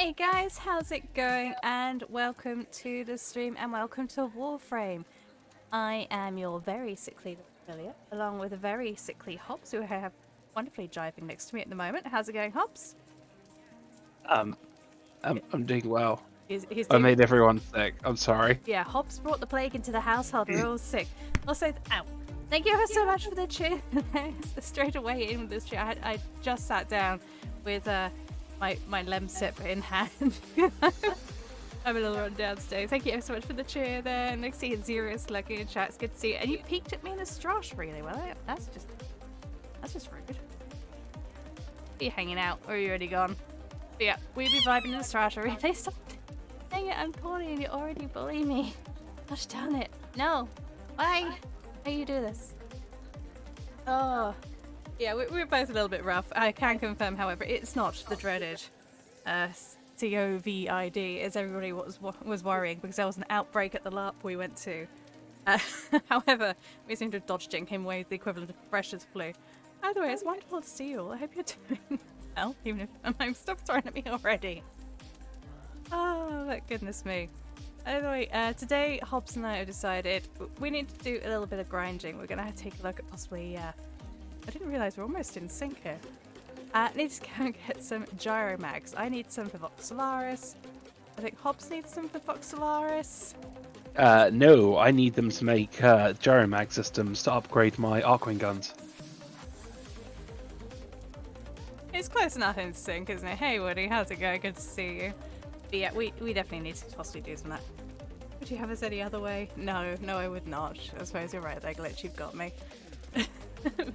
Hey guys, how's it going? And welcome to the stream and welcome to Warframe. I am your very sickly familiar, along with a very sickly Hobbs, who I have wonderfully jiving next to me at the moment. How's it going, Hobbs? I'm doing well. He's I doing... made everyone sick. I'm sorry. Yeah, Hobbs brought the plague into the household. We're all sick. Also, ow. Thank you ever so much for the cheer. Straight away in with this cheer. I just sat down with my lemsip in hand. I'm a little run down today. Thank you ever so much for the cheer there. Next to you, Zerius lurking in chat. It's good to see you. And you peeked at me in the strash really well. That's just rude. Are you hanging out or are you already gone? But yeah, we be vibing in the strash. Really? Stop. Dang it, I'm poorly and you already bully me. Gosh darn it. No. Why? How you do this? Oh. Yeah, we're both a little bit rough. I can confirm, however, it's not the dreaded COVID, as everybody was worrying, because there was an outbreak at the LARP we went to. However, we seem to have dodged him away with the equivalent of fresh as flu. By the way, it's wonderful to see you all. I hope you're doing well, even if I'm stop throwing at me already. Oh, goodness me. Anyway, today Hobbs and I have decided we need to do a little bit of grinding. We're going to have to take a look at possibly... I didn't realise we're almost in sync here. Need to go and get some gyromags. I need some for Voxelaris. I think Hobbs needs some for Voxelaris. No, I need them to make gyromag systems to upgrade my Arcwing guns. It's close enough in sync, isn't it? Hey Woody, how's it going? Good to see you. But yeah, we definitely need to possibly do some of that. Would you have us any other way? No, I would not. I suppose you're right there, Glitch, you've got me.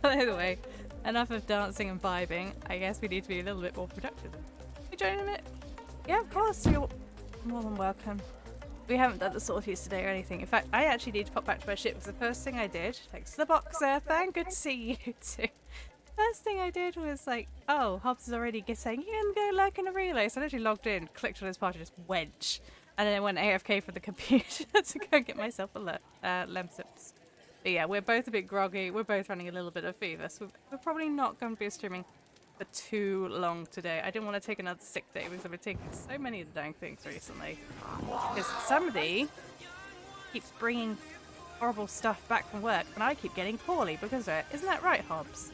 But either way, enough of dancing and vibing. I guess we need to be a little bit more productive. You join in a minute? Yeah, of course. You're more than welcome. We haven't done the sorties today or anything. In fact, I actually need to pop back to my ship because the first thing I did, thanks to the boxer, thank good to see you too. First thing I did was like, oh, Hobbs is already saying, you can go lurk in a relay. So I literally logged in, clicked on his party, just wench. And then I went AFK for the computer to go get myself a lemsips. But yeah, we're both a bit groggy. We're both running a little bit of fever. So we're probably not going to be streaming for too long today. I didn't want to take another sick day because I've been taking so many of the dang things recently. Because somebody keeps bringing horrible stuff back from work and I keep getting poorly because of it. Isn't that right, Hobbs?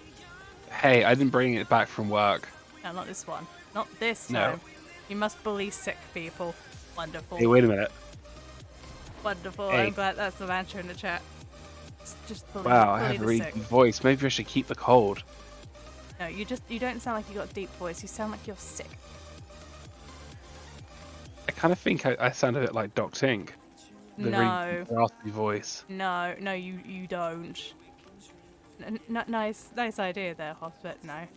Hey, I didn't bring it back from work. No, not this one. Not this No. time. You must bully sick people. Wonderful. Hey, wait a minute. Wonderful. Hey. I'm glad that's the mantra in the chat. Just bully, Wow, I bully have a the really sick. deep voice. Maybe I should keep the cold. No, you don't sound like you got a deep voice. You sound like you're sick. I kind of think I sound a bit like Doc Tink. The No. really raspy voice. No, you don't. Nice idea there, Hobbs, but no.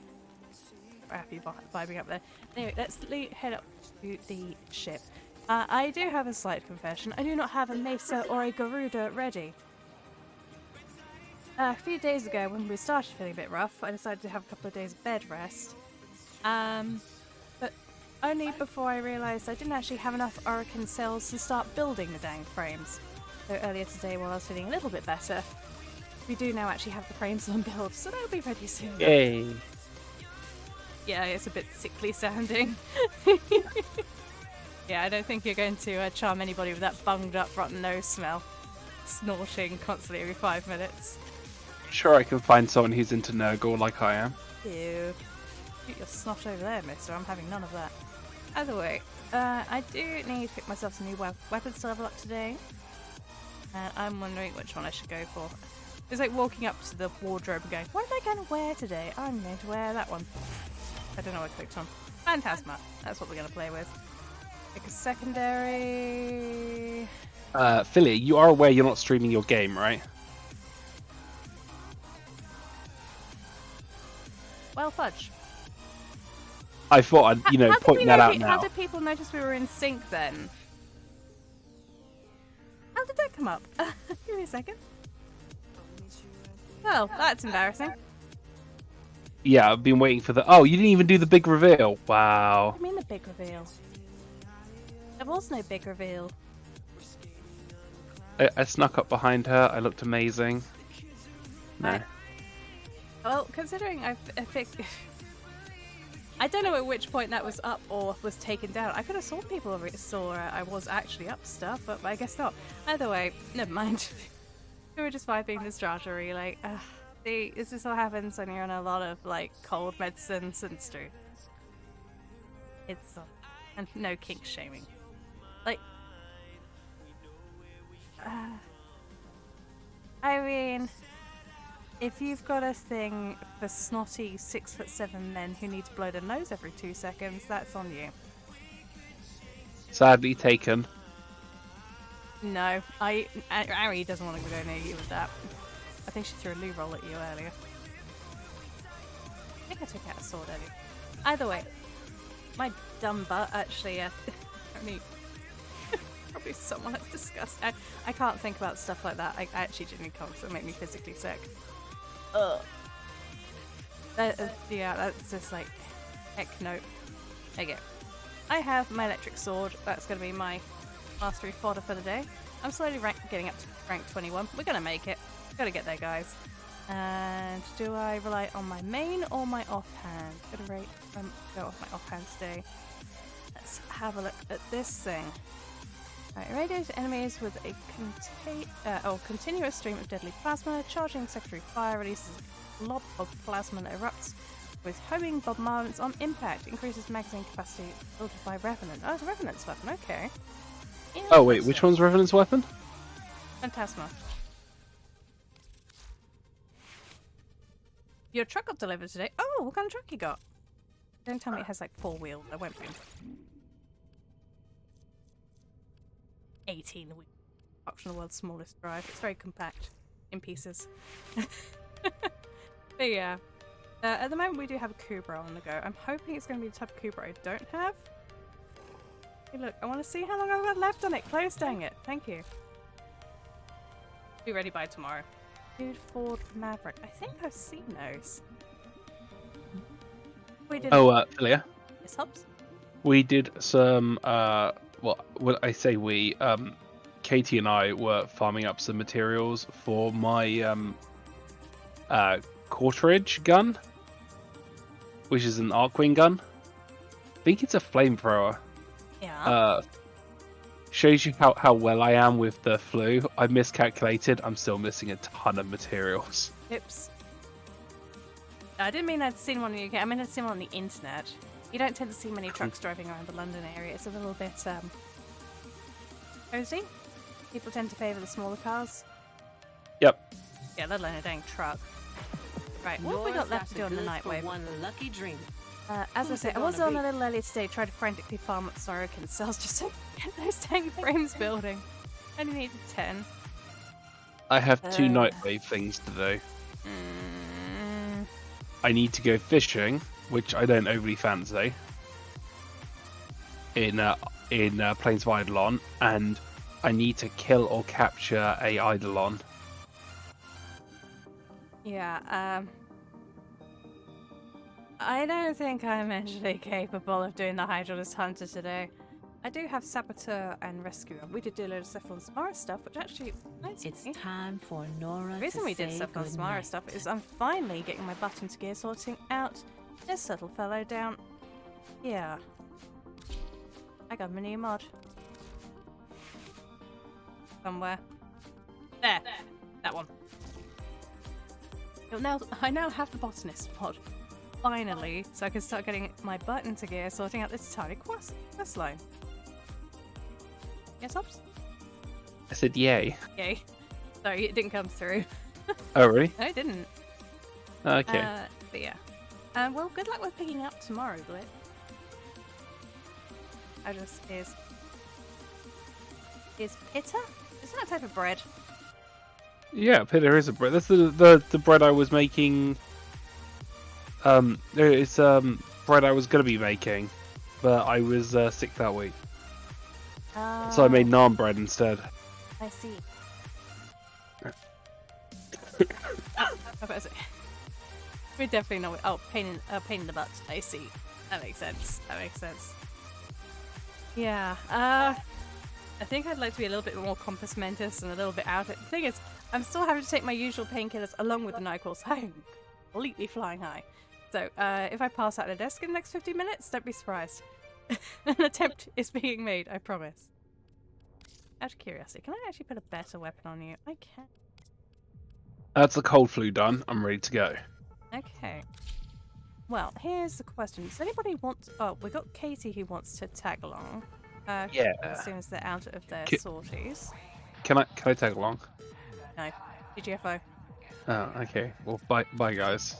We're happy vibing up there. Anyway, let's head up to the ship. I do have a slight confession. I do not have a Mesa or a Garuda ready. A few days ago, when we started feeling a bit rough, I decided to have a couple of days of bed rest. But only before I realised I didn't actually have enough Orokin cells to start building the dang frames. So earlier today, while I was feeling a little bit better, we do now actually have the frames on build, so they'll be ready soon. Yay. Yeah, it's a bit sickly sounding. Yeah, I don't think you're going to charm anybody with that bunged up rotten nose smell. Snorting constantly every 5 minutes. Sure, I can find someone who's into Nurgle like I am. Ew. Shoot your snot over there, mister. I'm having none of that. Either way, I do need to pick myself some new weapons to level up today. And I'm wondering which one I should go for. It's like walking up to the wardrobe and going, what am I going to wear today? I'm going to wear that one. I don't know what I clicked on. Phantasma. That's what we're going to play with. Like a secondary... Philly, you are aware you're not streaming your game, right? Well, fudge. I thought I'd, point that out now. How did people notice we were in sync then? How did that come up? Give me a second. Well, that's embarrassing. Yeah, I've been waiting for the... Oh, you didn't even do the big reveal. Wow. What do you mean the big reveal? There was no big reveal. I snuck up behind her. I looked amazing. No. Well, considering I think I don't know at which point that was up or was taken down. I could have saw people saw I was actually up stuff, but I guess not. Either way, never mind. We were just vibing the strata relay. See, this is what happens when you're on a lot of like cold medicines and stew. It's and no kink shaming. Like, I mean, if you've got a thing for snotty 6'7" men who need to blow their nose every 2 seconds, that's on you. Sadly taken. No, Ari doesn't want to go near you with that. I think she threw a loo roll at you earlier. I think I took out a sword earlier. Either way, my dumb butt actually, probably someone that's disgusting. I can't think about stuff like that. I actually genuinely can't, because it'll make me physically sick. Ugh. Yeah, that's just like, heck no. Okay. I have my electric sword. That's going to be my mastery fodder for the day. I'm slowly getting up to rank 21. We're going to make it. Gotta get there, guys. And do I rely on my main or my offhand? Gonna go off my offhand today. Let's have a look at this thing. Right, radiate enemies with a continuous stream of deadly plasma. Charging secondary fire releases a blob of plasma that erupts with homing bombardments on impact. Increases magazine capacity filtered by Revenant. Oh, it's a Revenant's weapon, okay. Oh wait, which one's Revenant's weapon? Phantasma. Your truck got delivered today. Oh, what kind of truck you got? Don't tell me it has like 4 wheels. I won't be. 18 wheels. Optional world's smallest drive. It's very compact in pieces. But yeah. At the moment we do have a Kubra on the go. I'm hoping it's going to be the type of Kubra I don't have. Hey look, I want to see how long I've got left on it. Close, dang it. Thank you. Be ready by tomorrow. Dude, Ford Maverick. I think I've seen those. We did. Oh, Philia. Yes, Hobbs? We did some. Well, when I say we, Katie and I were farming up some materials for my Quarterage gun, which is an Arcwing gun. I think it's a flamethrower. Yeah. Shows you how well I am with the flu. I miscalculated. I'm still missing a ton of materials. Oops. I didn't mean I'd seen one in the UK. I mean I'd seen one on the internet. You don't tend to see many trucks driving around the London area. It's a little bit cozy. People tend to favour the smaller cars. Yep. Yeah, let alone a dang truck. Right, what have we got left to do on the Nightwave? One lucky dream. As I say, I was on a little earlier today, trying to frantically farm up Sorokin cells just to get those 10 frames building. Only needed 10. I have 2 Nightwave things to do. I need to go fishing, which I don't overly fancy, in Plains of Eidolon, and I need to kill or capture a Eidolon. Yeah, I don't think I'm actually capable of doing the Hydraulis Hunter today. I do have Saboteur and Rescuer. We did do a load of Cephalon Samara stuff, which actually nice. It's time for Nora The reason we did Cephalon Samara stuff is I'm finally getting my butt into gear sorting out this little fellow down here. I got my new mod. Somewhere. There. That one. I now have the botanist mod. Finally, so I can start getting my butt into gear sorting out this tiny quest line. Yes, Ops? I said yay. Yay. Sorry, it didn't come through. Oh, really? No, it didn't. Okay. But yeah. Well, good luck with picking up tomorrow, Blit. I just is pitta? Isn't that a type of bread? Yeah, pitta is a bread. That's the bread I was making. It's bread I was gonna be making, but I was sick that week, so I made naan bread instead. I see. We're definitely not. Oh, pain in the butt. I see. That makes sense. Yeah. I think I'd like to be a little bit more compos mentis and a little bit out. The thing is, I'm still having to take my usual painkillers along with the Niquil, so I'm completely flying high. So, if I pass out a desk in the next 15 minutes, don't be surprised. An attempt is being made, I promise. Out of curiosity, can I actually put a better weapon on you? I can. That's the cold flu done. I'm ready to go. Okay. Well, here's the question. Does anybody want... Oh, we got Katie who wants to tag along. Yeah. As soon as they're out of their sorties. Can I tag along? No. GGFO. Oh, okay. Well, bye guys.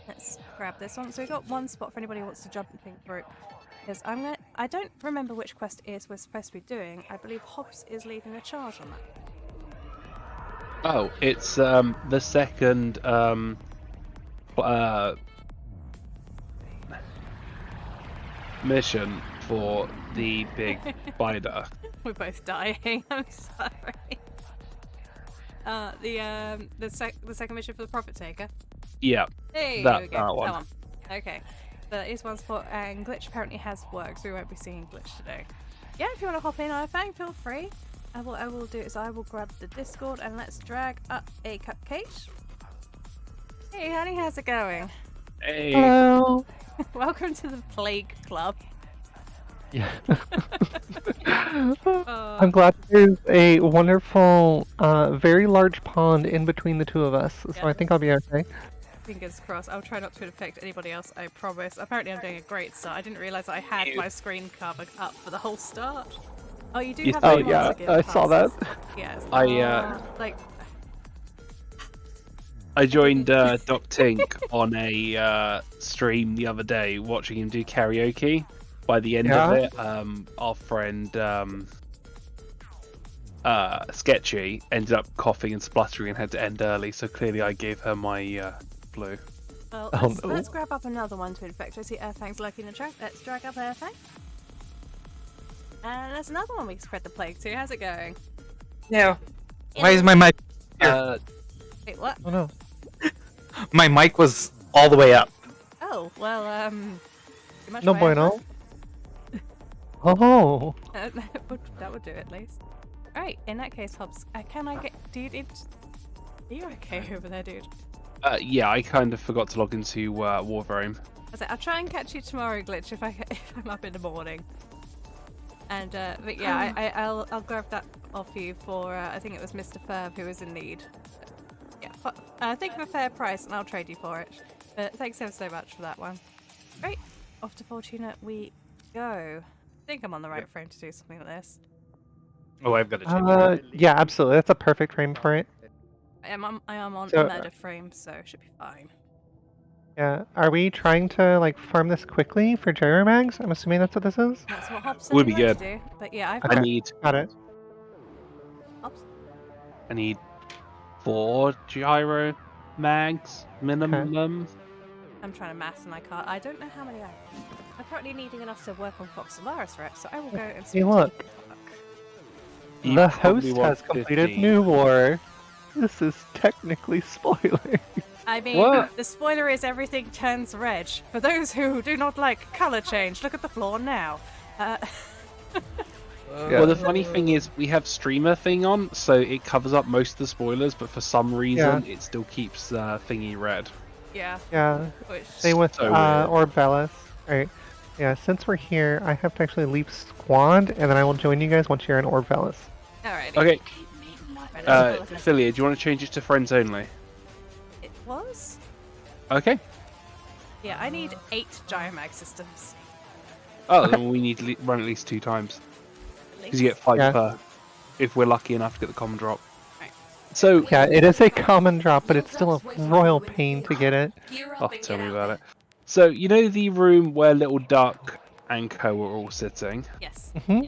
Let's grab this one. So we got one spot for anybody who wants to jump in pink group. Because I don't remember which quest it is we're supposed to be doing. I believe Hobbs is leading a charge on that. Oh, it's the second mission for the big spider. We're both dying. I'm sorry. The second mission for the Profit Taker. Yeah. Hey, that, we go. that one. Okay. There is one spot, and Glitch apparently has worked, so we won't be seeing Glitch today. Yeah, if you want to hop in, Irfang, feel free. What I will do is I will grab the Discord and let's drag up a cupcake. Hey, honey, how's it going? Hey. Hello. Welcome to the Plague Club. Yeah. I'm glad there's a wonderful, very large pond in between the two of us, so I think I'll be okay. Fingers crossed. I'll try not to affect anybody else, I promise. Apparently I'm doing a great start. I didn't realise I had my screen covered up for the whole start. Oh, you do have Oh the yeah, I saw that. Yes. I joined Doc Tink on a stream the other day, watching him do karaoke. By the end of it, our friend Sketchy ended up coughing and spluttering and had to end early. So clearly, I gave her my flu. Well, Oh, no. let's grab up another one to infect. I see Airfang's lurking in the track. Let's drag up Airfang. And there's another one we can spread the plague to. How's it going? Yeah. Why is my mic? Wait, what? Oh no. My mic was all the way up. Oh, well, too much No for bueno. Oh. that would do it, at least. Alright, in that case, Hobbs, can I get... Dude, are you okay over there, dude? Yeah, I kind of forgot to log into Warframe. I'll try and catch you tomorrow, Glitch, if I'm up in the morning. And, but yeah, I'll grab that off you for, I think it was Mr. Ferb who was in need. Yeah, think of a fair price and I'll trade you for it. But thanks ever so much for that one. Great, off to Fortuna we go. I think I'm on the right frame to do something like this. Oh, I've got to check. Yeah, absolutely. That's a perfect frame for it. I am on So, a murder frame, so it should be fine. Yeah. Are we trying to like farm this quickly for gyromags? I'm assuming that's what this is. That's what Hobbs said Would he be wanted good. to do. But yeah, I've Okay. I Got it. Hobbs. need 4 gyro mags minimum. I'm trying to math and I can't. I don't know how many I have. I'm currently needing enough to work on Fox Solaris reps, so I will go and Hey, speak to look. You The probably host want has completed 50. New War. This is technically spoiler. I mean, What? the spoiler is everything turns red. For those who do not like colour change, look at the floor now. Well, the funny thing is, we have streamer thing on, so it covers up most of the spoilers, but for some reason, it still keeps thingy red. Yeah. Yeah. Which... Same with So weird. Orbelis. Alright. Yeah, since we're here, I have to actually leave squad, and then I will join you guys once you're in Orbelis. Alrighty. Okay, Right, let's go look at Philia, do you want to change it to friends only? it was? Okay. Yeah, I need 8 Gyromag systems. Oh, then we need to run at least 2 times. At Because you least. get 5 Yeah. per, if we're lucky enough to get the common drop. Right. So, Yeah, it is a common drop, but it's still a royal pain to get it. oh, tell me about it. So, you know the room where Little Duck and Co are all sitting? Yes. Hmm.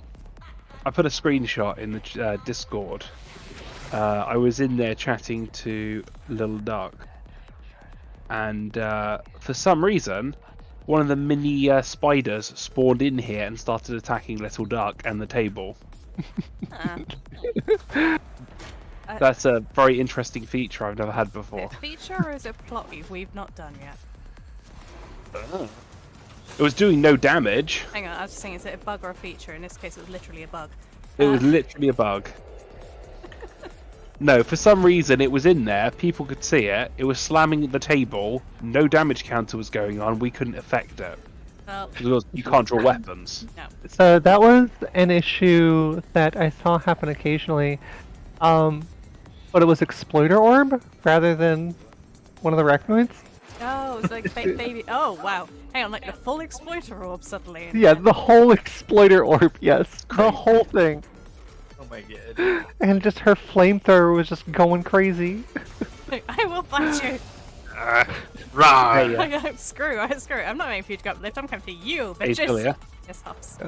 I put a screenshot in the Discord. I was in there chatting to Little Duck, and for some reason, one of the mini spiders spawned in here and started attacking Little Duck and the table. That's a very interesting feature I've never had before. Is it a feature or is it a plot we've not done yet? It was doing no damage. Hang on, I was just saying, is it a bug or a feature? In this case, it was literally a bug. It was literally a bug. No, for some reason it was in there. People could see it. It was slamming the table. No damage counter was going on. We couldn't affect it Well, because you can't draw weapons. no. So that was an issue that I saw happen occasionally. But it was Exploiter Orb rather than one of the Recnoids. Oh, it's like baby. Oh, wow. Hang on, like the full exploiter orb suddenly. Yeah, the whole Exploiter Orb, yes. The whole thing. Oh my god. And just her flamethrower was just going crazy. I will fight you. Right. Hey, Screw. I'm not waiting for you to go up the lift. I'm coming for you, hey, bitches. Julia, Yes, Hops.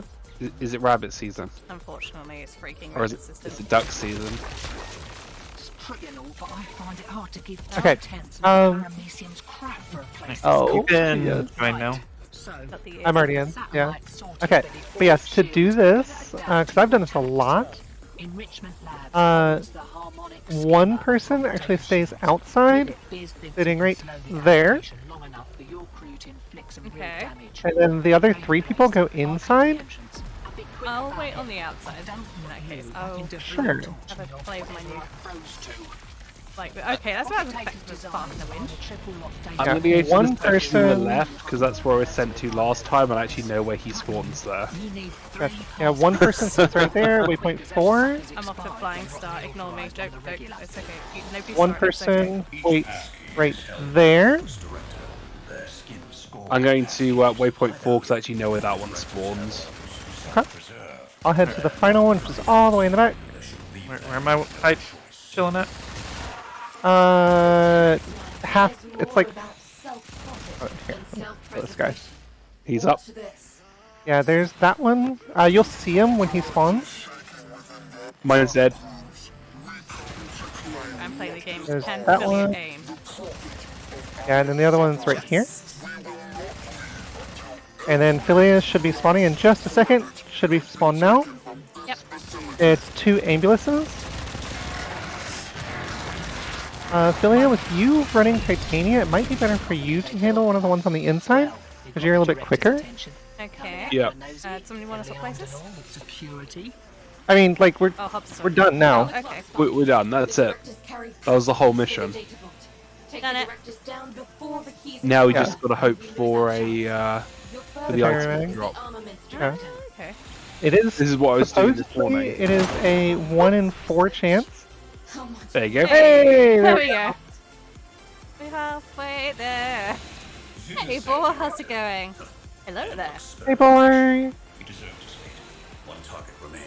is it rabbit season Unfortunately, it's freaking or is rabbit it, system. is it duck season? Okay, oh, You can yes. join now. Got the I'm already in, yeah. Okay, but yes, to do this, because I've done this a lot, one person actually stays outside, sitting right there, Okay. and then the other 3 people go inside. I'll wait on the outside in that case. Oh, Sure. have a play with my new. Like, okay, that's about as effective as Spark in the Wind. I'm Yeah, gonna go to one the section to the person- left because that's where I was sent to last time, and I actually know where he spawns there. Gotcha. Yeah, one person sits right there, waypoint 4. I'm off to Flying Star. Ignore me. Don't. It's okay. Nobody One saw it, it's okay. person waits right there. I'm going to waypoint 4 because I actually know where that one spawns. Okay. I'll head to the final one, which is all the way in the back. Where am I chilling at? Half. It's like. Oh, here. This guy. He's up. Yeah, there's that one. You'll see him when he spawns. Mine's dead. I'm playing the game. There's Can that Philly one. aim? Yeah, and then the other one's right here. And then Phileas should be spawning in just a second. Should be spawned now. Yep. It's 2 ambulances. Philia, with you running Titania, it might be better for you to handle one of the ones on the inside, because you're a little bit quicker. Okay. Yeah. Does somebody want to swap places? I mean, like, we're Oh, Hobbs is we're on. done now. Oh, okay. We're done. That's it. That was the whole mission. Done it. Now we Yeah. just gotta hope for a for the item Gyromags. to drop. Yeah. Okay. It is. This is what I was doing this supposedly, morning. it is a 1 in 4 chance. There you go. Hey, There there we go. We're halfway there. Hey, boy, how's it going? Hello there. Hey, boy.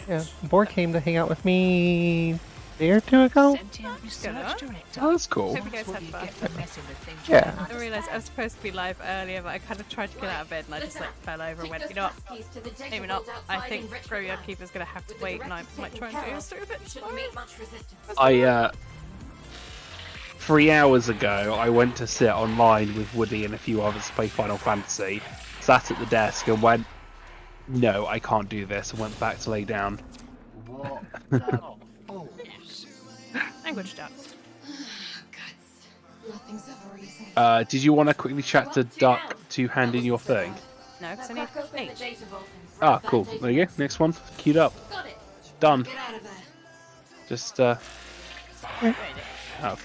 Yeah, Boar came to hang out with me a day or 2 ago. Oh, that's cool. Hope you guys had fun. Yeah. I realised I was supposed to be live earlier, but I kind of tried to get out of bed and I just like fell over and went, you know what? Maybe not. I think Graveyard Keeper's gonna have to wait and I might try and do this through a bit. I 3 hours ago, I went to sit online with Woody and a few others to play Final Fantasy. Sat at the desk and went, "No, I can't do this," and went back to lay down. Language ducks. Did you want to quickly chat to Duck to hand in your thing? No, because I need H. Ah, cool. There you go. Next one. Queued up. Done. Just, Oh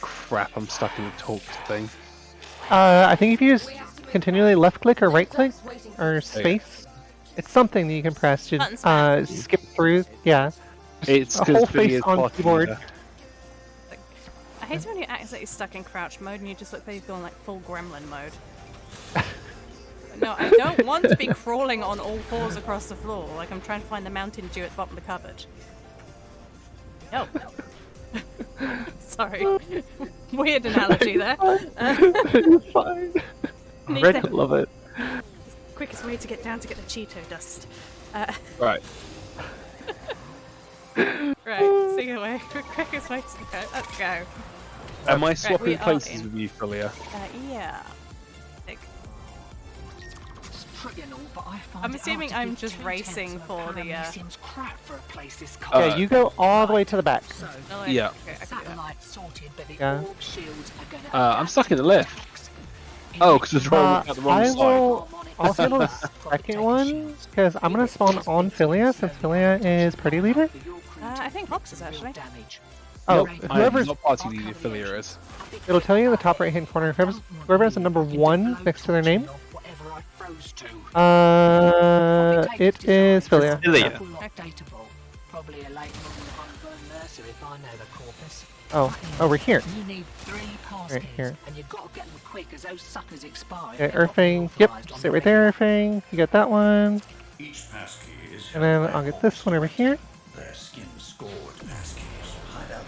crap, I'm stuck in the talk thing. I think if you just continually left click or right click or space, it's something that you can press Button to smash. skip through. Yeah. Just It's a whole because face Billy is on party keyboard. leader. I hate it when you accidentally stuck in crouch mode and you just look like you've gone like full gremlin mode. No, I don't want to be crawling on all fours across the floor like I'm trying to find the Mountain Dew at the bottom of the cupboard. No. Sorry. Weird analogy there. It's fine. Need I the love it. quickest way to get down to get the Cheeto dust. Right. Right, see you way. Quickest way to go. Let's go. Am I we swapping are places in. with you, Philia? Yeah. Like, I'm assuming I'm just racing for the, Yeah, you go all the way to the back. no, Yeah. Okay, I can do that. Yeah. I'm stuck in the lift. Oh, because it's wrong at the wrong I side. will. I'll handle the second one because I'm gonna spawn on Philia since Philia is party leader. I think Hops is actually. Oh, Nope, I am whoever's not party leader. Philia is. it'll tell you in the top right hand corner. Whoever has a number 1 next to their name. It is Philia. Philia. Probably a late mercer if I know the corpus. Oh, over here. You need 3 pass Right keys, here. and you've got to get them quick as those suckers expire. Okay, Earthing. Yep, sit right there, Earthing. You got that one. Each passkey is And then I'll get this one over here. their skin scored passkeys, high value,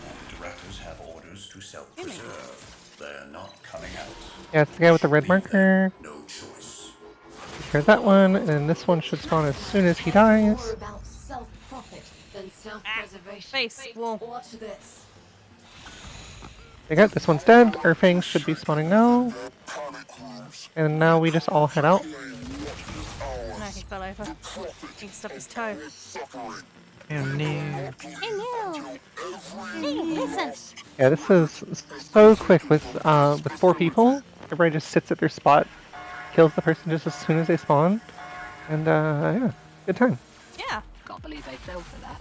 and directors have orders to self-preserve. They're not coming out. Yeah, it's the guy with the red marker. No choice. Here's that one, and then this one should spawn as soon as he dies. More about self-profit than self-preservation. Face wall. Watch this. They got this one's dead. Earthing should be spawning now. And now we just all head out. No, he fell over. He stubbed his toe. Oh no. Hey, Neil! Hey, listen! Yeah, this is so quick with 4 people. Everybody just sits at their spot, kills the person just as soon as they spawn, and yeah, good time. Yeah. Can't believe they fell for that.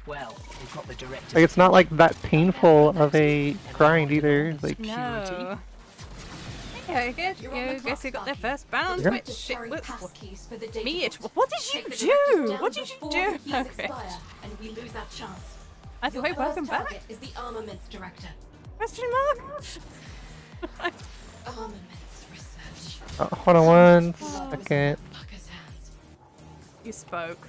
Well, we've got the director. Like it's not like that painful of a grind either. Like No. Okay, good. You guess who got their first ban on Yeah. Twitch? Shit, what? Passkeys for the data Me? vault. What did Take you the do? directors down What did you before do? the keys Okay. expire, and we lose our chance. I Your thought, welcome first back. target is the armaments director. Question mark? Armaments research. hold on one second. Fucker's hands. You spoke.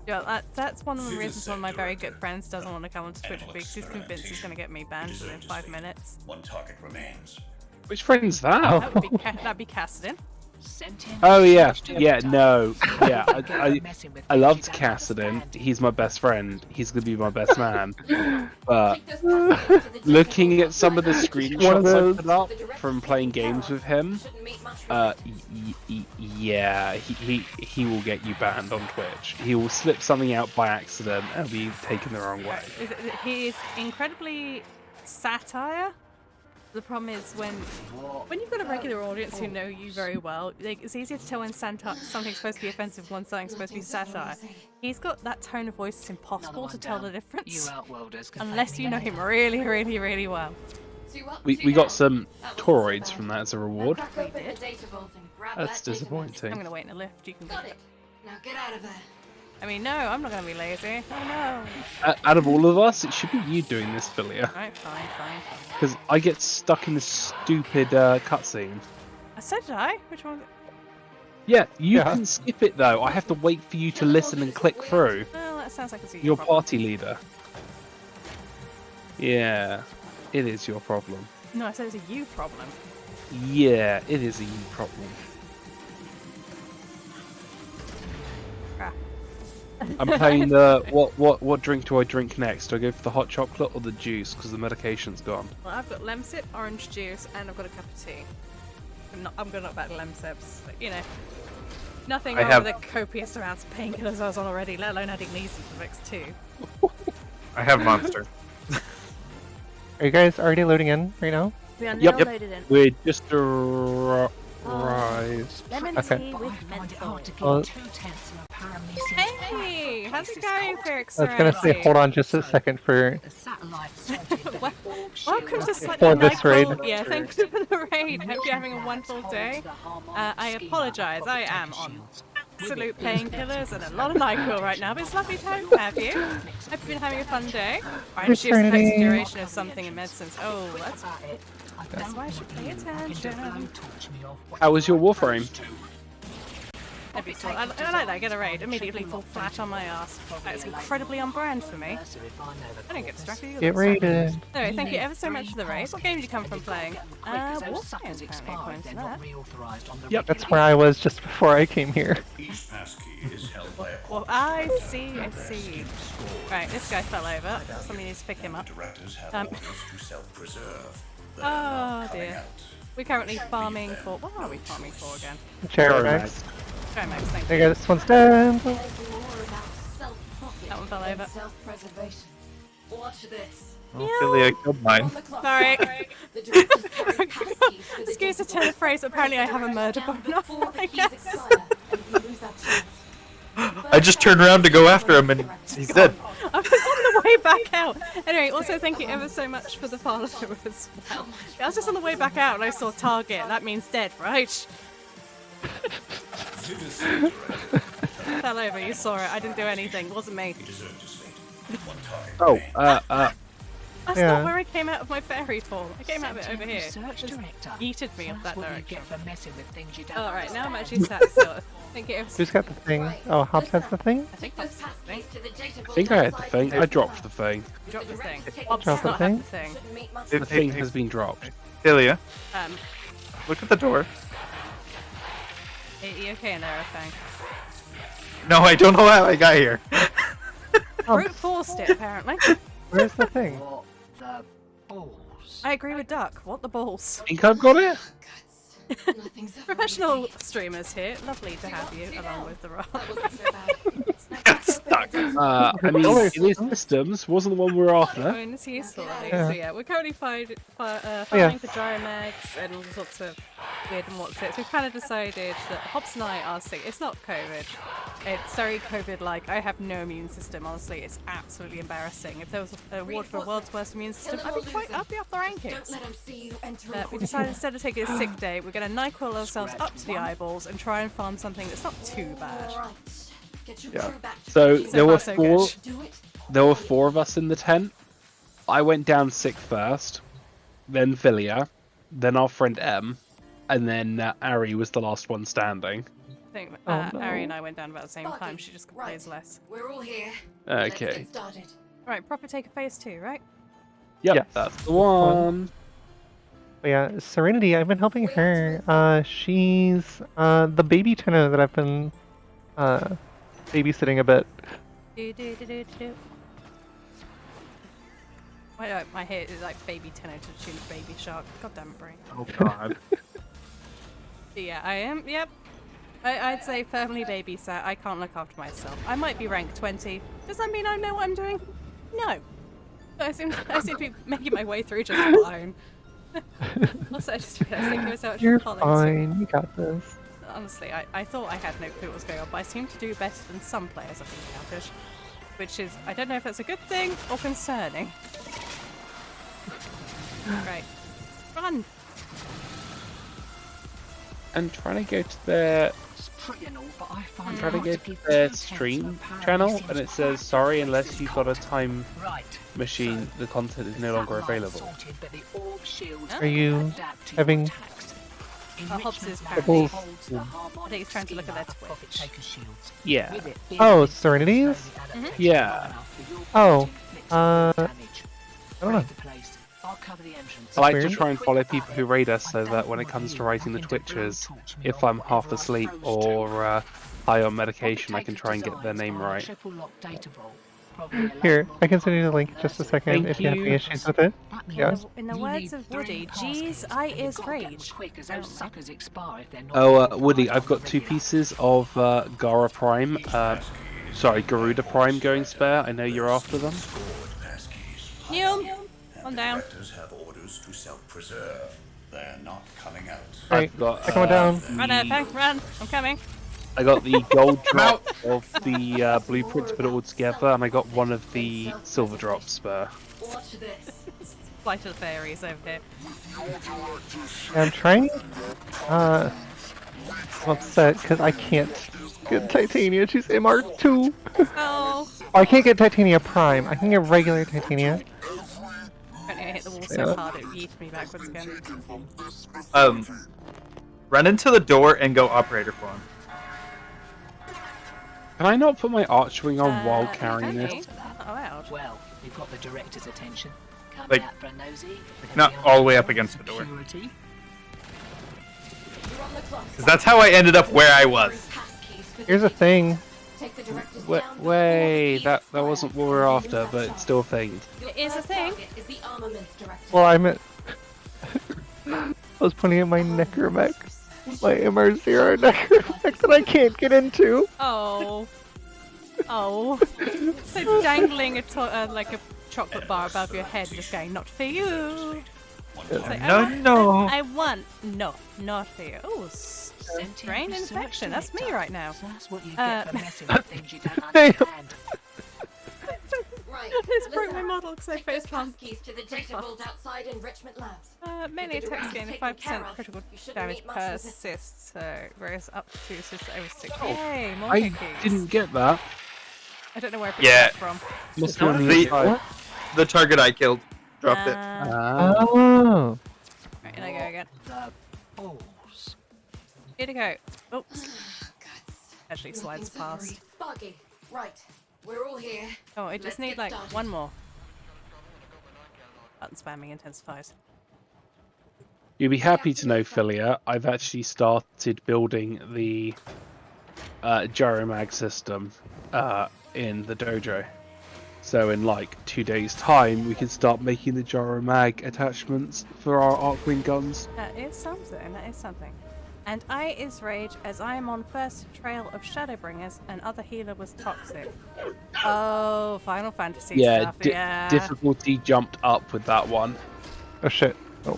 Yeah, that's one of the reasons one of my very good friends doesn't want to come onto Twitch because he's convinced he's going to get me banned within 5 minutes. One target remains. Which friend's that? That would be that'd be Cassidy. Oh yeah, yeah, no, yeah. I loved Cassidon. He's my best friend. He's gonna be my best man. But Take those passkeys to the data looking vault. at some of the One of screenshots I those. put up from playing games with him, Shouldn't meet much yeah, he will get you banned on Twitch. He will slip something out by accident and be taken the wrong way. He is incredibly satire. The problem is when you've got a regular audience who know you very well, like, it's easier to tell when something's supposed to be offensive, when something's supposed to be satire. He's got that tone of voice; it's impossible to tell the difference You outworlders can unless thank me you know later. him really, really, really well. We got some toroids from that as a reward. Crack open the data vault and grab That's that data disappointing. I'm gonna wait in a lift. You can. Got it. Now get out of there. I mean, no, I'm not gonna be lazy. Oh no. Out of all of us, it should be you doing this, Philia, Right, fine. because I get stuck in this stupid cutscene. I said did I? Which one? Yeah, you Yeah. can skip it though. I have to wait for you to listen and click through. Well, that sounds like it's a Your problem. party leader. Yeah, it is your problem. No, I said it's a you problem. Yeah, it is a you problem. Ah. I'm playing the what drink do I drink next? Do I go for the hot chocolate or the juice? Because the medication's gone. Well, I've got lemsip, orange juice, and I've got a cup of tea. I'm gonna knock back lemsips, but, you know. Nothing I wrong have- with the copious amounts of painkillers I was on already, let alone adding these into the mix too. I have monster. Are you guys already loading in right now? We are now Yep. loaded in. We're just arrived. Lemon Okay. tea I with find it menthol. hard to Well- keep 2/10 of a paramecium. Hey, how's it going, Ferric I was gonna say, hold on just a second for. The satellite sorted Wel- the Welcome to For Slightly this raid. Nyquil. Yeah, thanks for the raid. Hope you're having a wonderful day. I apologise, I am on absolute painkillers and a lot of NyQuil right now, but it's lovely to have you. Hope you've been having a fun day. I introduced the Eternity. next duration of something in medicines. Oh, that's why I should pay attention. How was your Warframe? That'd be cool. I like that, get a raid, immediately fall flat on my ass. That's incredibly on brand for me. I don't get distracted either. Get raided. Anyway, thank you ever so much for the raid. What game did you come from playing? Warframe, apparently, according to that. Yep. That's where I was just before I came here. Each passkey is held by a Well, I see. Right, this guy fell over. Somebody needs to pick him up. directors have Um, orders to self-preserve. Oh dear. We're currently farming for. What are we farming for again? Gyromags. Gyromags, thank There you. you go, this one's dead. There's more about self-profit That one fell than over. self-preservation. Watch this. Oh, Philia killed mine. On the clock. Sorry. The directors carry passkeys for the Excuse the data turn of vault. phrase, but apparently I Take the have a murder director button down on. before the I keys guess. expire, and we lose our chance. I just turned around to go after him and he's dead. I was on the way back out. Anyway, also thank you ever so much for the follow as well. I was just on the way back out and I saw target. That means dead, right? Fell over, you saw it. I didn't do anything. It wasn't me. Oh, That's Yeah. not where I came out of my fairy fall. I came out of it over here. Research Just director. yeeted me up That's that what you direction. get for messing with things you don't Alright, now I'm understand. actually sat still. Thank you ever so Who's got the thing? Oh, Hobbs has the thing? I think that's the thing. I think I had the thing. I dropped the thing. You dropped the thing. Drop Does the not have thing? the thing. The thing has been dropped. Delia, look at the door. Are you okay in there, I think? No, I don't know how I got here. Brute forced it, apparently. Where's the thing? What the balls? I agree with Duck. What the balls? Think I've got it? Nothing's ever Professional easy. streamers here. Lovely to have you, along with the rock. That wasn't so bad. Stuck. I mean, in his systems, wasn't the one we were I after. mean, it's useful. At Yeah. least. So yeah, we're currently farming Yeah. for gyromags and all sorts of weird and what's it. So we've kind of decided that Hobbs and I are sick. It's not COVID. It's very COVID-like. I have no immune system. Honestly, it's absolutely embarrassing. If there was an award for world's worst immune system, I'd be up the Don't rankings. let him see you enter We decided instead of taking a sick day, we're going to Niquil ourselves up to the eyeballs and try and farm something that's not too bad. Alright. Get your Yeah. crew back to So base. there were so four. good. Do it. There were 4 of us in the tent. I went down sick first, then Villia, then our friend M, and then Ari was the last one standing. I think Oh, no. Ari and I went down about the same time. Sparky, She just right. plays less. We're all here. Let's Okay. get started. Right, proper take a phase 2, right? Yep, Yes. that's the one. But yeah, Serenity, I've been helping her. She's the baby tenor that I've been babysitting a bit. Do. My hair is like baby tenor to the tune of Baby Shark. God damn it, brain. Oh God. Yeah, I am. Yep. I'd say firmly babysat. I can't look after myself. I might be rank 20. Does that mean I know what I'm doing? No. But I seem to be making my way through just fine. Also, I just realized thank you so much You're for following. fine. You got this. Honestly, I thought I had no clue what was going on, but I seem to do better than some players I've encountered. Which is, I don't know if that's a good thing or concerning. Right. Run! And trying to go to their It's pretty and all, but I find trying to it go hard to give their 2 tenths of stream a pound channel, these and it things says are. sorry, unless you've got a time Right. machine, the content is no longer available. Sorted, but the orb shields Are you adapt to having- your attacks. Hobbs is Enrichment apparently- labs holds the Yeah. harmonic I think he's trying to look at their schema of profit Twitch. taker shields. Yeah. With it being Oh, a Serenities? adaptation Yeah. enough for your Oh, fighting flexible damage. I don't know. Raid the place. I'll cover the entrance. I like to Weird. try and follow people who raid us so that when it comes to writing the Twitches, if I'm half asleep or high on medication, I can try and get their name right. Here, I can send you the link in just a second Thank if you have any you. issues with it. Yeah. In the words of Woody, G's I is rage. Oh, Woody, I've got 2 pieces of Gara Prime, sorry, Garuda Prime going spare. I know you're after them. Scored passkeys. Neil, on down. Directors have orders to self-preserve. They're not coming out. Alright, I've got, they're coming down. Run, Earthang, run! I'm coming. I got the gold drop of the blueprint to put it all together, and I got one of the silver drops spare. Watch this. Flight of the fairies over here. I'm trying. I'm upset because I can't get Titania. She's MR2. Oh! I can't get Titania Prime. I can get regular Titania. I hit the wall Yeah. so hard it yeeted me backwards again. Run into the door and go operator form. Can I not put my Archwing on while you carrying can this? do. Not allowed. Well, you've got the director's attention. Come Like, out for a nosy. not all the way up against the door. Security. You're on the clock. 'Cause that's how I ended up where I was. Passkeys for the Here's the data. thing. Take the directors Wait, down wait, before that he's wasn't what we fired. were after, but it's still a thing. Your It is a first thing. target is the armaments director. Well, I meant. I was pointing at my Necromech. My MR0 Necromech that I can't get into. Oh. Oh. So dangling like a chocolate bar above your head, just going, not for you. It's like, No. I want. No, not for you. Oh, brain infection. That's me right now. So that's what you Uh, get for messing with things you don't Damn. understand. Right. This broke my Listen, model because I take those face palm. passkeys to the data vault outside Enrichment Labs. Melee The attacks director's gain taken care 5% of. critical You shouldn't damage meet much per resistance. assist, so grows up to assist over 6. Yay, more I hickeys. didn't get that. I don't know where I picked Yeah. that from. Must be on The- the side. The target I killed dropped it. Oh. Right, and I go again. The balls. Here to go. Oh, Guts. actually slides Nothing's past. worried. Foggy. Right. We're all here. Oh, I just Let's need get like started. one more. Button spamming intensifies. You'll be happy to know, Philia, I've actually started building the gyromag system in the dojo. So in like 2 days' time, we can start making the gyromag attachments for our Arcwing guns. That is something, that is something. And I is rage as I am on first trail of Shadowbringers and other healer was toxic. Oh, Final Fantasy Yeah, stuff, yeah. difficulty jumped up with that one. Oh shit. Oh.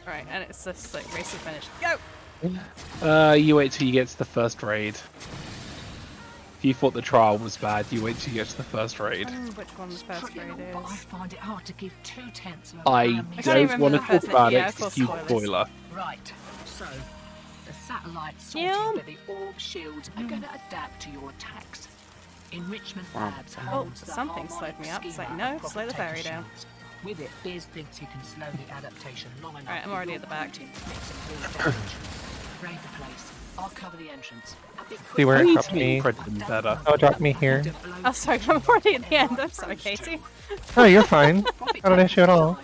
Right, and it's just like race to finish. Go! You wait till you get to the first raid. If you thought the trial was bad, you wait till you get to the first raid. Which one the first Pretty raid long, but I is? find it hard to give 2/10 of a I damn I can't don't even want to remember the talk first about name. Yeah, it of course, because you spoilers. spoiler. Right, so the satellites Yeah. sorted that the orb shields are going to adapt to your attacks. Enrichment Labs holds the something slowed me up. It's like, schema no, of slow the propagator fairy down. shields. With it, Biz thinks he can slow the adaptation long enough. Alright, I'm already at the back. to make some real damage. Raid the place. I'll cover the entrance. A bit See where I it need dropped to make me. Princeton better. Oh, it dropped me here. Oh, sorry, I'm already at the end. I'm sorry, Katie. Oh, you're fine. Not an issue at all.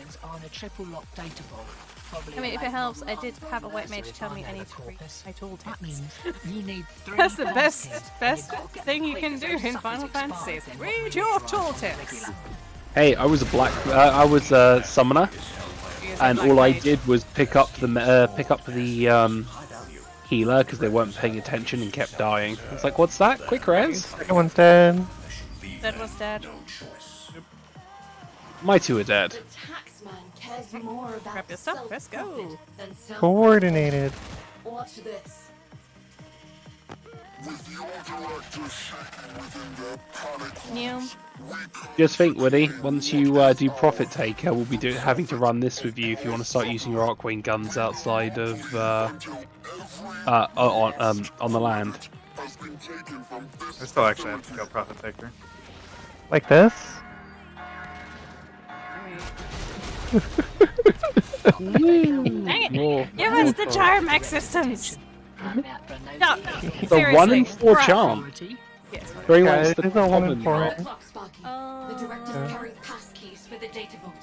I mean, if it helps, I did have a white mage tell me I need to read my tooltips. That means you need 3 That's the best baskets, and you've got to get thing the you can do clickers in and Final suckers Fantasy. expired, then Read what your we do tooltips. Hey, I was I was a summoner, and all I did was pick up the healer because they weren't paying attention and kept dying. It's like, what's that? Quick res? Second one's dead. Dead was dead. My two are dead. The taxman cares more about Grab your stuff, let's go. self-profit than self- Coordinated. Watch this. New. Just think, Woody, once you do Profit Taker, we'll be having to run this with you if you want to start using your Arcwing guns outside of on the land. I still actually have to go Profit Taker. Like this? Dang it! More- Give us the gyromag systems! No, The seriously. 1 in 4 Bruh. charm. Yes. Very Yeah, much it the is a 1 in common 4. roll. Clock, Sparky. The director's carrying passkeys for the data vault.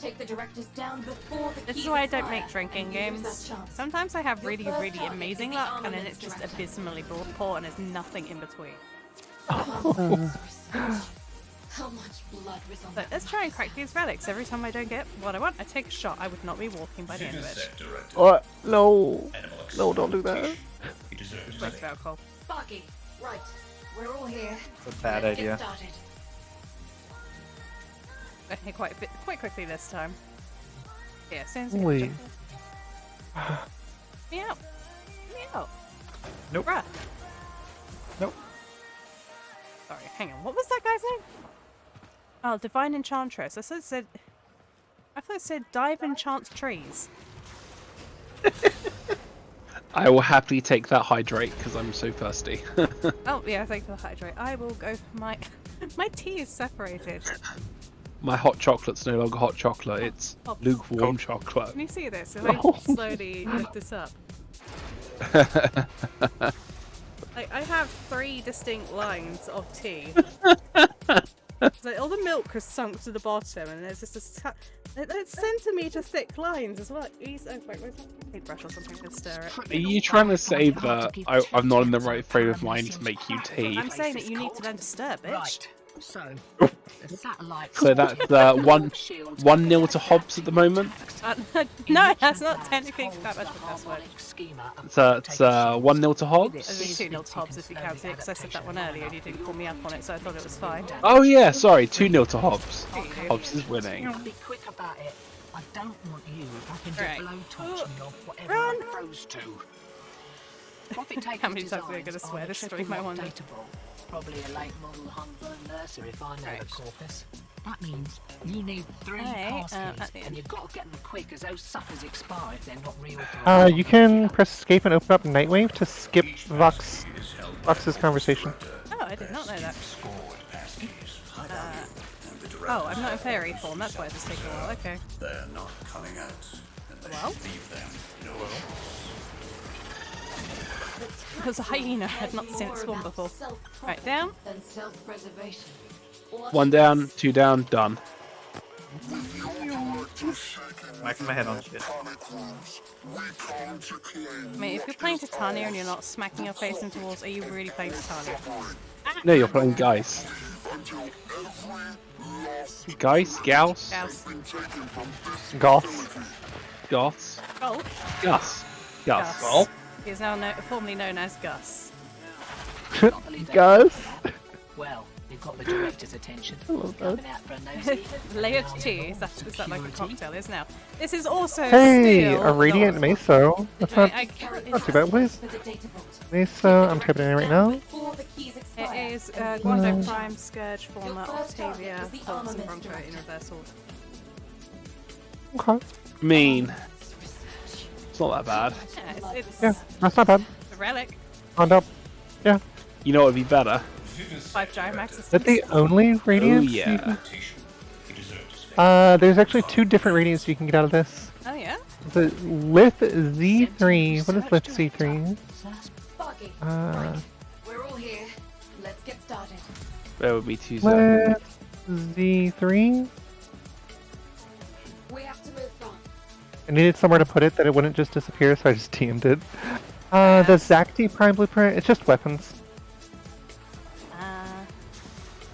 Take the directors down before the This keys is why I don't expire, make drinking and use games. that chance. Sometimes I have really, Your first really target amazing is the luck, and then armaments it's just director. abysmally poor, and there's nothing in between. How much blood was on So that? let's try and crack these relics. Every time I don't get what I want, I take a shot. I would not be walking by the end of it. What? No. No, don't do that. He deserves Breath of alcohol. Sparky, right. We're all here. It's a bad Let's idea. Get started. Okay, quite quickly this time. Yeah, sounds Wait. Me out. Me out. Nope. Bruh. Nope. Sorry, hang on. What was that guy's name? Oh, Divine Enchantress. I thought it said Dive Enchant Trees. I will happily take that hydrate because I'm so thirsty. Oh, yeah, thanks for the hydrate. I will go for my... my tea is separated. My hot chocolate's no longer hot chocolate, it's lukewarm chocolate. Can you see this? If I slowly lift this up. Like, I have 3 distinct lines of tea. Like, all the milk has sunk to the bottom, and there's just a centimetre thick lines as well. Wait, where's my paintbrush or something to stir it? Are you trying to say that I'm not in the right frame of mind to make you tea? I'm saying that you need to learn to stir, bitch. Right. So, the satellites. So that's 1-0 to Hobbs at the moment. No, that's not technically that much of a password. So it's 1-0 to I Hobbs. mean, 2-0 Hobbs if you count it, because I said that one earlier and you didn't call me up on it, so I thought it was fine. Oh yeah, sorry, 2-0 to Hobbs. Hobbs is winning. Be quick about it. I don't want you back into Right. blowtorching me or whatever Run. I'm froze to. How many times am I gonna swear to stream, I wonder? Probably a late model Humber nurser if I know Right. the corpus. That means you need 3 Hey, pass at keys, the end. and you've got to get them quick as those suckers expire if they're not reauthorized. You can press escape and open up Nightwave to skip Vox's conversation. Oh, I did not know that. Scored passkeys. Oh, I'm not in fairy form, that's why it's taking a while, okay. They're not coming out, and they Well? should leave them no Because a hyena had not seen it spawn before. Right, down. Than self-preservation. One down, 2 down, done. Smacking my head on shit. I mean, if you're playing Titania and you're not smacking your face into walls, are you really playing Titania? No, you're playing Geist. Geist? Gauss? Gauss. Golf. Goths? Golf. Gus. Gus. Gus. He is now formerly known as Gus. Can't believe they- Gus. Well, you've got the director's attention. love that. Coming out for a nosy. Layered tea, is that like a cocktail? Is now. This is also Hey, still a Radiant Meso. That's not I not too bad, please. For the data vault. Meso, I'm typing it in right now. Before the keys expire. It is Guando Prime, Scourge, Former, Octavia, is the Pulse, and armament Bronco in reverse order. Okay. Mean. It's not that bad. Yeah, it's Yeah, that's not bad. a relic. On up. Yeah. You know what would be better? 5 gyromags. Is that the only Radiance? Oh, yeah. you can- there's actually 2 different Radiants you can get out of this. Oh yeah. The Lith Z3. What is Lith Z3? Sparky. We're all here. Let's get started. There would be 2 seconds. Lith Z3. We have to move from. I needed somewhere to put it that it wouldn't just disappear, so I just TM'd it. The Zacti Prime Blueprint, it's just weapons.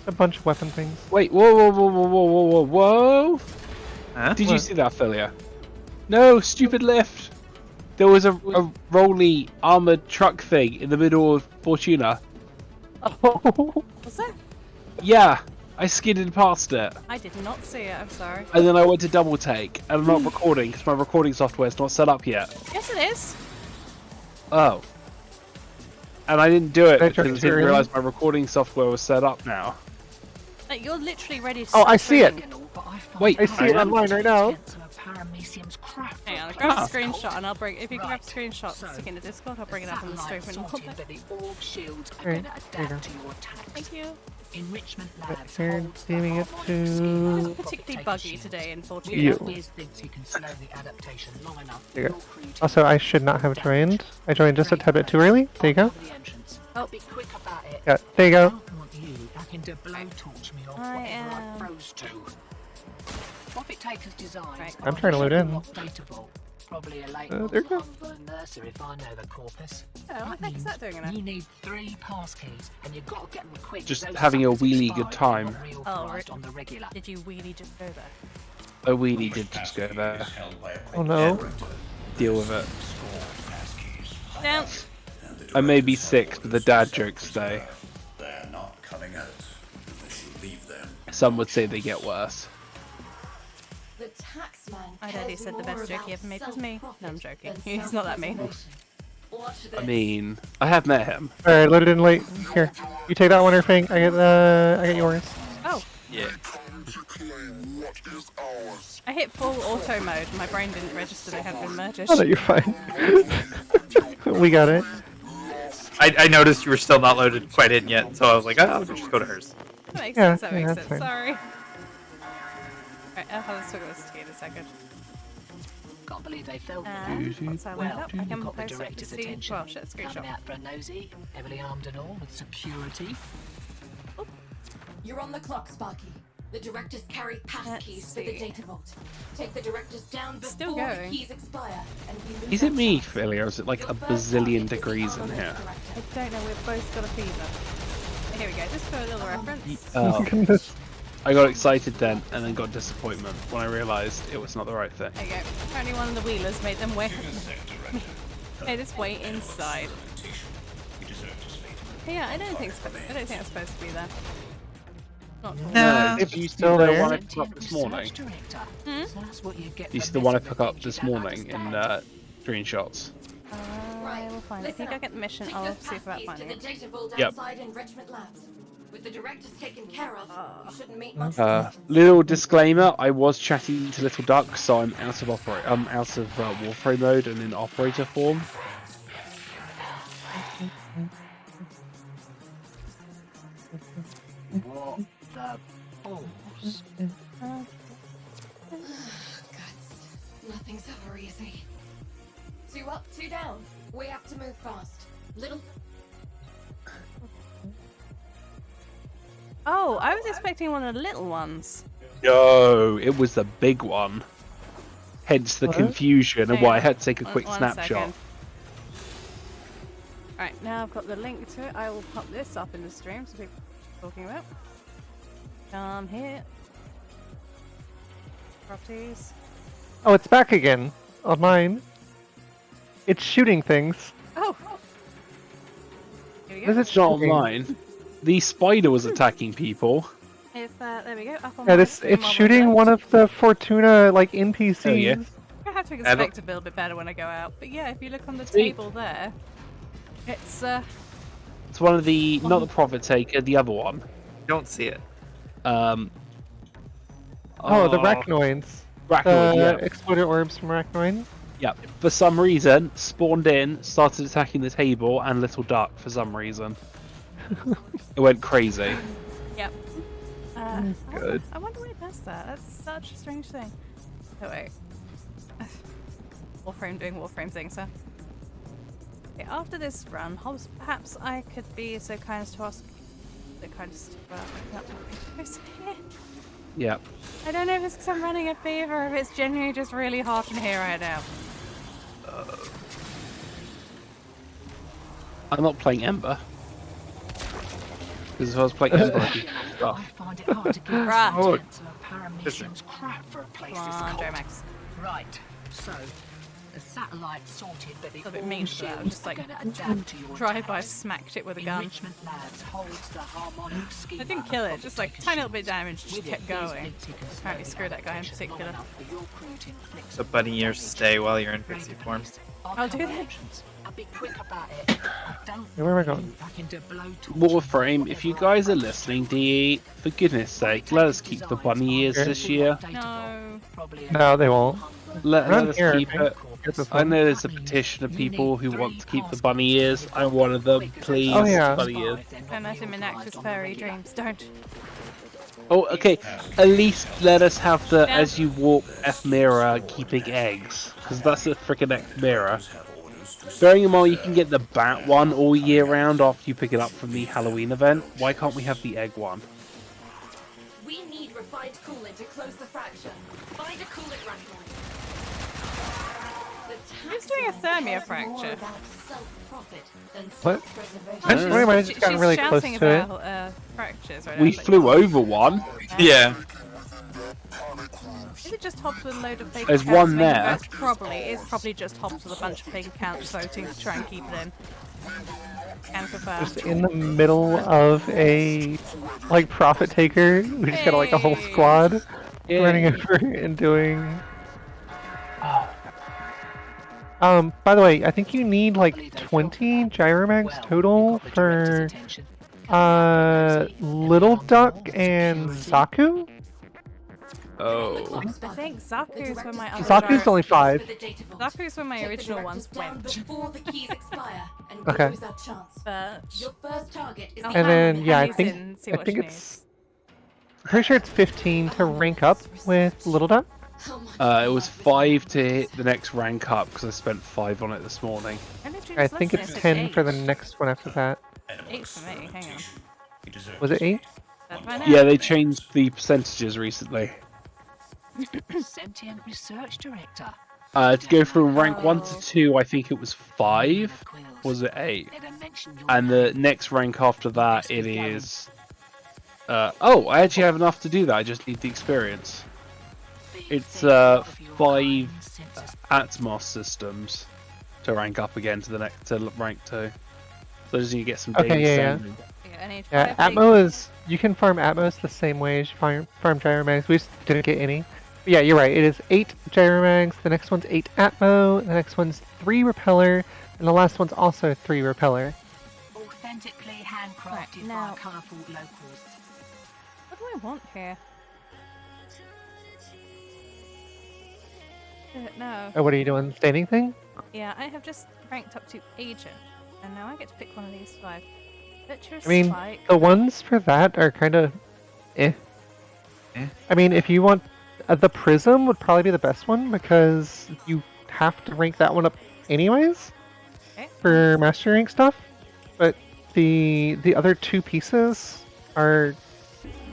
A bunch of weapon things. Wait, whoa. Huh? Did you What? see that, Philia? No, stupid lift. There was a rolly armored truck thing in the middle of Fortuna. Oh, Was that? Yeah, I skidded past it. I did not see it. I'm sorry. And then I went to double take, and I'm not recording because my recording software is not set up yet. Yes, it is. Oh. And I didn't do it Did I because I check didn't your realize my recording software was set up now. Like, you're literally ready to. Oh, I start see it. streaming. Wait, I see it online right now. Hang on, grab a screenshot and I'll bring. If you can grab a screenshot, stick it in the Discord. I'll bring it up on the stream and we'll put that the orb shields are Alright, going to there you adapt go. to your attacks. Thank you. Enrichment labs Here, holds the saving it harmonic to- scheme It's of particularly provocation buggy shields. today in Fortuna. You. Here's thinks you can slow the adaptation long enough. There you go. You're free to Also, I should not have joined. I joined just a tad bit too early. There you go. cover the entrance. I'll be quick about it. Yeah, there you I go. don't want you having to blowtorch me off I whatever I am- froze to. Profit Taker's designs. Right. I'm trying to load in. Probably a late There you go. Humber nurser if I know the corpus. Oh, what the heck is that doing in You it? need 3 pass keys, and you've got to get them quick. Just as those having a suckers wheelie expire good if time. they're not Oh, reauthorized right. on the regular. Did you really just go there? Oh, we did just go there. Oh no. Deal with it. Down. I may be sick, but the dad jokes stay. They're not coming out, and they should leave them. Some would say they get worse. The taxman. My daddy cares said the more best joke about he ever made was me. No, I'm joking. than He's not that mean. self-preservation. Watch I this. mean, I have met him. Alright, loaded in late. Here. You take that one, Irving. I get yours. Oh, Yeah. I hit full auto mode. My brain didn't register they had been murdered. Oh, no, you're fine. We got it. I noticed you were still not loaded quite in yet, so I was like, oh, I'll just go to hers. That makes Yeah, sense. That yeah, makes that's sense. fine. Sorry. Right, I'll have a swig of this tea in a second. Can't believe they fell for that. Once I Well, load up, I you've can got the post up to director's see. attention. Well, shit, Coming screenshot. out for a nosy, heavily armed and all, with security. You're on the clock, Sparky. The directors carry pass keys for the see. data vault. Take the directors down before Still the going. keys expire, and we lose Is it our me, chance. Philly, or is it like Your a first bazillion target is the degrees in armament here? director. I don't know, we've both got a fever. Here we go, just for a little reference. Oh, Goodness. I got excited then, and then got disappointment when I realised it was not the right thing. There you go. Apparently one of the wheelers made them wait. Made us wait inside. Yeah, I don't think it's supposed to be there. Not at all. No. If you Still the there? one I picked up this morning, So that's what you get you for see the one I messing picked with up things this you don't morning in understand. screenshots. I will find it. If you go get the mission, Take I'll those see about passkeys to finding the it. data vault Yep. outside Enrichment Labs. With the directors taken care of, you shouldn't meet much Little disclaimer: I was chatting to Little Duck, so I'm out of Warframe mode and in operator form. What the balls? Guts. Nothing's ever easy. 2 up, 2 down. We have to move fast. Little. Oh, I was expecting one of the little ones. No, it was the big one. Hence the What? confusion and Hang why I on. had to take a quick One snapshot. second. Right, now I've got the link to it. I will pop this up in the stream so people are talking about. Come here. Properties. Oh, it's back again. Online. It's shooting things. Oh! Here we What is go. it It's not shooting? online. The spider was attacking people. If, there we go. Up on Yeah, my this screen it's while we're shooting left. one of the Fortuna like NPCs. Oh, yeah. I have to don't- expect to build a bit better when I go out. But yeah, if you look on the See? table there, it's It's one of the not the profit taker, the other one. Don't see it. Um. Oh, the Arachnoids. Arachnoid, The yeah. exploded orbs from Arachnoid. Yep. For some reason, spawned in, started attacking the table and Little Duck for some reason. It went crazy. yep. Good. I wonder why it does that. That's such a strange thing. Oh wait. Warframe doing Warframe things, huh? Okay, after this run, perhaps I could be so kind as to ask the kind of stuff about here. Yep. I don't know if it's because I'm running a fever or if it's genuinely just really hot in here right now. I'm not playing Ember. Because if I was playing Ember, I'd be I stuff. find it hard to give Right. Oh, Chancellor Paramission's crap for a place Come this on, cold. Gyromags. Right, so the satellite sorted, but the A bit all mean to that, I'm shields just like, are gonna adapt to your Drive-by attacks. smacked it with a gun. Enrichment Labs holds the harmonic schema. I didn't kill it, of just like Profiteer's tiny little bit of shield. damage, just With it, kept these going. links you can Apparently slow screwed that guy in protection long particular. enough for your crew to inflict So bunny ears stay while you're in pixie form. I'll do that. I'll be quick about it. I don't Hey, where am I going? think I can do blowtorch Warframe, if you guys are listening, DE, for goodness sake, let us keep the bunny ears this year. No. No, they won't. Let Around us here, I keep think. it. Get this I one. know there's a petition of people who want to keep the bunny ears. I'm one of them. Please, Oh, yeah. bunny ears. Don't let him enact his fairy dreams. Don't. Oh, okay. At least let us have the Yeah. as you walk ephemera keeping eggs, because that's a freaking ephemera. Have orders to Bearing in mind you can get the bat one all year round after you pick it up from the Halloween event. Why can't we have the egg one? We need refined coolant to close the fracture. Find a coolant rifle. Who's doing a thermia fracture? What? Oh, Why am I just gotten she's really close shouting to it? about fractures right We now. flew over one. Yeah. Is it just Hobbs with a load of fake There's accounts one making there. votes? Probably. It's probably just Hobbs with a bunch of fake accounts voting to try and keep it in. Can confirm. Just in the middle of a like profit taker. We just got like a whole Hey. squad Yeah. running over and doing. By the way, I think you need like 20 gyromags total for Little Duck and Zaku. Oh. I think Zaku's where my other Zaku's only 5. Zaku's where my original ones down went. before the keys expire, and Okay. we lose our chance. But Your first target is the I'll And then have yeah, I Henny's think in, see I what think she it's pretty sure it's 15 to rank up with Little Duck. How much It was 5 to hit the next rank up because I spent 5 on it this morning. I think it's 10 for the next one after that. 8 for me, hang on. He deserves Was it 8? That's fine now. Yeah, they changed the percentages recently. Sentient research director. To go from rank 1 Oh. to 2, I think it was 5. Was it 8? Never mentioned your And the next rank after that, it is. Oh, I actually have enough to do that. I just need the experience. It's 5 Atmos systems to rank up again to the next to rank 2. So I just need to get some Okay, daily yeah, yeah. standing. Yeah, I need Yeah, 5 Atmo is you can farm Atmos the same way as you farm gyromags. We just didn't get any. But yeah, you're right. It is 8 gyromags. The next one's 8 Atmo. The next one's 3 repeller. The And the last one's also 3 repeller. Authentically handcrafted Right, now- by colourful locals. What do I want here? No. Oh, what are you doing? Standing thing? Yeah, I have just ranked up to agent, and now I get to pick one of these 5. Butcher, I mean, Spike. the ones for that are kind of eh. I mean, if you want... the Prism would probably be the best one, because you have to rank that one up anyways Okay. for Master Rank stuff. But the other 2 pieces are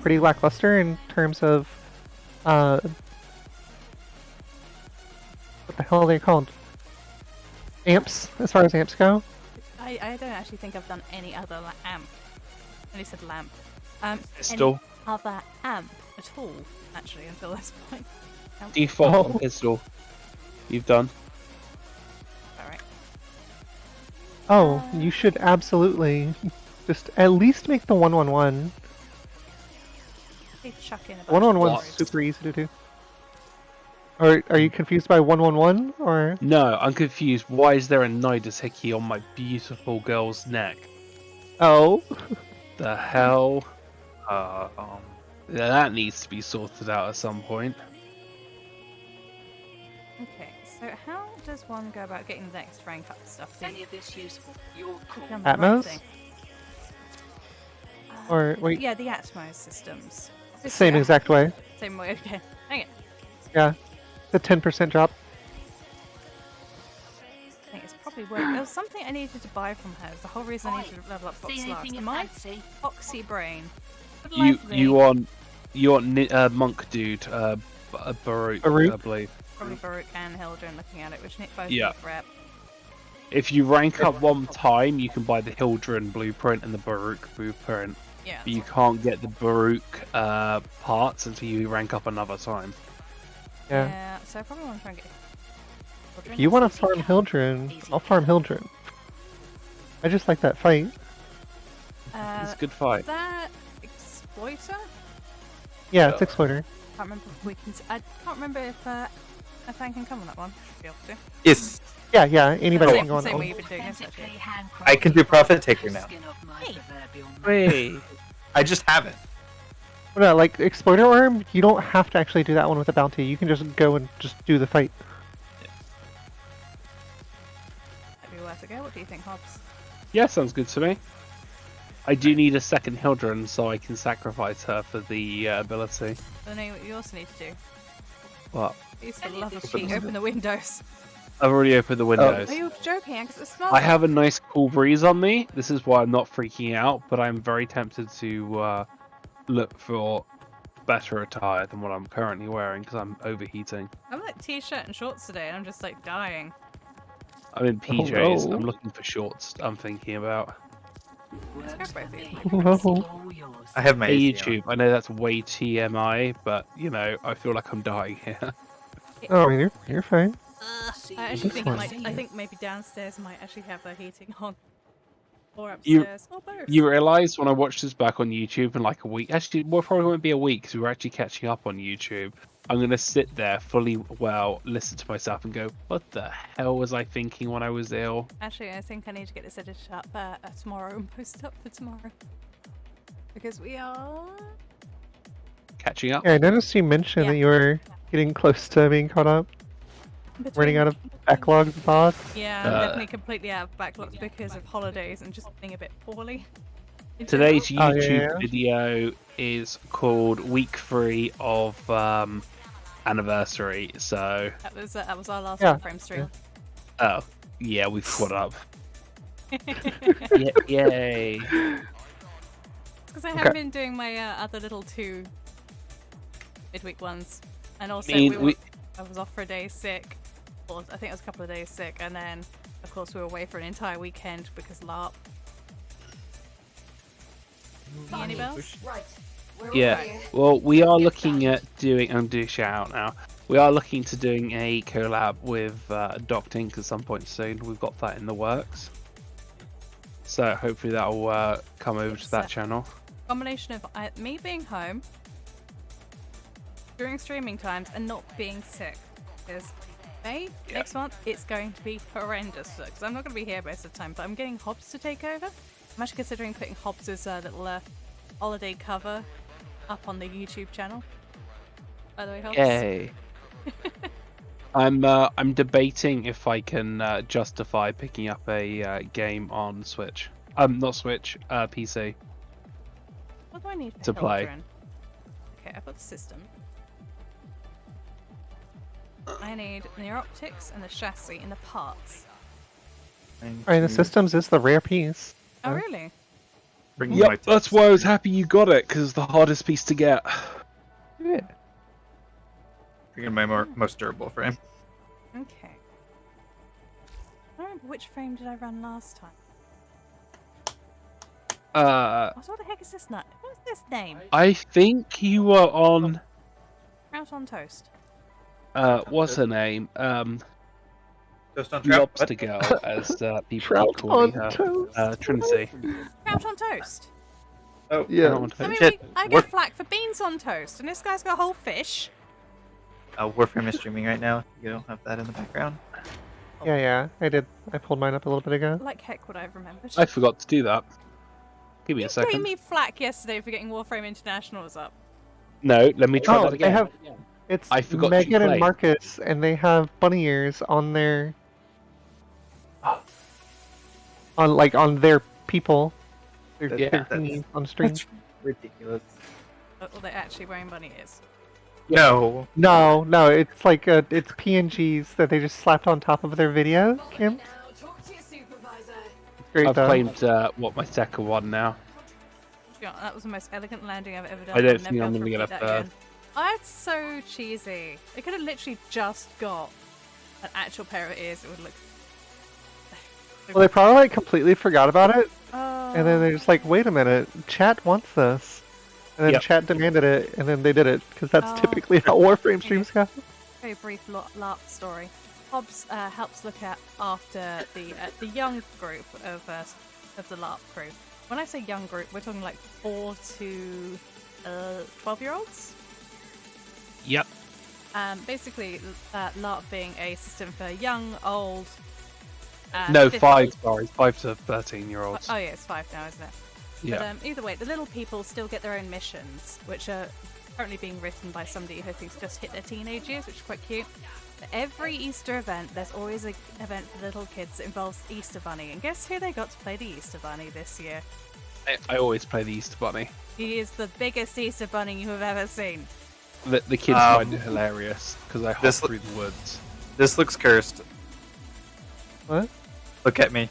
pretty lackluster in terms of... what the hell are they called? Amps, as far as amps go. I don't actually think I've done any other amp. I only said lamp. Pistol. Any other amp at all, actually, until this point. Default Oh. on pistol. You've done. Alright. Oh, you should absolutely just at least make the 111. They chuck in a bunch One on of one's What? stories. super easy to do. Or are you confused by 111 or? No, I'm confused. Why is there a Nidus Hickey on my beautiful girl's neck? Oh, The hell? Yeah, that needs to be sorted out at some point. Okay, so how does one go about getting the next rank up stuff? Any of this useful? Your call. Done the right Atmos? thing. Or wait, Yeah, the Atmos systems. same Yeah, exact way. Same way, okay. Dang it. Yeah, the 10% drop. I think it's probably worth There was something I needed to buy from her. It's the whole reason I needed to level up Fox See Lux. anything you My fancy? foxy brain. would You like me- you want monk dude, Baruch, Baruch? I believe. Probably Baruch and Hildren looking at it, which both Yeah. need rep. If you rank up one time, you can buy the Hildren blueprint and the Baruch blueprint. Yeah. But you can't get the Baruch parts until you rank up another time. Yeah. So I probably want to try and get Hildren. If you want to farm Hildren, I'll farm Hildren. I just like that fight. It's a good fight. That exploiter? Yeah, it's Exploiter. Can't remember if we can. I can't remember if a fan can come on that one. Should be able to. Yes, Yeah, anybody Same- can go on same that way one. you've been doing this, actually. Authentically handcrafted I can do Prophet Taker now. skin of my Hey. proverbial man. Wait. I just haven't. Well, no, like Exploiter Arm, you don't have to actually do that one with a bounty. You can just go and just do the fight. That'd be worth a go. What do you think, Hobbs? Yeah, sounds good to me. I do need a second Hildren so I can sacrifice her for the ability. I know what you also need to do. What? Please, for the love of Pete, open the windows. I've already opened the windows. Are you joking? Because it smells. I have a nice cool breeze on me. This is why I'm not freaking out, but I'm very tempted to look for better attire than what I'm currently wearing because I'm overheating. I'm like t-shirt and shorts today, and I'm just like dying. I'm in PJs. no. I'm looking for shorts. I'm thinking about. Let's go for it. Oh. All yours. I have my Hey AC on. YouTube, I know that's way TMI, but you know, I feel like I'm dying here. Oh, I mean, you're fine. I actually think it fine. might. I think maybe downstairs might actually have the heating on, or You- upstairs, or both. You realise when I watched this back on YouTube in like a week, actually, well, probably won't be a week because we're actually catching up on YouTube. I'm going to sit there fully listen to myself and go, what the hell was I thinking when I was ill? Actually, I think I need to get this edited up tomorrow and post up for tomorrow because we are. Catching up? Yeah, I noticed you mentioned Yeah. that you were getting close to being caught up, running out of backlogged thoughts. Yeah, I'm Uh, definitely completely out of backlogs because of holidays and just being a bit poorly. in Today's general. Oh, yeah, YouTube yeah. video is called Week 3 of Anniversary, so... That was our last Yeah, frame stream. Oh, yeah, we've caught up. Yay! Because I haven't been doing my other little 2 midweek ones, and also I was off for a day sick. Or I think it was a couple of days sick, and then of course we were away for an entire weekend because LARP. See any bells? Right. We're Yeah, over here. well, we are looking at doing. I'm doing a shout out now. We are looking to doing a collab with Doc Tink at some point soon. We've got that in the works. So hopefully that will come over to that channel. Combination of me being home during streaming times and not being sick, because May, next month, it's going to be horrendous because I'm not going to be here most of the time, but I'm getting Hobbs to take over. I'm actually considering putting Hobbs's little holiday cover up on the YouTube channel. By the way, Hobbs. Yay. I'm debating if I can justify picking up a game on Switch. Not Switch, PC. What do I need to play? Okay, I've got the system. I need the optics and the chassis and the parts. Alright, the systems is the rare piece. Oh, really? Bring my Yep, that's why I was happy you got it, because it's the hardest piece to get. Yeah. Bringing my most durable frame. Okay. I don't remember which frame did I run last time. What the heck is this nut? What's this name? I think you were on. Trout on toast. What's her name? Toast on trap. Lobster Girl, as people Trout keep calling on her. toast. Trinity. Trout on toast. Oh, Yeah. Trout on I mean, toast. I get flack for beans on toast, and this guy's got a whole fish. Warframe is streaming right now. You don't have that in the background. Yeah, I did. I pulled mine up a little bit ago. Like heck would I have remembered. I forgot to do that. Give me a You gave second. me flack yesterday for getting Warframe Internationals up. No, let me try Oh, that again. they have. It's I forgot you Megan and played. Marcus, and they have bunny ears on their. on their people. Their Yeah. thingies on stream. That's ridiculous. Or they're actually wearing bunny ears. No. No, it's like it's PNGs that they just slapped on top of their video. Kim, Now, talk to your supervisor. it's great I've though. claimed my second one now. Yeah, that was the most elegant landing I've ever done. I don't I'll never think be I'm able to gonna get a repeat that third. again. Oh, that's so cheesy. They could have literally just got an actual pair of ears that would look. Well, they probably like completely forgot about it, Oh. and then they're just like, "Wait a minute, chat wants this," and then Yep. chat demanded it, and then they did it because that's Oh. typically how Warframe streams go. Very brief LARP story. Hobbs helps look after the young group of the LARP crew. When I say young group, we're talking like 4 to 12-year-olds. Yep. Basically, LARP being a system for young, old. No, 50 5. Sorry, 5 to 13-year-olds. Oh yeah, it's 5 now, isn't it? Yeah. But either way, the little people still get their own missions, which are currently being written by somebody who thinks just hit their teenage years, which is quite cute. But every Easter event, there's always an event for little kids that involves the Easter Bunny. And guess who they got to play the Easter Bunny this year? I always play the Easter Bunny. He is the biggest Easter Bunny you have ever seen. The kids find it hilarious because I hop this through the woods. This looks cursed. What? Look at me.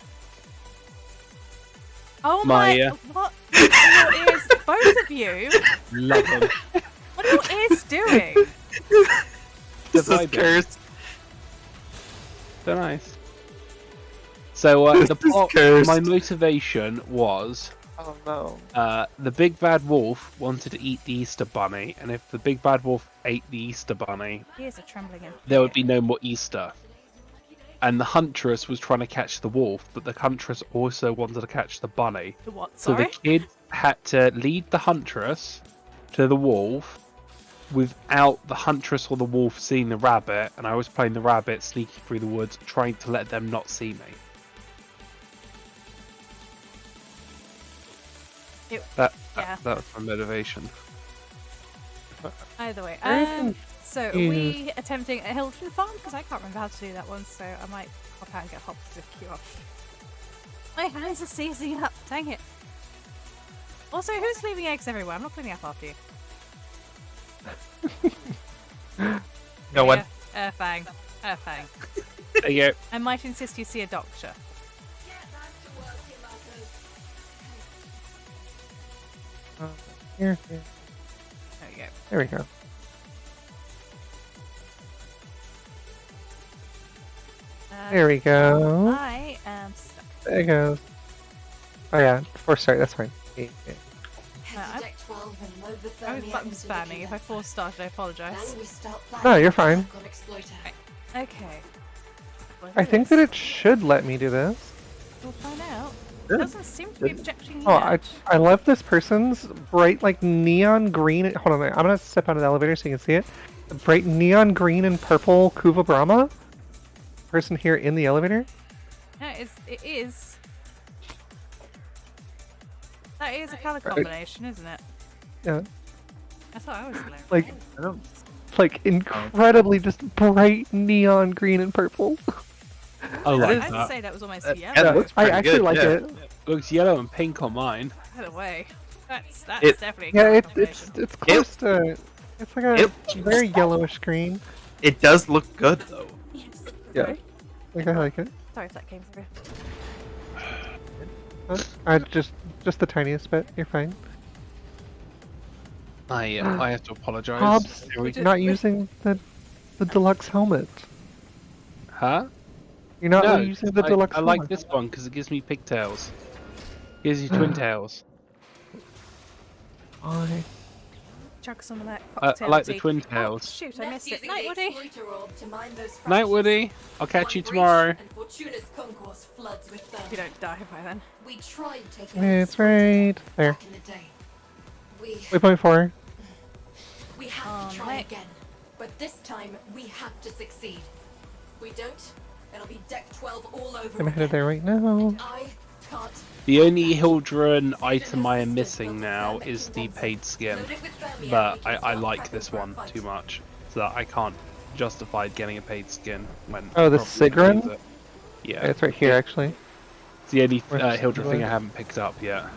Oh My, my! What are your ears? Both of you? Love them. What are your ears doing? This is vibe. cursed. So nice. So the This is plot, cursed. my motivation was Oh no. the big bad wolf wanted to eat the Easter Bunny, and if the big bad wolf ate the Easter Bunny, Ears are trembling in. there would be no more Easter. And the huntress was trying to catch the wolf, but the huntress also wanted to catch the bunny. The what? So Sorry. the kid had to lead the huntress to the wolf without the huntress or the wolf seeing the rabbit, and I was playing the rabbit sneaking through the woods trying to let them not see me. That was my motivation. Either way. Very So are we attempting a Hilton farm? Because I can't remember how to do that one, so I might pop out and get Hobbs to queue up. My hands are seizing up, dang it. Also, who's leaving eggs everywhere? I'm not cleaning up after you. No one. Fang. Fang. There you go. I might insist you see a doctor. Get back to work, you muckers. Here. There we go. There we go. There we go. I am stuck. There it goes. Oh yeah, before start, that's fine. Yeah. Head to deck 12 and load the I was thermium button into the spamming. If I condenser. force started, I apologise. Then we start No, planning you're fine. for exploiter. Okay. Well, I think that it should let me do this. We'll find out. Good. Doesn't seem to be objecting Oh, yet. I love this person's bright like neon green. Hold on a minute. I'm gonna step out of the elevator so you can see it. The bright neon green and purple Kuva Brahma person here in the elevator? No, it is. That is a color combination, isn't it? Yeah. I thought I was glaring. Like, I don't. like incredibly just bright neon green and purple. I like I'd that. say that was almost That- yellow. that looks I pretty actually good, like yeah. it. Looks yellow and pink on mine. By the way, that's It- definitely a Yeah, color it's close to. It's like a very yellowish green. It does look good though. Yeah. Like I like it. Sorry if that came through. Just the tiniest bit. You're fine. I have to apologise. Hobbs, Here we- not using the deluxe helmet. Huh? You're not No, using the deluxe I like helmet. this one because it gives me pigtails. Gives you twin tails. Why? Chug some of that I cocktail like the tea. twin Oh, tails. shoot, I missed it. Using Night, the Woody. exploiter orb to mine those Night, fractures. Woody. I'll catch you One breach tomorrow. and Fortuna's concourse floods with them. If you don't die by then. We tried taking It's right there. back in the day. We Waypoint 4. have to try Nick. again, but this time we have to succeed. We don't, it'll be deck 12 all over I'm headed again. there right now. I can't. The only Hildren item I am missing now is the paid skin, Load it with Thermia but and we can I start like prepping this for a one fight. too much, so that I can't justify getting a paid skin when. Oh, the probably Sigrun? use it. Yeah, It's right here, actually. it's the only Where's the Hildren thing Sigrun? I haven't picked up yet. Okay,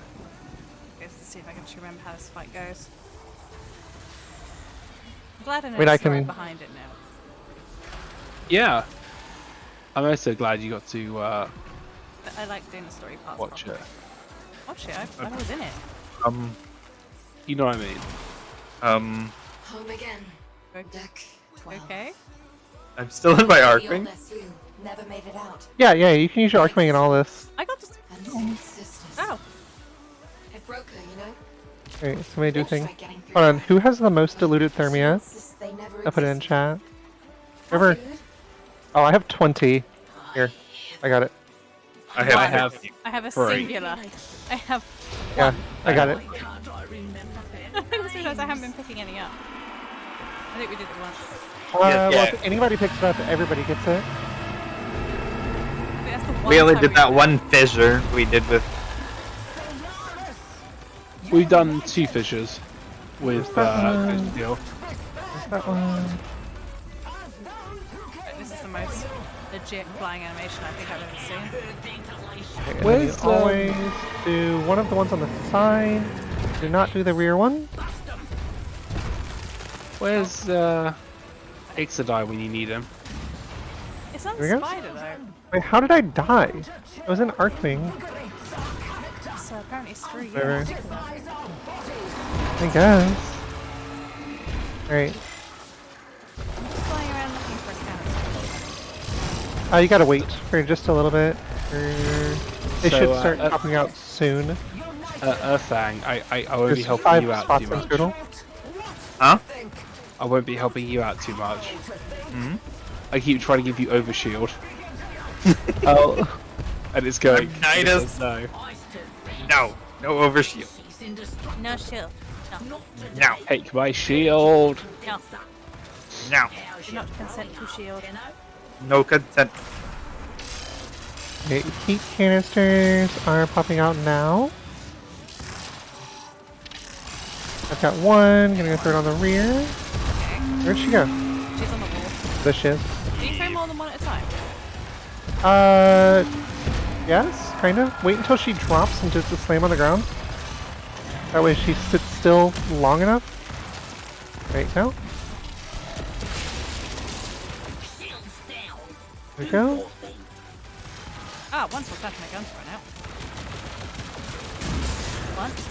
let's see if I can just remember how this fight goes. I'm glad I know I mean, the I story can- behind it now. Yeah, I'm also glad you got to But I like doing the story parts. watch it. Watch it. I was in it. You know what I mean? Home again. Okay. Deck 12. Okay. I'm still in my The arc ring. old SU never made it out. Yeah, you can use your Archwing and all this. I got to. And six sisters. Oh. It broke her, you know? Alright, somebody do a thing. Tried getting through Hold on, her. who has the most diluted Thermia? Chances they never I'll put it in existed. chat. Whoever. Dude, Oh, I have 20. Here, I got it. I I have. I have a Three. singular. I have. Yeah, I got it. I just realised I haven't been picking any up. I think we did it once. Yeah, Well, if anybody picks it up, everybody gets it. I think that's the one We only time did that one fissure we did with. We've done 2 fissures with Ghost Deal. Where's that one? This is the most legit flying animation I think I've ever seen. Okay, and then you Where's, always do one of the ones on the side. Do not do the rear one. Where's Ixodai when you need him? It's on Here we go. Spider though. Wait, how did I die? I was in Archwing. So apparently screw you. Whatever. I guess. Alright. Flying around looking for a cannon. You gotta wait for just a little bit. They So, should start uh, popping out soon. Earthfang, I won't be There's helping 5 you out spots too in much. total. Huh? I won't be helping you out too much. I keep trying to give you overshield, Oh, and it's going. Nidus. No. No overshield. No shield. No. No. Take my shield. No. No. Do not consent to shield. No consent. okay, heat canisters are popping out now. I've got one, gonna go throw it on the rear. Where'd she go? She's on the wall. There she is. Do you throw more than one at a time? Yes, kind of. Wait until she drops and just slam on the ground. That way she sits still long enough. Right now. There we go. Ah, once we're back, my guns run out. Once.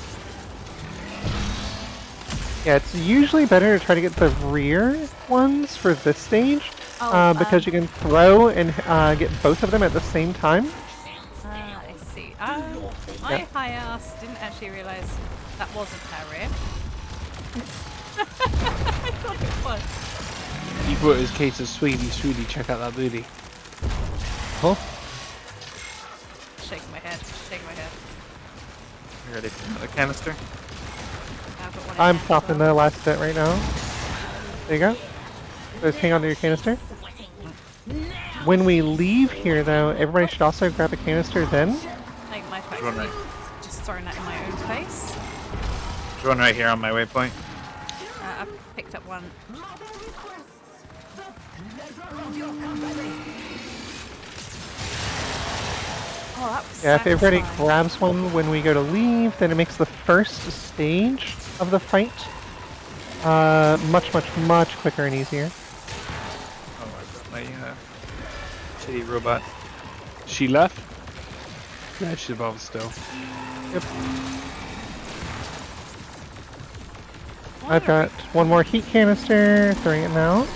Yeah, it's usually better to try to get the rear ones for this stage. Oh, Because you can throw and get both of them at the same time. I see. My Yeah. high ass didn't actually realise that wasn't her rear. I thought it was. You brought his case of Sweetie, check out that booty. Oh, Shaking my head. Shaking my head. You ready for another canister? I've got one in I'm hand as popping well. the last bit right now. There you go. Just hang on to your canister. When we leave here, though, everybody should also grab a canister then. Like my face. One right. Just throwing that in my own face. There's one right here on my waypoint. I've picked up one. Oh, that was Yeah, if everybody satisfying. grabs one when we go to leave, then it makes the first stage of the fight much quicker and easier. Oh my god, my shitty robot. She left? No, she's above still. Yep. I've got one more heat canister, throwing it now.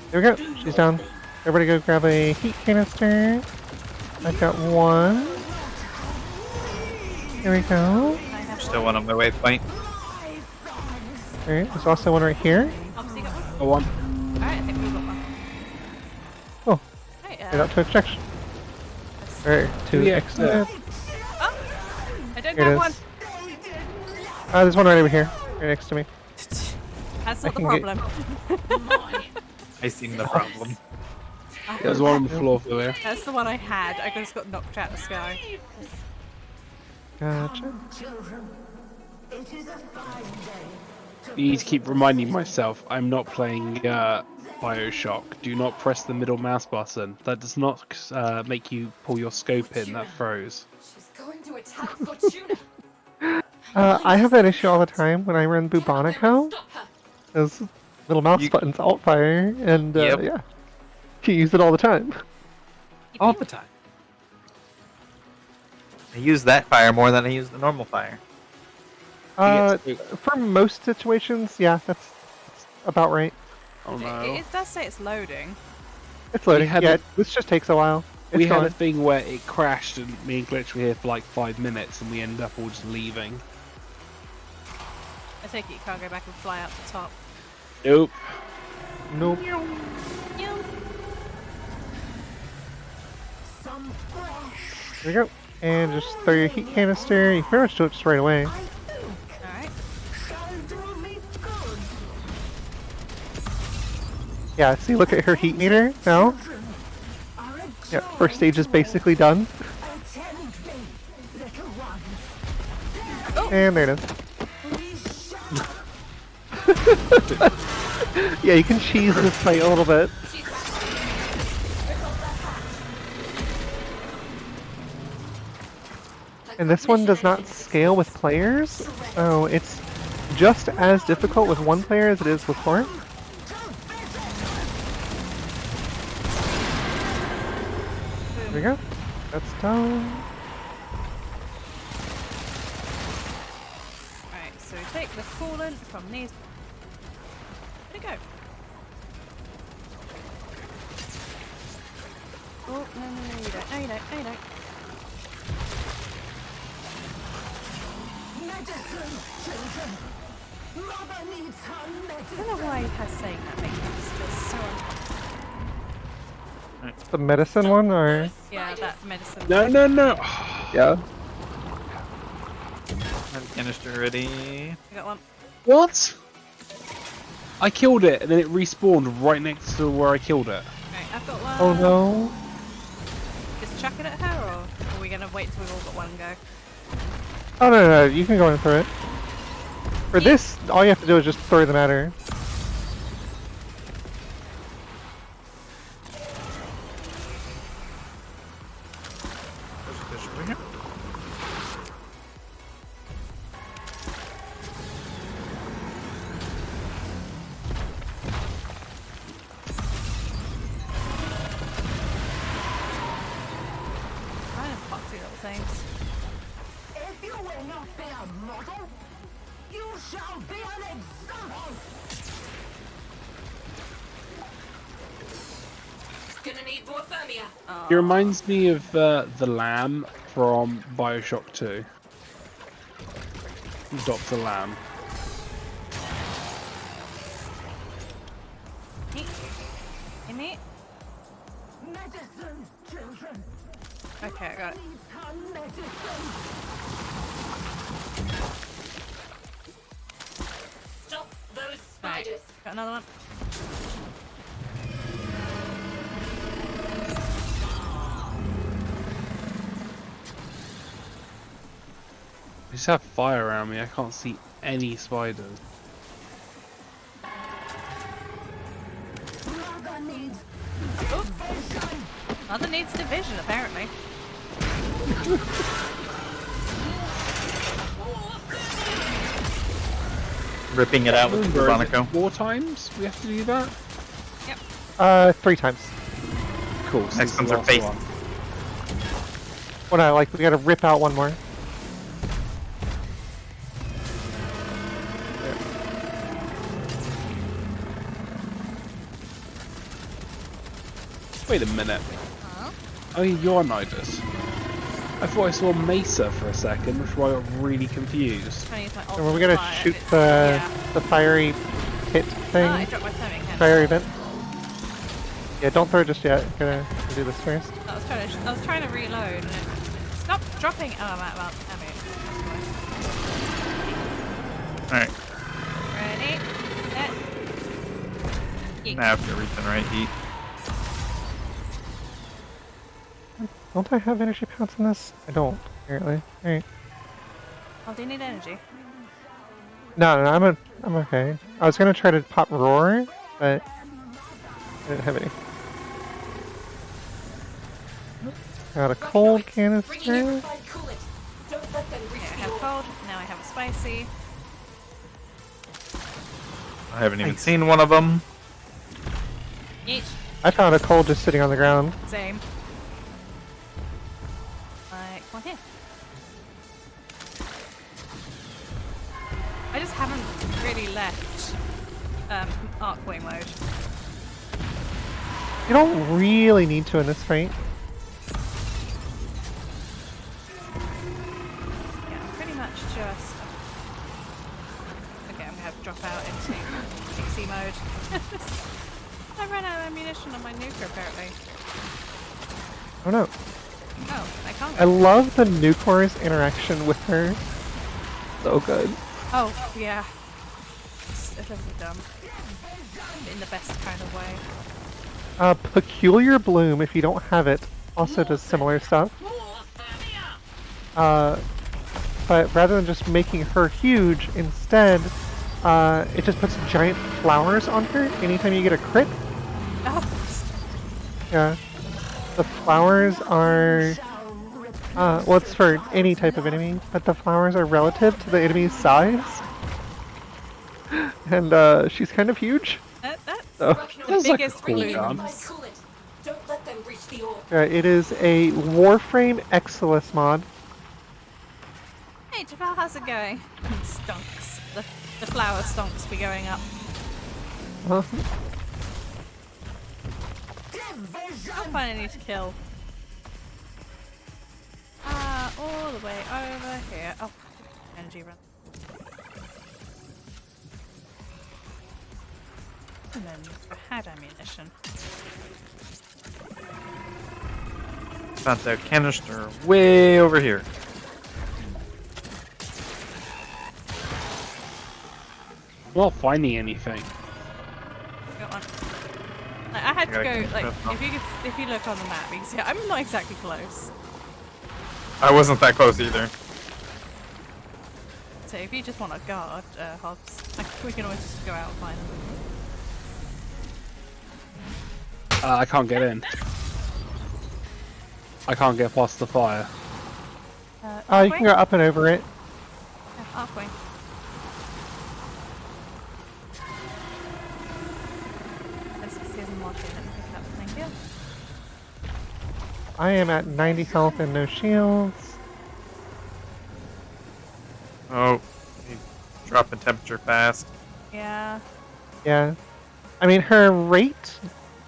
There we go, she's down. Everybody go grab a heat canister. I've got one. There we go. There's still one on my waypoint. Alright, there's also one right here. Obviously got one. Oh, one. Alright, I think we've got one. Oh, Right, get out to extraction. Or to Yeah, exit. yeah. Oh! I don't Here it have is. one! There's one right over here, right next to me. That's I not the can get- problem. I seen the problem. There's one on the floor for there. That's the one I had. I just got knocked out of the sky. Gotcha. You need to keep reminding myself I'm not playing Bioshock. Do not press the middle mouse button. That does not make you pull your scope in. That froze. She's going to attack Fortuna. I have that issue all the time when I run Bubonico. Stop her. Those little mouse buttons alt fire, and Yep. yeah, you use it all the time. All the time. I use that fire more than I use the normal fire. For most situations, yeah, that's about right. Oh no. It does say it's loading. It's loading. had Yeah, a- this just takes a while. It's We had gone. a thing where it crashed and me and Glitch were here for like 5 minutes and we ended up all just leaving. I take it you can't go back and fly out the top. Nope. Nope. Yum. There we go. And just throw your heat canister. You can pretty much do it just right away. Alright. Yeah, see, look at her heat meter now. Yeah, first stage is basically done. And there it is. Yeah, you can cheese this fight a little bit. And this one does not scale with players, so it's just as difficult with one player as it is with four. There we go. That's done. Alright, so take the coolant from these. Where'd it go? Oh, no, you don't. No, you don't. No, you don't. I don't know why her saying that makes me feel so uncomfortable. The medicine one, or Yeah, that medicine. No, no, no. yeah. Have a canister ready. I got one. What? I killed it and then it respawned right next to where I killed it. Right, I've got one. Oh no. Just chuck it at her, or are we gonna wait till we've all got one and go? Oh no, you can go in through it. For this, all you have to do is just throw them at her. There's over here. Kind of foxy little things. If you will not be a model, you shall be an example. Gonna need more thermia. It reminds me of the Lamb from Bioshock 2. Dr. Lamb. Neat. In it. Medicine, children. Okay, I got it. Needs her medicine. Stop those Right, spiders. got another one. just have fire around me. I can't see any spiders. Mother needs division, apparently. Ripping it out with the Or is it Barnacle. 4 times we have to do that? 3 times. Cool. So Next this is ones the are last face. one. Well, no, like we gotta rip out one more. Wait a minute. Huh? Oh, you're Nidus. I thought I saw Mesa for a second, which is why I got really confused. Trying to use my And we're ultimate gonna fire, shoot it's- the yeah. fiery pit thing. Oh, I dropped my therming cannon. Fiery vent. Yeah, don't throw it just yet. Gonna do this first. I was trying to reload and it stopped dropping. Oh, I'm out of ammo. Alright, Ready? Set. Yeet. now I have to regenerate heat. Don't I have energy pounds in this? I don't, apparently. Alright. Oh, do you need energy? No, I'm okay. I was gonna try to pop roar, but I didn't have any. Got a cold Bring in your canister. refined coolant. Don't let them reach Okay, I the have orb. cold. Now I have a spicy. I haven't even Nice. seen one of them. Yeet. I found a cold just sitting on the ground. Same. Come on here. I just haven't really left Arcwing mode. You don't really need to in this fight. Yeah, I'm pretty much just. Okay, I'm gonna have to drop out into PC mode. I ran out of ammunition on my nuker apparently. Oh no. Oh, I can't. I love the Nucor's interaction with her. So good. Oh, yeah. It's a little dumb. In the best kind of way. Peculiar Bloom, if you don't have it, also does similar stuff. But rather than just making her huge, instead, it just puts giant flowers on her anytime you get a crit. Oh, Yeah. The flowers are... well, it's for any type of enemy, but the flowers are relative to the enemy's size. And, she's kind of huge. that's So, the That's like a biggest cool balloon. gun. Refined coolant. Don't let them reach the orb. it is a Warframe Exilus mod. Hey, Javal, how's it going? Stonks. The flower stonks be going up. Uh, I'll find I need to kill. All the way over here. Oh, energy run. And then I had ammunition. Found that canister way over here. I'm not finding anything. Got one. Like, I had to Yeah, I go. can Like, press if you look on the map, you can see I'm not exactly close. I wasn't that close either. So if you just want a guard, Hobbs, we can always just go out and find them. I can't get in. I can't get past the fire. you can go up and over it. Arcwing. Let's see some more here. Let me pick it up. Thank you. I am at 90 health and no shields. Oh, he's dropping temperature fast. Yeah. Yeah. I mean, her rate...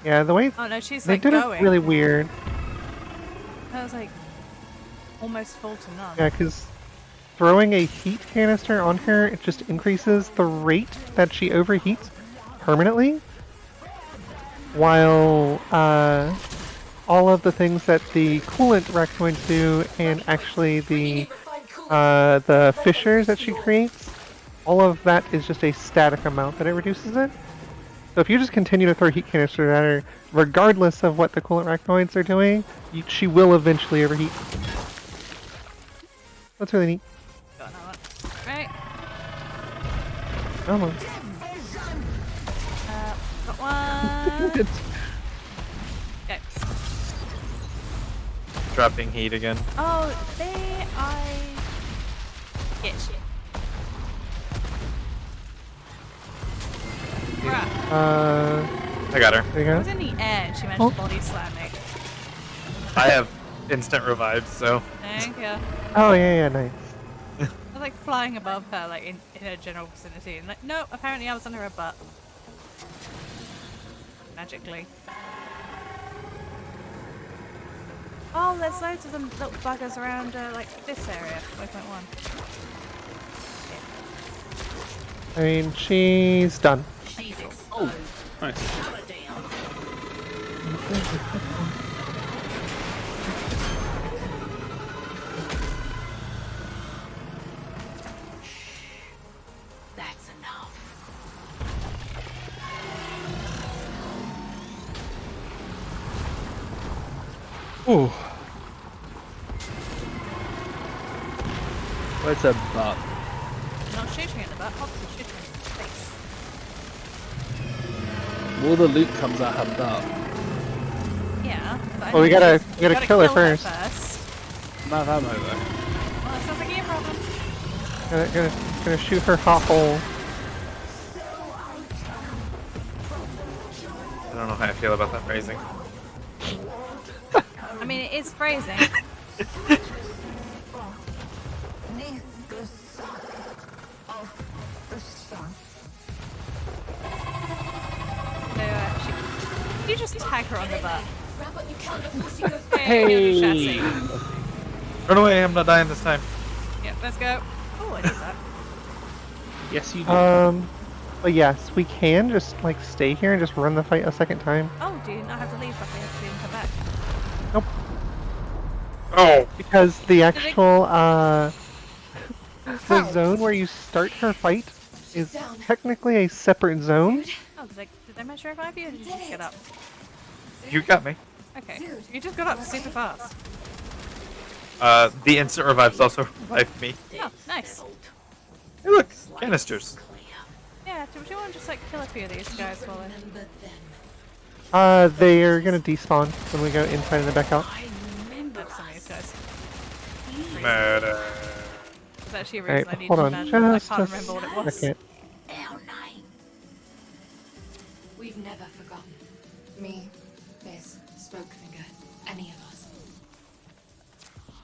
Yeah, the way Oh no, she's they like did going. it really weird. That was like almost full to none. Yeah, because throwing a heat canister on her, it just increases the rate that she overheats permanently. While all of the things that the coolant rack's going to do, and actually the fissures that she creates, all of that is just a static amount that it reduces it. So if you just continue to throw heat canisters at her, regardless of what the coolant rachnoids are doing, she will eventually overheat. That's really neat. Got another Oh. Got one. Okay. Dropping heat again. Oh, I get you. Right. I got her. There you I go. was in the air and she managed Oh. to body slam me. I have instant revives, so. Thank you. Oh yeah, nice. I was like flying above her, like in her general vicinity, and like, no, apparently I was under her butt. Magically. Oh, there's loads of them little buggers around, like this area, 5.1. I mean, she's done. She's exposed. Oh, nice. Shut her down. That's enough. Ooh. Where's her butt? I'm not shooting at the butt, Hobbs is shooting at the face. All the loot comes out her butt. Yeah, but Well, we gotta you kill her first. Not that ammo though. Well, that sounds like a problem. Gonna shoot her hot hole. I don't know how I feel about that phrasing. I mean, it is phrasing. So, you just tag her on the butt. Grab what you can before she goes Hey! Hey! Run away, I'm not dying this time. Yeah, let's go. Oh, I did that. Yes, you do. But yes, we can just like stay here and just run the fight a second time. Oh, do you not have to leave after you have to come back? Nope. Oh! Because the actual the zone where you start her fight is technically a separate zone. Oh, did I manage to revive you or did you just get up? You got me. Okay. You just got up super fast. The instant revives also revived me. Oh, nice. Hey, look! Canisters. Yeah, do you want to just like kill a few of these guys while they're... They are gonna despawn when we go inside and then back out. That's some of these guys. Murder. There's actually a Alright, reason I need hold to on, ban. I just can't a remember what it was. second. Our name. We've never forgotten. Me, Biz, Spokefinger, any of us.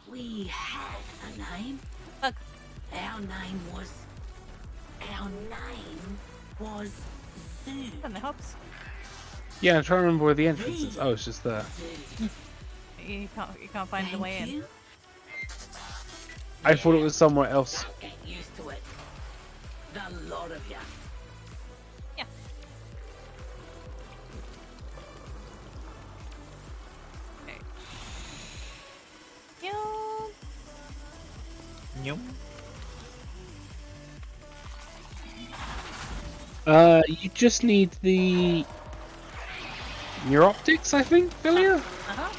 We had a name. Look, Our name was Zoo. and the Hobbs. Yeah, I'm trying to remember where the entrance is. Oh, it's just there. You can't find the way in. You. I thought it was somewhere else. Get used to it. The lot of you. Yeah. Okay. Yo. Nope. You just need the neuroptics, I think, Philia? Uh-huh.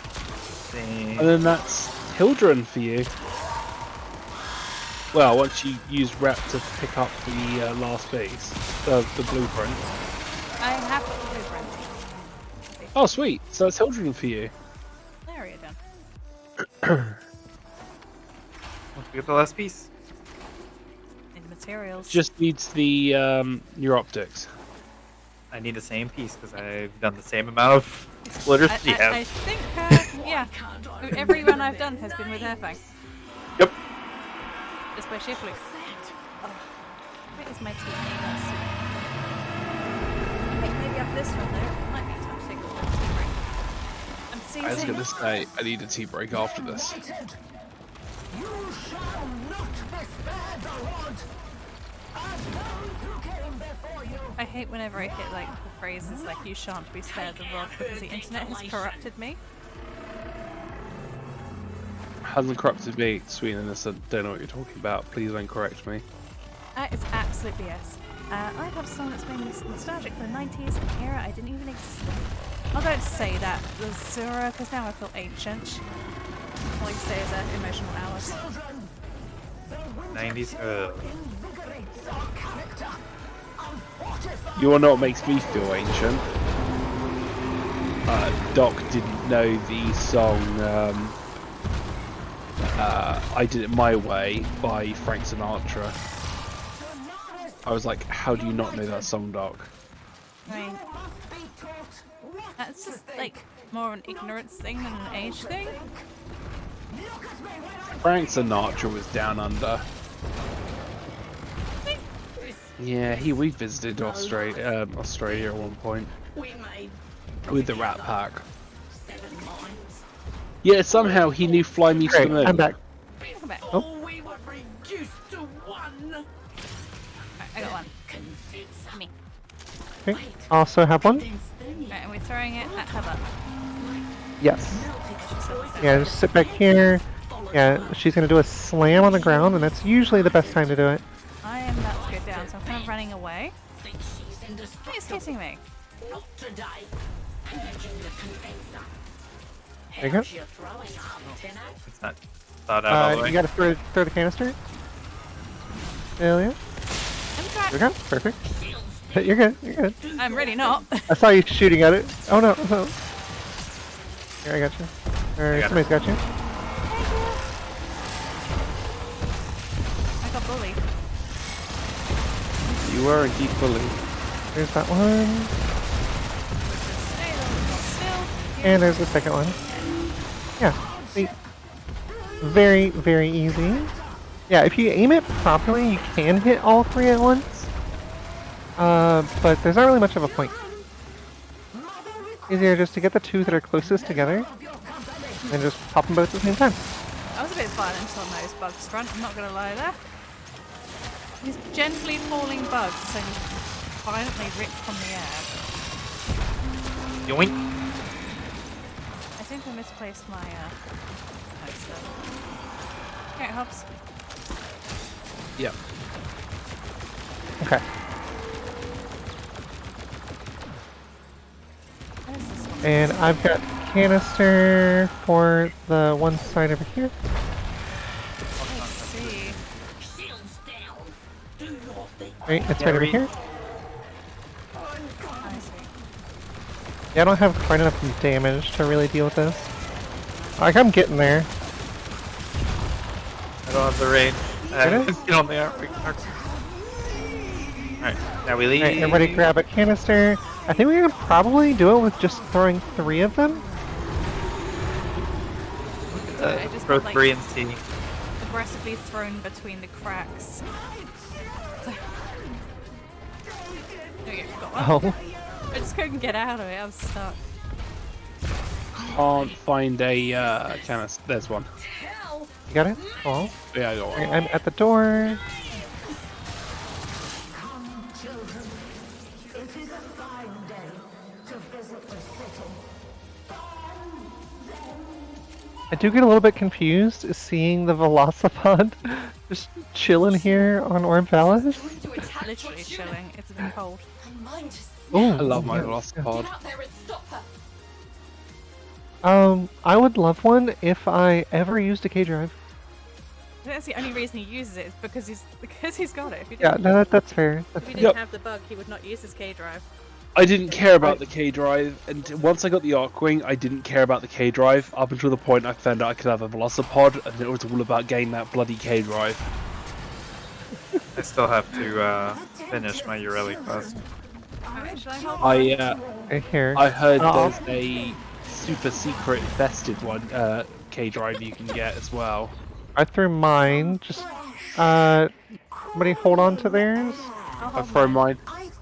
And then that's Hildren for you. Well, once you use rep to pick up the last piece, the blueprint. I have got the blueprint. Oh, sweet. So it's Hildren for you. There you're done. Once we get the last piece. In materials. Just needs the neuroptics. I need the same piece because I've done the same amount of splitters I as you have. I think, yeah. Every run I've done has been with Airfang. Yep. Just by shift loop. Where is my team? Maybe up this one there. It might be time to take a little tea break. I'm I was seizing. gonna say, I need a tea break after this. You shall not be spared the rod, as those who came before you. I hate whenever I hit like the phrases like "you shan't be spared the rod" because the internet has corrupted me. Hasn't corrupted me, sweet innocent. Don't know what you're talking about. Please don't correct me. It's absolute BS. I have a song that's made me nostalgic for the 90s, an era I didn't even exist in. I don't say that, the Zura, because now I feel ancient. All I can say is emotional hours. 90s. Invigorates our character. I You wanna know what makes me feel ancient? Doc didn't know the song I Did It My Way by Frank Sinatra. I was like, how do you not know that song, Doc? I mean, that's just like more an ignorance thing than an age thing. Frank Sinatra was down under. Yeah, we visited Australia at one point with the Rat Pack. Yeah, somehow he knew Fly Me to the Great, Moon. I'm back. Come back. Oh. We were reduced to one. Right, I got one. Me. Okay. Also have one. Right, and we're throwing it at Heather. Yes. Yeah, just sit back here. Yeah, she's gonna do a slam on the ground, and that's usually the best time to do it. I am about to go down, so I'm kind of running away. He's hitting me. There you go. It's not thought out all the way. You gotta throw the canister. Hell yeah. I'm There we trying. go. Perfect. You're good. You're good. I'm really not. I saw you shooting at it. Oh no. Oh. Here, I got you. Or got somebody's got you. I got bullied. You were indeed bullied. There's that one. Stay still. And there's the second one. Yeah. See. Very, very easy. Yeah, if you aim it properly, you can hit all three at once. But there's not really much of a point. Easier just to get the two that are closest together and just pop them both at the same time. I was a bit violent on those bugs front, I'm not gonna lie there. These gently falling bugs and violently ripped from the air. Yoink. I think I misplaced my notes there. Okay, Hobbs. Yep. Okay. Where's this one? And I've got canister for the one side over here. Let's see. Right, it's Yeah, right over read. here. I see. Yeah, I don't have quite enough damage to really deal with this. Like, I'm getting there. I don't have the range. I It have is? get on the arc. Alright, now we leave. Alright, everybody grab a canister. I think we could probably do it with just throwing 3 of them. I just Throw got, like, 3 and T. aggressively thrown between the cracks. There we go, got one. Oh. I just couldn't get out of it, I was stuck. Can't find a canister. There's one. You got it? Oh. Yeah, I got one. Okay, I'm at the door. I do get a little bit confused seeing the Velocipod just chilling here on Orb Vallis. It's literally chilling, it's a bit cold. Oh, I love my yeah. Velocipod. Get out there and stop her. I would love one if I ever used a K-Drive. That's the only reason he uses it, is because he's got it. If he Yeah, didn't, no, that's fair. That's if he fair. didn't Yep. have the bug, he would not use his K-Drive. I didn't care about the K-Drive, and once I got the Arcwing, I didn't care about the K-Drive, up until the point I found out I could have a Velocipod, and it was all about getting that bloody K-Drive. I still have to finish my Ureli quest. Alright, shall I hold? Right here. I heard Uh-oh. there's a super secret vested one, K-Drive you can get as well. I threw mine. Just somebody hold on to theirs. I'll I hold throw mine. mine.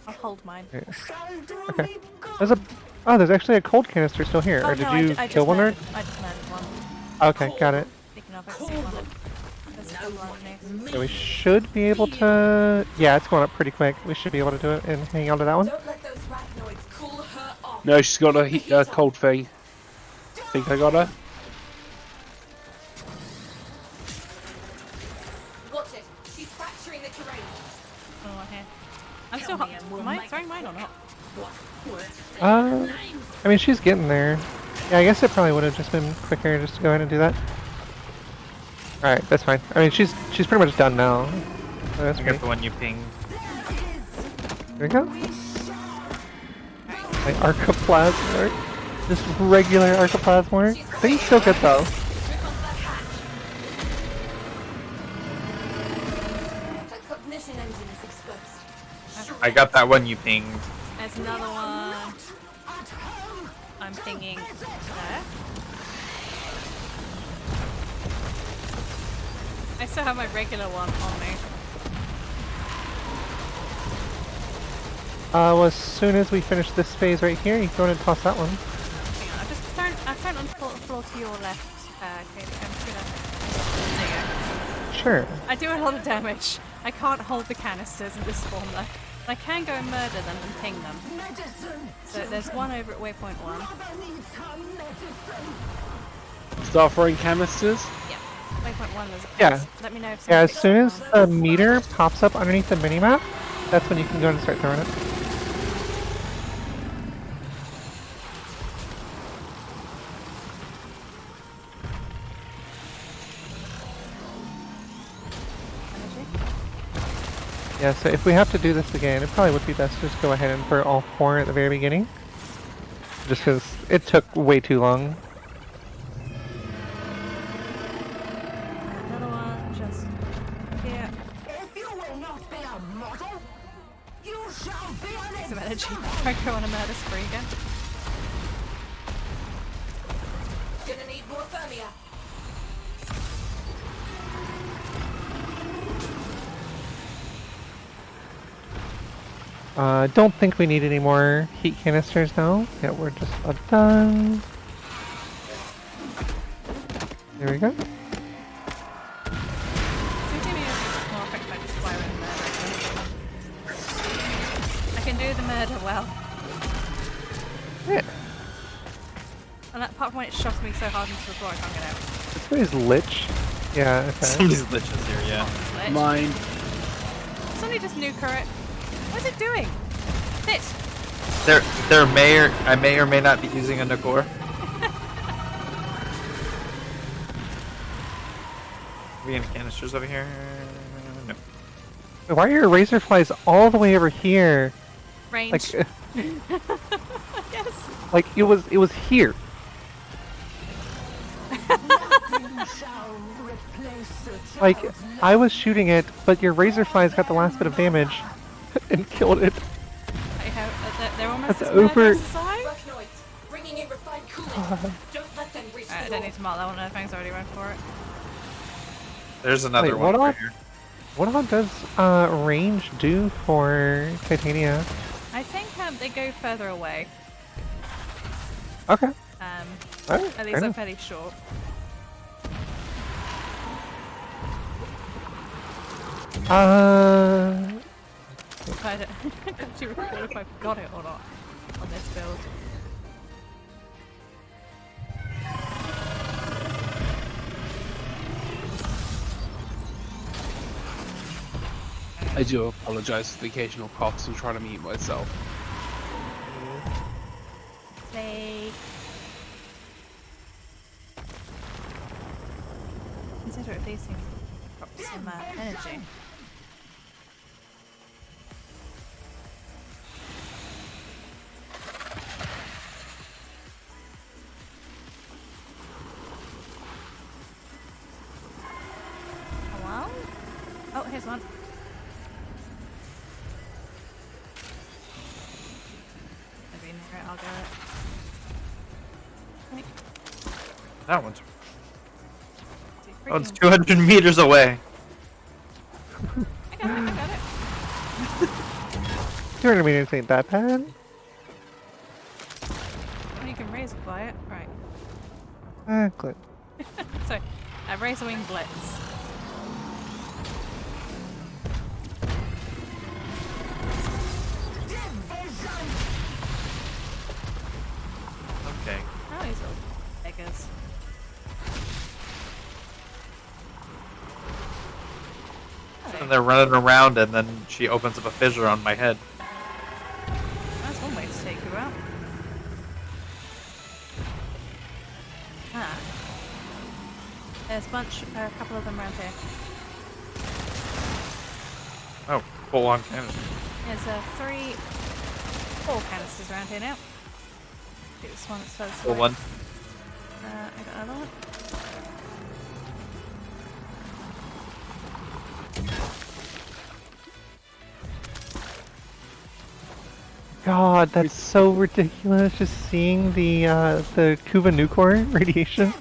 I'll hold mine. Okay. There's actually a cold canister still here. Or did no, you I kill one? Or? I just murdered one. Okay, got it. Speaking of, I can see one. There's a couple underneath. So we should be able to. Yeah, it's going up pretty quick. We should be able to do it and hang on to that one. Don't let those arachnoids cool her off. No, she's got a cold thing. Think I got her? Watch it. She's fracturing the terrain. Oh, one here. I'm still hot. Am I throwing mine or not? I mean, she's getting there. Yeah, I guess it probably would have just been quicker just to go ahead and do that. Alright, that's fine. I mean, she's pretty much done now. So that's I great. got the one you pinged. There we go. My Archoplasma. Just regular Archoplasma. I think it's still good though. The cognition engine is exposed. I got that one you pinged. There's another one. I'm pinging there. I still have my regular one on me. Well, as soon as we finish this phase right here, you can go ahead and toss that one. Hang on, I've thrown on the floor to your left, Katie. I'm just gonna... There you go. Sure. I do a lot of damage. I can't hold the canisters in this form though. I can go and murder them and ping them. So there's one over at waypoint 1. Start throwing canisters. Yeah. Waypoint 1 is... Yeah. Let me know if Yeah, as something soon as the meter pops up underneath the minimap, that's when you can go and start throwing it. Yeah, so if we have to do this again, it probably would be best to just go ahead and throw all 4 at the very beginning. Just because it took way too long. Another one just here. If you will not be a model, you shall be an Some energy. I go on a murder spree again. Gonna need more Thermia. Don't think we need any more heat canisters now. Yeah, we're just about done. There we go. I can do the murder well. Yeah. And apart from when it shoves me so hard into the floor I can't get out. Somebody's lich. Yeah, okay. Somebody's liches here, yeah. Lich. Mine. Somebody just nuke it. What's it doing? Sit! I may or may not be using a Niquil. We have any canisters over here? No. Why are your razor flies all the way over here? Range. Like, Yes! like it was here. Like, I was shooting it, but your razor flies got the last bit of damage and killed it. I have, they're almost That's as murderous over. as I. Arachnoids, bringing in refined coolant. Don't let them reach Alright, I the don't door. need to mark that one. No, thanks, I already went for it. There's another Wait, one what over all- here. What all does range do for Titania? I think they go further away. Okay. At Alright, least fair they're enough. fairly short. I don't actually recall if I've got it or not on this build. I do apologise for the occasional coughs and trying to mute myself. Play. Consider if these things drop some energy. Hello? Oh, here's one. Maybe near it, I'll get it. Wait, That one's. is it Oh, it's freaking- 200 meters away. I got it. 200 meters ain't that bad. Oh, you can razor fly it. Right. Good. So, razor wing blitz. Okay. Oh, these little beggars. And they're running around, and then she opens up a fissure on my head. That's one way to take you out. Ah. There's a couple of them around here. Oh, full on canister. There's 4 canisters around here now. Do this one that's furthest Full away. one. I got another one. God, that's so ridiculous. Just seeing the Kuva Nucor radiation.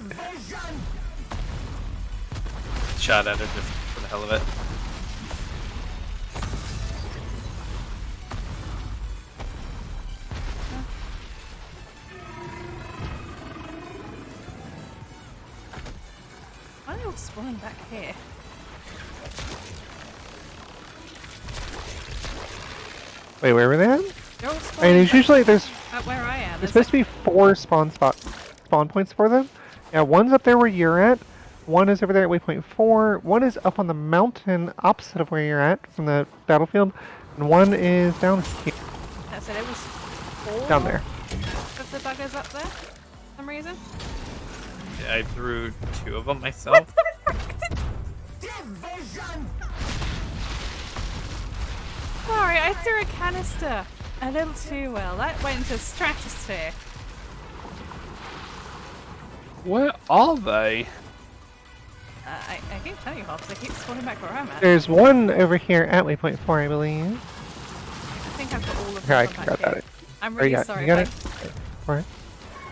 Shot at her just for the hell of it. Why are they all spawning back here? Wait, where were they at? They're all I mean, spawning there's back usually there's at where I am. supposed to be 4 spawn points for them. Yeah, one's up there where you're at. One is over there at waypoint 4. One is up on the mountain opposite of where you're at from the battlefield, and one is down here, That's it. It was 4 down there. of the buggers up there for some reason. Yeah, I threw 2 of them myself. Sorry, I threw a canister a little too well. That went into stratosphere. Where are they? I keep telling you, Hobbs, they keep spawning back where I'm at. There's one over here at waypoint 4, I believe. I think I've got all of Here, I them can back grab here. that. I'm There you really got, sorry. you got it? if Okay, alright.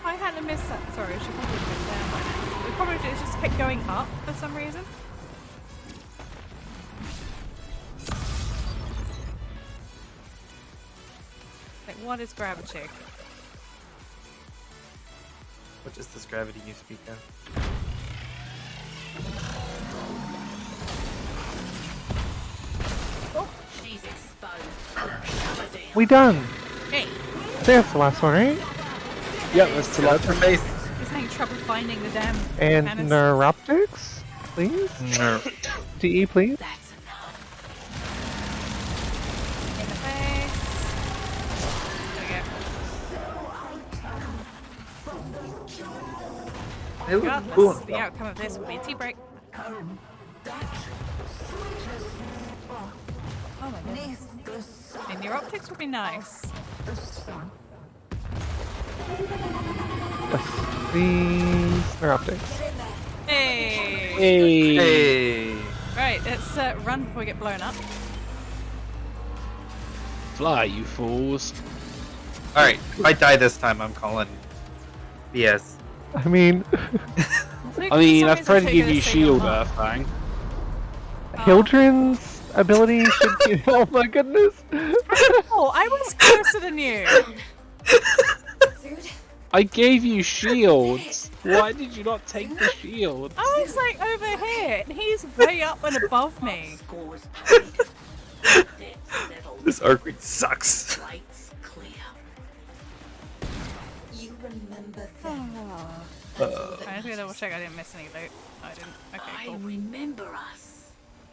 I hadn't missed that. Sorry, I should probably put it down by now. It probably just kept going up for some reason. Like, what is gravity? What is this gravity you speak of? She's exposed. We done! Hey, I think that's the last one, right? Yep, that's to Her face. just having trouble finding the damn And canister. neuroptics, please? No. DE, please? That's enough. In the face. There we go. Regardless, the outcome of this will be a tea break. Oh my goodness. And your optics would be nice. Yes, please. Neuroptics. Hey! Hey. Hey. Right, let's run before we get blown up. Fly, you fools. Alright, if I die this time, I'm calling BS. I mean, I mean, I've tried to give you shield, Earthfang. Hildren's ability should be. Oh my goodness! Oh, I was closer than you. Dude, I gave you shields. Why did you not take the shield? I was like over here, and he's way up and above me. Scores paid. Debts settled. This arc week sucks. Lights clear. you remember them. I just gotta double check I didn't miss any loot. I didn't. Okay, I cool. remember us.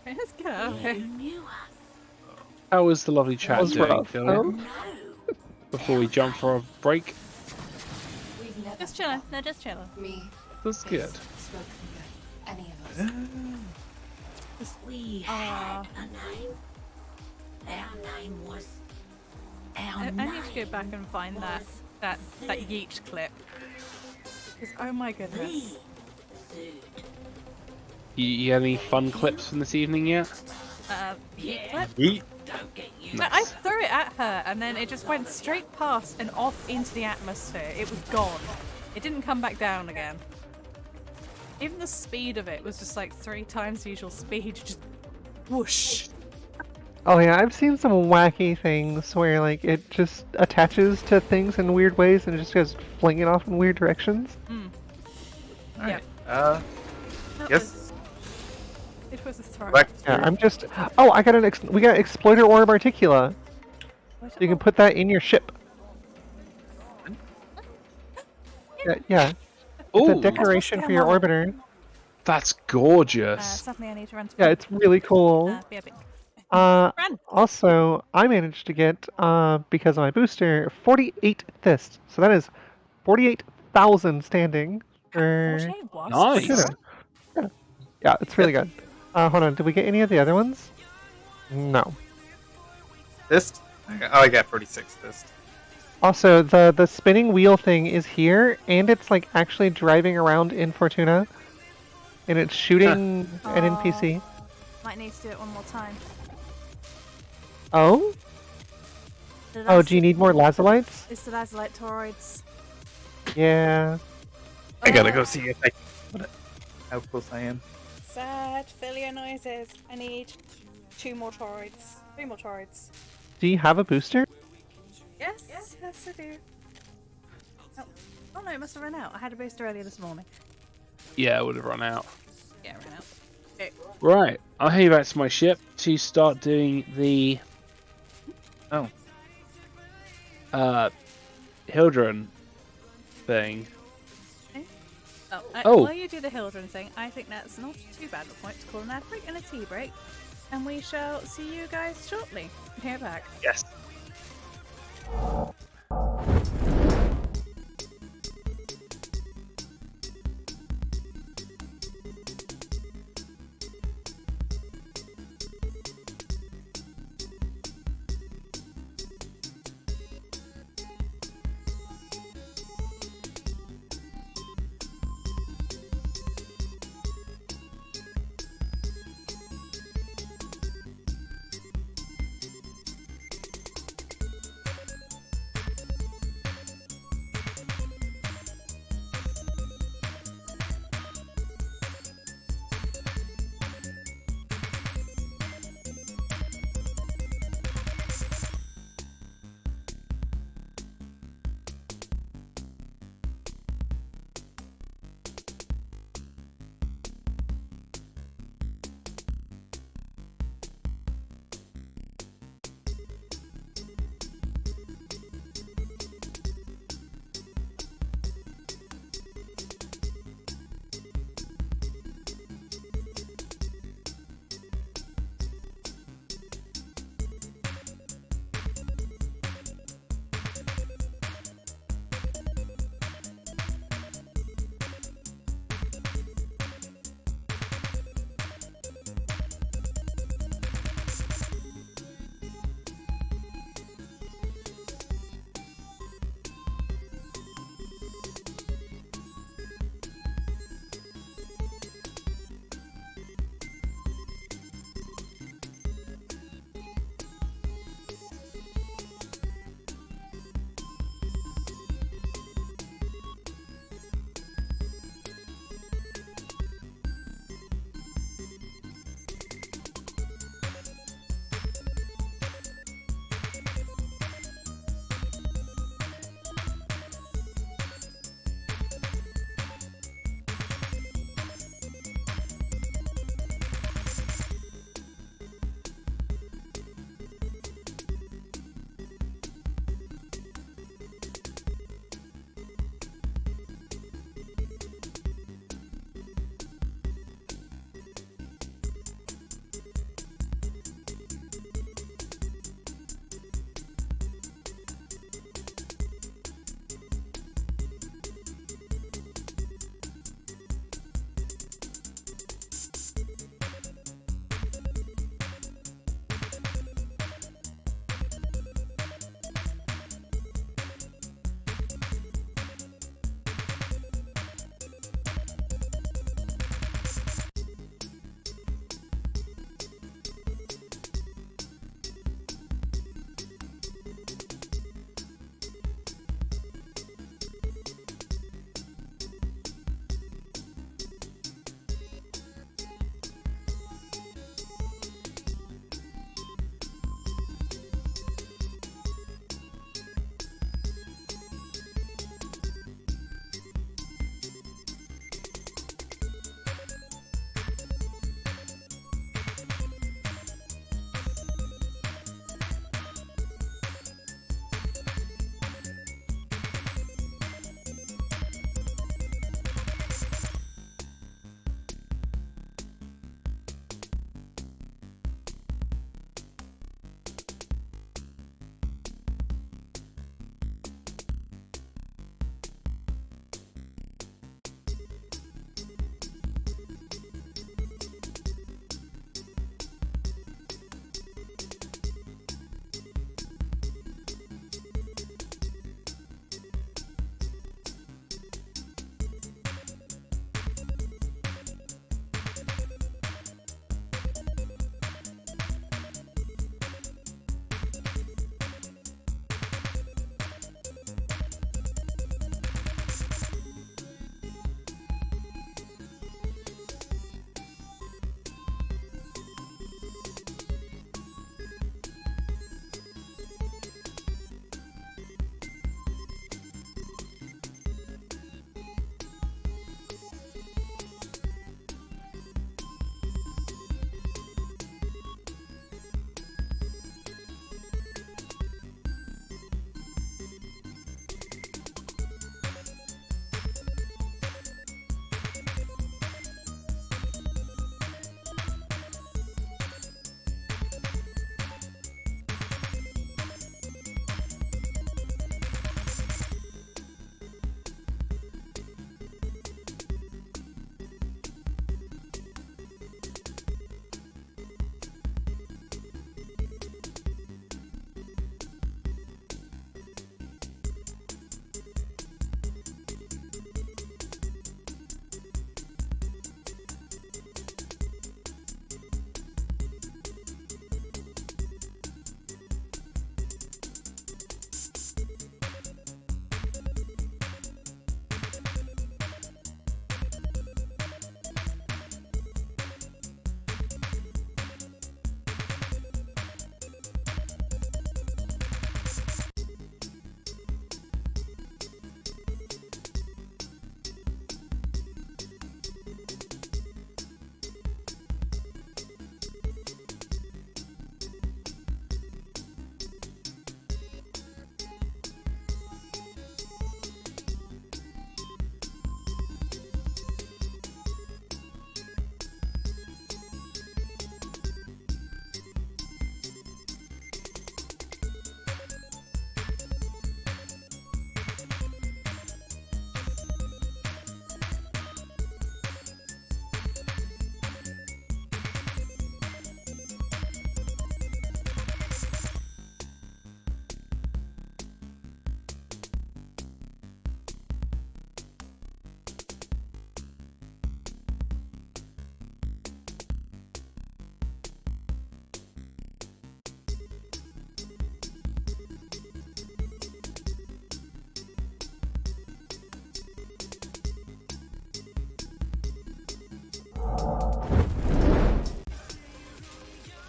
Let's go. You Okay. knew us. How was the lovely chat was doing, rough, Phil? huh? No. Before we jump for a break? We've never Just chilling. No, just chilling. me That's good. spoken good. Any of us. We had a name. Our name was. Our I name. need to go back and find that yeet clip. 'Cause, oh my goodness. You had any fun clips from this evening yet? Yeet clip? Yeet. Don't get you. No, I threw it at her and then it just went straight past and off into the atmosphere. It was gone. It didn't come back down again. Even the speed of it was just like 3 times the usual speed. Just whoosh. Oh yeah, I've seen some wacky things where like it just attaches to things in weird ways and it just goes flinging off in weird directions. Alright. That Yes. It was a throw. Back Yeah, to I'm just. Oh, I got we got exploiter orb articula. So you can put that in your ship. Yeah. It's a Ooh, decoration for your orbiter. that's gorgeous. Something I need to run to. Yeah, it's really cool. Be a bit. Uh, Run. also, I managed to get, because of my booster, 48 fists. So that is 48,000 standing. For... 48 was. Nice. Yeah, it's really good. Hold on, did we get any of the other ones? No. this. I got 46 this. Also, the spinning wheel thing is here, and it's like actually driving around in Fortuna, and it's shooting an NPC. Might need to do it one more time. Oh? Oh, do you need more lazolites? It's the lazulite toroids. Yeah. I gotta go see if I how close I am. Sad failure noises. I need 2 more toroids. 3 more toroids. Do you have a booster? Yes, yes, I do. Oh no, it must have run out. I had a booster earlier this morning. Yeah, it would have run out. Yeah, it ran out. Okay. Right, I'll head back to my ship to start doing the Hildren thing. While you do the Hildren thing, I think that's not too bad of a point to call an ad break and a tea break. And we shall see you guys shortly. Here back. Yes.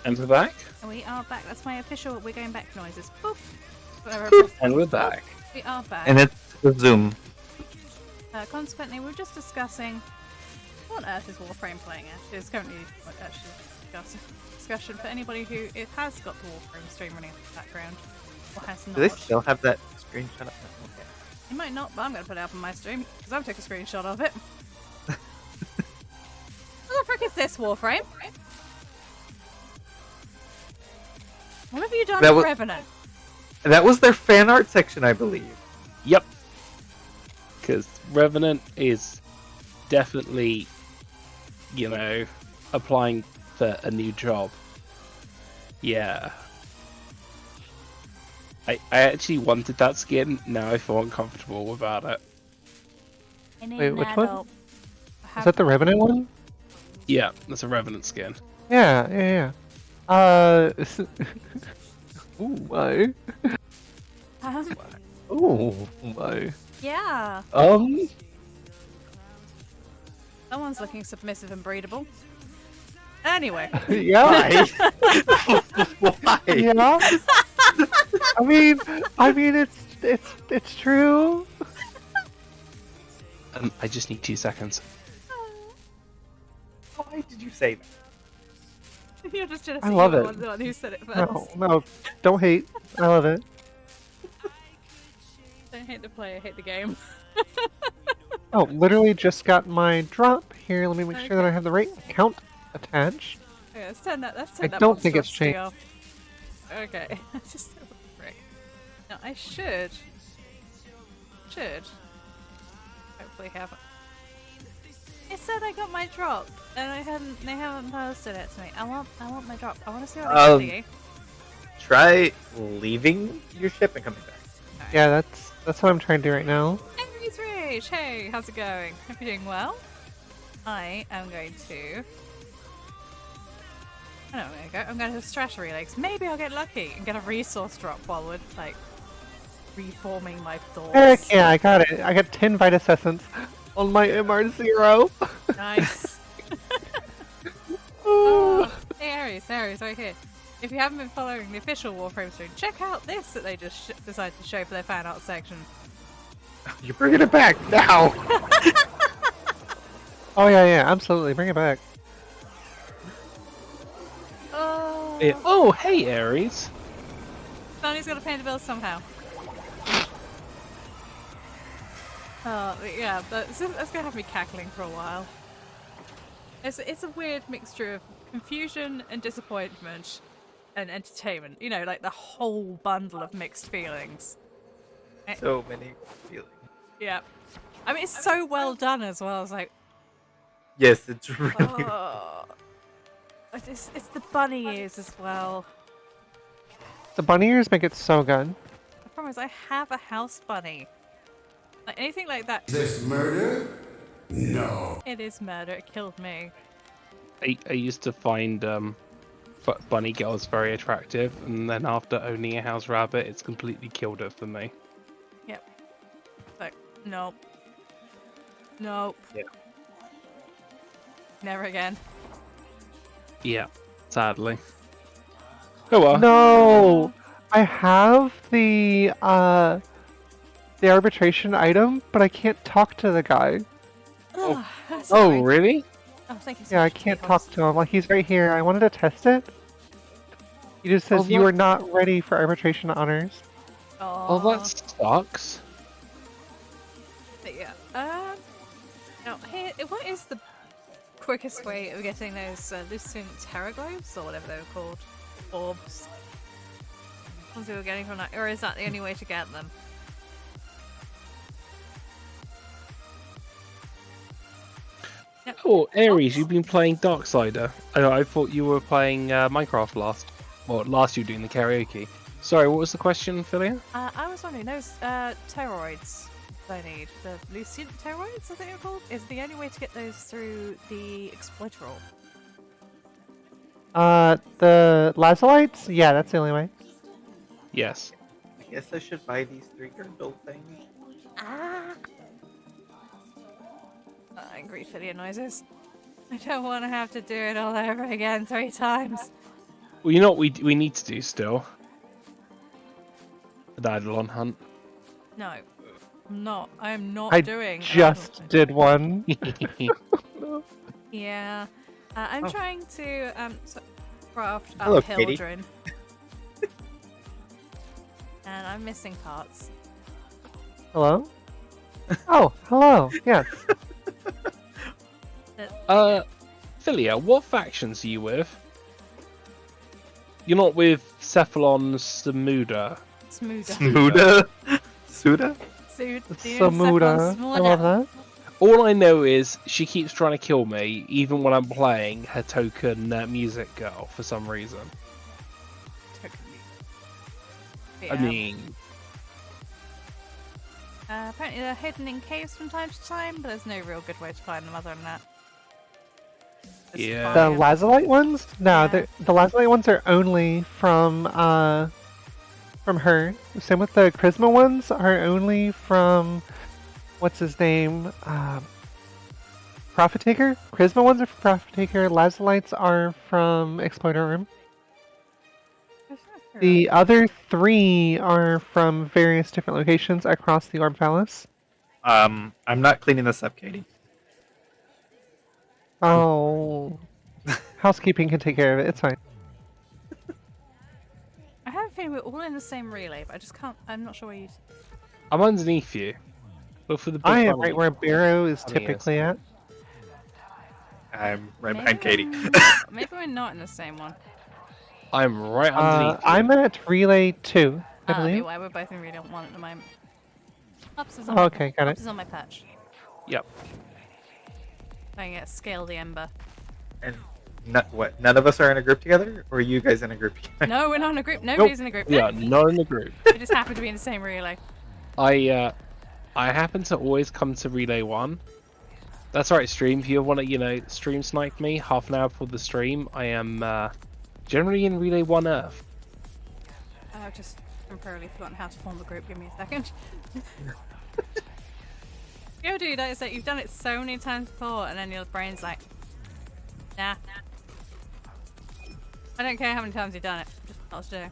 And we're back. And we are back. That's my official we're going back noises. Boop. Whatever. And we're back. We are back. And it's the Zoom. Consequently, we were just discussing what on earth is Warframe playing at. It's currently actually discussion for anybody who it has got the Warframe stream running in the background or has not. Do they still have that screenshot up? Okay. It might not, but I'm going to put it up on my stream because I'll take a screenshot of it. What the frick is this, Warframe? What have you done That to was- Revenant? That was their fan art section, I believe. Yep. Because Revenant is definitely, applying for a new job. Yeah. I actually wanted that skin. Now I feel uncomfortable about it. Wait, which one? Is that the Revenant one? Yeah, that's a Revenant skin. Yeah. Ooh, my. Ooh, my. Yeah. Someone's looking submissive and breedable. Anyway. Yeah. Why? Yeah. I mean, it's true. I just need 2 seconds. Why did you say that? You're just jealous I that love you it. were the one who said it first. No, don't hate. I love it. Don't hate the player, hate the game. Oh, literally just got my drop here. Let me make sure that I have the right account attached. Okay, let's turn that. I don't think it's monstrosity changed. off. Okay, just a frick. Now I should hopefully have. It said I got my drop, and they haven't posted it to me. I want my drop. I want to see what I can see. Try leaving your ship and coming back. Yeah, that's what I'm trying to do right now. Henry's Rage! Hey, how's it going? Hope you're doing well. I am going to. I know where I'm going to go. I'm going to Strata Relays. Maybe I'll get lucky and get a resource drop while we're, reforming my thoughts. Heck yeah, I got it. I got 10 Vitus Essence on my MR0. Nice. Oh, hey, Aries, right here. If you haven't been following the official Warframe stream, check out this that they just decided to show for their fan art section. You're bringing it back now. Oh yeah, absolutely. Bring it back. Oh, Yeah. Oh, hey, Aries. Sonny's got to pay the bills somehow. But yeah, that's gonna have me cackling for a while. It's a weird mixture of confusion and disappointment and entertainment. You know, like the whole bundle of mixed feelings. So many feelings. Yeah. I mean, it's so well done as well. It's like, Yes, it's really. oh. It's the bunny ears as well. The bunny ears make it so good. I promise, I have a house bunny. Like anything like that. Is this murder? No. It is murder. It killed me. I used to find bunny girls very attractive, and then after owning a house rabbit, it's completely killed it for me. Yep. Like, nope. Nope. Yeah. Never again. Yeah, sadly. Oh well. No, I have the arbitration item, but I can't talk to the guy. Oh, Oh, really? Oh, thank you so Yeah, I much, can't Nicholas. talk to him. Like he's right here. I wanted to test it. He just says Oh, you what? are not ready for arbitration honors. Oh, Aw. that sucks. But yeah. Now, here, what is the quickest way of getting those Lucent Terra Globes, or whatever they were called? Orbs. Ones we were getting from that, or is that the only way to get them? Yeah. Oh, Aries, you've been playing Darksider. I thought you were playing Minecraft last. Well, last you were doing the karaoke. Sorry, what was the question, Philia? I was wondering, those toroids I need, the Lucent Toroids, I think they're called, is the only way to get those through the exploiter orb. The lazolites? Yeah, that's the only way. Yes. I guess I should buy these 3 girdle things. Ah! Angry Philia noises. I don't want to have to do it all over again 3 times. Well, you know what we need to do still? The Eidolon hunt. No, I'm not. I'm not I doing. just did one. Yeah, I'm Oh. trying to craft a Hello, Katie. Hildren. And I'm missing parts. Hello? Oh, hello. Yes. Philia, what factions are you with? You're not with Cephalon Samuda. Smoother. Smuda? Suda? Samuda. I love that. All I know is she keeps trying to kill me, even when I'm playing her token music girl for some reason. Yeah. I mean, Apparently they're hidden in caves from time to time, but there's no real good way to find them other than that. Just Yeah. The find 'em. lazulite ones? No, Yeah. the lazulite ones are only from her. Same with the charisma ones are only from what's his name? Profit Taker? Charisma ones are from Profit Taker, lazulites are from Exploiter Room. The other 3 are from various different locations across the Orb Palace. I'm not cleaning this up, Katie. Oh. Housekeeping can take care of it, it's fine. I have a feeling we're all in the same relay, but I just can't. I'm not sure where you. I'm underneath you. Look for the big I am bunny. right where Barrow is Bunny is. typically at. I'm right behind Katie. Maybe we're not in the same one. I'm right underneath you. I'm at Relay 2, I That'll be believe. why we're both in relay 1 at the moment. Ups is Oh, on okay, got it. Ups is on my patch. Yep. I get scale the ember. And what? None of us are in a group together, or are you guys in a group together? No, we're not in a group. Nobody's in a group. Yeah, not in the group. We just happen to be in the same relay. I happen to always come to Relay 1. That's right, stream. If you want to, stream snipe me half an hour before the stream, I am generally in Relay 1 Earth. I've just temporarily forgotten how to form a group. Give me a second. Go do that. Is that you've done it so many times before, and then your brain's like, nah. I don't care how many times you've done it. Just not to do.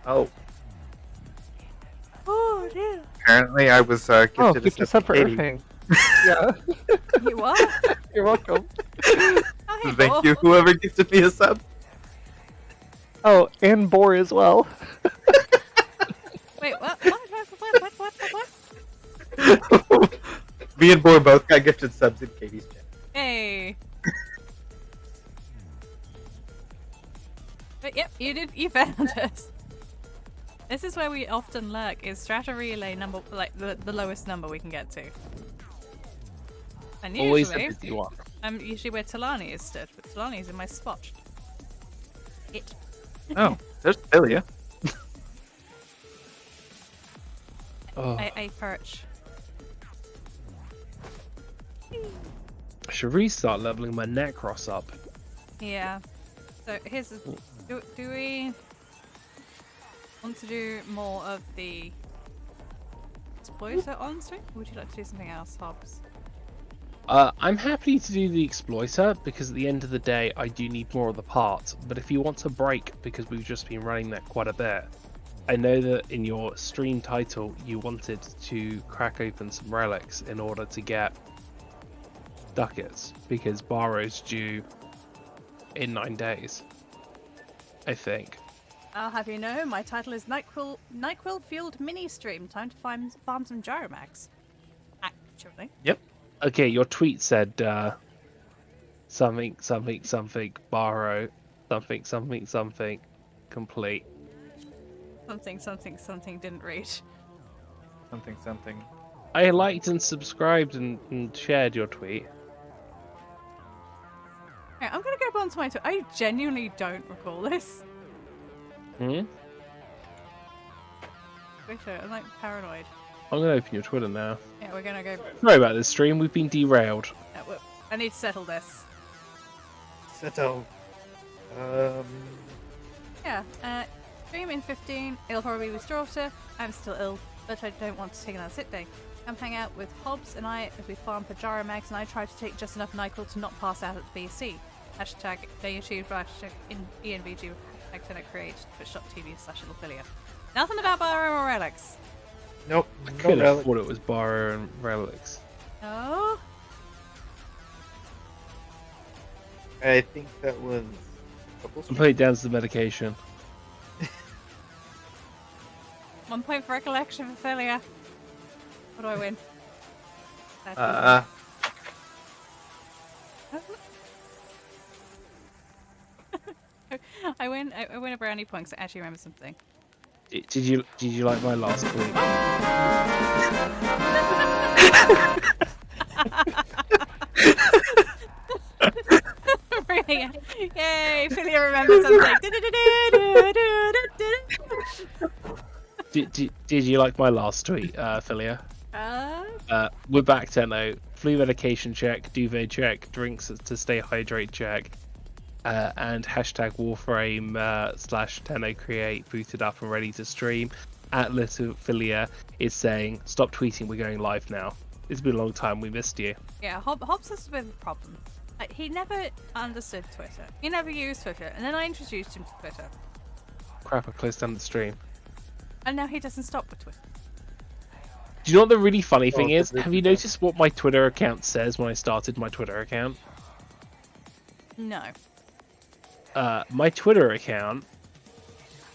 Oh, Oh dear. apparently I was gifted Oh, a gift a sub sub for Katie. Earthing. Yeah. You what? You're welcome. Oh, hey, Thank Paul. you, whoever gifted me a sub. Oh, and Boar as well. Wait, what? What? Me and Boar both got gifted subs in Katie's chat. Hey. But yep, you found us. This is where we often lurk, is strata relay number, like the lowest number we can get to. And Always a usually, busy one. I'm usually where Talani is stood, but Talani is in my spot. It. Oh, there's Philia. Oh, I perch. I should restart leveling my Necros up. Yeah. So here's the, do we want to do more of the exploiter on stream? Or would you like to do something else, Hobbs? I'm happy to do the Exploiter because at the end of the day I do need more of the parts, but if you want to break, because we've just been running that quite a bit, I know that in your stream title you wanted to crack open some relics in order to get ducats, because Barrow's due in 9 days, I think. I'll have you know, my title is Niquil Field Mini Stream. Time to farm some gyromags. Actually. Yep. Okay, your tweet said something Barrow something complete. Something didn't read. Something. I liked and subscribed and shared your tweet. Okay, I'm gonna go onto my Twitter. I genuinely don't recall this. Hmm? Twitter, I'm like paranoid. I'm gonna open your Twitter now. Yeah, we're gonna go. Sorry about this stream, we've been derailed. I need to settle this. Settle. Yeah, stream in 15. It'll probably be with Straughter. I'm still ill, but I don't want to take another sick day. Come hang out with Hobbs and I as we farm for gyromags, and I try to take just enough Niquil to not pass out at the BC. Hashtag they achieved hashtag in ENVG with hashtag TennoCreate twitch.tv/Ilphilia. Nothing about Byron or Relics. Nope. I No could have relic. thought it was Bar and Relics. No. I think that was. I'm putting down to the medication. 1 point for recollection for Philia. What do I win? I win a brownie point 'cause I actually remember something. Did you like my last tweet? Brilliant. Yay, Philia remembered something. Did you like my last tweet, Philia? We're back, Tenno. Flu medication check, duvet check, drinks to stay hydrate check, and hashtag Warframe / Tenno Create booted up and ready to stream. At Little Philia is saying, stop tweeting, we're going live now. It's been a long time, we missed you. Yeah, Hobbs has a bit of a problem. Like, he never understood Twitter. He never used Twitter, and then I introduced him to Twitter. Crap, I closed down the stream. And now he doesn't stop with Twitter. Do you know what the really funny thing is? Have you noticed what my Twitter account says when I started my Twitter account? No. My Twitter account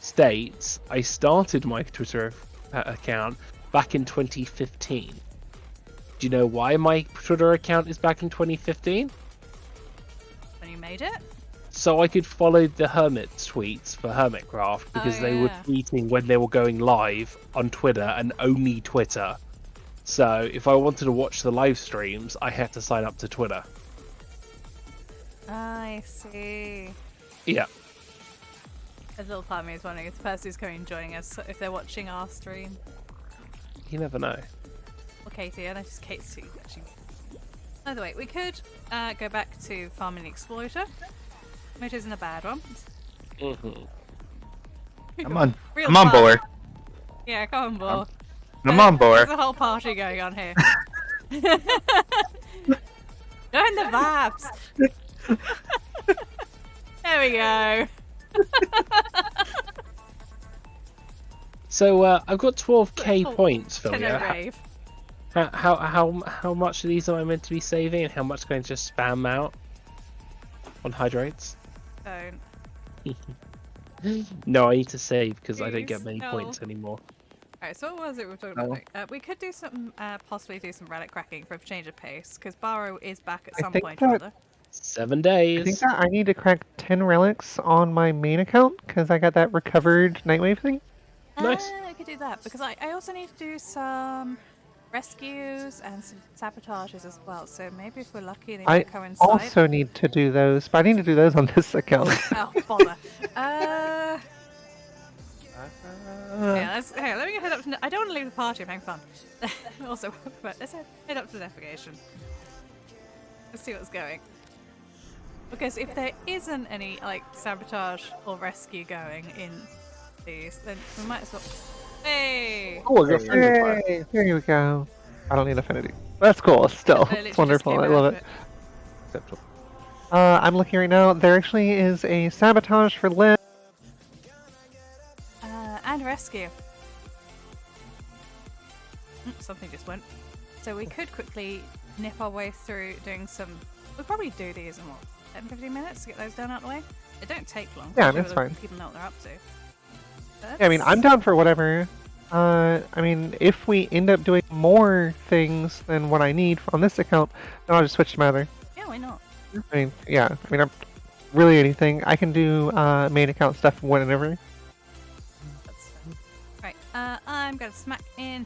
states I started my Twitter account back in 2015. Do you know why my Twitter account is back in 2015? When you made it? So I could follow the Hermit tweets for Hermitcraft because they were tweeting when they were going live on Twitter and only Twitter. So if I wanted to watch the live streams, I had to sign up to Twitter. I see. Yeah. A little part of me is wondering if the person who's coming and joining us, if they're watching our stream. You never know. Or Katie, I noticed Kate's too, actually. By the way, we could go back to Farming the Exploiter, which isn't a bad one. I'm on. Real I'm on fun. board. Yeah, come on board. I'm on board. There's a whole party going on here. Join the vibes. There we go. So I've got 12k Oh, points, Tenno Philia. Grave. How much of these am I meant to be saving, and how much going to just spam out on hydrates? Don't. No, I need to save because I don't get Please, many no. points anymore. Alright, so what was it we were talking about? We could do some, possibly do some relic cracking for a change of pace, because Barrow is back at I some think point or that- other. 7 I days. think that I need to crack 10 relics on my main account because I got that recovered Nightwave thing. Nice. I could do that, because I also need to do some rescues and some sabotages as well, so maybe if we're lucky they I might coincide. also need to do those, but I need to do those on this account. Oh, bother. Yeah, let me head up to... I don't want to leave the party, I'm having fun. Also, but let's head up to the navigation. Let's see what's going. Because if there isn't any, like, sabotage or rescue going in these, then we might as well... Hey! Oh, I got friendly. Yay! There you go. I don't need affinity. That's cool. Still, I literally it's just wonderful. came I out love of it. I'm looking right now. There actually is a sabotage for Lynn. And rescue. Something just went. So we could quickly nip our way through doing some... We'll probably do these in what, 10-15 minutes to get those done out of the way? They don't take long. Yeah, especially that's with fine. People know what they're up to. Yeah, I mean, I'm down for whatever. I mean, if we end up doing more things than what I need on this account, then I'll just switch to my other. Yeah, why not? I mean, yeah. I mean, I'm really anything. I can do main account stuff whenever. That's fine. Right, I'm gonna smack in.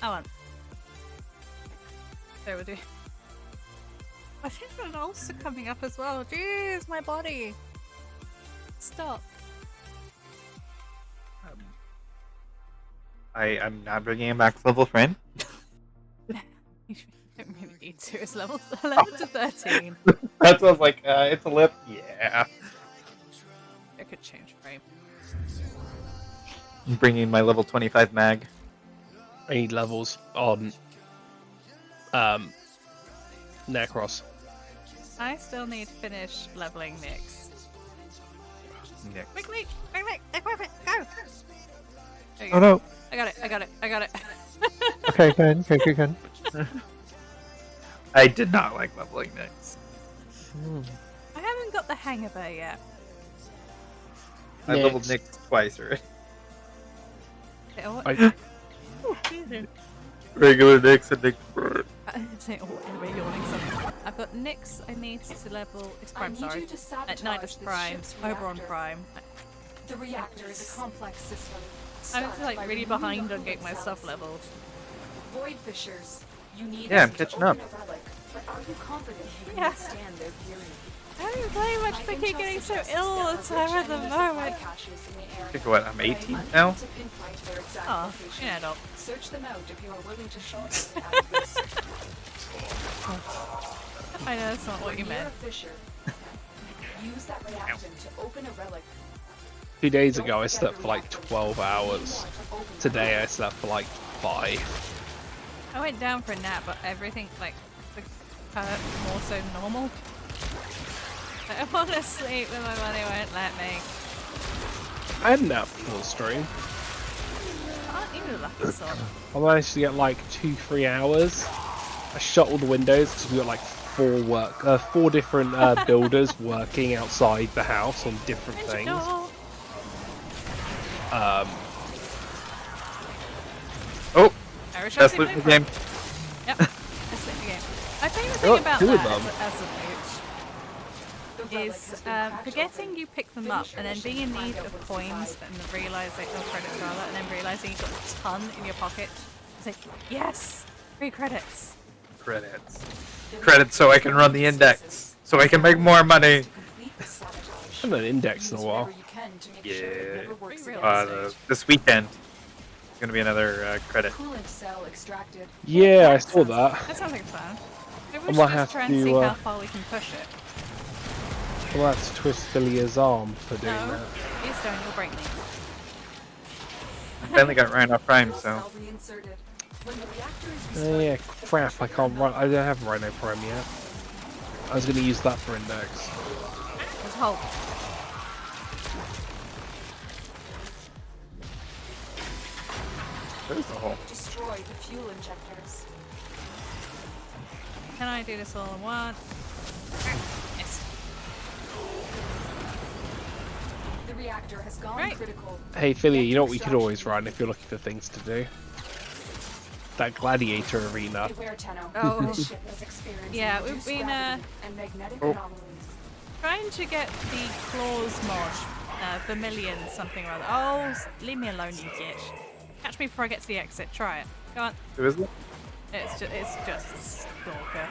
Oh, on. So we'll do. I think there's an ulcer coming up as well. Jeez, my body. Stop. I'm not bringing a max level friend. You don't really need to. It's level 11 to 13. That sounds like it's a lip. Yeah. I could change frame. I'm bringing my level 25 mag. I need levels on Necros. I still need to finish leveling Nyx. Nick. Quickly! Quickly! Equip it! Go! There you Oh go. no. I got it! I got it! I got it! Okay, good. Okay, good. I did not like leveling Nyx. I haven't got the hang of her yet. I leveled Nyx. Nyx twice already. Okay, what? I, Regular Nyx and Nyx. Say, oh, everybody yawning something. I've got Nyx. I need to level. It's I Prime, need sorry. you to sabotage Nidus this Prime. ship's Oberon reactor. Prime. The reactor is a complex system. I'm started like by really removing behind on coolant getting my stuff cells. leveled. Void fissures. You need Yeah, us I'm to catching open up. a relic, but are you confident you can Yeah. withstand their fury? I haven't played much My because intel getting so suggests ill there all are the time rich at the enemy supply moment. caches in the area, Think what, I'm but I am 18 unable now? to pinpoint their exact Oh, location. you're an adult. Search them out if you are willing to show us at risk. I know that's not what you Near meant. a fissure. Use that reactant to open a relic. 2 days ago, I slept for like 12 hours. Today, I slept for like 5. I went down for a nap, but everything like hurt more so normal. Like, I want to sleep, but my body won't let me. I had a nap before the stream. Aren't you lucky sort? I managed to get like 2-3 hours. I shut all the windows because we got like 4 different builders working outside the house on different things. Oh, Irish that's Rugby losing the Blueprint. game. Yep, that's the game. I think the thing Oh, about 2 of that them. as a loot is forgetting you pick them up and then being in need of coins and realizing, oh, credits rather, and then realizing you've got a ton in your pocket. It's like, yes, free credits. Credits. Credits so I can run the index. So I can make more money. I haven't done an index in a while. Yeah. This weekend. It's gonna be another credit. Coolant cell extracted. Yeah, I saw that. That sounds like a plan. Maybe I we might should have just try and to, see how far we can push it. Well, that's twist Billy's arm for doing No, that. please don't, you'll break me. I finally got Rhino Prime, so. Cell reinserted. When the reactor is Oh yeah, restarted, crap, I can't run. I don't have Rhino Prime yet. I was going to use that for index. There's hope. There's a hole. destroy the fuel injectors. Can I do this all in one? Yes. The reactor has gone Right. critical. Hey Philly, you know what we could always run if you're looking for things to do? That gladiator arena. Beware, Tenno. Oh. This ship has experienced Yeah, we've reduced been, gravity and magnetic Oh. anomalies. Trying to get the claws mod. Vermilion something or other. Oh, leave me alone, you bitch. Catch me before I get to the exit. Try it. Go on. Who is it? It's just Stalker.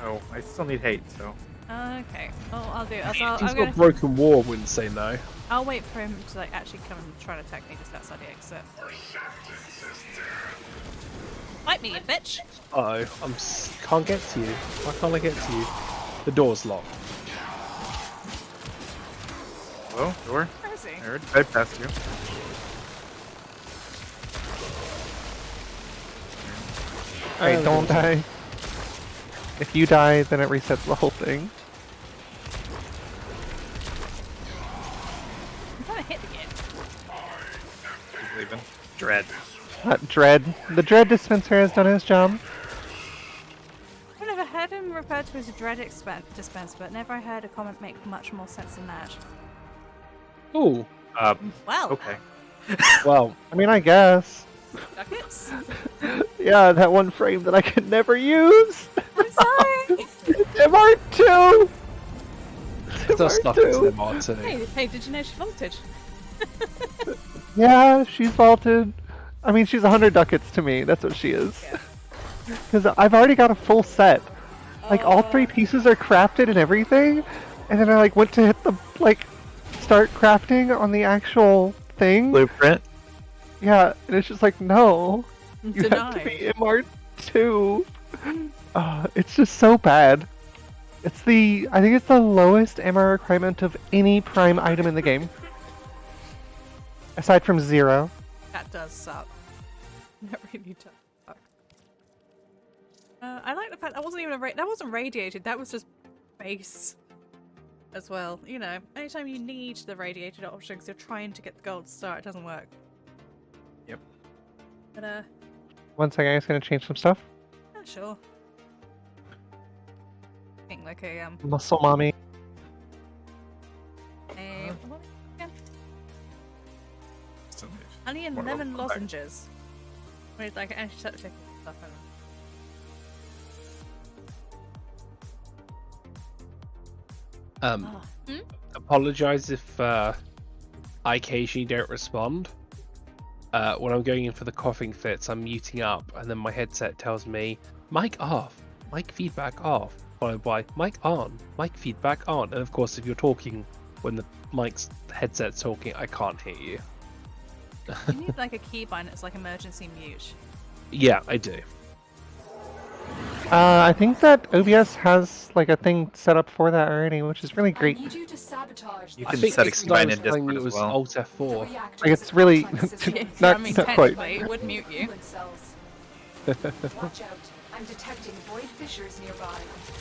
Oh, I still need hate, so. Okay. Well, I'll do it. He's I'm got gonna. Broken War, wouldn't say no. I'll wait for him to like actually come and try and attack me just outside the exit. Fight me, you bitch! Uh oh, can't get to you. Why can't I get to you? The door's locked. Hello, door? Where is he? I already bypassed you. Alright, don't die. If you die, then it resets the whole thing. I'm trying to hit again. He's leaving. Dread. Dread. The Dread dispenser has done his job. I've never heard him referred to as a dread dispenser, but never heard a comment make much more sense than that. Ooh, Well, Okay. well, I mean, I guess. duckets. Yeah, that one frame that I could never use. I'm sorry. MR2. there's stuff in MR2. MR2. Hey, did you know she vaulted? Yeah, she's vaulted. I mean, she's 100 ducats to me. That's what she is. Because I've already got a full set. Like, all 3 pieces are crafted and everything. And then I, like, went to hit the, like, start crafting on the actual thing. Blueprint. Yeah, and it's just like, no. You have to Denied. be MR2. It's just so bad. It's the, I think it's the lowest MR requirement of any prime item in the game. Aside from 0. That does suck. That really does suck. I like the fact that wasn't even that wasn't radiated. That was just base as well. You know, anytime you need the radiated option because you're trying to get the gold star, it doesn't work. Yep. But, One second, I'm just gonna change some stuff. yeah, sure. I think like a, Muscle mommy. what again? Still need Honey and more lemon of them back. lozenges. With like antiseptic stuff in them. Hmm? Apologize if I occasionally don't respond. When I'm going in for the coughing fits, I'm muting up, and then my headset tells me mic off, mic feedback off, followed by mic on, mic feedback on. And of course, if you're talking when the headset's talking, I can't hear you. You need like a keybind that's like emergency mute. Yeah, I do. I think that OBS has like a thing set up for that already, which is really I great. need you to sabotage You the can I think set a because I keybind was in telling you Discord it as was well. Alt F4. Like, it's really Yeah, not, I mean, not quite. technically, it would mute you. Watch out. I'm detecting void fissures nearby.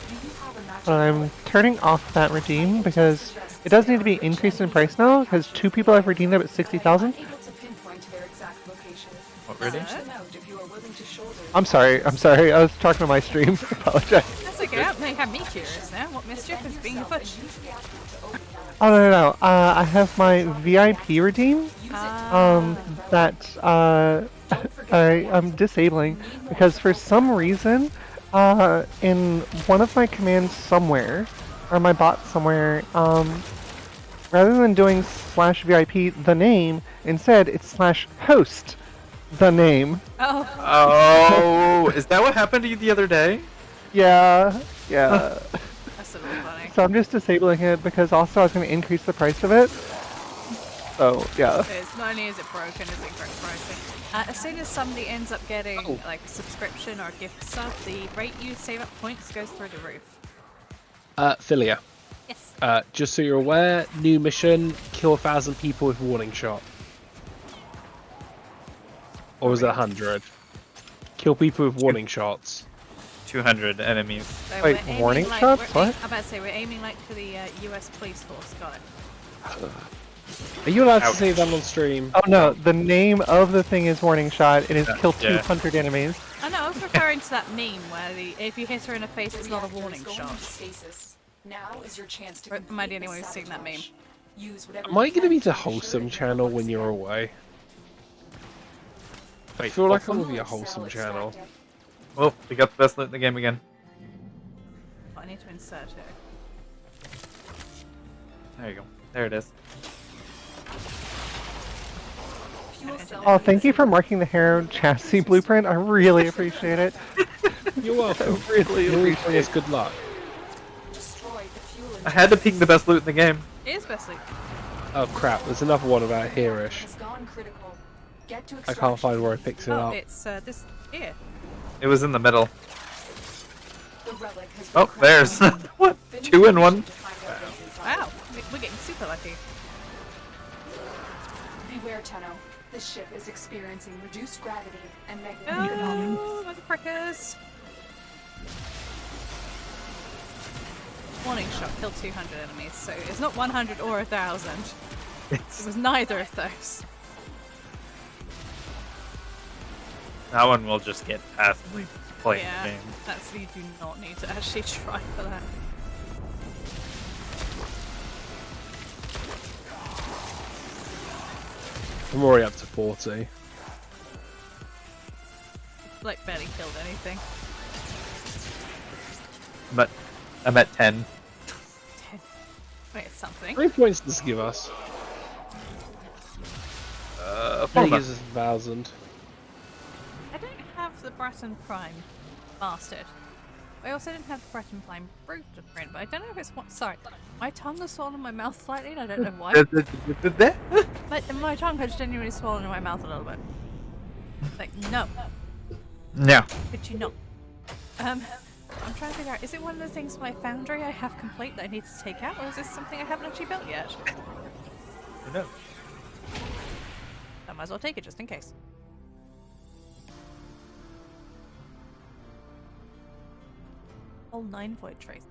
Do you have a magic I'm bullet? turning off that redeem because it does need to be increased in price now because 2 people have redeemed it at 60,000. I'm unable to pinpoint their exact location. What, really? Search them out if you are willing to shoulder. I'm sorry. I was talking to my stream. Apologize. That's okay, that may have me curious now. What mischief is being afoot? Oh no. I have my VIP redeem. That I'm disabling because for some reason, in one of my commands somewhere, or my bot somewhere, rather than doing /VIP the name, instead it's /host the name. Oh, Oh, is that what happened to you the other day? Yeah. that's a little funny. So I'm just disabling it because also I was going to increase the price of it. So yeah. It's not only is it broken, it's incorrect pricing. As soon as somebody ends up getting like a subscription or a gift stuff, the rate you save up points goes through the roof. Philia, Yes. just so you're aware, new mission: kill 1,000 people with warning shot. Or was it 100? Kill people with warning shots. 200 enemies. So Wait, we're aiming warning like, shots? we're What? I'm about to say we're aiming like for the US police force. Got it. Are you allowed Ouch. to say that on stream? Oh no, the name of the thing is warning shot. It is kill Yeah. 200 enemies. Oh no, I was referring to that meme where if you hit her in the face, it's not a warning shot. Now is your chance to Or am I the complete only one the who's seen that meme? sabotage. Use whatever Am I you going to be can the ensure wholesome that channel everyone when you're stays away? I Wait, feel like I'm wholesome? going to be a wholesome channel. Oh, we got the best loot in the game again. I need to insert it. There you go. There it is. Fuel cell Oh, thank you for marking the Hero chassis blueprint. I really appreciate it. You're welcome. Really You always appreciate bring us it. good luck. destroy the fuel I had to ping the best loot in the game. It is best loot. Oh crap, there's another one about here-ish. has gone critical. Get to I can't find where I picked it Oh, up. it's this here. It was in the middle. The relic has been Oh, crafted. there's what? Finish 2 in the 1. mission to find out what's inside. Wow, we're getting super lucky. Beware, Tenno. This ship is experiencing reduced gravity and magnetic anomalies. No, motherfuckers! Warning shot killed 200 enemies, so it's not 100 or 1,000. It was neither of those. That one will just get passively playing Yeah, the game. that's you do not need to actually try for that. I'm already up to 40. Like barely killed anything. But I'm at 10. Wait, it's something. How many points does this give us? I think it gives us 1,000. I don't have the Breton Prime bastard. I also didn't have the Breton Prime blueprint, but I don't know if it's what. Sorry, my tongue has swollen in my mouth slightly, and I don't know why. My tongue has genuinely swollen in my mouth a little bit. Like, no, No. could you not? I'm trying to figure out, is it one of the things my foundry I have complete that I need to take out, or is this something I haven't actually built yet? Who knows? I might as well take it just in case. All 9 void traces.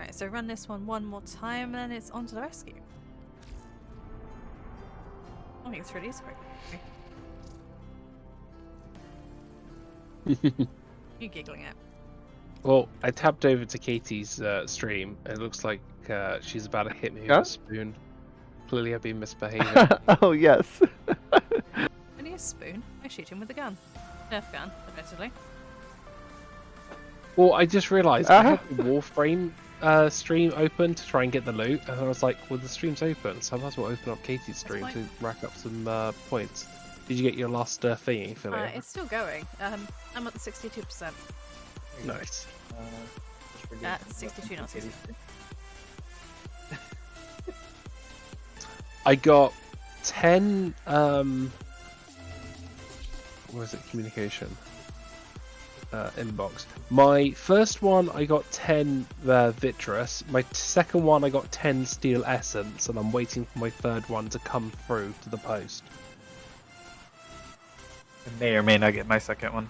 Right, so run this one more time, and then it's on to the rescue. I think it's really quick. You giggling at? Well, I tapped over to Katie's stream. It looks like she's about to hit me Yeah? with a spoon. Clearly, I've been misbehaving. Oh yes. Only a spoon. I shoot him with a gun. Nerf gun, admittedly. Well, I just realised I had the Warframe stream open to try and get the loot, and I was like, well, the stream's open, so I might as well open up Katie's stream fine. to rack up some points. Did you get your last thingy, Philia? It's still going. I'm at 62%. Nice. 62, not 60. I got 10. What was it? Communication. Inbox. My first one, I got 10 Vitreous. My second one, I got 10 Steel Essence, and I'm waiting for my third one to come through to the post. I may or may not get my second one.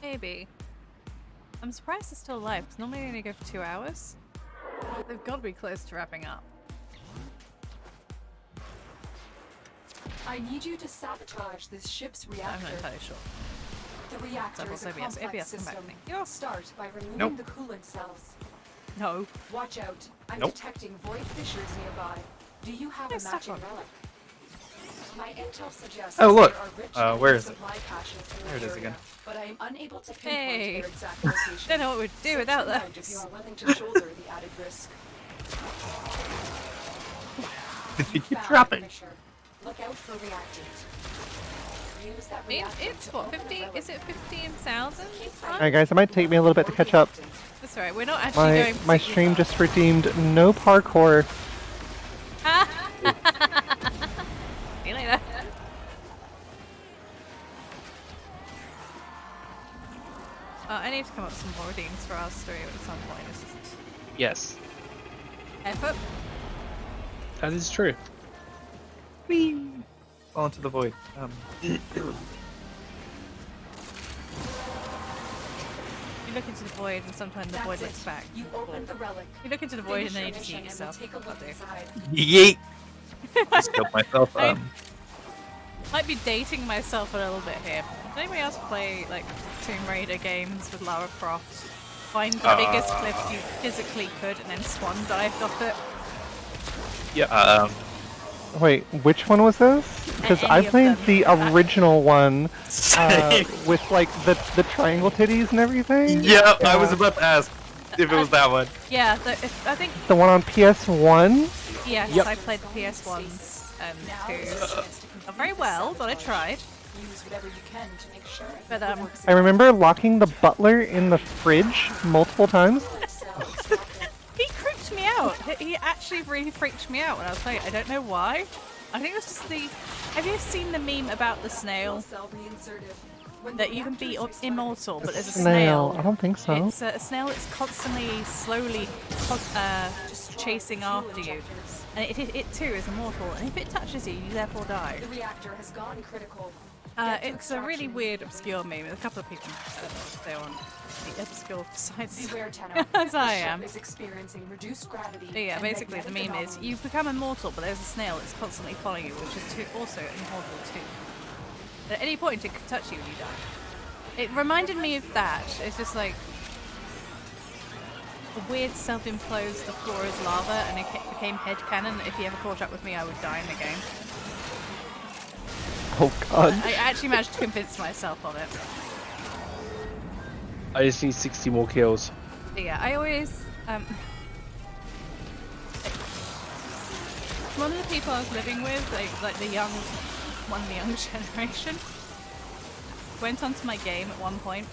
Maybe. I'm surprised it's still alive, because normally they only go for 2 hours. They've got to be close to wrapping up. I need you to sabotage this ship's I'm reactor. not entirely sure. The reactor is a ABS, complex come back to system. me. You'll start by removing Nope. the coolant cells. No. Watch out. I'm Nope. detecting void fissures nearby. Do you have Yeah, a stuck matching on. relic? My intel suggests Oh, look. there are rich Where is it? supply caches in There it the is area, again. but I am unable to pinpoint Hey. their exact location. Don't know what we'd do Search without them out if that. you are willing to shoulder the added risk. You keep Found dropping. the fissure. Look out for reactors. Use that It's reactor what, to open 50? the relic. Is it 15,000? Alright guys, it might take me a little bit to catch up. That's alright, we're not actually going My stream just redeemed no parkour. See you later. I need to come up with some more redeems for our stream at some point. It's just Yes, effort. that is true. Fall into the void. You look into the void and sometimes the void That's looks it. back. You open the relic. You look into the void and Finish then your you just mission eat and we'll yourself. take a look inside. Yeet! Just killed myself. I- Might be dating myself a little bit here. Does anybody else play like Tomb Raider games with Lara Croft? Find the biggest cliff you physically could and then swan dived off it. Yeah. Wait, which one was this? Because Any I of played them. the original one Same. with like the triangle titties and everything. Yeah, I was about to ask if it was that one. Yeah, I think The one on PS1. yes, Yep. I played the PS1s and Now is your 2s. chance to Not very well, but I tried. use whatever you can to make sure But, it works I remember locking the butler in the fridge multiple times. He creeped me out. He actually really freaked me out when I was playing it. I don't know why. I think it was just the... Have you seen the meme about the snail? cell reinserted. When That the you can be reactors restart, immortal, but there's a Snail. snail. I don't think so. It's a snail that's constantly, slowly, just chasing after you. And it too is immortal, and if it touches you, you therefore die. The reactor has gone critical. Get to It's a really extraction. weird, obscure meme. A couple of people they're on the obscure sites. Beware, Tenno. As I The ship am. is experiencing reduced gravity. But yeah, and basically the magnetic meme is anomalies. you become immortal, but there's a snail that's constantly following you, which is also immortal too. At any point, it could touch you and you die. It reminded me of that. It's just like a weird self-implodes, the floor is lava, and it became headcanon that if he ever caught up with me, I would die in the game. Oh god. I actually managed to convince myself on it. I just need 60 more kills. But yeah, I always one of the people I was living with, like the young generation, went onto my game at one point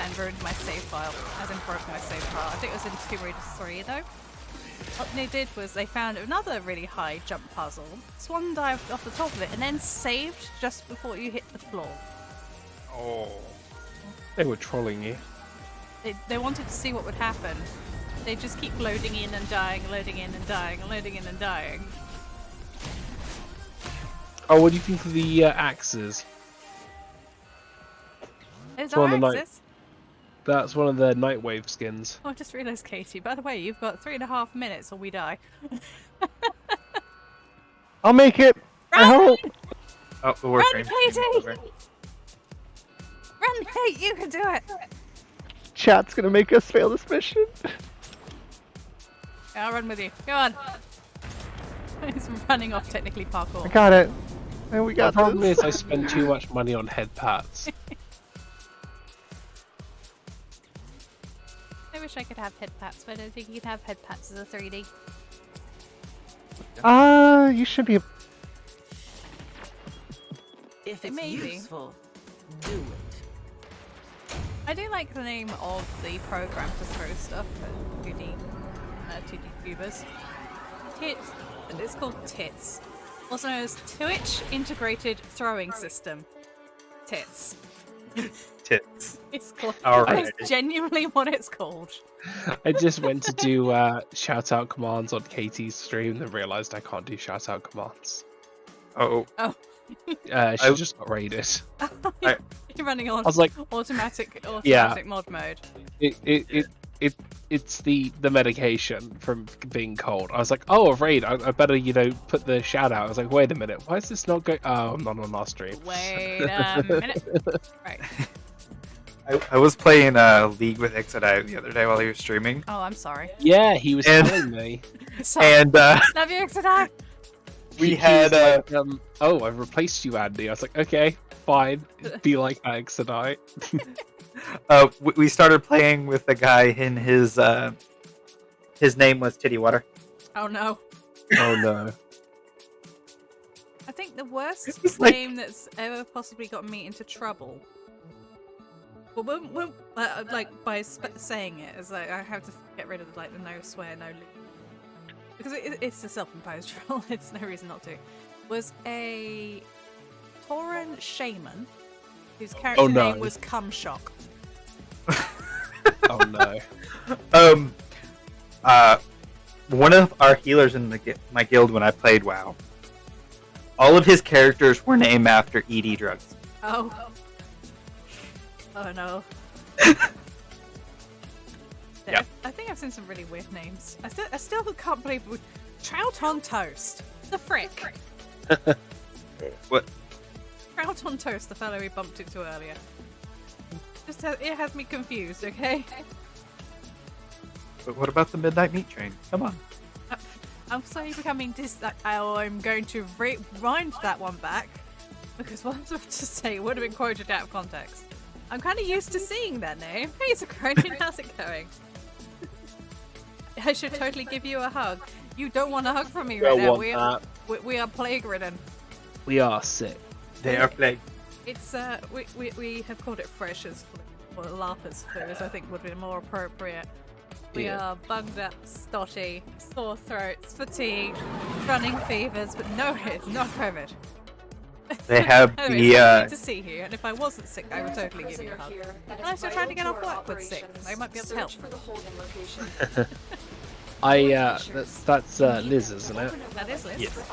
and ruined my save file, as in broke my save file. I think it was in Tomb Raider 3 though. What they did was they found another really high jump puzzle, swan dived off the top of it, and then saved just before you hit the floor. Oh. They were trolling you. They wanted to see what would happen. They just keep loading in and dying, loading in and dying, loading in and dying. Oh, what do you think of the axes? There's So on our the night- axis. That's one of the Nightwave skins. Oh, I just realised, Katie. By the way, you've got 3.5 minutes or we die. I'll make it. I hope. Oh, the Run, warframe. Katie! Run, Kate! You can do it. Chat's gonna make us fail this mission. I'll run with you. Go on. He's running off technically parkour. I got it. And we The got problem this. is I spend too much money on head pats. I wish I could have head pats, but I don't think you can have head pats as a 3D. You should be. If it's Maybe. useful, do it. I do like the name of the program to throw stuff at 2D tubers. Tits. It's called TITS. Also known as Twitch Integrated Throwing System. TITS. Tits. It's called. Alright. That's genuinely what it's called. I just went to do shout out commands on Katie's stream and realised I can't do shout out commands. Oh, She just got raided. You're running on I was like, automatic Yeah. mod mode. It's the medication from being cold. I was like, oh, a raid. I better put the shout out. I was like, wait a minute, why is this not going? Oh, I'm not on our stream. Wait a minute. Right. I was playing League with Ixodai the other day while he was streaming, Oh, I'm sorry. Yeah, he was And- telling me. Sorry. and Love you, Exodai. we He had was like, oh, I've replaced you, Andy. I was like, okay, fine. Be like that, tonight. we started playing with a guy in his name was Titty Water. Oh no. Oh no. I think the worst It's like- name that's ever possibly got me into trouble. Well, like by saying it, is like I have to get rid of the no swear, no loot. Because it's a self-imposed rule. It's no reason not to. Was a Tauran shaman whose character no. name was Cumshock. Oh no. One of our healers in my guild when I played WoW, all of his characters were named after ED drugs. Oh. Oh no. Yeah. I think I've seen some really weird names. I still can't believe Trout on Toast. The frick. What? Trout on Toast, the fellow we bumped into earlier. It has me confused, okay? But what about the Midnight Meat Train? Come on. I'm slowly becoming I'm going to rewind that one back because what I was about to say would have been quoted out of context. I'm kind of used to seeing that name. Hey, Zakronin, how's it going? I should totally give you a hug. You don't want a hug from me right now. We are plague-ridden. We are sick. They are plagued. It's we have called it freshers flu or lapis flu, as I think would be more appropriate. We Yeah. are bunged up, stotty, sore throats, fatigued, running fevers, but no, it's not COVID. They have Anyway, the it's lovely to see you, and if I wasn't sick, I would totally give you a hug. And I'm still trying to get off work with sick. I might be able to help. That's Liz, isn't it? That is Liz. Yes.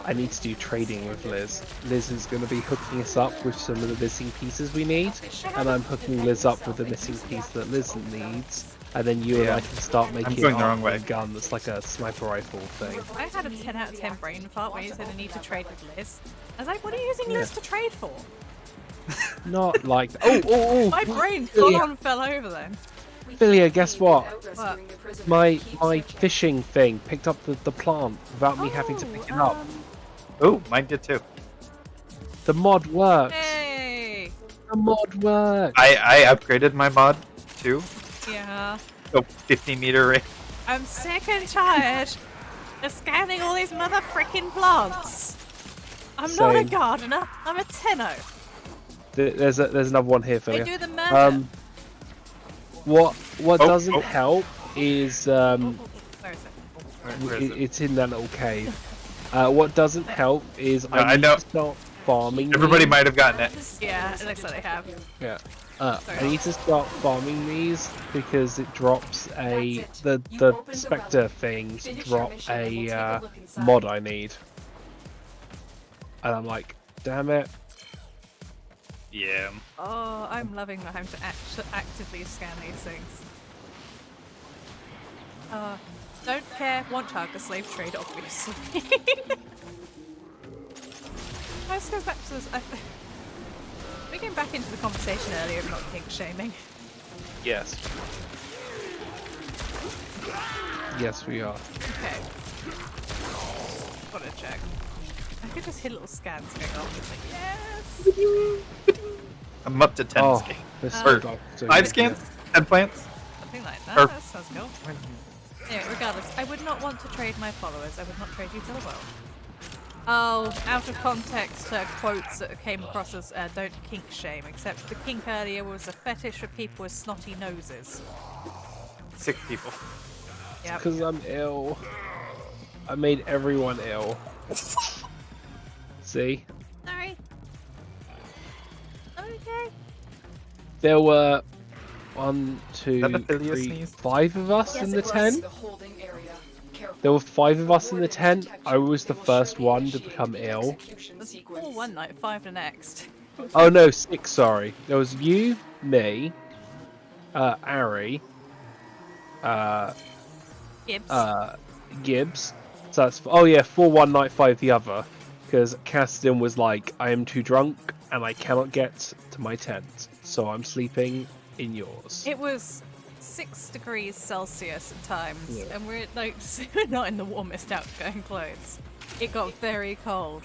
I need to do trading with Liz. Liz is going to be hooking us up with some of the missing pieces we need, and I'm hooking Liz up with the missing piece that Liz needs. And then you and I can start making going the wrong way. a gun that's like a sniper rifle thing. I had a 10 out of 10 brain fart when you said I need to trade with Liz. I was like, what are you using Liz to trade for? Not like oh My brain full on fell over then. Philia, guess what? What? My fishing thing picked up the plant without me having to pick it up. Oh, mine did too. The mod works. Hey! The mod works. I upgraded my mod too. Yeah. So 50-meter range. I'm sick and tired of scanning all these mother frickin' plants. I'm not a Same. gardener, I'm a tenno. There's another one here, They Philia. do the murder. What Oh, doesn't oh. help is Where is it? Where is it? it's in that little cave. What doesn't help is No, I I need know. to start farming. Everybody these. might have gotten it. Yeah, it looks like they have. Yeah. Sorry. I need to start farming these because it drops the Spectre things drop a mod I need. And I'm like, damn it. Yeah. Oh, I'm loving that I'm to actively scan these things. Don't care, want hug the slave trade, obviously. This goes back to this. We came back into the conversation earlier of not kink shaming. Yes. Yes, we are. Okay. Gotta check. I could just hit little scans going off. It's like, yes! I'm up to 10 Oh, scans. this Or is like so 5 good. scans? 10 plants? Something like Or- that. That sounds cool. Anyway, regardless, I would not want to trade my followers. I would not trade you for the world. Oh, out of context, quotes that came across as don't kink shame, except the kink earlier was a fetish for people with snotty noses. Sick people. Yep. Because I'm ill. I made everyone ill. See? Sorry. Okay. There were 1, 2, that Ophelia 3, sneeze? 5 of us in the tent. The holding area. Careful. There were 5 of us in the tent. I was the first one to become ill. There's 4 one night, 5 the next. Oh no, 6, sorry. There was you, me, Ari, Gibbs. Gibbs. So that's, oh yeah, 4 one night, 5 the other. Because Cassidy was like, I am too drunk and I cannot get to my tent. So I'm sleeping in yours. It was 6 degrees Celsius at times, Yeah. and we're like we're not in the warmest outgoing clothes. It got very cold,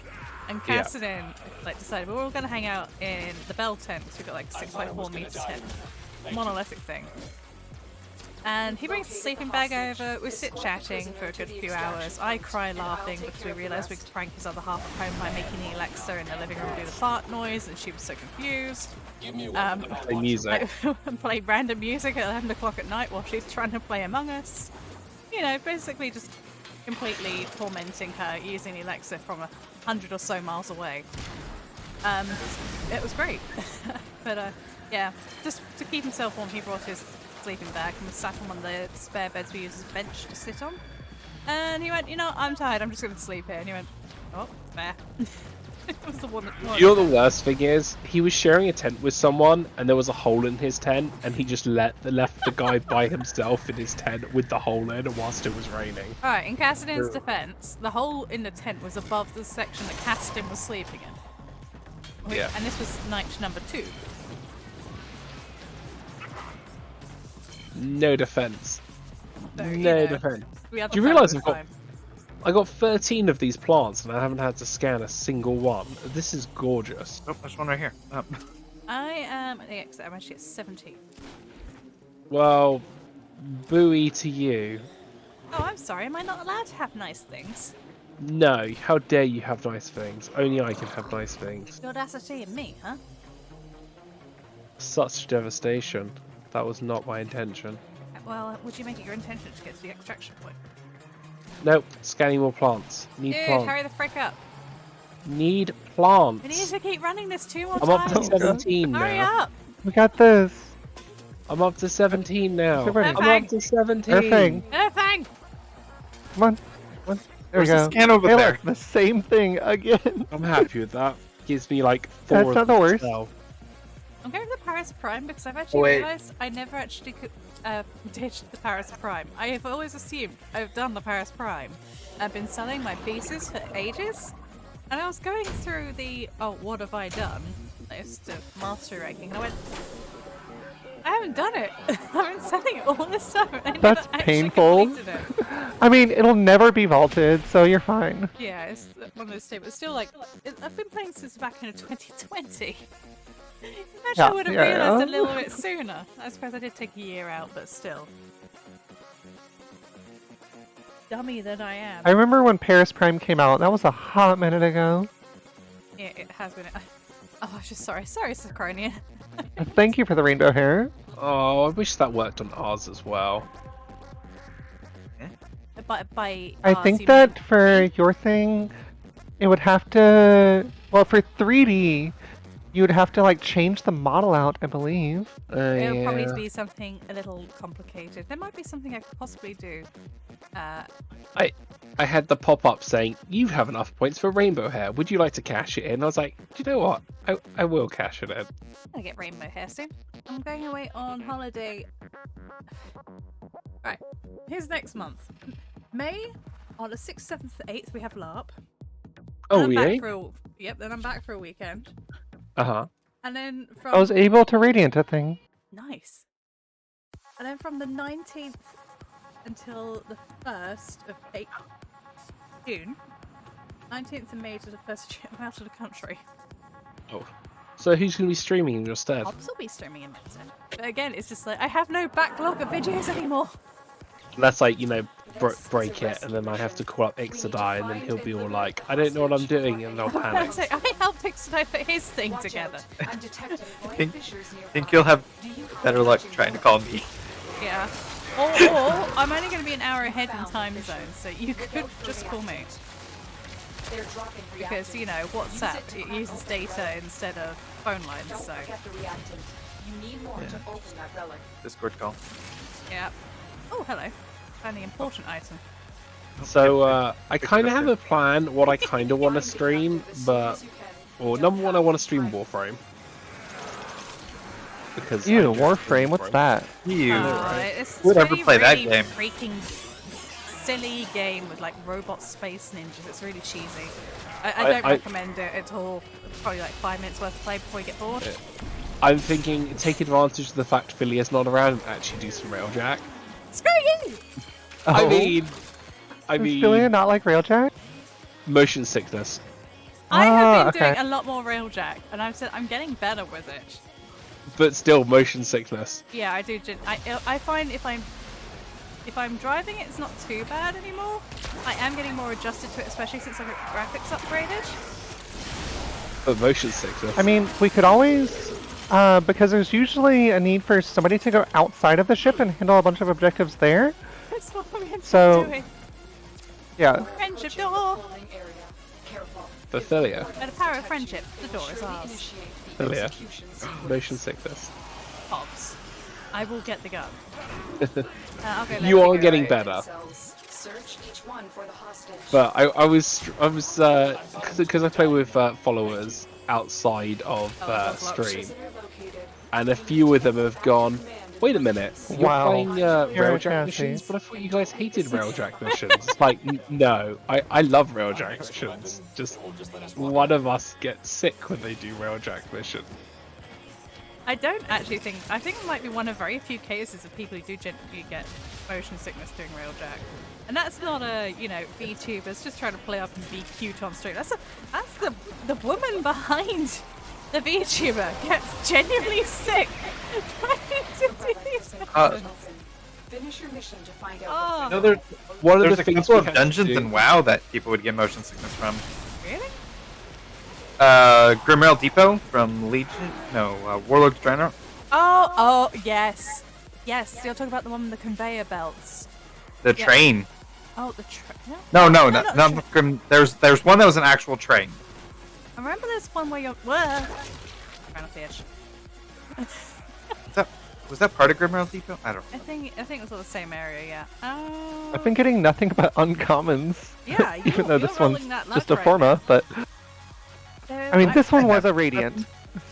and Yeah. Cassidy like decided we're all gonna hang out in the bell tent. So we got like 6x4 meter tent, monolithic thing. And he brings the sleeping bag over. We sit chatting for a good few hours. I cry laughing because we realised we could prank his other half at home by making the Alexa in the living room do the fart noise, and she was so confused. Play music. Play random music at 11 o'clock at night while she's trying to play Among Us. You know, basically just completely tormenting her using the Alexa from 100 or so miles away. It was great. But yeah, just to keep himself warm, he brought his sleeping bag and was sat on one of the spare beds we use as a bench to sit on. And he went, you know, I'm tired, I'm just going to sleep here. And he went, oh, fair. It was the one that... You know the worst thing is, he was sharing a tent with someone, and there was a hole in his tent, and he just left the guy by himself in his tent with the hole in, whilst it was raining. Alright, in Cassidin's defense, the hole in the tent was above the section that Cassidin was sleeping in. Yeah. And this was night number 2. No defense. So, No you know, defense. we had Do you the realise family I got 13 of these plants, and I haven't had to scan a single one. This is gorgeous. Oh, there's one right here. Oh. I am at the exit. I'm actually at 17. Well, booey to you. Oh, I'm sorry. Am I not allowed to have nice things? No, how dare you have nice things? Only I can have nice things. The audacity in me, huh? Such devastation. That was not my intention. Well, would you make it your intention to get to the extraction point? Nope, scanning more plants. Need Dude, plants. hurry the frick up. Need plants. We need to keep running this 2 more I'm up to times. 17 Hurry now. up. We got this. I'm up to 17 now. Super. I'm Perfect. up to 17. Perfect. Thank. Come on. There There's we a go. scan over Hey, there. look, the same thing again. I'm happy with that. Gives me like 4 That's of not the worst. myself. I'm going for the Paris Prime because I've actually Wait. realised I never actually did the Paris Prime. I have always assumed I've done the Paris Prime. I've been selling my pieces for ages, and I was going through the what have I done list of mastery ranking, and I went, I haven't done it. I've been selling it all this time. And I That's never actually painful. completed it. I mean, it'll never be vaulted, so you're fine. Yeah, it's one of those two, but still, like, I've been playing since back in 2020. Imagine Yeah, I would have yeah. realised a little bit sooner. I suppose I did take a year out, but still. Dummy that I am. I remember when Paris Prime came out. That was a hot minute ago. Yeah, it has been. Oh, I'm just sorry. Sorry, Sacronia. Thank you for the rainbow hair. Oh, I wish that worked on ours as well. By I ours, think you that mean- for your thing, it would have to. Well, for 3D, You'd have to like change the model out, I believe. It'll probably Yeah. be something a little complicated. There might be something I could possibly do. I had the pop up saying, "You have enough points for rainbow hair. Would you like to cash it in?" I was like, "Do you know what? I will cash it in." I'm gonna get rainbow hair soon. I'm going away on holiday. Right, here's next month. May, on the 6th, 7th, 8th, we have LARP. Oh, I'm yeah. back for yep, then I'm back for a weekend. Uh-huh. And then I was from... able to radiant a thing. Nice. And then from the 19th until the 1st of June, 19th of May to the 1st of June, I'm out of the country. Oh. So who's going to be streaming in your stead? I'll still be streaming in Minton. But again, it's just like, I have no backlog of videos anymore. That's like, you know, break it, and then I have to call up Ixodai, and then he'll be all like, "I don't know what I'm doing," and they'll panic. So I helped Ixodai put his thing together. Think you'll have better luck trying to call me. Yeah. Or I'm only going to be an hour ahead in time zone, so you could just call me. Because, you know, WhatsApp, it uses data instead of phone lines, so... Discord call. Yeah. Oh, hello. Found the important item. So I kind of have a plan what I kind of want to stream, but well, number one, I want to stream Warframe because Ew, I do Warframe, what's that? You. It's Who would ever really, play that really game? freaking silly game with like robot space ninjas. It's really cheesy. I don't recommend it at all. It's probably like 5 minutes worth of play before you get bored. I'm thinking take advantage of the fact Philia's not around and actually do some railjack. Screw you! I Oh. mean, Is Philia not like Railjack? motion sickness. I have been okay. doing a lot more railjack, and I've said I'm getting better with it. But still, motion sickness. Yeah, I do. I find if I'm driving it, it's not too bad anymore. I am getting more adjusted to it, especially since I got graphics upgraded. But motion sickness. I mean, we could always, because there's usually a need for somebody to go outside of the ship and handle a bunch of objectives there. That's what I'm So- doing. Yeah. Friendship door. For Philia. By the power of friendship, the door is ours. Philia. Motion sickness. Pops. I will get the gun. I'll go You let are it getting go. better. Search each one for the hostage. But I was because I play with followers outside of stream, and a few of them have gone. Wait a minute, you're Wow. playing You're a railjack chassis. missions, but I thought you guys hated railjack missions. It's like, no, I love railjack missions. Just one of us gets sick when they do railjack mission. I don't actually think. I think it might be one of very few cases of people who do genuinely get motion sickness doing railjack. And that's not a, you know, VTubers just trying to play up and be cute on stream. That's the woman behind the VTuber gets genuinely sick trying to do these missions. Finish your mission to find Oh, out. No, there's One of there's the a things couple we of had to dungeons do- in WoW that people would get motion sickness from. really? Grimrail Depot from Legion. No, Warlord's Dreadnought. Oh, yes. Yes, you're talking about the one with the conveyor belts. The Yeah. train. Oh, the train. No, not not the Grim. There's one that was an actual train. I remember there's one where you're. Ran off the edge. Was that part of Grimrail Depot? I don't know. I think it was all the same area, yeah. I've been getting nothing but uncommons. Yeah, Even though you're this one's rolling that just a luck right forma, but I mean, this one I was have- a radiant.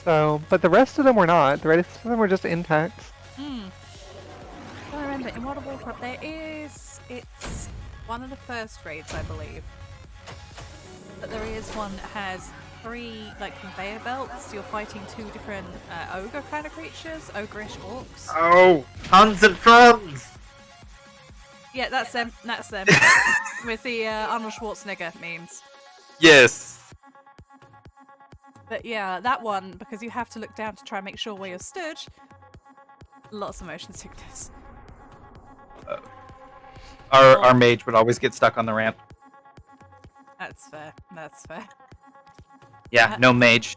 So, but the rest of them were not. The rest of them were just intact. I remember in World of Warcraft it's one of the first raids, I believe. But there is one that has 3 like conveyor belts. You're fighting 2 different ogre kind of creatures, ogreish orcs. Oh, tons of drums. Yeah, that's them. That's them. With the Arnold Schwarzenegger memes. Yes. But yeah, that one, because you have to look down to try and make sure where you're stood. Lots of motion sickness. Our mage would always get stuck on the ramp. That's fair. That's fair. Yeah, no mage.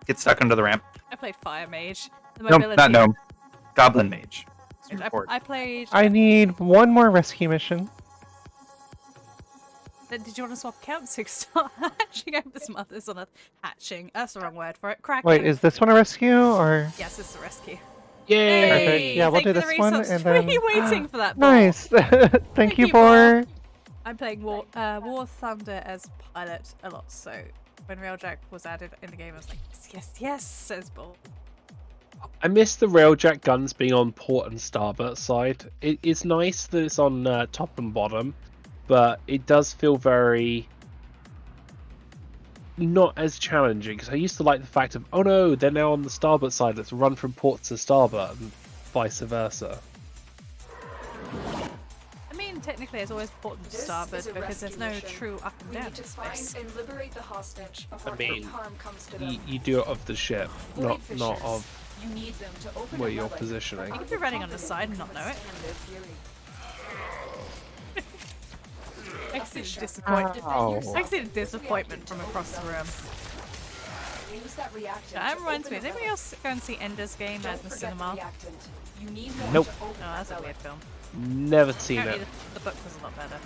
Get stuck under the ramp. I played Fire Mage. The No, mobility. not gnome. Goblin mage. I played. I need one more rescue mission. Then did you want to swap accounts so you start hatching over mothers on a hatching? That's the wrong word for it. Cracking. Wait, is this one a rescue or? Yes, this is a rescue. Yay! Perfect. Yeah, we'll Thank do you for this the one, resubs. and Were then. you waiting for that? Ball? Nice. Thank you you, for. I'm playing War Thunder as pilot a lot, so when Railjack was added in the game, I was like, yes, says Ball. I miss the railjack guns being on port and starboard side. It's nice that it's on top and bottom, but it does feel very not as challenging. Because I used to like the fact of, oh no, they're now on the starboard side. Let's run from port to starboard, and vice versa. I mean, technically, it's always port and starboard because there's no true up and down in space. And liberate the hostage before I mean, any harm comes to them. You do it of the ship, not of You need them to open where a you're relic positioning. You could be running on the side and not know it. and their fury. I see the disappointment. Ow. I see the disappointment from across the room. Use that reactant That to reminds open me, a did anybody else go and see Ender's Game Don't at the forget cinema? reactant. You need one Nope. to open Oh, that's that a weird relic. film. Never seen Apparently it. the book was a lot better.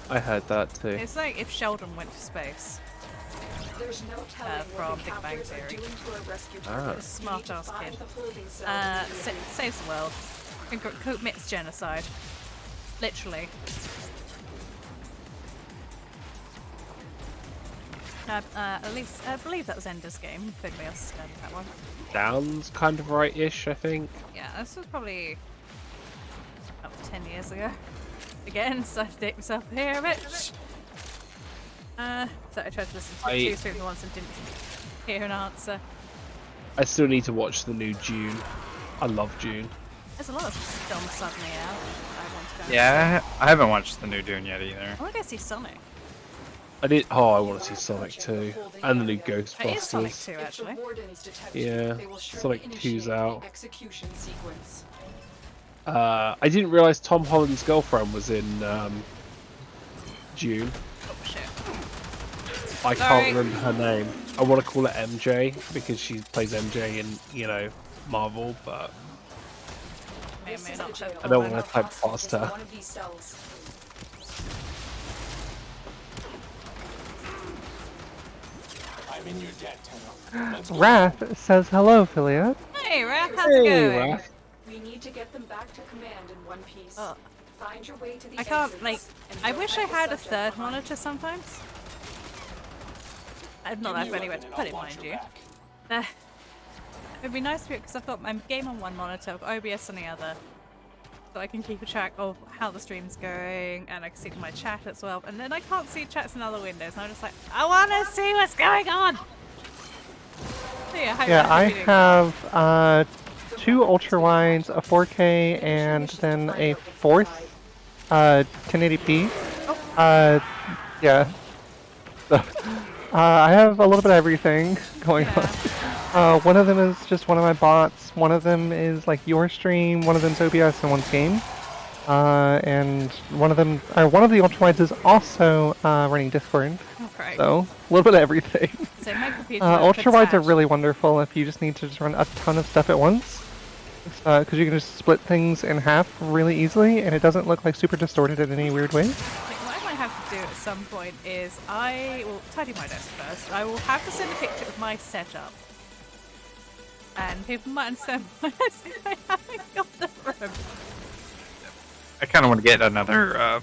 I heard that too. It's like if Sheldon went to space. There's no telling from what the Big Bang captors are Theory. doing to a rescue Ah. target. This smart ass Find kid. the holding cell to the Saves the world. And commits genocide. Literally. At least, I believe that was Ender's Game. If anybody else has heard of that one. Sounds kind of right-ish, I think. Yeah, this was probably about 10 years ago. Again, started to date myself here a bit. So I tried to listen to two streams once and didn't hear an answer. I still need to watch the new June. I love June. There's a lot of films suddenly out. I want to go. Yeah, I haven't watched the new Dune yet either. I want to go see Sonic. I did. Oh, I want to see Sonic 2 and the new It is Sonic Ghostbusters. 2 If the actually. wardens detect Yeah, you, they will surely Sonic 2's initiate the out. execution sequence. I didn't realize Tom Holland's girlfriend was in June. Oh shit. I Sorry. can't remember her name. I want to call her MJ because she plays MJ in, Marvel, but May or may not have I don't one. want to type past her. One of these cells. I'm in your debt, Tenno. Let's go. Wrath says hello, Philia. Hey, Raph, how's it going? Raph. We need to get them back to command in one piece. Oh. Find your way to the I can't, exits like, and I don't wish I let the had a subject third behind. monitor sometimes. I'd not Give have me anywhere weapon to and put I'll it, watch mind your you. back. It'd be nice to be because I've got my game on one monitor, I've got OBS on the other, so I can keep a track of how the stream's going, and I can see my chat as well. And then I can't see chats in other windows, and I'm just like, I want to see what's going on. So yeah, I have 2 ultra wides, a 4K, and then a 4th 1080p. Yeah. So, I have a little bit of everything going on. One of them is just one of my bots. One of them is like your stream. One of them's OBS and one's game. And one of the ultrawides is also running Discord. Okay. So a little bit of everything. So my computer Ultrawides are really wonderful if you just need to just run a ton of stuff at once. Because you can just split things in half really easily, and it doesn't look like super distorted in any weird way. Like, what I might have to do at some point is I will tidy my desk first. I will have to send a picture of my setup. And people might understand why I haven't got the room. I kind of want to get another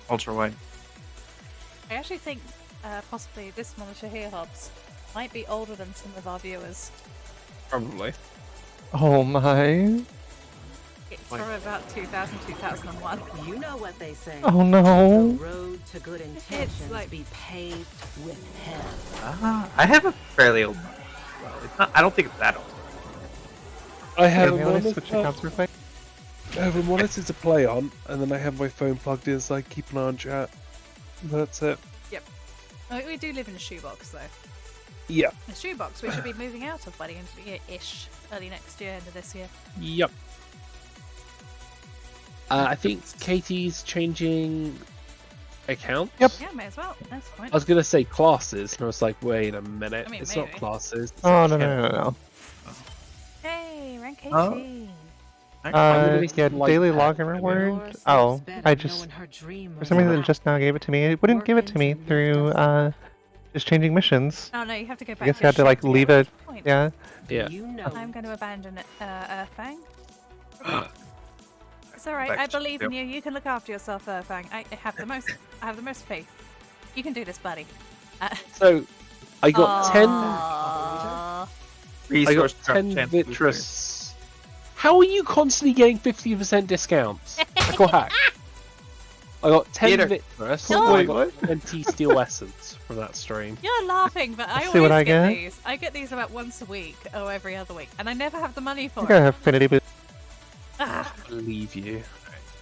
ultra wide. I actually think possibly this monitor here, Hobbs, might be older than some of our viewers. Probably. Oh my. It's from about 2000, 2001. You know what they say. Oh no. The road to good intentions like- be paved with hell. I have a fairly old one. Well, it's not. I don't think it's that old. I have Here, a let me switch monitor. accounts real quick. I have a monitor to play on, and then I have my phone plugged in so I keep an eye on chat. That's it. We do live in a shoebox though. Yeah. A shoebox we should be moving out of by the end of the year-ish. Early next year, end of this year. Yep. I think Katie's changing account. Yep. Yeah, may as well. That's fine. I was gonna say classes, and I was like, wait a minute, I mean, it's maybe. not classes. It's Oh no account. Hey, rank 18. Oh. Yeah, daily login reward. Laura sleeps Oh, better I just knowing her dream for was some reason it right. just now gave it to me. It wouldn't give it to me Working to lift through us just changing missions. Oh no, you have to go I back guess to you had to your like ship to leave get it. each point. Yeah. Yeah. You know. I'm going to abandon Fang. It's alright. Back I to believe in ship. you. You can look after yourself, Fang. I have the most. I have the most faith. You can do this, buddy. So, I got 10. Aww. I Resource got drop 10 chance vitreous. How are you constantly getting 50% discounts? I got hacked. I got 10 Peter. vitreous. No. And I got 20 steel essence from that stream. You're laughing, but I Let's see always what I get get. these. I get these about once a week or every other week, and I never have the money I for think I it. have affinity boost. Ah, I believe you.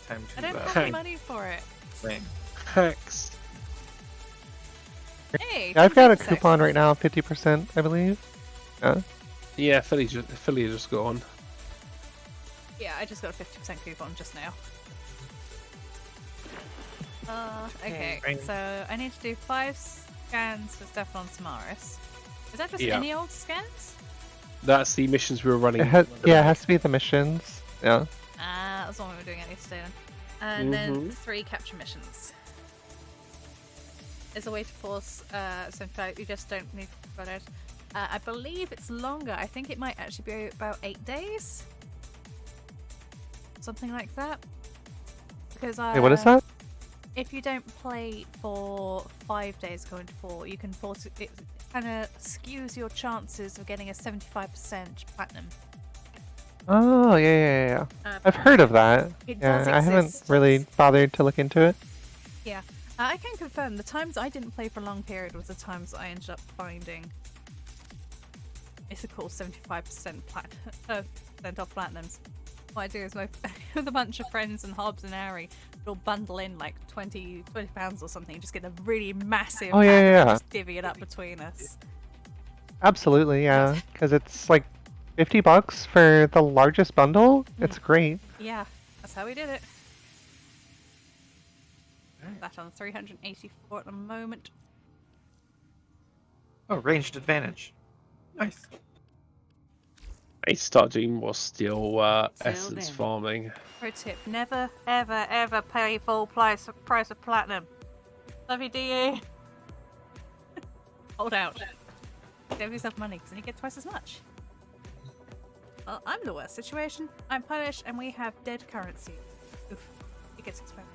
Time I to don't have hang. the money for it. swing. Hacks. Hey, Yeah, I've got a 10%. coupon right now, 50%, I believe. Yeah, Philly just got on. Yeah, I just got a 50% coupon just now. Okay, Right. so I need to do 5 scans for Stefan Samaris. Is that just Yeah. any old scans? That's the missions we were running. Yeah, it has to be the missions. Yeah. Ah, that's what we were doing at least today then. And then Mhm. 3 capture missions. There's a way to force some fact you just don't need to put it. I believe it's longer. I think it might actually be about 8 days. Something like that. Because Wait, what is that? if you don't play for 5 days going to 4, you can force it. It kind of skews your chances of getting a 75% platinum. Oh, yeah. I've heard of that. It Yeah, does I haven't exist. really bothered to look into it. Yeah, I can confirm the times I didn't play for a long period was the times I ended up finding mythical 75% percent off platinums. What I do is with a bunch of friends and Hobbs and Ari, we'll bundle in like 20 pounds or something, just get a really massive Oh, yeah, pack and yeah. just divvy it up between us. Absolutely, yeah. Because it's like $50 for the largest bundle. It's great. Yeah, that's how we did it. That on 384 at the moment. Oh, ranged advantage. Nice. I need to start doing more steel essence then. farming. Pro tip: never, ever, ever pay full price of platinum. Love you, DE. Hold out. Save yourself money because then you get twice as much. Well, I'm the worst situation. I'm Polish and we have dead currency. Oof. It gets expensive.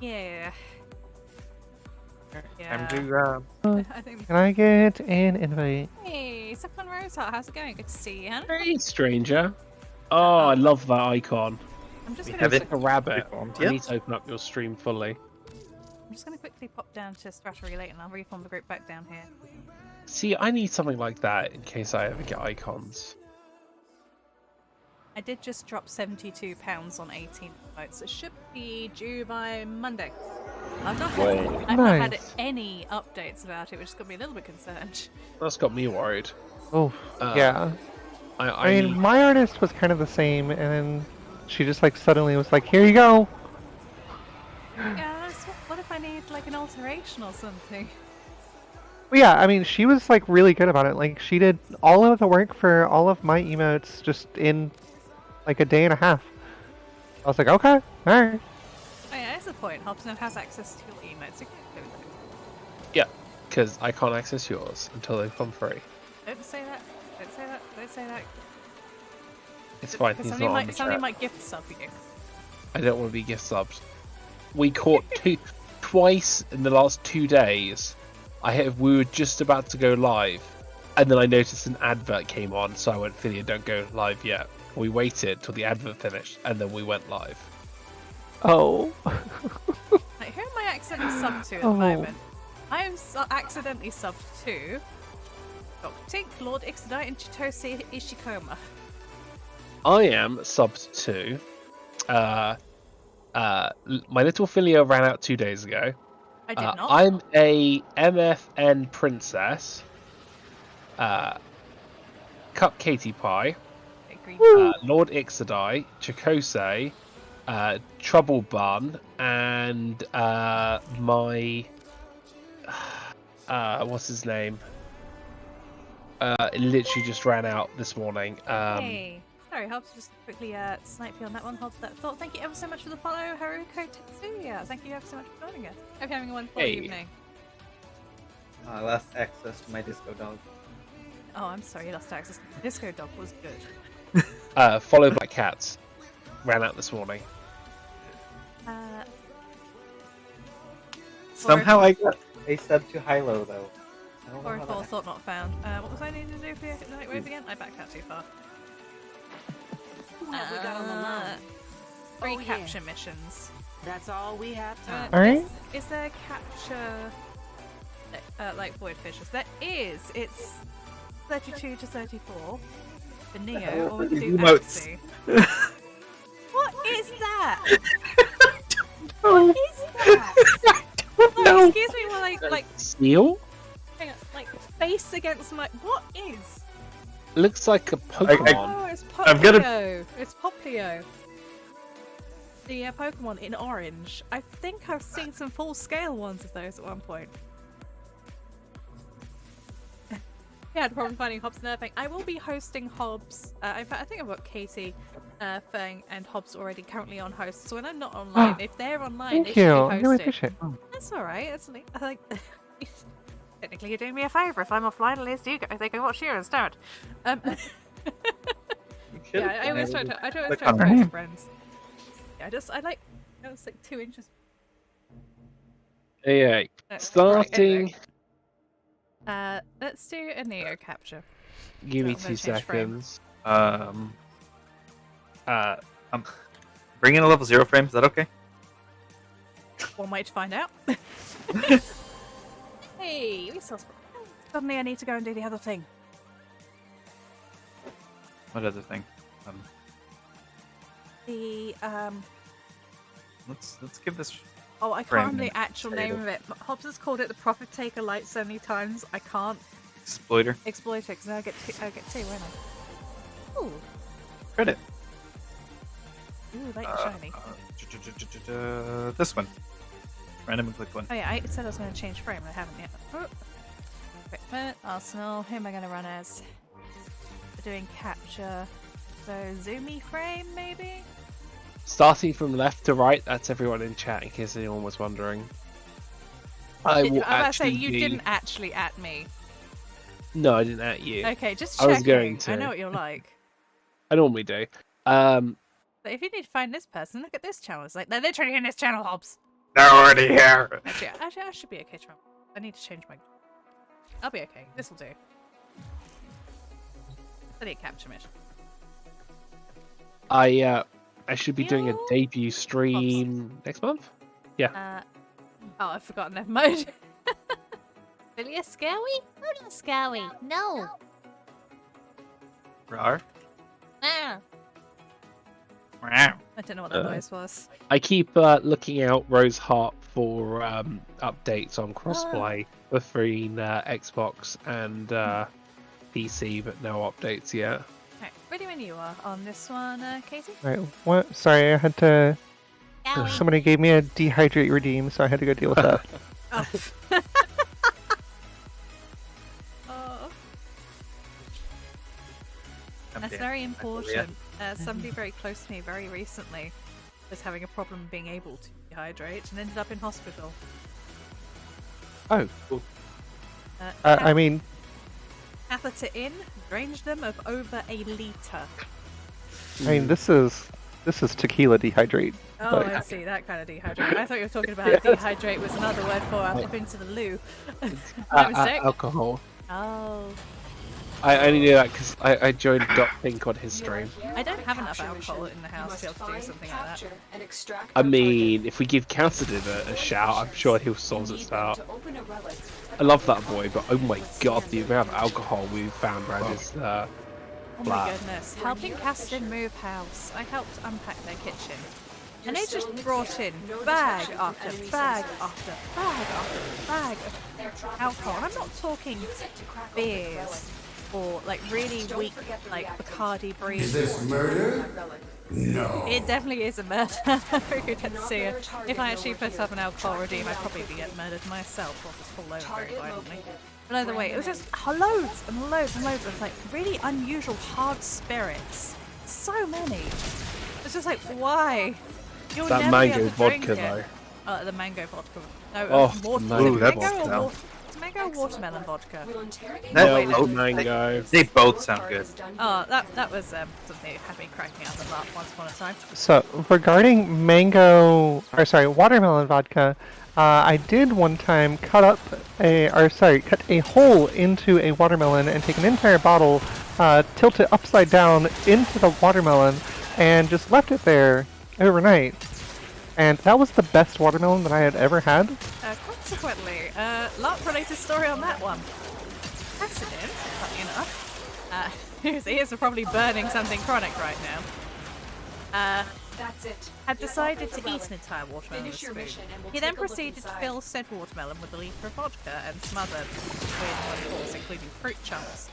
Yeah. Time to I think. Can I get an invite? Hey, Stefan Roseheart, how's it going? Good to see you, Hannah. Hey, stranger. Oh, I love that icon. I'm just We gonna have It's it. like a rabbit. Reformed, I yeah. need to open up your stream fully. I'm just gonna quickly pop down to Strata Relate and I'll reform the group back down here. See, I need something like that in case I ever get icons. I did just drop £72 on 18 votes. It should be due by Monday. I've not had Nice. any updates about it, which has got me a little bit concerned. That's got me worried. Oh, yeah. I mean, my artist was kind of the same, and then she just like suddenly was like, "Here you go." Yeah, what if I need like an alteration or something? Well, yeah, I mean, she was like really good about it. Like, she did all of the work for all of my emotes just in like a day and a half. I was like, okay, all right. Oh yeah, that's the point. Hobson has access to your emotes. You can do that. Yeah, because I can't access yours until they come free. Don't say that. Don't say that. Don't say that. It's fine. Because He's somebody not on the somebody chat. might gift sub you. I don't want to be gift subs. We caught twice in the last 2 days. We were just about to go live, and then I noticed an advert came on, so I went, Philia, don't go live yet. We waited till the advert finished, and then we went live. Oh. Like, who am I accidentally subbed to at the Oh. moment? I am accidentally subbed to Dr. Tink, Lord Ixodite, and Chitose Ishikoma. I am subbed to. My little Philia ran out 2 days ago. I did not. I'm a MFN princess. Cup Katie Pie. Agree. Lord Ixodai, Chakose, Trouble Bun, and my what's his name? It literally just ran out this morning. Hey. Sorry, Hobbs, just quickly snipe you on that one. Hold that thought. Thank you ever so much for the follow, Haruko Tetsuya. Thank you ever so much for joining us. Hope you're having a wonderful evening. I lost access to my disco dog. Oh, I'm sorry, you lost access. Disco Dog was good. Followed by cats. Ran out this morning. Somehow I got a sub to high-low, though. I don't know Or how a full that thought not found. What was I needing to do for the night waves again? I backed out too far. Who have we got on the line? Three Oh, yeah. capture missions. That's all we have time. Alright. Is there capture like void fishes? There is. It's 32 to 34 for Neo, or we can do Emotes. Axie. What is that? What is that? No. Excuse me, while like Seal? hang on, like face against my what is? Looks like a Pokemon. Oh, it's I'm Poplio. gonna- It's Poplio. The Pokemon in orange. I think I've seen some full-scale ones of those at one point. Yeah, I had a problem finding Hobbs and Irving. I will be hosting Hobbs. In fact, I think I've got Katie, Fang, and Hobbs already currently on host. So when I'm not online, if they're online, Thank they you. should I be really hosted. appreciate it. That's alright. That's like technically you're doing me a favour. If I'm offline, at least you go. They can watch you instead. Yeah, I always try to. I always try to on talk her. to friends. Yeah, I like. That was like 2 inches. Yeah. Right, Starting. anyway. Let's do a Neo capture. Give me I'm gonna 2 change frame. seconds. I'm bringing a level 0 frame. Is that okay? One way to find out. Hey, we saw. Suddenly, I need to go and do the other thing. What other thing? The Let's give this. Oh, I Frame can't remember and the actual save name it. of it. Hobbs has called it the Prophet Taker Light so many times. I can't Exploiter. exploit it because I get two, won't I? Ooh, Credit. light and shiny. This one. Random and click one. Oh yeah, I said I was going to change frame, and I haven't yet. Oh. Equipment, Arsenal. Who am I going to run as? We're doing capture. So zoomy frame, maybe. Starting from left to right, that's everyone in chat in case anyone was wondering. I will I'm about to say actually you be... didn't actually at me. No, I didn't at you. Okay, just I checking. was going I to. know what you're like. I normally do. But if you need to find this person, look at this channel. It's like they're literally in this channel, Hobbs. They're already here. Actually, I should be okay. I need to change my. I'll be okay. This'll do. I need a capture mission. I should be doing a debut stream next month. Yeah. Oh, I've forgotten that mode. Really a scary? Oh, not scary. No. Rar. Ah. Wow. I don't know what that noise was. I keep looking out Rose Heart for updates on crossplay between Xbox and PC, but no updates yet. Right, ready when you are on this one, Katie? Right. What? Sorry, I had to. Scary. Somebody gave me a dehydrate redeem, so I had to go deal with that. Oh. Oh. That's very important. Somebody very close to me very recently was having a problem being able to dehydrate and ended up in hospital. Oh, cool. I mean, Catheter in, drained them of over a litre. this is tequila dehydrate. Oh, but- I see, that kind of dehydrate. I thought you were talking about dehydrate was another word for I'll pop into the loo. No mistake. Alcohol. Oh. I only knew that because I joined Dot Pink on his stream. I don't have enough alcohol in the house to be able to do something like that. I mean, if we give Calcidin a shout, I'm sure he'll sort us out. I love that boy, but oh my god, the amount of alcohol we've found around his Oh my flat. goodness. Helping Caston move house. I helped unpack their kitchen. And they just brought in bag after bag after bag after bag of alcohol. And I'm not talking beers or like really weak like Bacardi brews. Is this murder? No. It definitely is a murder. You can see it. If I actually put up an alcohol redeem, I'd probably be getting murdered myself or just fall over very violently. But either way, it was just loads and loads and loads of like really unusual hard spirits. So many. It's just like, why? You'll That never mango be able to drink vodka, it. though. The mango vodka. No, Oh, water, the is it mango that's mango or vodka. water? Is it mango or watermelon vodka? We'll interrogate That- No, wait, it was both- mango. They both sound good. Oh, that was something that had me cracking up a lot once upon a time. So regarding watermelon vodka, I did one time cut a hole into a watermelon and take an entire bottle, tilt it upside down into the watermelon, and just left it there overnight. And that was the best watermelon that I had ever had. Consequently, LARP-related story on that one. Accident, funny enough. His ears are probably burning something chronic right now. That's it. Had decided to eat an entire watermelon with Finish a your spoon. mission and we'll He take then a look proceeded to inside. fill said watermelon with a litre of vodka and smothered with one course, including fruit chunks.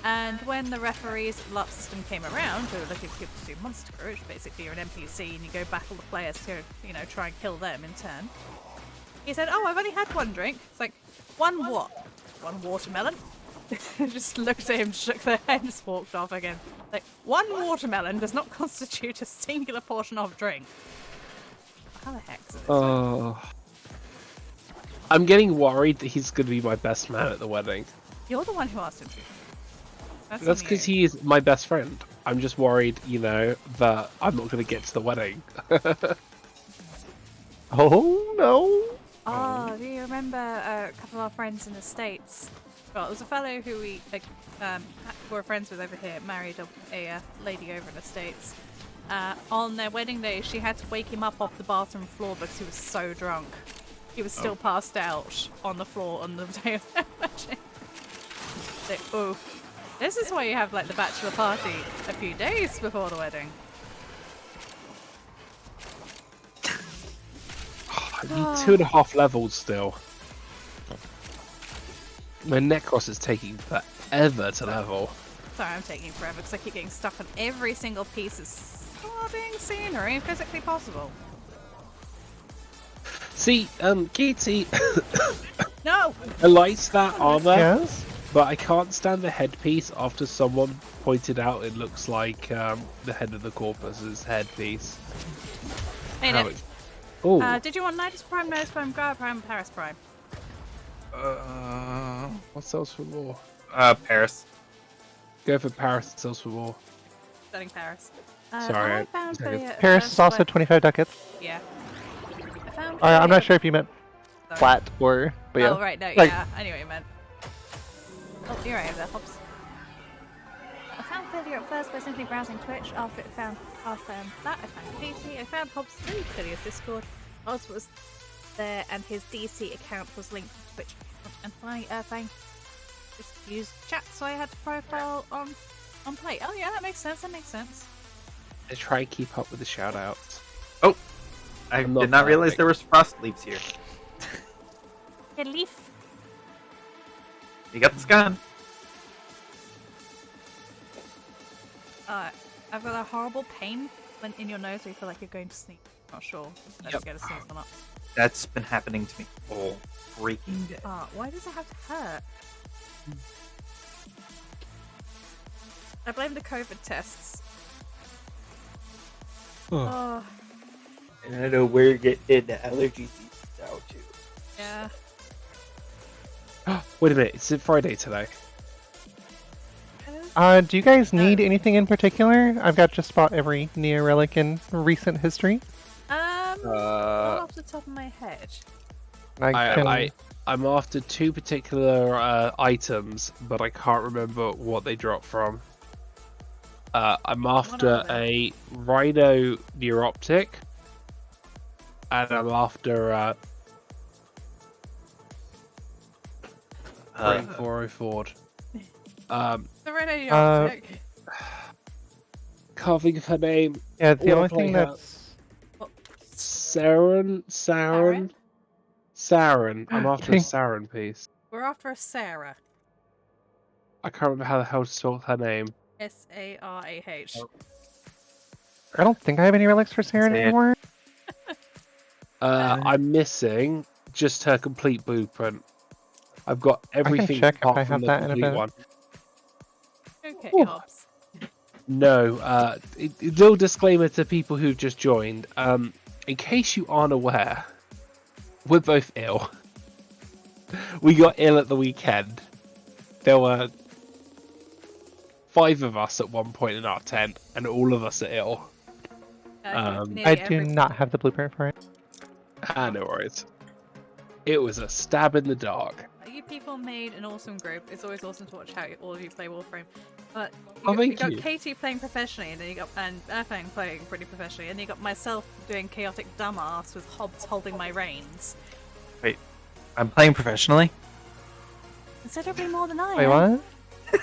And when the referee's LARP system came around, who were looking for people to do monster crew, which basically you're an NPC and you go battle the players to, try and kill them in turn. He said, "Oh, I've only had one drink." It's like, one what? One watermelon? Just looked at him, shook their head, and just walked off again. Like, one watermelon does not constitute a singular portion of drink. How the heck is it? Oh. I'm getting worried that he's going to be my best man at the wedding. You're the one who asked him to. That's on because you. he's my best friend. I'm just worried, that I'm not going to get to the wedding. Oh no! Oh, do you remember a couple of our friends in the States? Well, there was a fellow who we were friends with over here, married a lady over in the States. On their wedding day, she had to wake him up off the bathroom floor because he was so drunk. He was still passed out on the floor on the day of their wedding. Like, oof. This is why you have, like, the bachelor party a few days before the wedding. I need 2.5 levels still. My Necros is taking forever to level. Sorry, I'm taking forever because I keep getting stuck on every single piece of sobbing scenery physically possible. See, Katie, No! I liked that armor, Yes. but I can't stand the headpiece after someone pointed out it looks like the head of the corpus's headpiece. Hey, How Nick. it- Oh, Did you want Nidus Prime, Nose Prime, Gaia Prime, Paris Prime? what sells for more? Paris. Go for Paris, it sells for more. Selling Paris. Sorry, I I found said the, Paris is also 25 ducats. Yeah. I found I'm not sure if you meant Sorry. flat or, but yeah. Oh, right, no, Like- yeah. I knew what you meant. Oh, you're right there, Hobbs. I found failure at first by simply browsing Twitch. After it found that, I found DC. I found Hobbs through Clear's Discord. Oz was there, and his DC account was linked to Twitch. And finally, Earthang just used chat, so I had to profile on play. Oh yeah, that makes sense. That makes sense. I try and keep up with the shoutouts. I I'm not did not realize perfect. there was frost leaves here. Hey, Leaf. You got this gun. I've got a horrible pain when in your nose where you feel like you're going to sneeze. Not sure if that's Yep. going to sneeze or not. That's been happening to me all freaking day. Why does it have to hurt? I blame the COVID tests. Oh, And I know where you're getting the allergy season out to. yeah. Wait a minute, it's Friday today. Do you guys need anything in particular? I've got just about every Neo relic in recent history. Not off the top of my head. I'm after 2 particular items, but I can't remember what they dropped from. I'm after are they? a Rhino Neuroptic, and I'm after 404. The Renault Uh, Arctic. Can't think of her name. Yeah, the Wanna only play thing her? that's Saren. I'm after a Saren piece. We're after a Sarah. I can't remember how the hell to spell her name. Sarah. I don't think I have any relics for Saren Say it. anymore. I'm missing just her complete blueprint. I've got everything check if apart I from have the that in a complete bit. one. Okay, Ooh. Hobbs. No, little disclaimer to people who've just joined. In case you aren't aware, we're both ill. We got ill at the weekend. There were 5 of us at one point in our tent, and all of us are ill. Nearly I do every- not have the blueprint for it. No worries. It was a stab in the dark. You people made an awesome group. It's always awesome to watch how all of you play Warframe. But Oh, you thank got you. Katie playing professionally, and then you got Airfang playing pretty professionally, and you got myself doing chaotic dumbass with Hobbs holding my reins. Wait, I'm playing professionally? Considerably more than I Wait, am. what?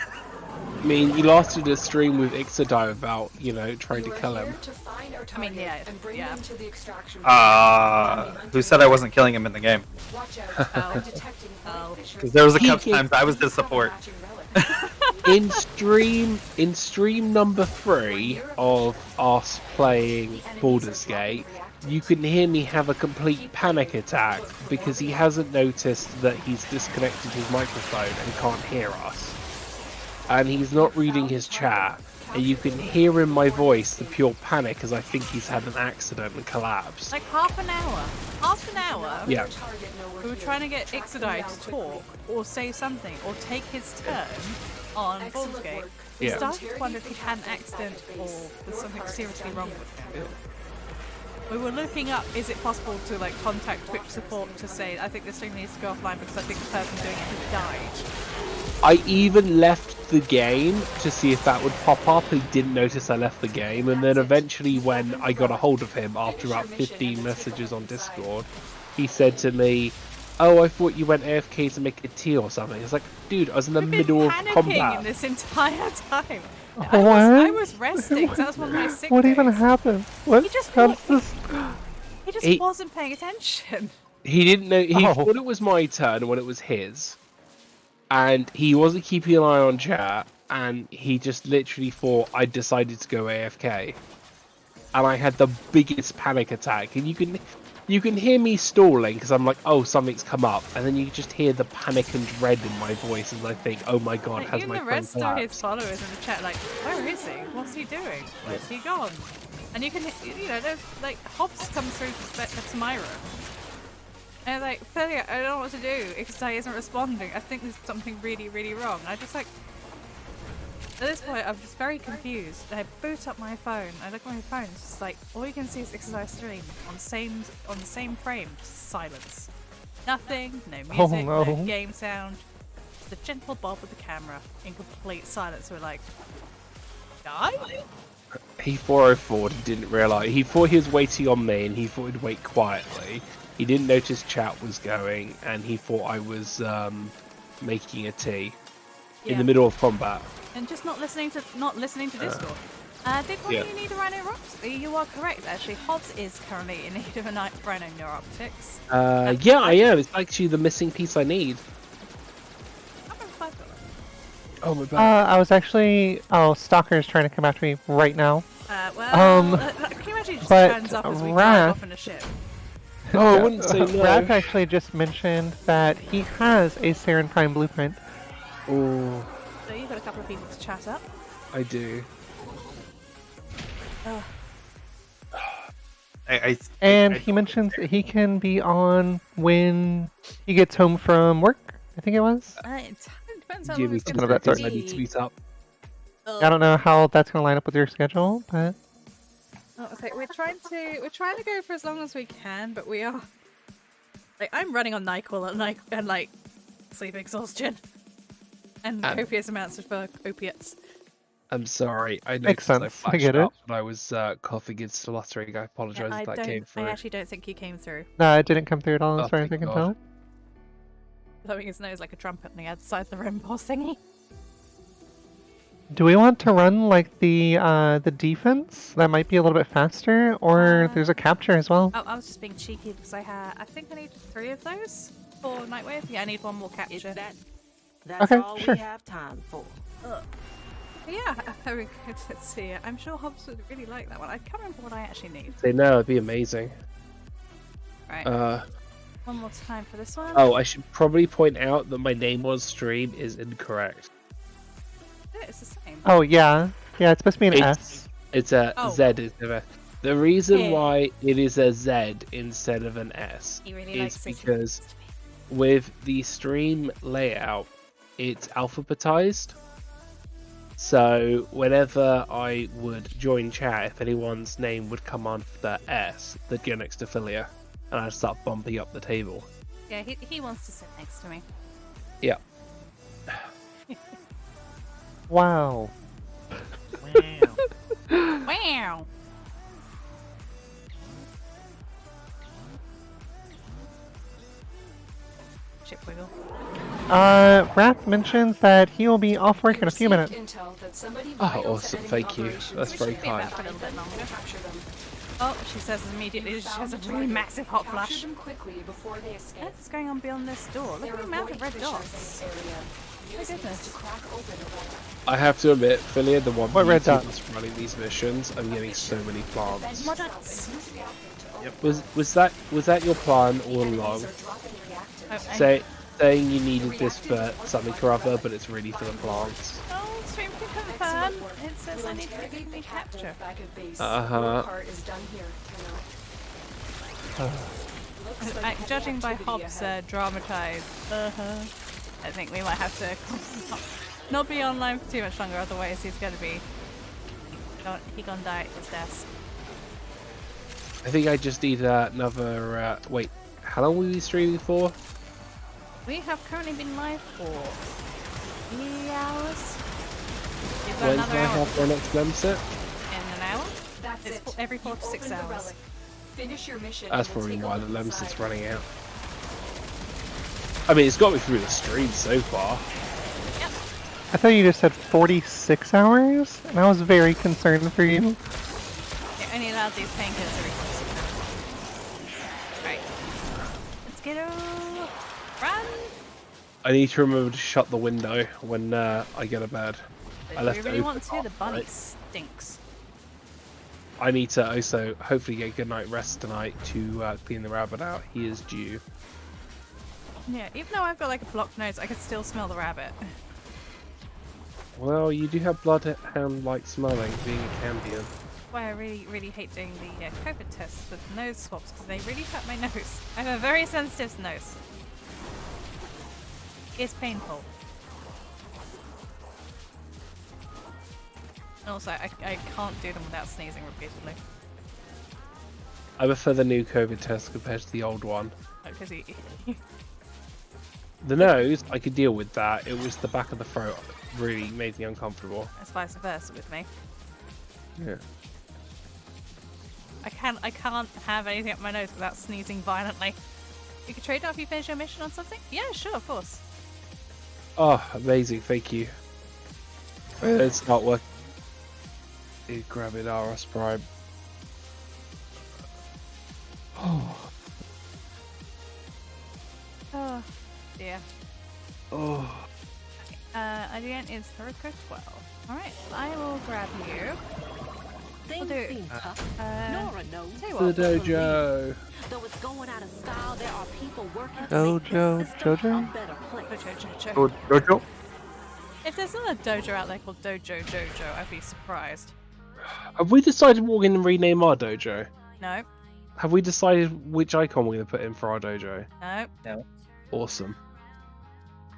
I mean, you lasted a stream with Ixodai without, trying to You are kill here him. to find our I mean, target yeah, and bring yeah. them to the extraction. Who said I wasn't killing him in the game? Watch out. Oh. I'm detecting Oh. Because there was a He- couple times I was the support. In stream number 3 of us playing Baldur's Gate, you can hear me have a complete panic attack because he hasn't noticed that he's disconnected his microphone and can't hear us. And he's not reading his chat, and you can hear in my voice the pure panic as I think he's had an accident and collapsed. Like half an hour. Half an hour. Yeah. We were trying to get Ixodai to talk or say something or take his turn on Baldur's Gate. We Yeah. started to wonder if he had an accident or was something seriously wrong with him. We were looking up, is it possible to contact Twitch support to say, I think the stream needs to go offline because I think the person doing it has died. I even left the game to see if that would pop up. He didn't notice I left the game, and then eventually when I got a hold of him after about 15 messages on Discord, he said to me, "Oh, I thought you went AFK to make a tea or something." It's like, dude, I was in the We've been middle of panicking combat. in this entire time. What? I was resting. So that was one of my sick What even days. happened? What? He just How walked- does this? He just He- wasn't paying attention. He didn't know. He Oh. thought it was my turn when it was his, and he wasn't keeping an eye on chat. And he just literally thought I decided to go AFK, and I had the biggest panic attack. And you can hear me stalling because I'm like, oh, something's come up, and then you just hear the panic and dread in my voice as I think, oh my god, has Even my the friend rest of his collapsed? followers in the chat, where is he? What's he doing? Where's he gone? And you can, there's Hobbs comes through to my room. And Philly, I don't know what to do. Ixodai isn't responding. I think there's something really, really wrong. I just at this point, I'm just very confused. I boot up my phone. I look at my phone. It's just all you can see is Ixodai stream on the same frame. Just silence. Nothing. No music. Oh, no. No game sound. Just a gentle bob with the camera in complete silence. We're like, die? He 404 he didn't realise. He thought he was waiting on me, and he thought he'd wait quietly. He didn't notice chat was going, and he thought I was making a tea in the middle of combat. And just not listening to Discord. Did one of you need a rhino neuroptics? You are correct, actually. Hobbs is currently in need of a rhino neuroptics. Yeah, I am. It's actually the missing piece I need. Oh my bad. I was actually. Oh, Stalker's trying to come after me right now. Can you imagine he just but turns up as we Wrath- drive off in a ship? Oh, I wouldn't say no. Raph actually just mentioned that he has a Saren Prime blueprint. Oh, So you've got a couple of people to chat up. I do. And he mentions that he can be on when he gets home from work, I think it was. It depends how Give long me it's some going of that to sort. I need to beat up. I don't know how that's going to line up with your schedule, but We're trying to go for as long as we can, but we are. I'm running on Niquil and sleep exhaustion and copious amounts of opiates. I'm sorry. I Makes noticed I sense, I flashed get it. up, but I was coughing and spluttering. I apologise if that came through. I actually don't think you came through. no, it didn't come through at all Oh, as far as I thank can God. tell. Blowing his nose like a trumpet on the outside of the rim boss thingy. Do we want to run the defense? That might be a little bit faster, or there's a capture as well. Oh, I was just being cheeky because I think I need 3 of those for Nightwave. Yeah, I need 1 more Is capture. that's Okay, all sure. we have time for. Yeah, very good to see it. I'm sure Hobbs would really like that one. I can't remember what I actually need. Say no, it'd be amazing. Right, 1 more time for this one. Oh, I should probably point out that my name on stream is incorrect. Yeah, it's the same. Oh yeah, Yeah, it's supposed to be an It's- S. It's a Oh. Z instead of a. The reason Yeah. why it is a Z instead of an S He really is likes it. because with the stream layout, it's alphabetized. So whenever I would join chat, if anyone's name would come on the S, they'd go next to Philia, and I'd start bumping up the table. Yeah, he wants to sit next to me. Yeah. Wow. Wow. Chip wiggle. Wrath mentions that he will be off work in a few minutes. Intel that somebody Oh, vital to awesome! enemy Thank you. operations That's We very should be back kind. for a little bit longer. Capture them. Oh, she says immediately she has a Found the really target. massive hot Capture flash. them quickly before they escape. What's going on beyond this door? Look There at the are amount of void red fissures dots. in this area. My Use these goodness. to crack open a weapon. I have to admit, Philia, the one What red YouTube dot? that's running these missions, I'm getting so many plants. What dots? Use the outlet to open. Was that your plan all along? Enemies are dropping reactants. Oh, Saying you needed this for something or other, but it's really for the plants. oh, stream can confirm. It says I need to Interrogate the quickly captain capture. back at base. Uh-huh. Your part is done here, Looks like Judging by activity Hobbs' ahead. dramatized, I think we might have to not be online for too much longer. Otherwise, he's gonna be he gonna die at his desk. I think I just need another. Wait, how long will we be streaming for? We have currently been live for 3 hours. Is that When's another my hour? half our next membership? In an hour? That's It's it. every 4 to You've 6 opened the hours. relic. Finish your mission. That's and then probably take a why the look membership's inside. running out. I mean, it's got me through the stream so far. I thought you just said 46 hours, and I was very concerned for you. You're only allowed these painkillers every 4 to 6 hours. Right. Let's get over. Run! I need to remember to shut the window when I get to bed. I Do left we it really open want to? The last bunny night. stinks. I need to also hopefully get a good night rest tonight to clean the rabbit out. He is due. Yeah, even though I've got like a blocked nose, I can still smell the rabbit. Well, you do have bloodhound-like smelling, being a Cambion. Why I really, really hate doing the COVID tests with nose swabs because they really hurt my nose. I have a very sensitive nose. It's painful. And also, I can't do them without sneezing repeatedly. I prefer the new COVID test compared to the old one. Because The nose, I could deal with that. It was the back of the throat really made me uncomfortable. it's vice versa with me. Yeah. I can't have anything up my nose without sneezing violently. You could trade off if you finish your mission on something? Yeah, sure, of course. Oh, amazing! Thank you. It's not working. Grab it, RS Prime. Oh. Oh, dear. Oh. Again, it's Hurricane 12. Alright, I will grab you. Things do- seem tough. Uh, Nora knows. tell you The what, dojo. Though it's going out of style, there are people working to Dojo, make this system Jojo? a better place. Jojo? If there's not a dojo out there called Dojo Jojo, I'd be surprised. Have we decided what we're going to rename our dojo? No, Have we decided which icon we're going to put in for our dojo? no. Awesome.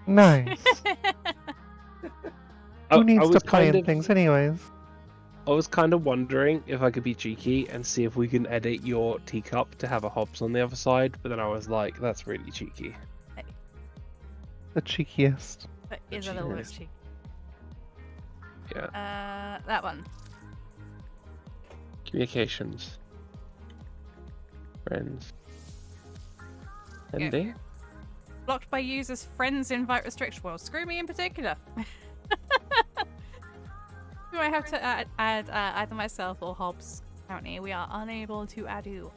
Nice. I Who needs was to plan kind of- things anyways? I was kind of wondering if I could be cheeky and see if we can edit your teacup to have a Hobbs on the other side, but then I was like, that's really cheeky. The cheekiest. That is a little bit Cheers. cheeky. Yeah. That one. Communications. Friends. Yeah. Ending? Blocked by users, friends invite restriction. Well, screw me in particular. Do I have to add either myself or Hobbs? Currently, we are unable to add you.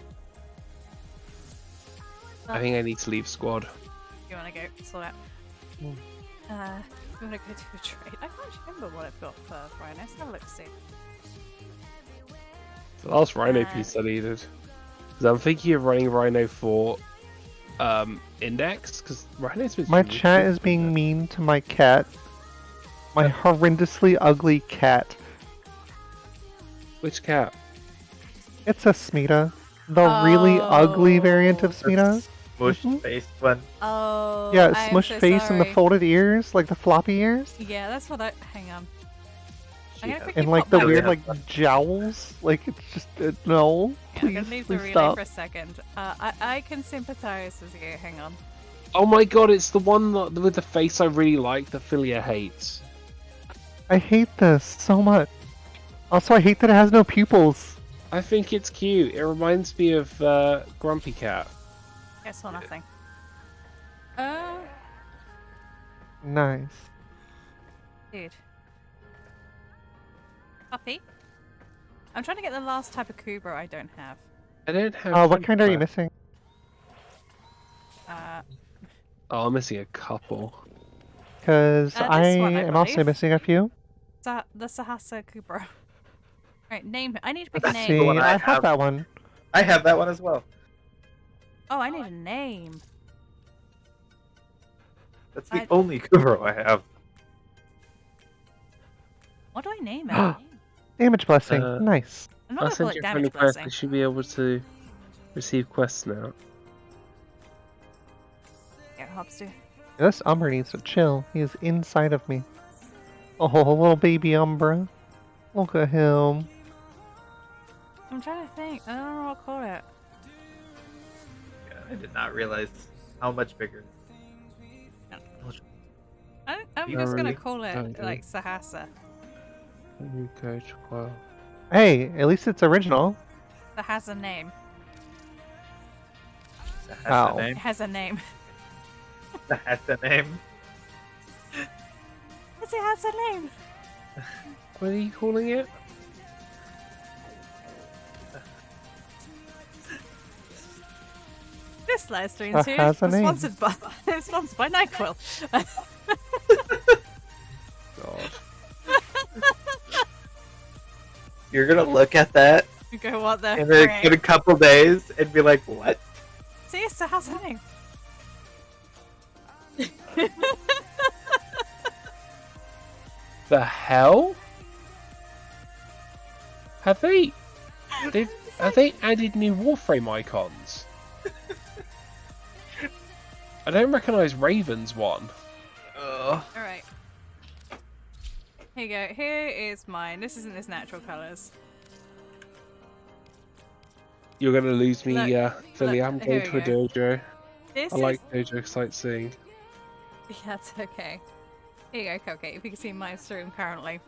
I think I need to leave squad. You want to go sort out? You want to go to a trade? I can't remember what I've got for Rhino. Let's have a look. See. The last Rhino piece I needed. Because I'm thinking of running Rhino for Index, because Rhino's been My really chat good. is being mean to my cat. My horrendously ugly cat. Which cat? It's a Smita. The really ugly variant of Smita. Smush Mhm. faced one. Oh, Yeah, I am smush so face and the sorry. folded ears, like the floppy ears. Yeah, that's what I. Hang on. I'm She gonna has- quickly And like pop the back. weird Yeah. like jowls. Like it's just no. Yeah, I'm Please, gonna leave the please relay stop. for a second. I can sympathize with you. Hang on. Oh my god, it's the one with the face I really like that Philia hates. I hate this so much. Also, I hate that it has no pupils. I think it's cute. It reminds me of Grumpy Cat. I saw nothing. Nice. Dude. Puppy? I'm trying to get the last type of Kubra I don't have. I don't have. What kind are you Hunter. missing? Oh, I'm missing a couple. Because This I one, I am also believe. missing a few. The Sahasa Kubra. Right, name. I need to pick a Let's name. see. one I I have have. that one. I have that one as well. Oh, I need a name. That's the I- only Kubro I have. What do I name it? Damage blessing. Uh, Nice. I'm not I'll gonna call send it you a friend damage request. blessing. You should be able to receive quests now. Yeah, Hobbs do. This Umbra needs to chill. He is inside of me. Oh, little baby Umbra. Look at him. I'm trying to think. I don't know what to call it. Yeah, I did not realize how much bigger. I'm You just gonna really call it don't do like it. Sahasa. You go to well. Hey, at least it's original. That has a name. That has Ow. a It name. has a name. That has a name. Yes, it has a name. What are you calling it? This live stream That series has a is name. sponsored by Nyquil. God. You're gonna look at that You go, what the in a frick? couple days and be like, "What?" See, it has a name. The hell? Have they added new Warframe icons? I don't recognise Raven's one. Alright. Here you go. Here is mine. This isn't his natural colours. You're gonna lose me, Look, Philly. look, I'm here going we to a dojo. This I like dojo sightseeing. Yeah, that's okay. Here you go, Cupcake. If you can see my stream currently.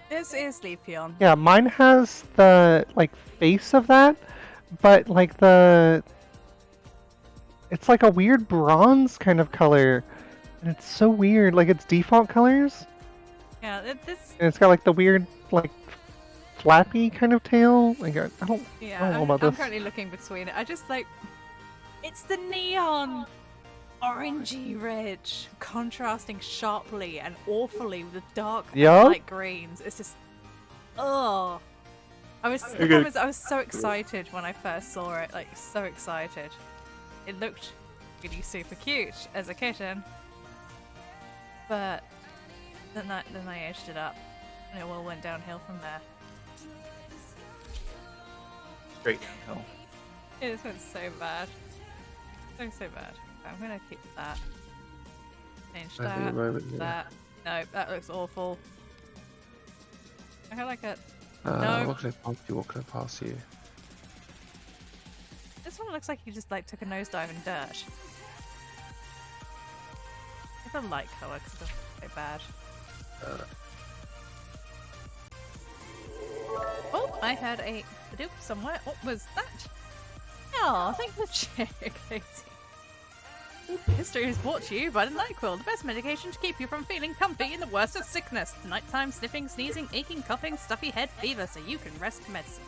This is Leafeon. Yeah, mine has the like face of that, but like it's like a weird bronze kind of color, and it's so weird. Like it's default colors, Yeah, this. and it's got like the weird like flappy kind of tail. Like I don't Yeah, I don't know I'm, about I'm this. currently looking between it. I just like. It's the neon! Orangey red, contrasting sharply and awfully with the dark and Yup. light greens. It's just. Oh! I was so excited when I first saw it, like, so excited. It looked really super cute as a kitten. But then I aged it up, and it all went downhill from there. Straight downhill. It just went so bad. So bad. I'm gonna keep that. Change I think a moment, yeah. that. No, that looks awful. I like it. What No. can I pass you? What can I pass you? This one looks like you just like took a nosedive in dirt. It's a light colour because it's so bad. Oh, I had a doop somewhere. What was that? Oh, thank you for checking. History is brought to you by the Nyquil, the best medication to keep you from feeling comfy in the worst of sickness. Nighttime sniffing, sneezing, aching, coughing, stuffy head, fever, so you can rest medicine.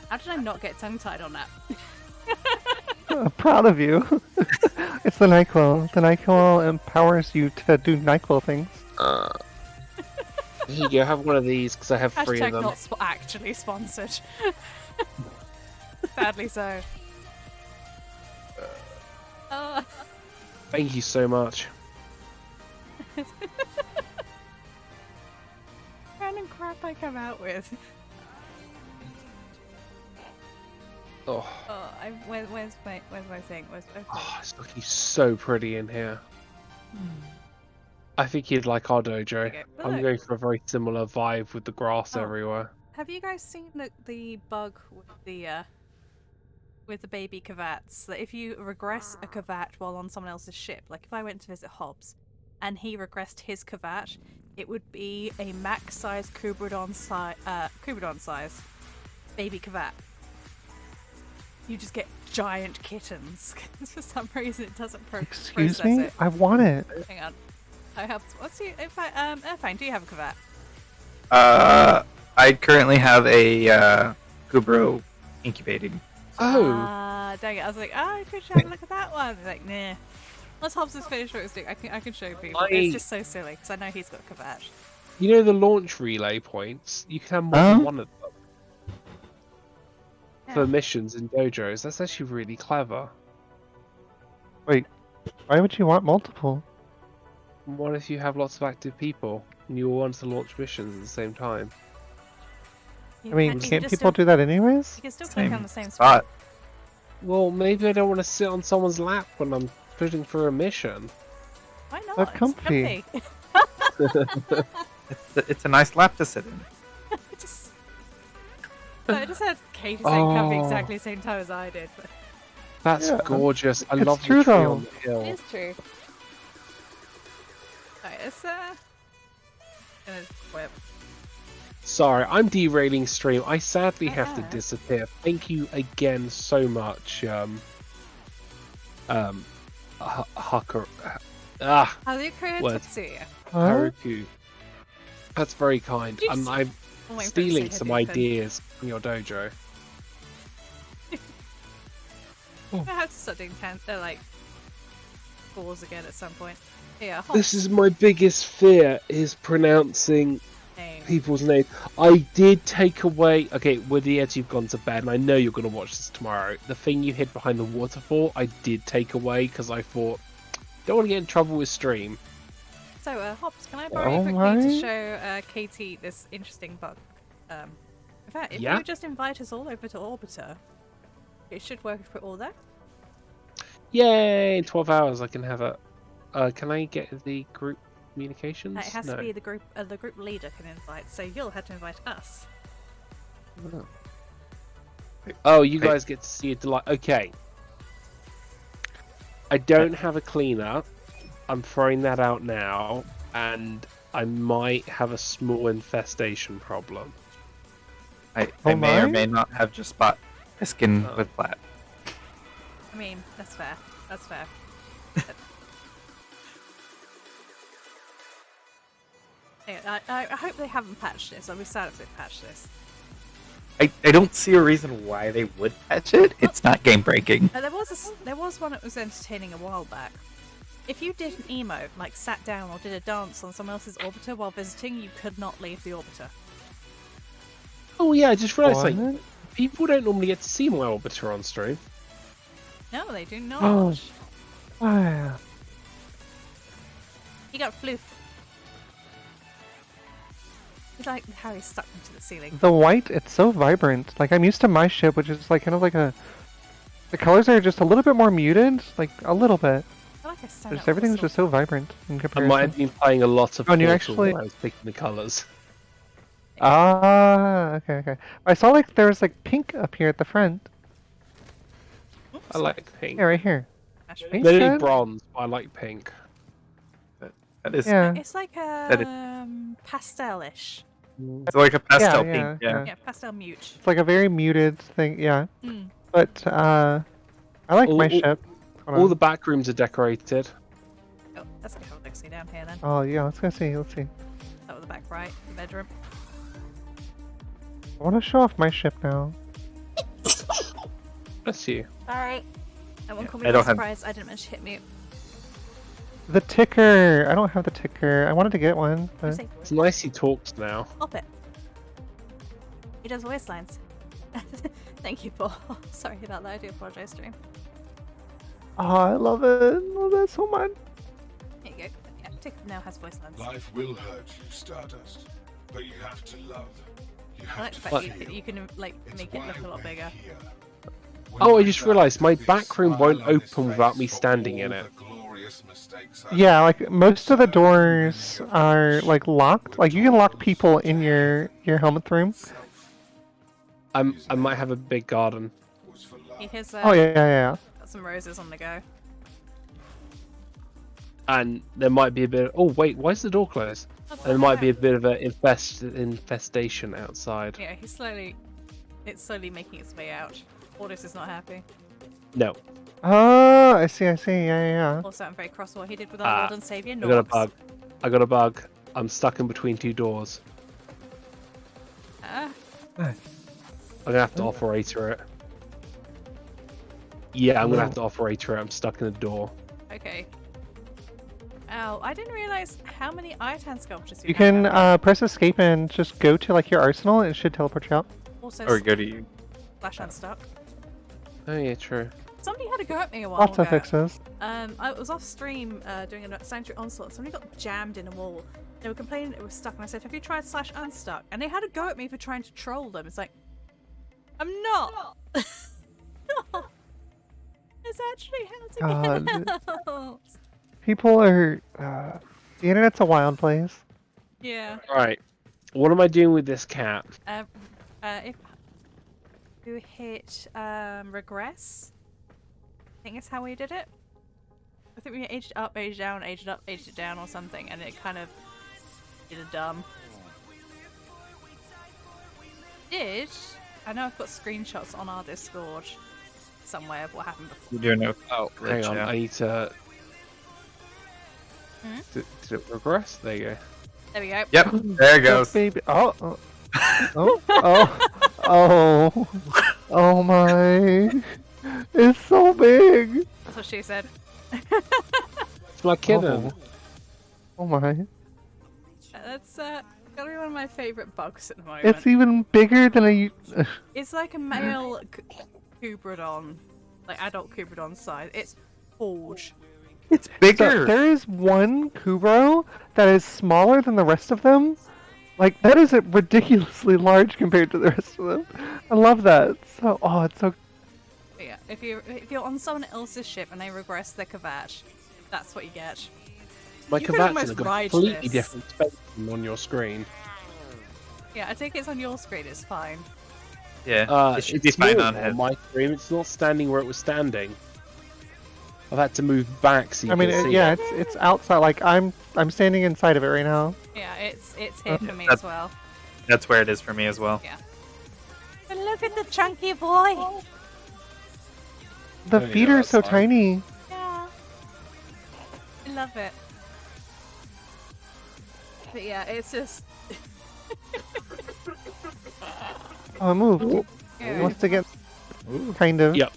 How did I not get tongue-tied on that? I'm proud of you. It's the Nyquil. The Nyquil empowers you to do Nyquil things. Here you go. Have one of these because I have 3 of Hashtag them. not actually sponsored. Sadly so. Thank you so much. crap I come out with. Oh, Oh, where's my thing? Where's my oh, it's looking so pretty in here. I think you'd like our dojo. There you go. But I'm look. going for a very similar vibe with the grass Oh. everywhere. Have you guys seen the bug with the baby cavats? That if you regress a cavat while on someone else's ship, like if I went to visit Hobbs, and he regressed his cavat, it would be a max-size Kubrodon size baby cavat. You just get giant kittens. 'Cause for some reason, it doesn't Excuse process me? it. I want it. Hang on. I have. What's your? In fact, Irvine, do you have a cavat? I currently have a Kubro incubating. Oh, Dang it! I was like, oh, I could have a look at that one. Like, nah. Once Hobbs is finished what he's doing, I can show people. It's just so silly because I know he's got a cavat. you know the launch relay points? You can have more than one of them for missions in dojos. That's actually really clever. Wait, why would you want multiple? What if you have lots of active people and you all want to launch missions at the same time? I mean, can't people do that anyways? You can still click on the same spot. Well, maybe I don't want to sit on someone's lap when I'm pushing for a mission. Why not? They're It's comfy. It's a nice lap to sit in. I just had Katie saying comfy Oh. exactly the same time as I did. But That's Yeah, gorgeous. I it's love true, the tree though. on the hill. it is true. Alright, let's gonna whip. Sorry, I'm derailing stream. I sadly have to Uh-uh. disappear. Thank you again so much, Hucker. Haruka Words. Tetsuya. Huh? Haruku. That's very kind. Did you And s- I'm I'm waiting for him to stealing say some Hadouken. ideas from your dojo. I have to start doing like balls again at some point. Yeah, This is my biggest fear, is pronouncing name. people's names. I did take away... Okay, Woody, as you've gone to bed, and I know you're going to watch this tomorrow, the thing you hid behind the waterfall, I did take away, because I thought, don't want to get in trouble with stream. So, Hobbs, can I borrow you quickly to Alright. show Katie this interesting bug? In fact, if Yeah. you just invite us all over to Orbiter, it should work for all that. Yay! In 12 hours I can have a... can I get the group communications? It has No. to be the group leader can invite, so you'll have to invite us. Oh, you guys get to see a delight. Okay. I don't have a cleaner. I'm throwing that out now, and I might have a small infestation problem. I Oh may or my? may not have just bought Piskin with Plat. I mean, that's fair. That's fair. Yeah, I hope they haven't patched this. I'll be sad if they patch this. I don't see a reason why they would patch it. It's not game breaking. There was one that was entertaining a while back. If you did an emote, like sat down or did a dance on someone else's orbiter while visiting, you could not leave the orbiter. Oh yeah, I just realised What? like, people don't normally get to see my orbiter on stream. No, they do not. Oh. Ah, He got floof. He's like Harry stuck into the ceiling. the white, it's so vibrant. Like, I'm used to my ship, which is like kind of like a... The colors are just a little bit more muted, like a little bit. I like a stand Just everything's just so vibrant in I comparison. might have been playing a lot of Oh, and you Portal actually- when I was picking the colours. Ah, okay. I saw like there was like pink up here at the front. I like pink. Yeah, right here. Pink Maybe shed? bronze, but I like pink. That is Yeah. It's like That pastel-ish. it's like a pastel Yeah, pink. yeah, Yeah. Yeah, pastel mute. It's like a very muted thing, yeah. Mm. But I like my ship. Hold All on. the back rooms are decorated. Oh, let's go have a look-see down here then. Oh yeah, let's go see. Let's see. That was the back right, the bedroom. I want to show off my ship now. Bless you. Alright. That one caught me I by don't have- surprise. I didn't manage to hit mute. The ticker. I don't have the ticker. I wanted to get one, but Say, It's nice he talks now. Pop it. He does voice lines. Thank you, Paul. Sorry about that. I do apologize, stream. oh, I love it. I love that so much. Here you go. Yeah, Tick now has voice lines. Life will hurt you, Stardust. but you have to love. You I have like to the fact feel. you can like It's make it look a why lot we're bigger. here. Oh, I When just we realised my die, back room this won't smile on his open without face me for standing in all it. the glorious mistakes I Yeah, made. like most of the So doors many of are which like locked. were Like you can lock told people to in your helmet room. himself. I might have a big garden. Was for He love. has Oh yeah. got some roses on the go. And there might be a bit. Oh wait, why is the door closed? There might be a bit of an infestation outside. Yeah, it's slowly making its way out. Ordis is not happy. No, Oh, I see. Yeah. Also, I'm very cross with what he did with our Lord and Savior, I got a Norks. bug. I got a bug. I'm stuck in between two doors. Ah, I'm gonna have to operator it. Yeah, I'm gonna have to operator it. I'm stuck in the door. okay. Ow, I didn't realize how many Itan sculptures You can have. press escape and just go to like your arsenal, and it should teleport you out. Also, Or go to you. slash unstuck. Oh yeah, true. Somebody had a go at me a while Lots ago. of fixes. I was off stream doing a Sanctuary Onslaught. Somebody got jammed in a wall. They were complaining it was stuck, and I said, "Have you tried slash unstuck?" And they had a go at me for trying to troll them. It's like, I'm not. No. It's actually how to get out. People are. The internet's a wild place. Yeah. Right. What am I doing with this cat? If you hit regress, I think is how we did it. I think we aged up, aged down, aged up, aged it down, or something, and it kind of did a dumb. I know I've got screenshots on our Discord somewhere of what happened before. You're doing Oh, hang on. I need to. Did it regress? There you go. There we go. Yep, there it goes. Baby. Oh. Oh my. It's so big. That's what she said. It's my kitten. Oh my. That's gotta be one of my favorite bugs at the moment. It's even bigger than a. It's like a male Kubradon, like adult Kubradon size. It's huge. It's bigger. So there is one Kubro that is smaller than the rest of them. Like that is ridiculously large compared to the rest of them. I love that. So it's so. But yeah, if you're on someone else's ship and they regress their Kavash, that's what you get. My You could Kavat's almost in a ride completely this. different space on your screen. Yeah, I think it's on your screen. It's fine. Yeah, it should be It's fine not on his. my screen. It's not standing where it was standing. I've had to move back so you I mean, can see yeah, it. it's outside. Like I'm standing inside of it right now. Yeah, it's here for me That's- as well. That's where it is for me as well. Yeah. But look at the chunky boy. The Oh, yeah, feet are that's so fine. tiny. Yeah. I love it. But yeah, it's just. Oh, it moved. Yeah, Wants to get. Kind of. Yep.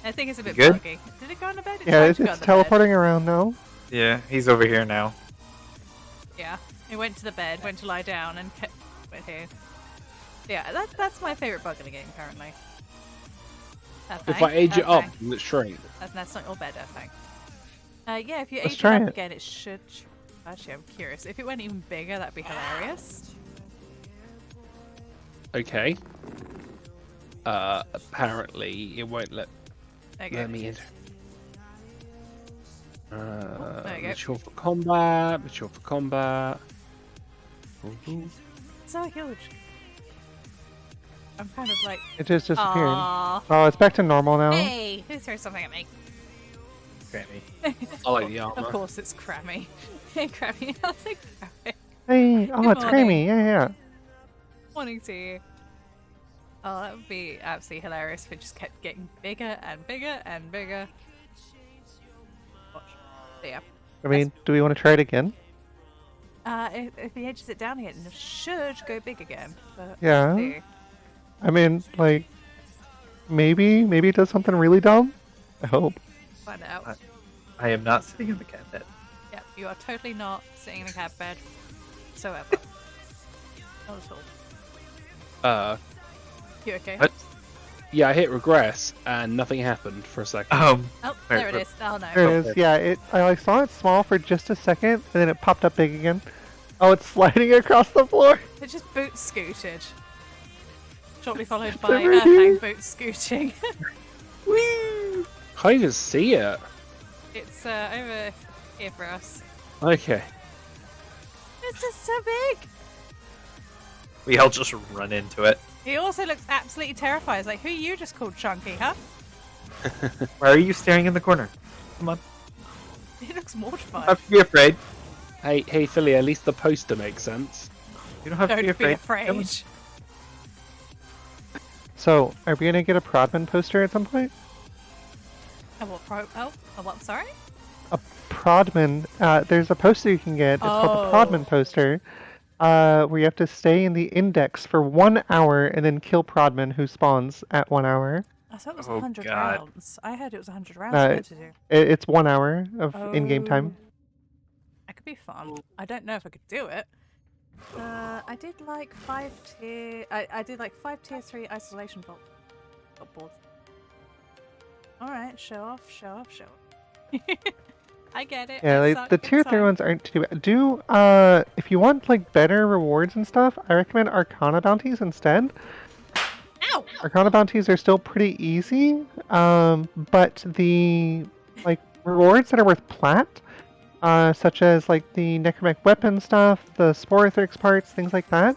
I think it's a bit Good? buggy. Did it go on the bed? It Yeah, tried it's to go on the teleporting around now. Yeah, he's over here now. Bed. Yeah, it went to the bed, went to lie down, and went here. Yeah, that's my favorite bug in the game currently. If I age it up, will it shrink? That's not your bed, I think. Yeah, if you Let's age it try up it. again, it should. Actually, I'm curious. If it went even bigger, that'd be hilarious. Okay. Apparently it won't let Okay. me in. there you go. Mature for combat. Mature for combat. Ooh. So huge. I'm kind of like. It just disappeared. Aww. Oh, it's back to normal now. Hey, who threw something at me? Grammy. I like the armor. Of course, it's Crammy. Hey, Crammy. I'll take Crammy. Hey, oh, Good it's morning. creamy. Yeah. Morning to you. Oh, that would be absolutely hilarious if it just kept getting bigger and bigger and bigger. Watch. But yeah. I mean, do we want to try it again? If he edges it down again, it should go big again. But Yeah. we'll see. I mean, like, maybe it does something really dumb. I hope. Find out. I am not sitting in the cat bed. Yeah, you are totally not sitting in a cat bed. Whatsoever. Not at all. You okay? What? Yeah, I hit regress and nothing happened for a second. Oh, There it is. Oh no. There it is. Yeah, I like saw it small for just a second, and then it popped up big again. Oh, it's sliding across the floor. It just boot scooted. Shortly followed It's by over Earthang here. boot scooting. Can't even see it. It's over here for us. Okay. It's just so big. We all just run into it. He also looks absolutely terrified. It's like, who you just called chunky, huh? Why are you staring in the corner? Come on. He looks You don't mortified. have to be afraid. Hey, Philly. At least the poster makes sense. You don't have to Don't be be afraid. Come on. afraid. So, are we gonna get a Prodman poster at some point? Oh, what? Sorry? Prodman, there's a poster you can get. It's called the Prodman poster, where you have to stay in the index for 1 hour and then kill Prodman who spawns at 1 hour. I thought it was Oh, 100 God. rounds. I heard it was 100 rounds Uh, you had to do. It's 1 hour of in-game time. That could be fun. I don't know if I could do it. I did like 5 tier. I did like 5 tier 3 isolation boards. Alright, show off. I get it. Yeah, it's like not the good tier 3 time. ones aren't too bad. If you want like better rewards and stuff, I recommend Arcana bounties instead. Ow! Arcana bounties are still pretty easy, but the like rewards that are worth plat, such as like the necromantic weapon stuff, the Sporothrix parts, things like that,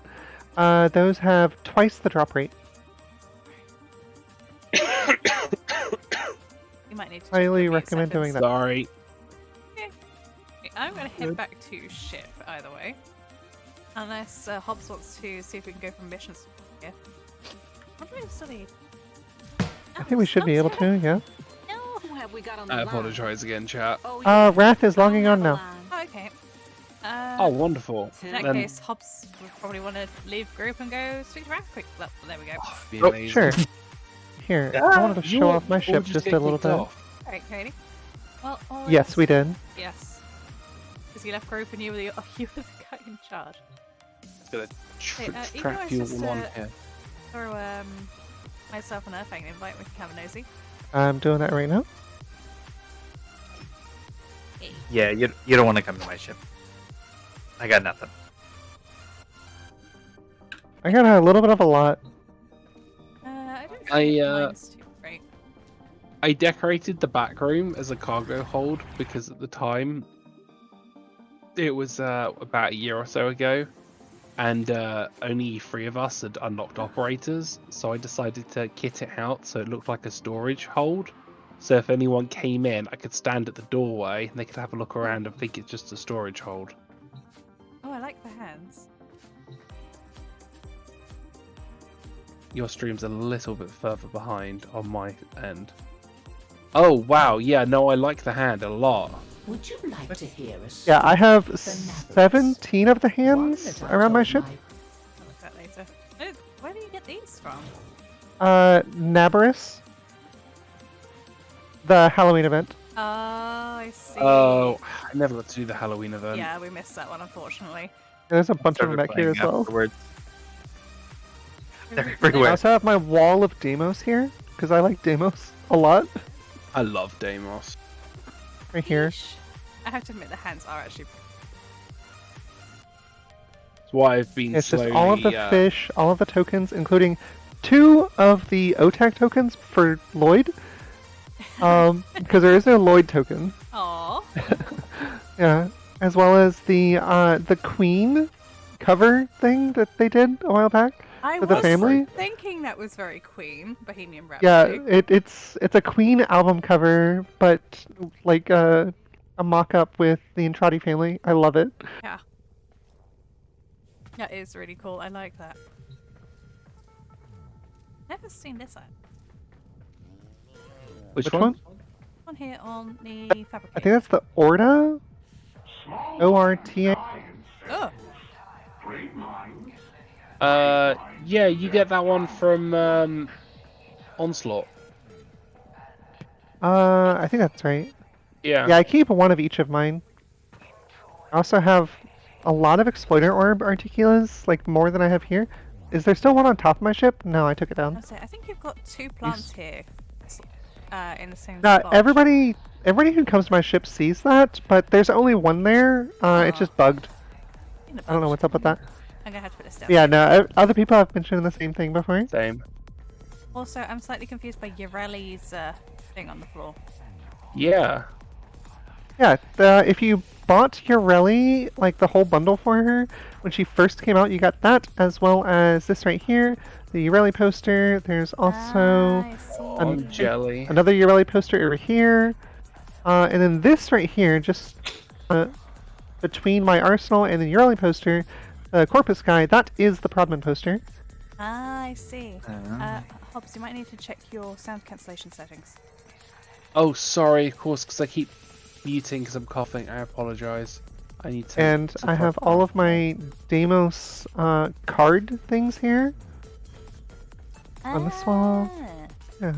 those have twice the drop rate. You might need to check Highly your mute recommend doing settings. that. Sorry. Okay, I'm gonna head back to ship either way. Unless Hobbs wants to see if we can go from missions here. What do we still need? I think we should be able to, yeah. Who have we got on the I line? apologize again, chat. Oh, yeah. Wrath is logging on now. Oh, okay. Oh, wonderful. In that Then- case, Hobbs would probably want to leave group and go speak to Raph quick. Well, there we go. Oh, it'd be Oh, amazing. Sure. Here, I wanted to show off my ship just a little bit. Alright, Katie. Well, Yes, we did. Yes. Because you left group and you were the guy in charge. It's gonna Hey, you know, trap it's you just, all on here. Throw myself and Earthang an invite. We can have a nosy. I'm doing that right now. Yeah, you don't want to come to my ship. I got nothing. I got a little bit of a lot. I don't think I, mine's too great. I decorated the back room as a cargo hold because at the time it was about a year or so ago, and only 3 of us had unlocked operators, so I decided to kit it out so it looked like a storage hold. So if anyone came in, I could stand at the doorway and they could have a look around and think it's just a storage hold. Oh, I like the hands. Your stream's a little bit further behind on my end. Oh wow, yeah, no, I like the hand a lot. Would you like to hear us? Yeah, I have 17 of the hands around my ship. I'll look at that later. Oh, where do you get these from? Nabarus. The Halloween event. Oh, I see. Oh, I never got to do the Halloween event. Yeah, we missed that one, unfortunately. There's a bunch of them Started back here as playing well. afterwards. They're I everywhere. also have my wall of Deimos here, because I like Deimos a lot. I love Deimos. Right here. Yeesh. I have to admit, the hands are actually. That's why I've been It's slowly. just all of the fish, all of the tokens, including 2 of the OTAC tokens for Lloyd. Because there is no Lloyd token. Aww. Yeah, as well as the Queen cover thing that they did a while back. I For the was family? thinking that was very Queen, Bohemian Yeah, Rhapsody. it's a Queen album cover, but like a mock-up with the Entrati family. I love it. Yeah. That is really cool. I like that. Never seen this ad. Which one? On here on the I fabricator. think that's the Orta. ORTA. Oh, Yeah, you get that one from Onslaught. I think that's right. Yeah. Yeah, I keep one of each of mine. I also have a lot of Exploiter Orb Articulas, like more than I have here. Is there still one on top of my ship? No, I took it down. I think you've got 2 plants here. in the same No, spot. everybody who comes to my ship sees that, but there's only one there. It's just bugged. I don't know what's up with that. I'm gonna have to put this down. Yeah, no, other people have mentioned the same thing before. Same. Also, I'm slightly confused by Yoreli's thing on the floor. Yeah. Yeah, if you bought Yoreli, like the whole bundle for her, when she first came out, you got that, as well as this right here, the Yoreli poster. There's also I see. On jelly. another Yoreli poster over here. And then this right here, just between my arsenal and the Yoreli poster, the Corpus guy, that is the Prodman poster. I see. Hobbs, you might need to check your sound cancellation settings. Oh, sorry, of course, because I keep muting because I'm coughing. I apologize. I need to. And I have all of my Deimos card things here on this wall. Yeah.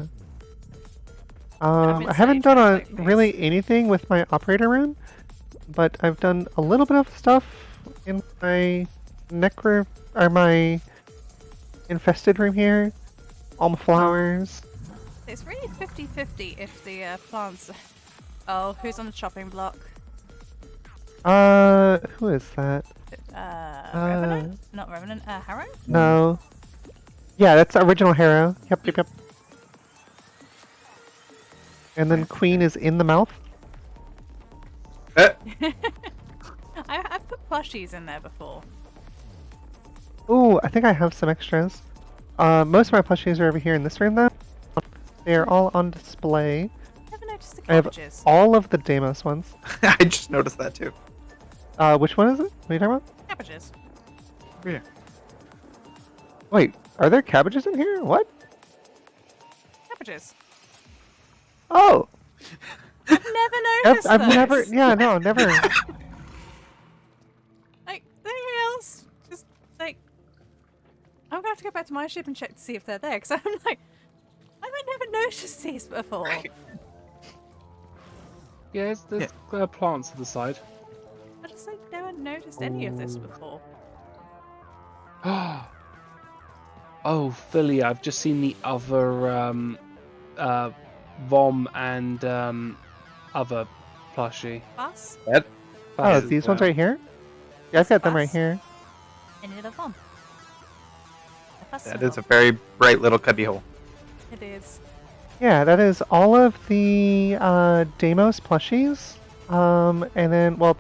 I haven't done really anything with my operator room, but I've done a little bit of stuff in my my infested room here. All my flowers. It's really 50-50 if the plants... Oh, who's on the chopping block? Who is that? Revenant? Not Revenant, Harrow? No. Yeah, that's the original Harrow. Yep. And then Queen is in the mouth. I've put plushies in there before. Ooh, I think I have some extras. Most of my plushies are over here in this room, though. They are all on display. Never noticed the I have cabbages. all of the Deimos ones. I just noticed that too. Which one is it? What are you talking about? Cabbages. Yeah. Wait, are there cabbages in here? What? Cabbages. Oh! I've never noticed I've those. never... Yeah, no, never. Like, anybody else? Just, like... I'm gonna have to go back to my ship and check to see if they're there, because I'm like... I've never noticed these before. Yeah, there's plants to the side. I just like never noticed any of this before. Oh, Philly, I've just seen the other Vom and other plushie. Us? Oh, these ones right here? Yeah, I've got them right Fuss. here. Any other fun? That is a very bright little cubbyhole. It is. Yeah, that is all of the Deimos plushies. And then, well,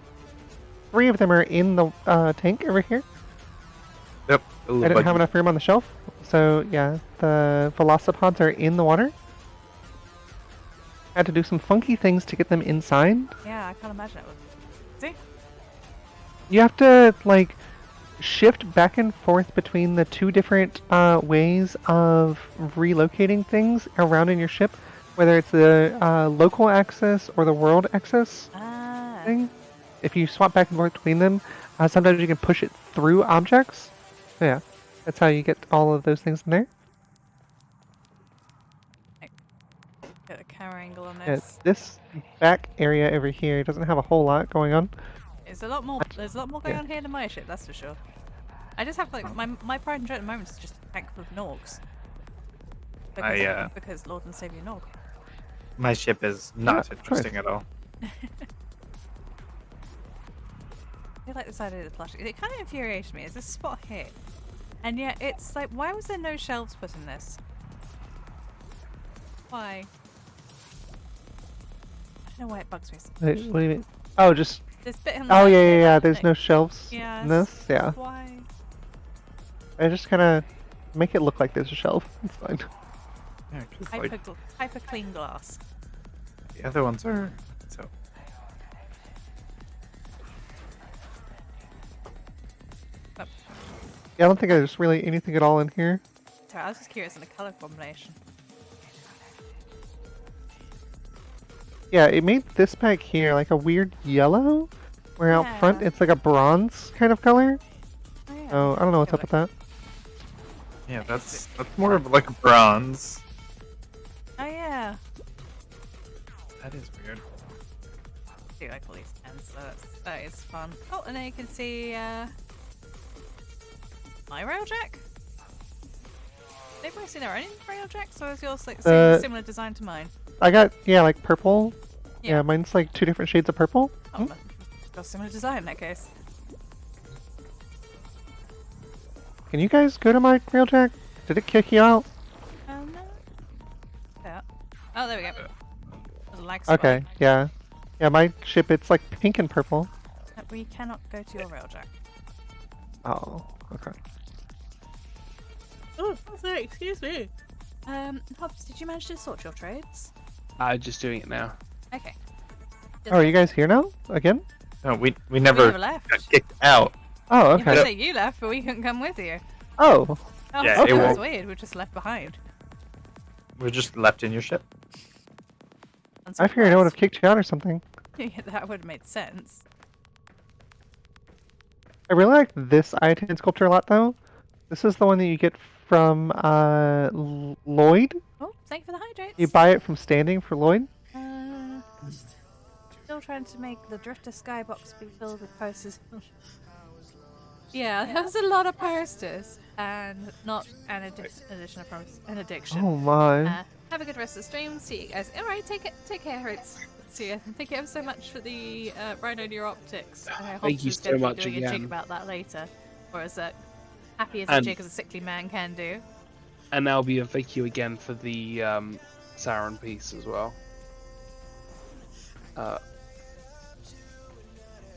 3 of them are in the tank over here. Yep. I didn't have enough room on the shelf. So, yeah, the Velocipods are in the water. Had to do some funky things to get them inside. Yeah, I can't imagine it would. See? You have to, like, shift back and forth between the 2 different ways of relocating things around in your ship, whether it's the local access or the world access thing. If you swap back and forth between them, sometimes you can push it through objects. So yeah, that's how you get all of those things in there. Get a camera angle on Yeah, this. this back area over here doesn't have a whole lot going on. There's a lot more going on here than my ship, that's for sure. I just have like my pride and joy at the moment is just a tank full of Norgs. Because Lord and Savior Norg. My ship is not interesting at all. I like this idea of the plushie. It kind of infuriates me. Is this spot here? And yet it's like, why was there no shelves put in this? Why? I don't know why it bugs me. Wait, what do you mean? Oh, just... This bit in the Oh, back yeah, here, yeah, like- there's no shelves Yeah, in this? Yeah. Why? I just kind of make it look like there's a shelf. It's fine. Yeah, 'cause, like, Hyper clean glass. the other ones are so. Oh, Yeah, I don't think there's really anything at all in here. sorry, I was just curious in the color combination. Yeah, it made this back here like a weird yellow, where out front Yeah. it's like a bronze kind of color. Oh, yeah. So I don't know what's up with that. Yeah, that's more of like a bronze. Oh yeah. That is weird. I do like all these ends, so that is fun. Oh, and then you can see my railjack. They've both seen their own railjack, so is yours like similar design to mine? I got, yeah, like purple. Yeah. Yeah, mine's like 2 different shades of purple. Oh, got similar design in that case. Can you guys go to my railjack? Did it kick you out? No. Yeah. Oh, there we go. There's a lag spot. Okay, yeah. Yeah, my ship, it's like pink and purple. We cannot go to your railjack. Oh, okay. Oh, sorry, excuse me. Hobbs, did you manage to sort your trades? I'm just doing it now. Okay. Oh, are you guys here now? Again? No, we We never never left. got kicked out. Oh, You might okay. say you left, but we couldn't come with you. Oh, Oh, Yeah, that it was won't- weird. We're just left behind. We're just left in your ship. I figured I would have kicked you out or something. Yeah, that would have made sense. I really like this iTunes sculpture a lot, though. This is the one that you get from Lloyd. Oh, thank you for the hydrates. You buy it from Standing for Lloyd. Still trying to make the Drifter skybox be filled with posters. Yeah, that was a lot of posters, and not an addition of posters, an addiction. Oh my. Have a good rest of the stream. See you guys. All right, take care. See you. Thank you ever so much for the Rhino Near Optics. Thank you so much doing a again. jig about that later, or as happy as a And- jig as a sickly man can do. And Albion, thank you again for the Sauron piece as well.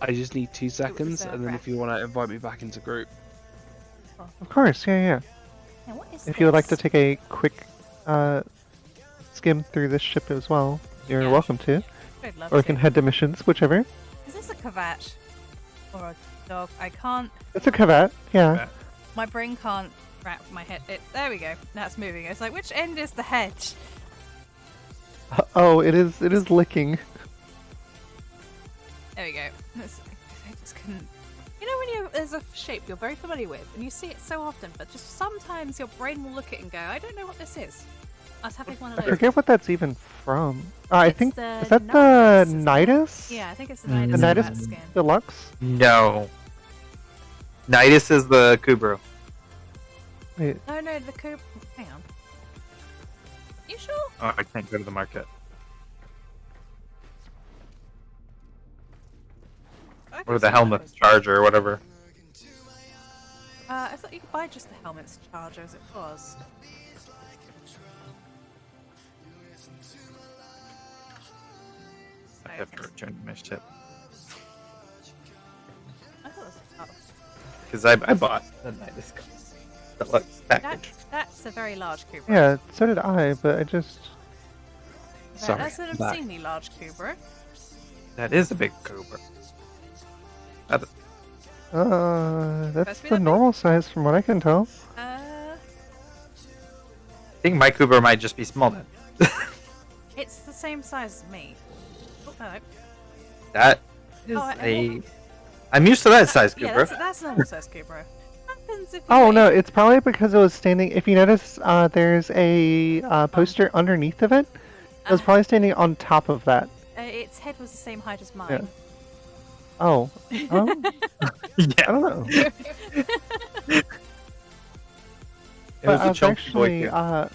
I just need 2 seconds, and then if you want to invite me back into group. Of course, yeah. Now, what is If you would like to this? take a quick skim through this ship as well, you're Yeah. welcome to. I'd love Or you to. can head to missions, whichever. Is this a Kavat or a dog? I can't. It's a Kavat, yeah. My brain can't wrap my head. There we go. Now it's moving. It's like, which end is the hedge? Oh, it is licking. There we go. I just couldn't. You know when there's a shape you're very familiar with, and you see it so often, but just sometimes your brain will look at it and go, I don't know what this is. I was having one of I those. forget what that's even from. I It's think, the is that the Nidus, isn't it? Nidus? Yeah, I think it's the Mm. Nidus The Kavat Nidus skin. Deluxe? No. Nidus is the Kubro. Wait, No, the coup. Hang on. You sure? Oh, I can't go to the market. I Or could've the sworn helmet that was- charger or whatever. I thought you could buy just the helmet's charger as it was. I have to return to my ship. I thought it was. Oh. Because I bought the Nidus Deluxe package. That's a very large Kubra. yeah, so did I, but I just... Sorry, That's an back. obscenely large Kubra. That is a big Kubro. Supposed that's to be the that big? normal size from what I can tell. I think my Kubro might just be small then. It's the same size as me. Oh, no. That is I- I'm used to that size Yeah, Kubro. that's a normal size Kubra. What happens if you Oh no, make- it's probably because it was standing. If you notice, there's a poster underneath of it. It was Ah. probably standing on top of that. Its head was the same height as mine. Yeah. Oh, I Yeah. don't know. It But was I a was chunky boy actually too.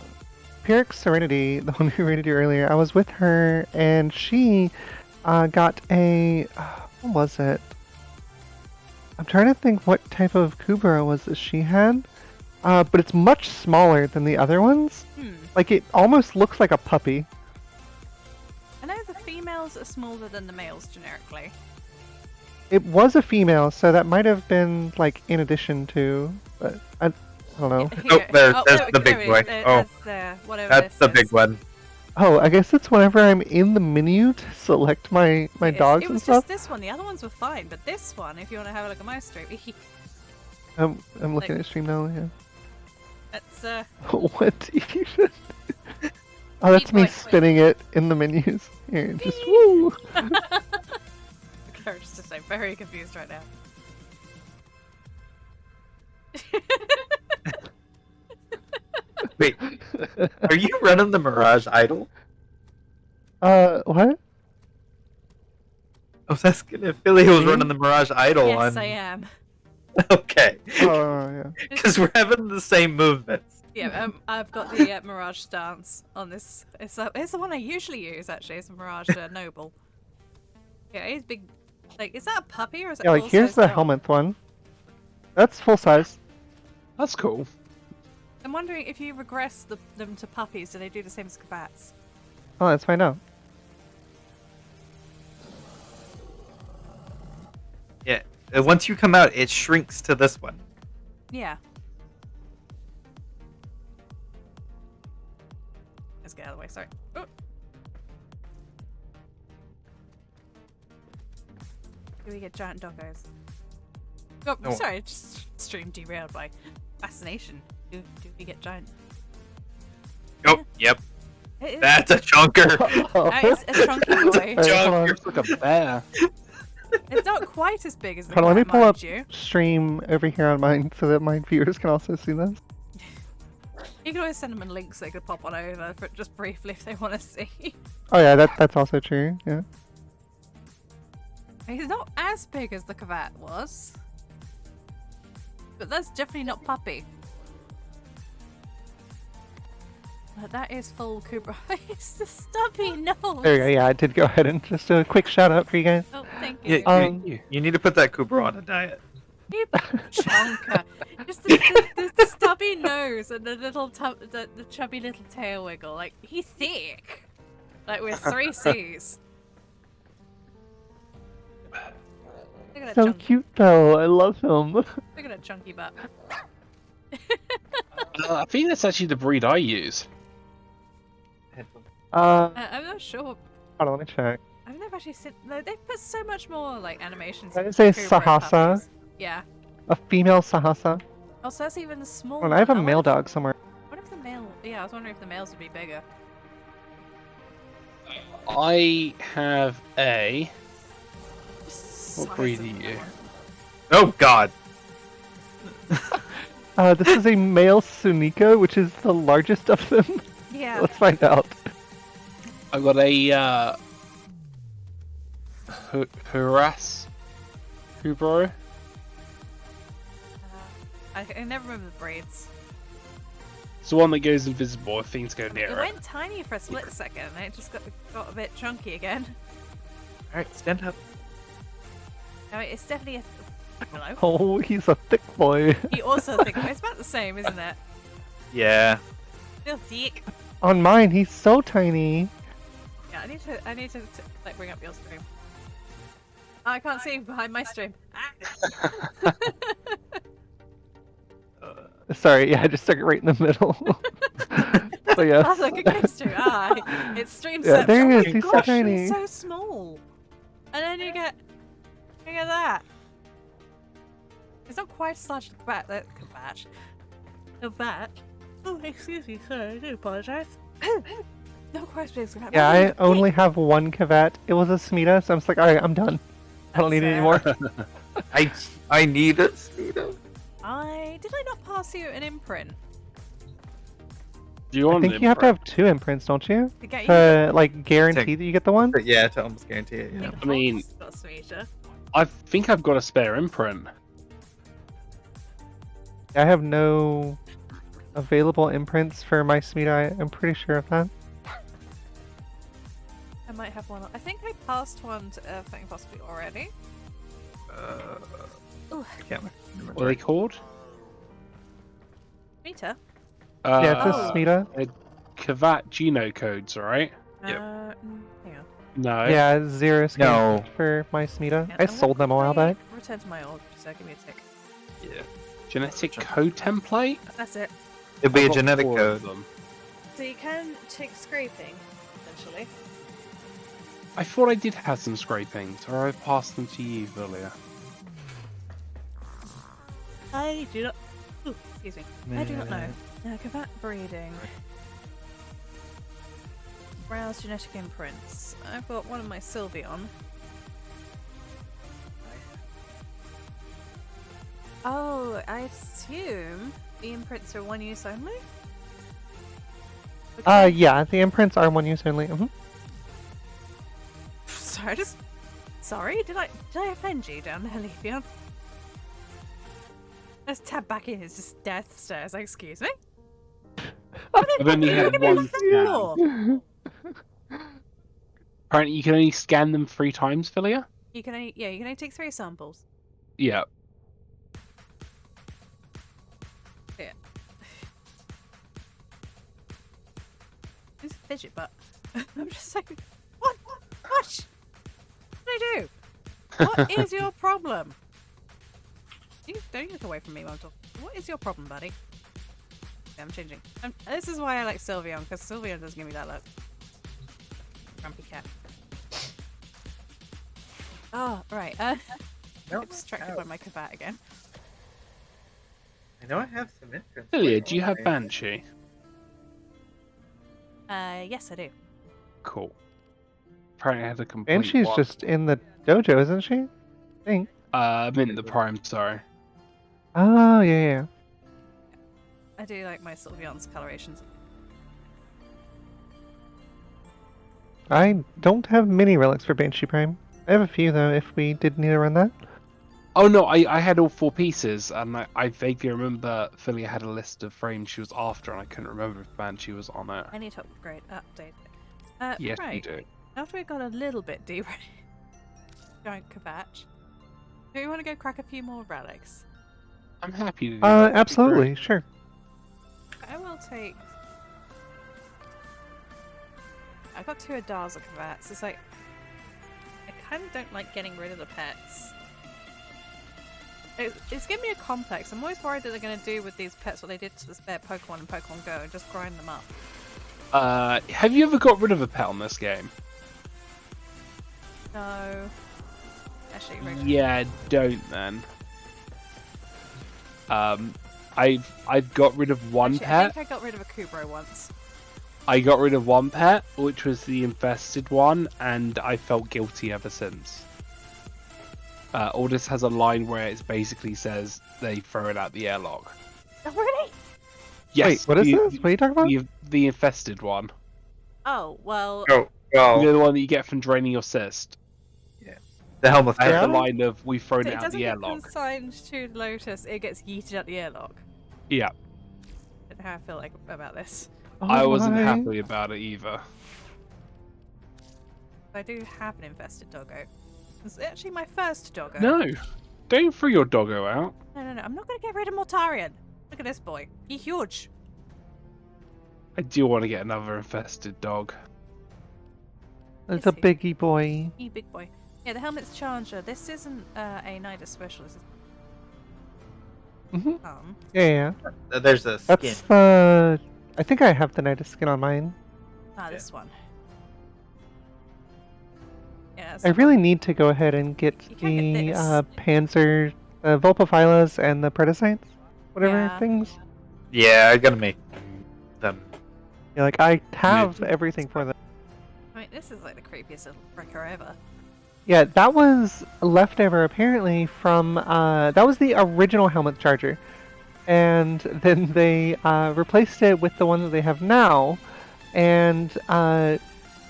Pyrrhic Serenity, the one we rated earlier. I was with her, and she got a what was it? I'm trying to think what type of Kubra was that she had. But it's much smaller than the other ones. Like it almost looks like a puppy. I know the females are smaller than the males generically. It was a female, so that might have been like in addition to. But I don't know. Oh, there's the big boy. Oh. That's, whatever That's this the is. big one. Oh, I guess it's whenever I'm in the menu to select my It is. dogs It and was stuff. just this one. The other ones were fine, but this one, if you want to have a look at my stream, I'm looking like- at your stream now. Yeah. that's What even? Oh, that's me Wait. spinning it in the menus. Here, just woo. Courage to say, very confused right now. Wait, are you running the Mirage Idol? What? I was asking if Philly was running the Mirage Idol Yes, on. I am. Okay. Oh, yeah. Because we're having the same movements. Yeah, I've got the Mirage stance on this. It's the one I usually use, actually. It's a Mirage Noble. Yeah, he's big. Like, is that a puppy or is it Yeah, like here's the helmet one. That's full size. That's cool. I'm wondering if you regress them to puppies, do they do the same as cavats? Oh, let's find out. Yeah. Once you come out, it shrinks to this one. Yeah. Let's get out of the way, sorry. Oh. Do we get giant doggos? Oh, No. sorry, just stream derailed by fascination. Do we get giant? Oh, yep. It is, That's a chunker. it's a chunky boy. Alright, hold on. It's like a bear. It's not quite as big as the Hold on, let me cat, pull mind up you. stream over here on mine so that my viewers can also see this. You can always send them a link so they could pop on over for just briefly if they want to see. Oh yeah, that's also true. Yeah. He's not as big as the cavat was, but that's definitely not puppy. But that is full Cooper. It's the stubby nose. There you go. Yeah, I did go ahead and just do a quick shout out for you guys. Oh, thank Yeah, you. you need to put that Cooper on a diet. You chonker. Just the stubby nose and the little the chubby little tail wiggle. Like, he's thick. Like, with 3 C's. Look at that So chunky, cute though. I love him. look at that chunky butt. I think that's actually the breed I use. I'm not sure. Hold on, let me check. I've never actually seen. No, they've put so much more like animations. That into is a Cobra and Sahasa. puppies. Yeah. A female Sahasa. Oh, so that's even a small. Hold on, I have a one. male dog somewhere. What if the male? Yeah, I was wondering if the males would be bigger. I have a. What Size breed of are you? them. Oh God. This is a male Sunika, which is the largest of them. Yeah. Let's find out. I got a harass Kubro. I never remember the breeds. It's the one that goes invisible if things go It near it. went tiny for a split second, and it just got a bit chunky again. All right, stand up. No, it's definitely a. Hello. Oh, he's a thick boy. You also think it's about the same, isn't it? Yeah. Still thick. On mine, he's so tiny. Yeah, I need to like bring up your stream. Oh, I can't see behind my stream. Ah. Sorry, yeah, I just stuck it right in the middle. So yes. Oh, look, it goes to it's stream Yeah, set. there he Oh is, my he's so gosh, tiny. he's so small. And then you get, look at that. It's not quite as large as the bat. The bat. Oh, excuse me, sorry, I do apologize. Not quite as big as the bat. Yeah, but I it's only big. have one Kavat. It was a Smita, so I'm just like, alright, I'm done. I don't need it anymore. I need it, Speedo. Did I not pass you an imprint Do you I want think an you have to imprint? have 2 imprints, don't you? to get you? To, like, guarantee that you get the one? But yeah, to almost guarantee it. Yeah. I mean- Got sweeter. I think I've got a spare imprint. I have no available imprints for my Smita. I'm pretty sure of that. I might have one. I think I passed one to Earthling possibly already. I can't remember. What are they called? Meter. Yeah, it's Oh. a Smita. Kavat Geno codes, alright? Yep. Hang on. No. Yeah, 0 scan No. for my Smita. Yeah, I I'm sold them a while gonna back. Return to my old, so give me a tick. Yeah. Genetic code template? That's it. It'd be I've a got genetic 4 code. of them. So you can tick scraping, essentially. I thought I did have some scrapings, or I passed them to you earlier. I do not. Ooh, excuse me. I do not know. Now, Kavat breeding. Browse genetic imprints. I've got one of my Sylveon. Oh, I assume the imprints are one use only? Because Yeah, the imprints are 1 use only. Sorry, sorry, did I offend you down there, Leafeon? Let's tab back in. It's just death stares. Like, excuse me. I've only had one scan. Cool. Apparently, you can only scan them 3 times, Philia? You can only take 3 samples. Yeah. Yeah. Who's a fidget butt? I'm just like, what? What did I do? What is your problem? Don't look away from me while I'm talking. What is your problem, buddy? Yeah, I'm changing. This is why I like Sylveon, because Sylveon does give me that look. Grumpy cat. Oh, right. I got distracted by my Kavat again. I know I have some interest. Philia, do you have Banshee? Yes, I do. Cool. Apparently, I had a complete. And she's one. just in the dojo, isn't she? I think. Mint the Prime, sorry. Oh, yeah. I do like my Sylveon's colorations. I don't have mini relics for Banshee Prime. I have a few, though, if we did need to run that. Oh no, I had all 4 pieces, and I vaguely remember Philia had a list of frames she was after, and I couldn't remember if Banshee was on it. I need to upgrade, update it. Yes, right. you do. After we got a little bit deep, giant Kavatch, do you want to go crack a few more relics? I'm happy to do that. Absolutely, sure. I will take. I got 2 Adaza Kavats. It's like I kind of don't like getting rid of the pets. It's giving me a complex. I'm always worried that they're going to do with these pets what they did to the spare Pokemon in Pokemon Go and just grind them up. Have you ever got rid of a pet on this game? No. Actually, Yeah, don't then. I've got rid of one Actually, I pet. think I got rid of a Kubro once. I got rid of one pet, which was the infested one, and I felt guilty ever since. Aldous has a line where it basically says they throw it out the airlock. Oh, really? Yes. Wait, what is this? What are you talking about? The infested one. Oh, well. Oh, well. You know, the one that you get from draining your cyst. The Helmut I have Yeah. the line of we've thrown it It out doesn't the get airlock. consigned to Lotus, it gets yeeted out the airlock. Yeah. I don't know how I feel like about this. I wasn't my. happy about it either. I do have an infested doggo. It's actually my first doggo. No. Don't throw your doggo out. No. I'm not going to get rid of Mortarion. Look at this boy. He's huge. I do want to get another infested dog. It's a Is he? biggie boy. He big boy. Yeah, the helmet's Challenger. This isn't a Nidus specialist. Mm-hmm. Yeah. There's a skin. That's the. I think I have the Nidus skin on mine. This one. Yeah, I really need to go ahead and get You can't get the this. Panzer, Vulpaphilas, and the Predicites, whatever Yeah. things. Yeah, I gotta make them. Yeah, like I have everything for them. I mean, this is like the creepiest little fricker ever. Yeah, that was leftover apparently from that was the original helmet charger, and then they replaced it with the one that they have now, and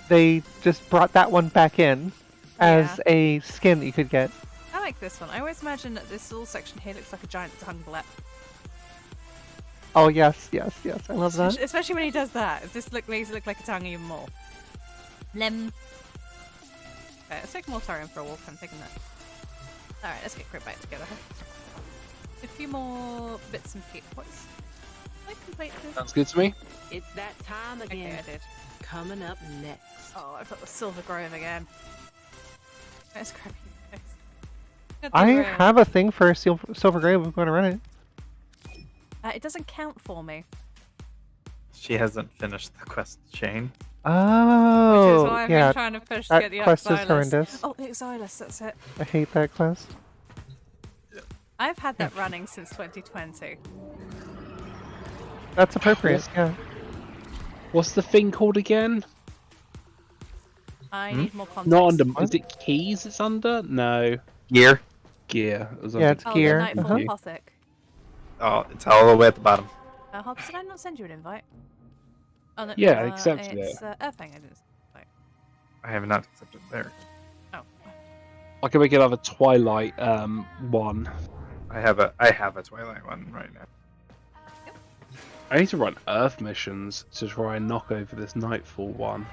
they just brought that one back in as a skin that you could get. I like this one. I always imagine that this little section here looks like a giant tongue blep. Oh yes, I love that. Especially when he does that. It just makes it look like a tongue even more. Lem. Okay, let's take Mortarion for a walk. I'm taking that. Alright, let's get Crit back together. A few more bits and pieces. What's... Did I complete this? Sounds good to me. It's that time Okay, again. I did. Coming up next. Oh, I've got the Silver Grove again. Let's grab you guys. I have a thing for Silver Grave. I'm going to run it. It doesn't count for me. She hasn't finished the quest chain. Which is Oh, why I've yeah. been trying to push to That get the quest is Xylus. horrendous. Oh, the Xylus, that's it. I hate that quest. I've had that running since 2020. That's appropriate. Yeah. What's the thing called again? I need more context. Not under. Is it keys? It's under? No. Gear. Gear. It was Yeah, under it's Oh, gear. the Nightfall Uh-huh. Apothic. Oh, it's all the way at the bottom. Hobbs, did I not send you an invite? Oh, no, Yeah, I accepted it's, Earthfang, I didn't. I have not accepted there. Oh. I can make another Twilight one. I have a Twilight one right now. I need to run Earth missions to try and knock over this Nightfall one.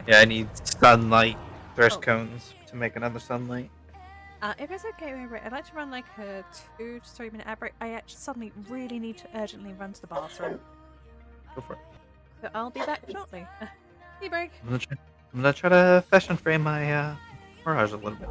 Yeah, I need sunlight thirst Oh. cones to make another sunlight. If it's okay, maybe I'd like to run like a 2 to 3 minute ad break. I actually suddenly really need to urgently run to the bathroom. Go for it. So I'll be back shortly. Tea break. I'm gonna try to fashion frame my Mirage a little bit.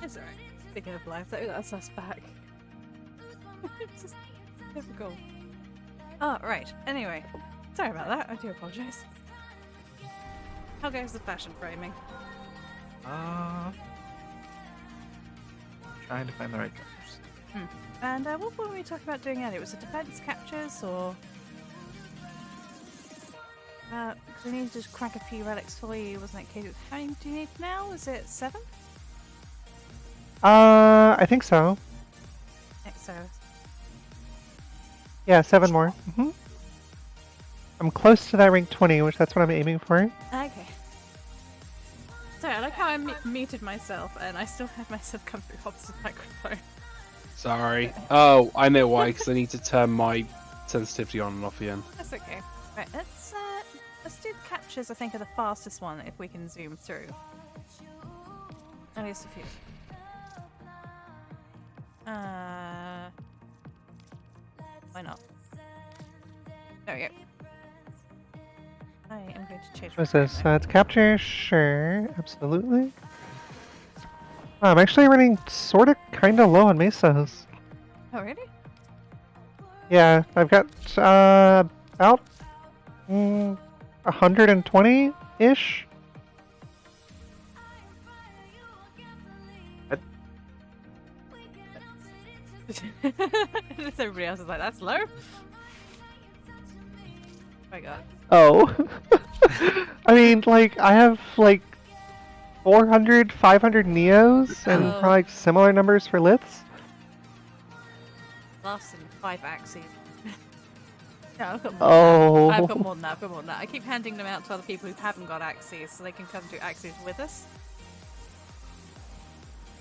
It's alright. Speaking of life, that's us back. It's just typical. Oh, right. Anyway. Sorry about that. I do apologise. How goes the fashion framing? Trying to find the right colors. And what were we talking about doing earlier? Was it defense captures or? Because we need to just crack a few relics for you, wasn't it, Kate? How many do you need now? Is it 7? I think so. So, Yeah, 7 more. I'm close to that rank 20, which that's what I'm aiming for. okay. Sorry, I like how I muted myself and I still have myself come through Hobbs' microphone. Sorry. Oh, I know why, because I need to turn my sensitivity on and off again. That's okay. Right, let's do the captures. I think are the fastest one if we can zoom through. At least a few. Why not? There we go. I am going to change. What's this? It's capture? Sure, absolutely. I'm actually running sorta kinda low on mesas. Oh really? Yeah, I've got about 120-ish. Just everybody else is like, that's low. Oh my god. Oh. I mean, like, I have, like, 400, 500 Neos, and Oh. like similar numbers for Liths. Last in 5 axes. No, I've got more. Oh. I've got more than that. I've got more than that. I keep handing them out to other people who haven't got axes so they can come do axes with us.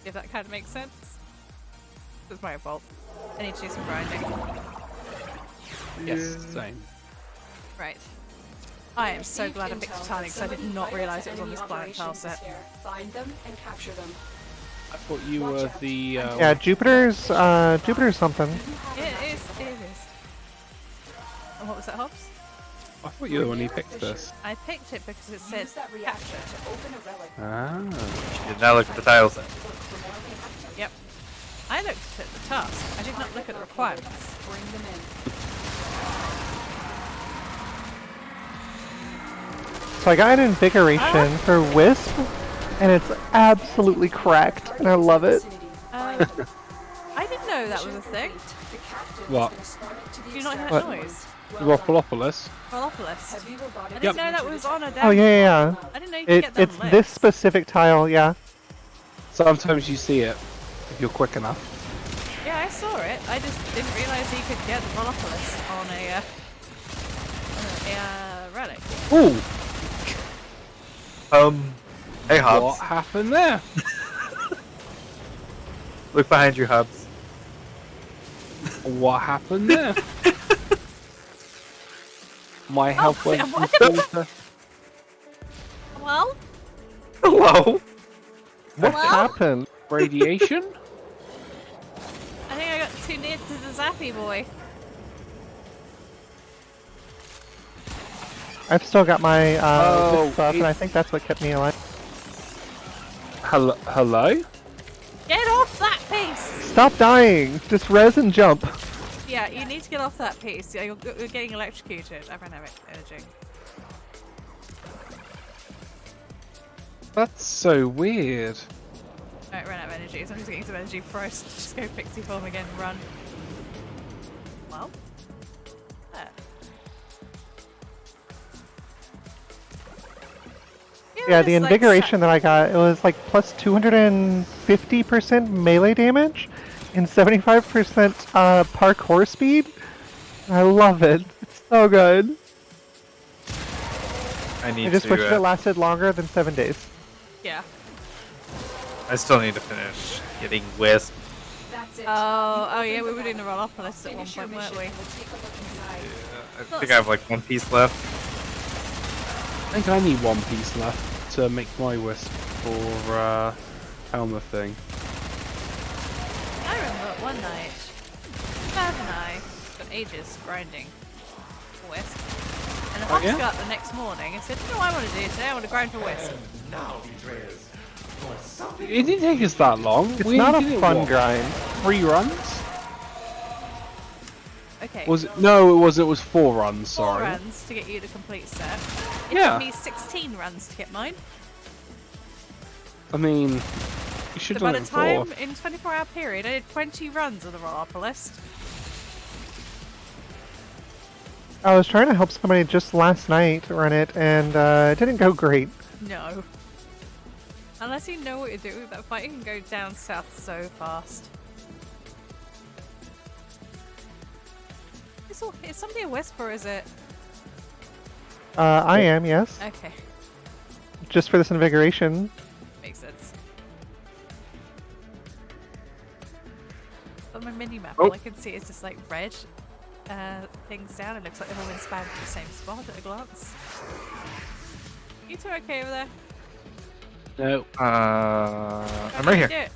If that kind of makes sense. It's my fault. I need to do some grinding. Yes, same. Right. I am so glad I picked Titanic because I did not realise it was on this planet tile set. Find them and capture them. I thought you were the. Yeah, Jupiter's something. It is. And what was that, Hobbs? I thought you were the one who picked this. I picked it because it said capture. Ah. You did not look at the tile set. Yep. I looked at the task. I did not look at the requirements. Bring them in. So I got an invigoration for Wisp, and it's absolutely cracked, and I love it. I didn't know that was a thing. What? Do you not hear What? that noise? Rofalopolis. Rollopolis. I didn't Yep. know that was on a Oh yeah. I didn't know you could get that It's on this lists. specific tile, yeah. Sometimes you see it if you're quick enough. Yeah, I saw it. I just didn't realise you could get the Rollopolis on a relic. Ooh! Hey Hobbs. What happened there? Look behind you, Hobbs. What happened there? My health went from what? 4 to... Well, Hello. What Well? happened? Radiation? I think I got too near to the Zappy boy. I've still got my Wisp up, and I it- think that's what kept me alive. Hello? Get off that piece! Stop dying! Just res and jump. Yeah, you need to get off that piece. Yeah, you're getting electrocuted. I ran out of energy. That's so weird. I ran out of energy, so I'm just getting some energy before I just go pixie form again and run. Well, there. Yeah, the it's like invigoration that I got, it was like plus 250% melee damage and 75% parkour speed. I love it. It's so good. I need I just wish to. it lasted longer than 7 days. Yeah. I still need to finish getting Wisp. That's it. Oh yeah, we were doing the Rollopolis at one Finish your point, weren't mission. we? We'll take a look inside. I think I have like one piece left. I think I need one piece left to make my wisp for Helma thing. I remember one night, Dad and I spent ages grinding for Wisp. And the Hobbs yeah? got up the next morning and said, you know what I want to do today? I want to grind for Wisp. It didn't take us that long. It's We not did a it, fun what, grind. 3 runs? Okay. Was it? No, it was 4 runs, 4 sorry. runs to get you the complete set. It Yeah. took me 16 runs to get mine. I mean, you should So have by done the it before. time, in a 24-hour period, I did 20 runs of the Rollopolis. I was trying to help somebody just last night run it, and it didn't go great. No. Unless you know what you're doing, that fight can go down south so fast. Is somebody a Wisp or is it? I am, yes. Okay, Just for this invigoration. makes sense. On my mini map, Oh. all I can see is just like red things down. It looks like they've all been spammed in the same spot at a glance. You two okay over there? No. I'm right here. Do it.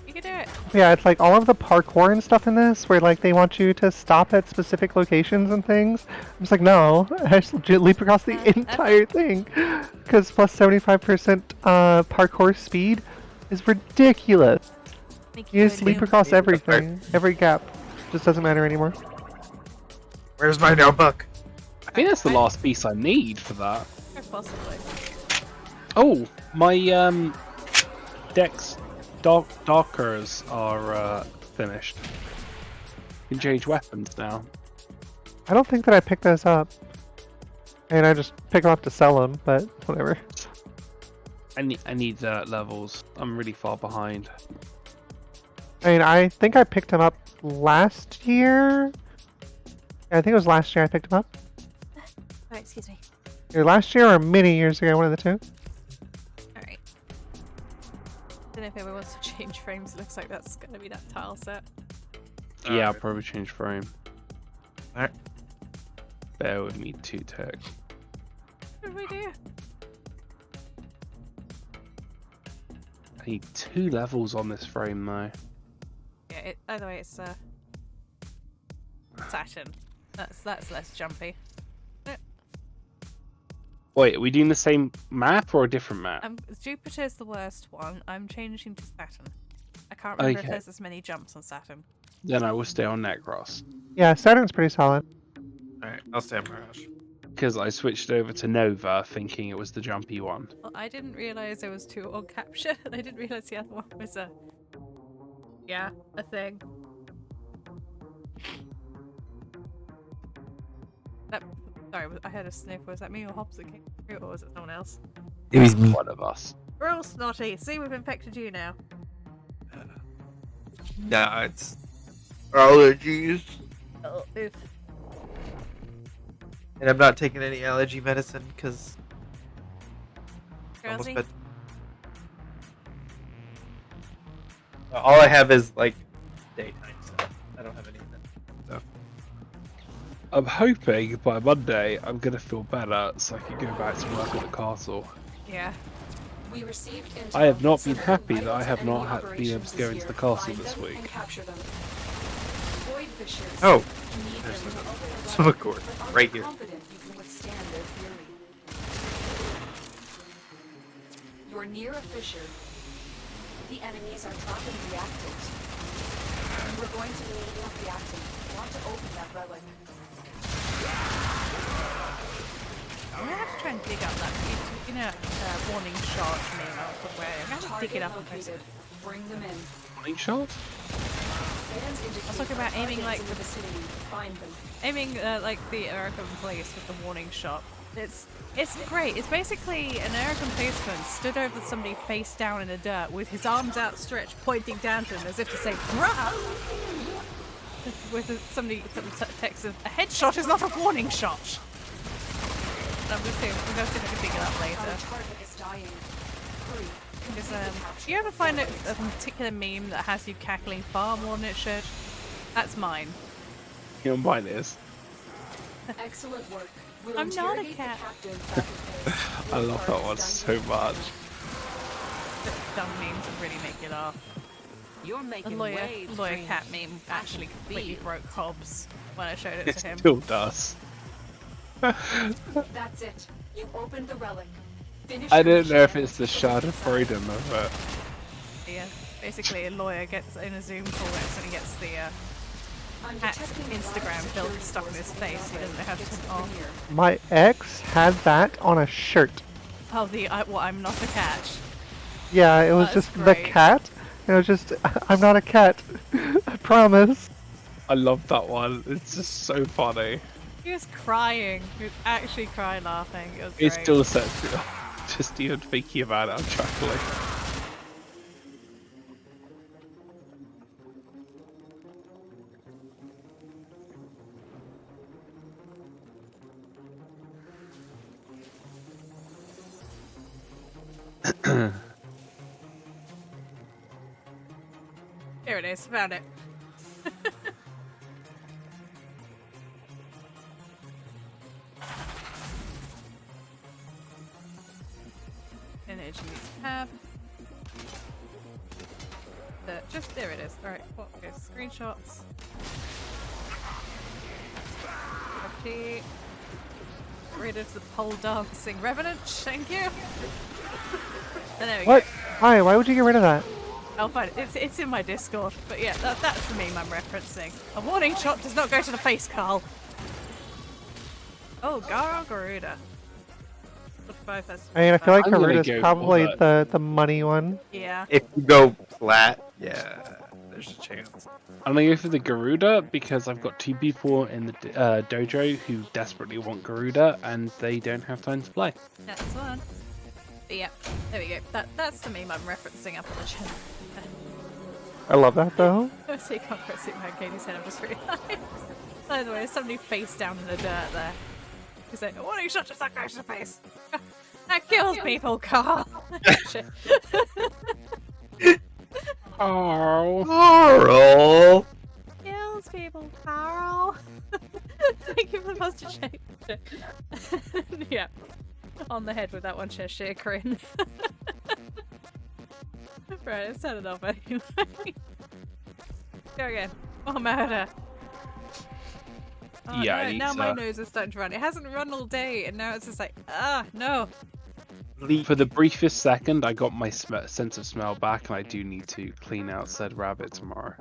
You can do it. Yeah, it's like all of the parkour and stuff in this, where like they want you to stop at specific locations and things. I'm just like, no, I just legit leap across the entire thing, because plus 75% parkour speed is ridiculous. Make You just a leap new- across everything, every gap. Just doesn't matter anymore. Where's my notebook? I think that's the last piece I need for that. Possibly. Oh, my Dex Darkers are finished. You can change weapons now. I don't think that I picked those up. And I just pick them up to sell them, but whatever. I need levels. I'm really far behind. I mean, I think I picked them up last year. Yeah, I think it was last year I picked them up. Oh, excuse me. Either last year or many years ago, one of the two. Alright. Don't know if anyone wants to change frames. It looks like that's going to be that tile set. Yeah, I'll Alright. probably change frame. Alright. Bear with me 2 tech. What did we do? I need 2 levels on this frame though. Yeah, either way, it's Saturn. That's less jumpy. Wait, are we doing the same map or a different map? Jupiter's the worst one. I'm changing to Saturn. I can't remember if Okay. there's as many jumps on Saturn. Then I will stay on Necros. Yeah, Saturn's pretty solid. Alright, I'll stay on Mirage. Because I switched over to Nova thinking it was the jumpy one. Well, I didn't realize there was 2 on capture, and I didn't realize the other one was a thing. Sorry, I heard a sniff. Was that me or Hobbs that came through, or was it someone else? It was me. One of us. We're all snotty. See, we've infected you now. Nah, it's allergies. Oh, oof. And I'm not taking any allergy medicine because Drowsy? all I have is like daytime stuff. I don't have anything. So. I'm hoping by Monday I'm gonna feel better so I can go back to work at the castle. Yeah. We received intel I have not from been several happy that I rivals have and not enemy been able to go into the operations castle this this year. Find them week. and capture them. Void fishers Oh, need there's them to open a some weapon, accord but aren't right here. confident you can withstand their fury. You're near a fissure. The enemies are dropping reactors. You are going to need help reacting. You want to open that relic. I'm gonna have to try and dig up that warning shot meme I was wearing. I'm gonna have to dig it up and post it. Target located. Bring them in. Morning shot? Scans indicate talking about aiming targets like in the vicinity. Find them. Aiming like the American police with the warning shot. It's great. It's basically an American policeman stood over somebody face down in the dirt with his arms outstretched, pointing down to them as if to say, "Bruh!" With somebody text of, "A headshot is not a warning shot." I'm gonna see if I can dig it up Our later. target is dying. Hurry. Because, do you ever find a particular meme that has you cackling far more than it should? That's mine. You know, mine is. Excellent work. We'll I'm not a interrogate the cat. captain back at base. I Your love part that is one done so here. much. Dumb memes that really make you laugh. You're The making lawyer waves, cat Dream. meme actually completely Feel. broke Hobbs when I showed it It to him. still does. That's it. You opened the relic. Finish I your don't know if mission it's the and shard of inside. freedom of it. Yeah, basically a lawyer gets in a Zoom call next and he gets the I'm hat detecting Instagram large filter security stuck in his forces face. He doesn't know how to It's turn it off. near. My ex had that on a shirt. Oh, I'm not a cat. Yeah, it was That's just the great. cat. It was just, I'm not a cat. I promise. I love that one. It's just so funny. He was crying. He was actually crying laughing. It was It great. still sets me off. Just even thinking about it, I'm chuckling. Here it is. Found it. Energy tab. Just there it is. Alright, what is screenshots? Okay. Get rid of the pole dancing revenant, thank you. And there we What? go. Why? Why would you get rid of that? I'll find it. It's in my Discord. But yeah, that's the meme I'm referencing. A warning shot does not go to the face, Carl. Oh, Garuda. I mean, I feel like I'm gonna Haruda's go for probably that. the money one. Yeah. If you go flat, yeah, there's a chance. I'm gonna go for the Garuda because I've got 2 people in the dojo who desperately want Garuda and they don't have time to play. That's one. But yeah, there we go. That's the meme I'm referencing up on the channel. I love that though. So you can't quite see my Katie's head, I've just realised. By the way, there's somebody face down in the dirt there. He's like, a warning shot just that goes to the face. That kills people, Carl. Shit. Oh. Carl! Kills those people, Carl. Thank you for the positive shape. Yeah. On the head with that one Cheshire grin. Right, let's turn it off anyway. Go again. Oh, murder. Oh, Yeah, no, I need now my to- nose is starting to run. It hasn't run all day, and now it's just like, no. For the briefest second, I got my sense of smell back, and I do need to clean out said rabbit tomorrow.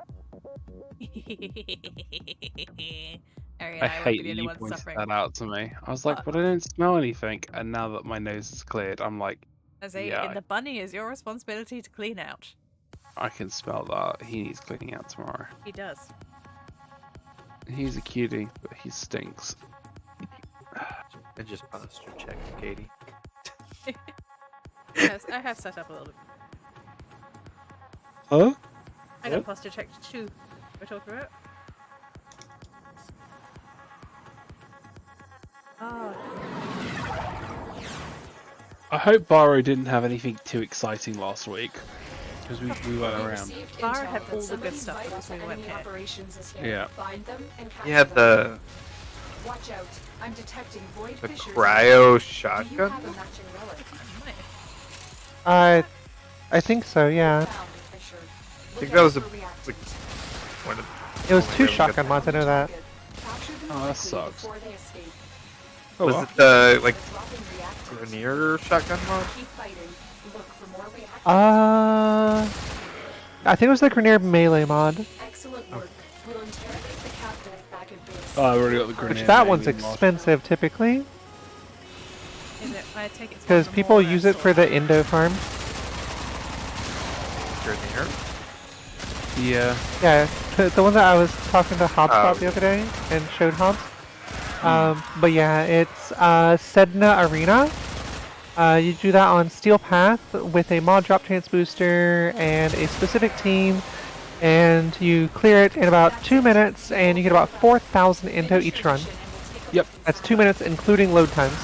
Arian, I won't hate be the that only you one pointed suffering. that out to me. I was like, but I don't smell anything. And now that my nose is cleared, I'm like, As a, yeah, in the bunny is your responsibility to clean out. I can smell that. He needs cleaning out tomorrow. He does. He's a cutie, but he stinks. I just posture checked, Katie. Yes, I have set up a little bit. Huh? I got posture checked too. We're talking about. Oh, I hope Barrow didn't have anything too exciting last week. Because we weren't We around. received Bar intel had that all the somebody good stuff vital because we to went enemy here. operations is here. Yeah. Find them and capture You had them. the Watch out. I'm detecting void fissures. cryo Do you shotgun. have a matching relic? I think so, yeah. Found a fissure. I think Look that out was a for reactants. like, one of It was only two way we got shotgun mods, I know that. Capture them Oh, that quickly sucks. before they escape. Oh, was well. it the like They're dropping reactors. Grenier shotgun mod? Keep fighting. Look for more reactors. I think it was the Grenier melee mod. Excellent work. We'll interrogate the captive back at base. Oh, I already got the grenade. Which that one's maybe mod. expensive typically, Is it? I take it. because people use it for the Indo farm. Grenier? Yeah. Yeah, the one that I was talking to Hobbs Oh. about the other day and showed Hobbs. But yeah, it's Sedna Arena. You do that on Steel Path with a mod drop chance booster and a specific team, and you clear it in about 2 minutes, and you get about 4,000 into each run. Yep. That's 2 minutes, including load times.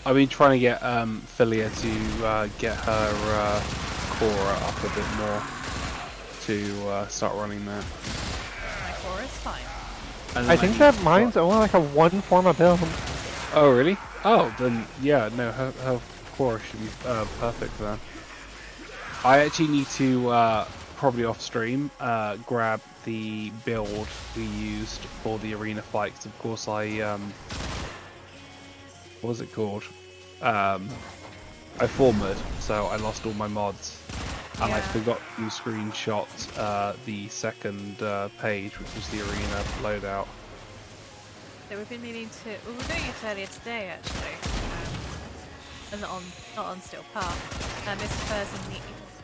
I've been trying to get Philia to get her Cora up a bit more to start running that. My core is fine. And I then think need that to mine's start- only like a one forma build. Oh, really? Oh, then yeah, no, her Cora should be perfect then. I actually need to probably off stream grab the build we used for the arena fight. 'Cause of course I what was it called? I formatted, so I lost all my mods, and I Yeah. forgot to screenshot the second page, which was the arena loadout. So we've been meaning to. We were doing it earlier today, actually. And not on Steel Path. This person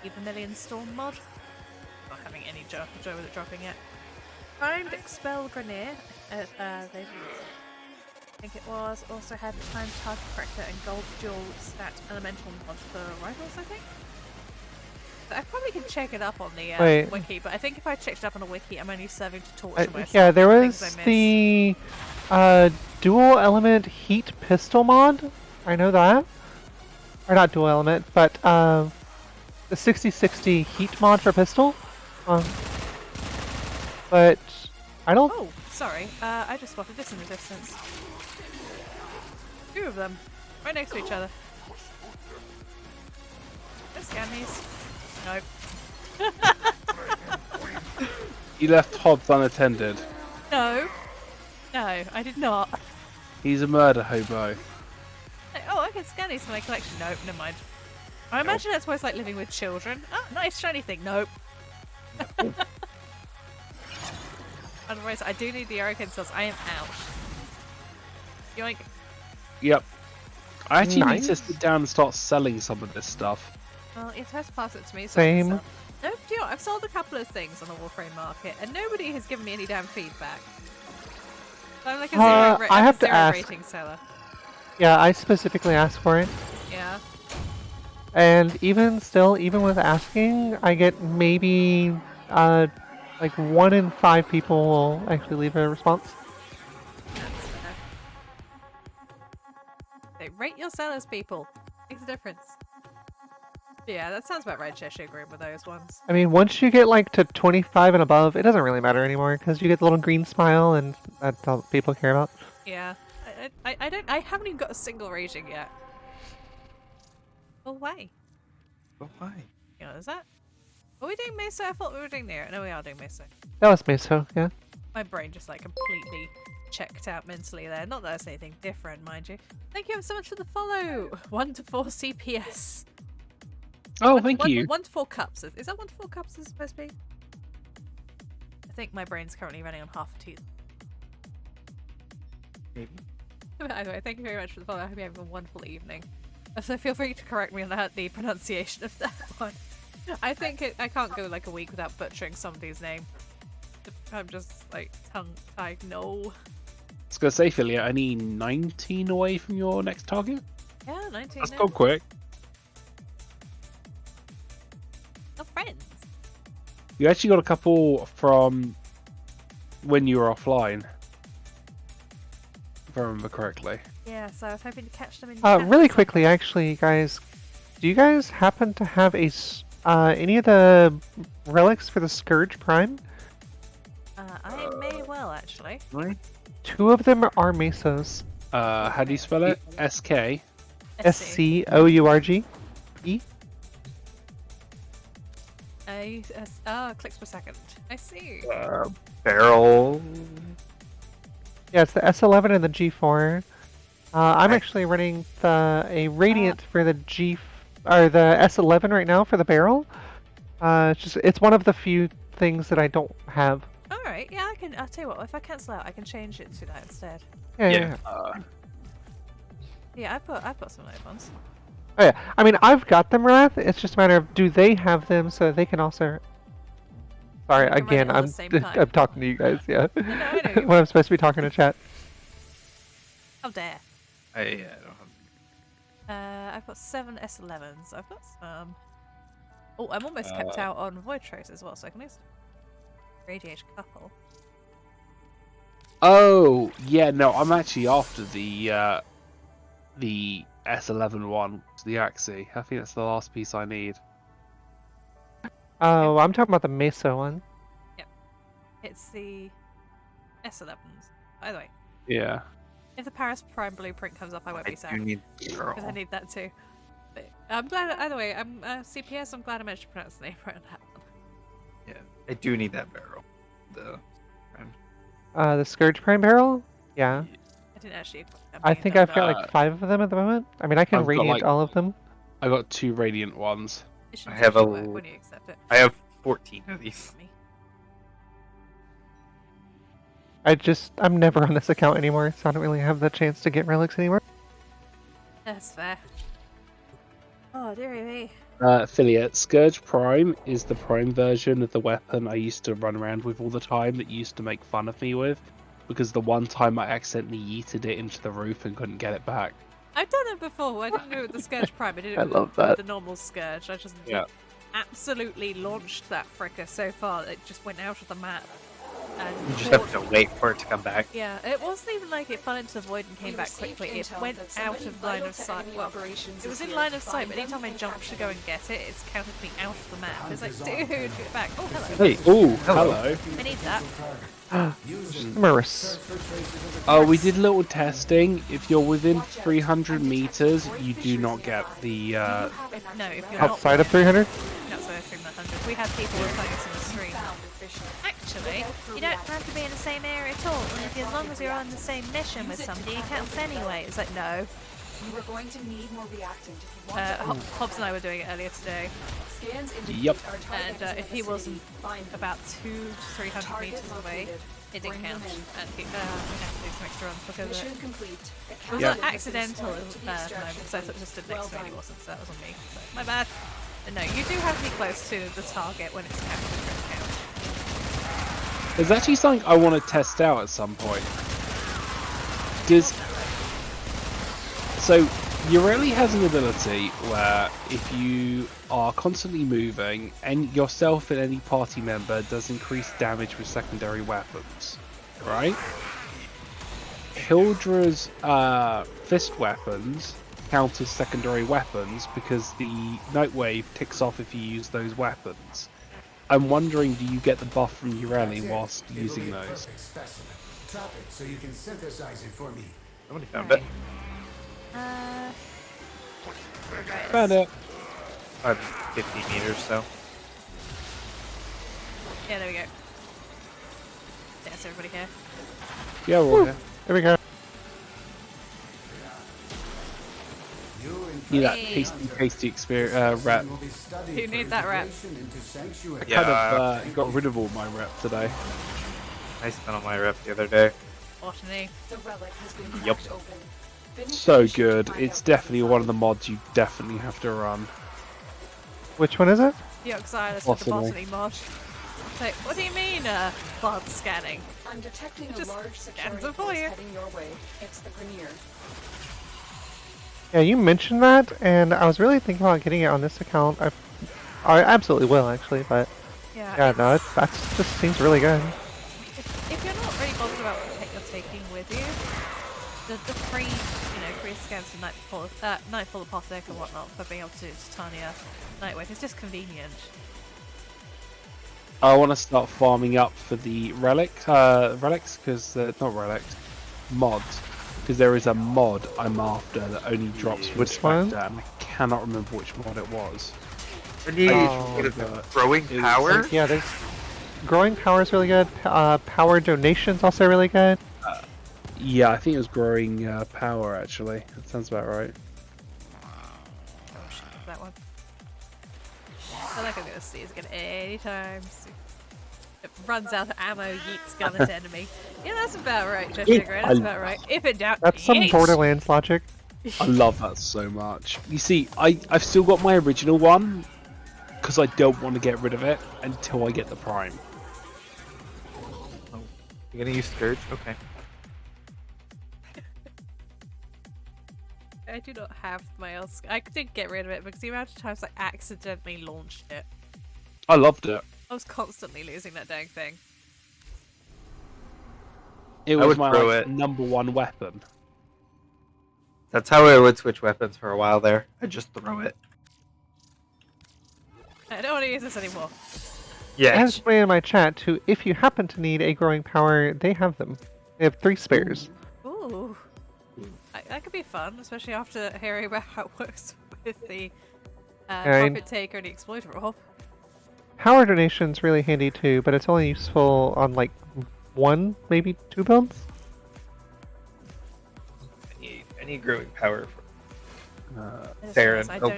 the Vermilion Storm mod. Not having any joy with it dropping yet. Timed Expel Grenier. I think it was. Also had Time Target Corrector and Gold Dual Stat Elemental mod for rivals, I think. But I probably can check it up on the Wait. wiki, but I think if I checked it up on the wiki, I'm only serving to torture myself. Yeah, there for was things I miss. the dual element heat pistol mod. I know that. Or not dual element, but the 6060 heat mod for pistol. But I don't. Oh, sorry. I just spotted this in the distance. Two of them. Right next to each other. Let's scan these. Nope. He left Hobbs unattended. No. No, I did not. He's a murder hobo. Like, oh, I can scan these for my collection. Nope, never mind. I imagine that's what it's like living with children. Oh, nice shiny thing. Nope. Otherwise, I do need the Aerokin cells. I am out. Yoink. Yep. I actually need to Nice. sit down and start selling some of this stuff. Well, it has to pass it to me. So I can Same. sell. No, do you know what? I've sold a couple of things on the Warframe market, and nobody has given me any damn feedback. So I'm like a zero, I I'm have a to zero ask. rating seller. Yeah, I specifically asked for it, Yeah. and even still, even with asking, I get maybe like 1 in 5 people will actually leave a response. That's fair. They rate your sellers, people. Makes a difference. Yeah, that sounds about right, Cheshire. Agree with those ones. I mean, once you get like to 25 and above, it doesn't really matter anymore because you get the little green smile, and that's all people care about. Yeah. I haven't even got a single rating yet. Oh, why? Oh, why? You know, is that? Are we doing Mesa? I thought we were doing Nero. No, we are doing Mesa. That was Meso, yeah. My brain just like completely checked out mentally there. Not that it's anything different, mind you. Thank you so much for the follow. 1 to 4 CPS. Oh, thank you. 1 to 4 cups. Is that 1 to 4 cups is supposed to be? I think my brain's currently running on half a tooth. Maybe. But either way, thank you very much for the follow. I hope you have a wonderful evening. So feel free to correct me on the pronunciation of that one. I think I can't go like a week without butchering somebody's name. I'm just like tongue-tied. No. I was gonna say, Philia, I need 19 away from your next target. Yeah, 19. Let's now. go quick. No friends. You actually got a couple from when you were offline, if I remember correctly. Yeah, so I was hoping to catch them in. Really quickly, actually, guys, do you guys happen to have any of the relics for the Scourge Prime? I may well actually. Really? 2 of them are Mesos. How do you spell it? SK. SCOURG. E. Clicks per second. I see. Barrel. Yeah, it's the S11 and the G4. I'm actually running a Radiant for the the S11 right now for the barrel. It's one of the few things that I don't have. All right. Yeah, I'll tell you what. If I cancel out, I can change it to that instead. Yeah. Yeah, I've got some of those ones. Oh yeah. I mean, I've got them, Wrath. It's just a matter of do they have them so they can also. Sorry, We can run again, it at the same time. I'm talking to you guys. Yeah. I know you when I'm supposed to be talking to chat. How dare. I don't have. I've got 7 S11s. I've got some. Oh, I'm almost kept out on Void Trace as well, so I can use Radiation Couple. Oh, yeah, no, I'm actually after the S11 one, the Axie. I think that's the last piece I need. Oh, I'm talking about the Mesa one. It's the S11s. By the way, Yeah. if the Paris Prime blueprint comes up, I won't I be sad. do need Because I barrel. need that too. But I'm glad. Either way, I'm CPS. I'm glad I managed to pronounce the name right on that one. Yeah, I do need that barrel. The Scourge Prime barrel? Yeah. I didn't actually. I think I've got like 5 of them at the moment. I mean, I can I've got, Radiant like- all of them. I got 2 Radiant ones. I have when you accept it. I have 14 of these. Me. I'm never on this account anymore, so I don't really have the chance to get relics anymore. That's fair. Oh dearie me. Philia, Scourge Prime is the Prime version of the weapon I used to run around with all the time that you used to make fun of me with. Because the one time I accidentally yeeted it into the roof and couldn't get it back. I've done it before. I didn't do it with the Scourge Prime. I did it I with love the that. normal Scourge. I just Yeah. absolutely launched that fricker so far that it just went out of the map. And You just have to wait for it to come back. Yeah, it wasn't even like it fell into the void and came back quickly. It went out of line of sight. Well, it was in line of sight, but anytime I jumped to go and get it, it's counted me out of the map. It's like, dude, get it back. Oh, hello. Hey, Ooh, Hello. hello. I need that. Maris. Oh, we did a little testing. If you're within 300 meters, you do not get the. No, if you're Outside not of 300? outside of 300. We had people who were telling us in the stream. Actually, you don't have to be in the same area at all. And if, as long as you're on the same mission with somebody, it counts anyway. It's like, no. You are going to need more reactant if you want to Hobbs and I were doing it earlier today. scans indicate Yep. our target And if he is wasn't find them. about 200 to 300 Target meters away, located. it didn't Bring count. them in. And we have to do some extra runs because Mission it complete. it was Yeah. not accidental no, because I thought just stood next to me and he wasn't, so that was on me. So, my bad. But no, you do have to be close to the target when it's counted for it to count. There's actually something I want to test out at some point. Because. So, Ureli has an ability where if you are constantly moving, and yourself and any party member does increase damage with secondary weapons, right? Hildra's fist weapons count as secondary weapons because the Nightwave ticks off if you use those weapons. I'm wondering, do you get the buff from Ureli whilst using those? Drop it so you can synthesize it for me. Somebody found it. Found it. 50 meters, so. Yeah, there we go. There's everybody here. Yeah, we're all here. There we go. Need that tasty experience rep. You need that rep. I kind of got rid of all my rep today. I spent on my rep the other day. Botany. The relic has been Yup. cracked open. Finish So the mission to good. find It's out the definitely one of the secret. mods you definitely have to run. Which one is it? The Oxylus with the Botany. botany mod. So, what do you mean, blood scanning? I'm detecting a Just large scans security it for force you. heading your way. It's the Grenier. Yeah, you mentioned that, and I was really thinking about getting it on this account. I absolutely will, actually, but yeah, no, that just seems really good. If you're not really bothered about what tech you're taking with you, the free scans to Nightfall Apothec and whatnot for being able to do Titania Nightwave is just convenient. I want to start farming up for the relics, because not relics, mods. Because there is a mod I'm after that only drops from Which one? Spectre, and I cannot remember which mod it was. What is it? Growing It was power? like- Yeah, there's growing power is really good. Power donations also really good. Yeah, I think it was growing power actually. That sounds about right. Oh shit, that one. I like I'm gonna see it again anytime soon. It runs out of ammo, yeets gun at enemy. Yeah, that's about right, Josh Sugar, that's about right. If in doubt, That's some yeet! Borderlands logic. I love that so much. You see, I've still got my original one because I don't want to get rid of it until I get the Prime. You're gonna use Scourge? Okay. I do not have my else. I did get rid of it because the amount of times I accidentally launched it. I loved it. I was constantly losing that dang thing. It I was would my throw like, it. number one weapon. That's how I would switch weapons for a while there. I just throw it. I don't want to use this anymore. Yeah. I have somebody in my chat who, if you happen to need a growing power, they have them. They have 3 spares. Ooh. That could be fun, especially after hearing about how it works with the Profit Taker and the Exploiter Orb. Power donation's really handy too, but it's only useful on like 1, maybe 2 builds. I need growing power for I just Saren. realised I Oh. don't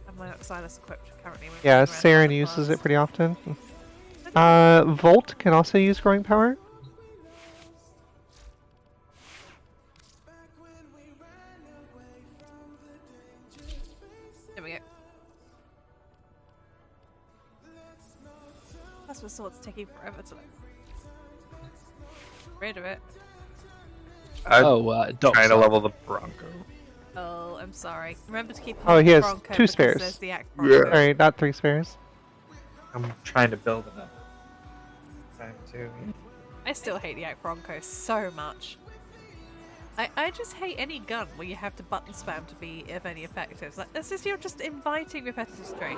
have my Oxylus equipped currently. when Yeah, I'm running around Saren the uses class. it pretty often. Volt can also use growing power. There we go. That's what sword's taking forever to rid of it. I'm Doc trying to Side. level the Bronco. Oh, I'm sorry. Remember to keep Oh, he holding has Bronco 2 because spares. there's the Act Yeah. Bronco. Alright, not 3 spares. I'm trying to build enough time too. I still hate the Act Bronco so much. I just hate any gun where you have to button spam to be of any effective. Like, this is you're just inviting repetitive strain.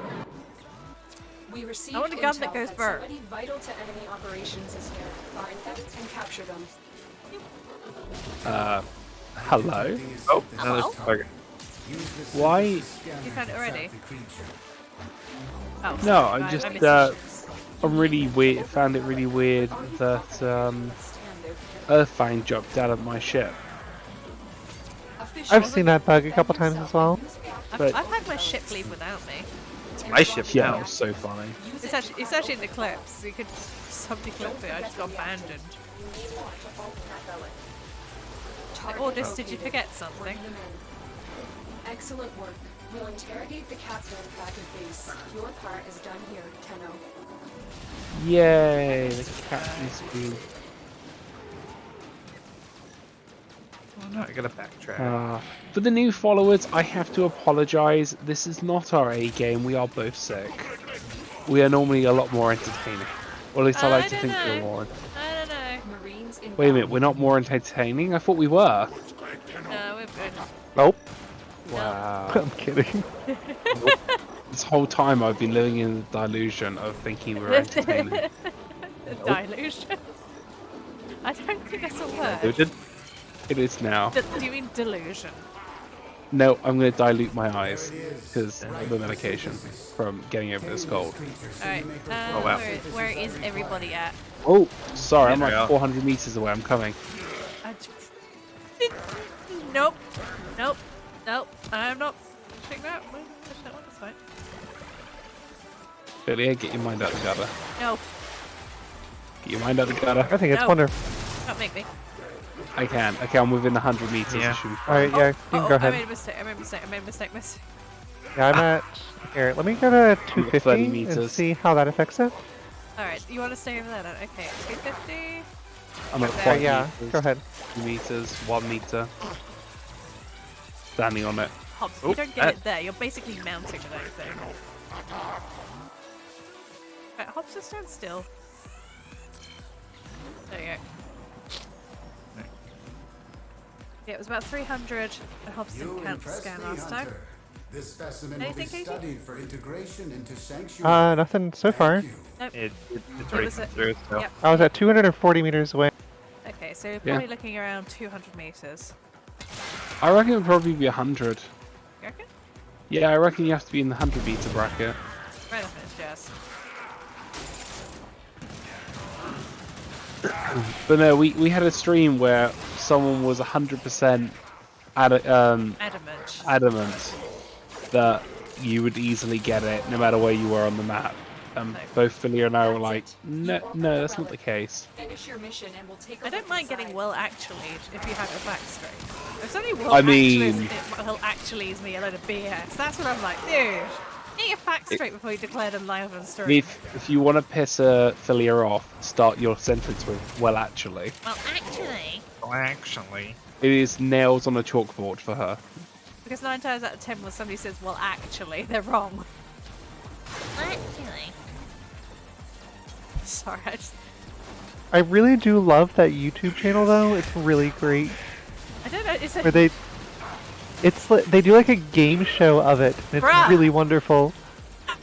We received I want a gun intel that goes that burr. somebody vital to enemy operations is here. Find them and capture them. Hello. Oh, another target. Why? You found it already? Oh, No, sorry, I'm I just missed I'm really weird. Found it really weird that Stand out. Earthfang jumped out of my ship. I've seen that bug a couple times as well. but- I've had my ship leave without me. It's my ship Yeah, now. it was so funny. It's actually in the clips. You could somebody clip it. I just got abandoned. Or just did you forget something? Bring them in. Excellent work. We'll interrogate the captain back at base. Your part is done here, Tenno. Yay! The captain's been. Oh no, I gotta backtrack. For the new followers, I have to apologise. This is not our A game. We are both sick. We are normally a lot more entertaining. Or at least I like to don't think know. we're more. I don't know. Marines in Wait a minute, we're not more entertaining? I thought we were. No, we're good. Nope. Wow. I'm kidding. This whole time I've been living in the delusion of thinking we were entertaining. The dilution. I don't think that's a word. Diluted? It is now. Do you mean delusion? No, I'm going to dilute my eyes because of the medication from getting over this cold. Alright, Oh, wow. where is everybody at? Oh, sorry, I'm There we like are. 400 meters away. I'm coming. Nope. Nope. Nope. I'm not pushing that one. Push that one. It's fine. Billy, get your mind out the gutter. No. Get your mind out the gutter. I think it's No. wonderful. Don't make me. I can. Okay, I'm within 100 meters. Yeah. It should be All fine. right, yeah, you can go I ahead. made a mistake. I made a mistake. Yeah, I'm at here. Let me go to 30 250 and meters. see how that affects it. Alright, you want to stay over there then? Okay, 250. I'm at Okay. 5 Yeah, meters. go ahead. 2 meters. 1 meter. Standing on it. Hobbs, Oh, you don't get it there. You're basically mounting with anything. Right, Hobbs, just stand still. There you go. Yeah, it was about 300. And Hobbs didn't count the scan last time. This specimen Anything, will be Katie? studied for integration into sanctuary. Nothing so far. Nope. It's It already was come a- through, so. Yep. I was at 240 meters away. Okay, so you're Yeah. probably looking around 200 meters. I reckon it'll probably be 100. You reckon? Yeah, I reckon you have to be in the 100 meter bracket. Right off his chest. But no, we had a stream where someone was 100% Adamant. adamant that you would easily get it no matter where you were on the map. Both Philly and I were like, no, that's not the case. Finish your mission and we'll take a I don't look mind getting inside. well actually if you have your back straight. If somebody will I mean- actually is me a load of BS, that's when I'm like, dude, get your facts straight before you declare them live on I stream. mean, if you want to piss a Philly off, start your sentence with, well, actually. Well, actually, Oh, actually. It is nails on a chalkboard for her. because 9 times out of 10 when somebody says, well, actually, they're wrong. Actually. Sorry, I really do love that YouTube channel though. It's really great. I don't know, is it... Where they do like a game show of it, and it's Bruh. really wonderful.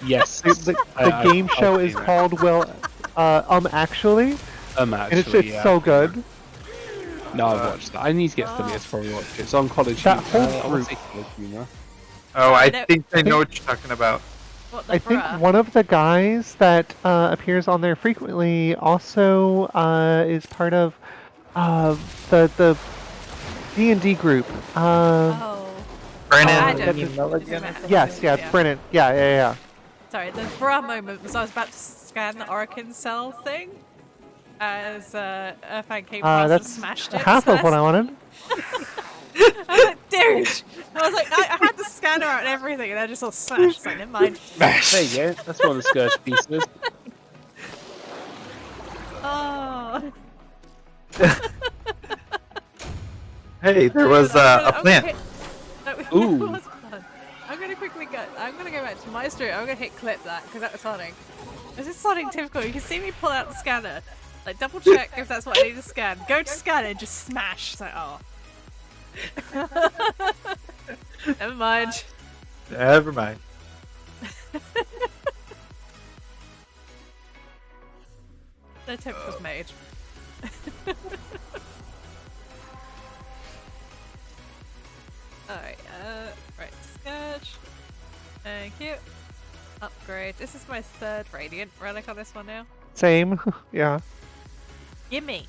Yes. The I- game I've show seen is that. called actually, Actually, and it's yeah. so good. No, I've watched that. I need to get Philly to probably watch it. It's on College That Humor. whole I wanna group. say College Humor. Oh, I No. think I know what you're talking about. What the I think bruh? one of the guys that appears on there frequently also is part of the D&D group. Oh. Brennan. Adam. Yes, yeah, it's Brennan. Yeah. Sorry, the bra moment was I was about to scan the Orakin cell thing as Irfan came past and That's smashed it. half so of what I that's- wanted. I was like, dude! I was like, I had the scanner out and everything, and I just all smashed. So never mind. There you go. That's one of the Scourge pieces. Oh. Hey, there was a plant. Ooh. I'm gonna quickly go. I'm gonna go back to my stream. I'm gonna hit clip that because that was sounding. This is sounding typical. You can see me pull out the scanner, like double check if that's what I need to scan. Go to scan it and just smash. So oh. Never mind. Never mind. The attempt was made. Alright, right, sketch. Thank you. Upgrade. This is my 3rd Radiant relic on this one now. Same. Yeah. Gimme!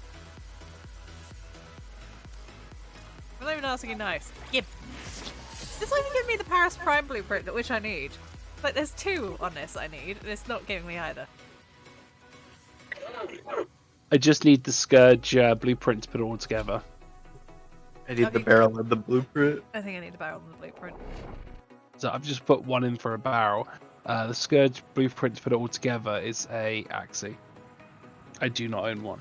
I'm not even asking you nice. Give. It's not even giving me the Paris Prime blueprint, which I need. Like, there's 2 on this I need, and it's not giving me either. I just need the Scourge blueprint to put it all together. I need the barrel of the blueprint. I think I need the barrel and the blueprint. So I've just put one in for a barrel. The Scourge blueprint to put it all together is a Axie. I do not own one.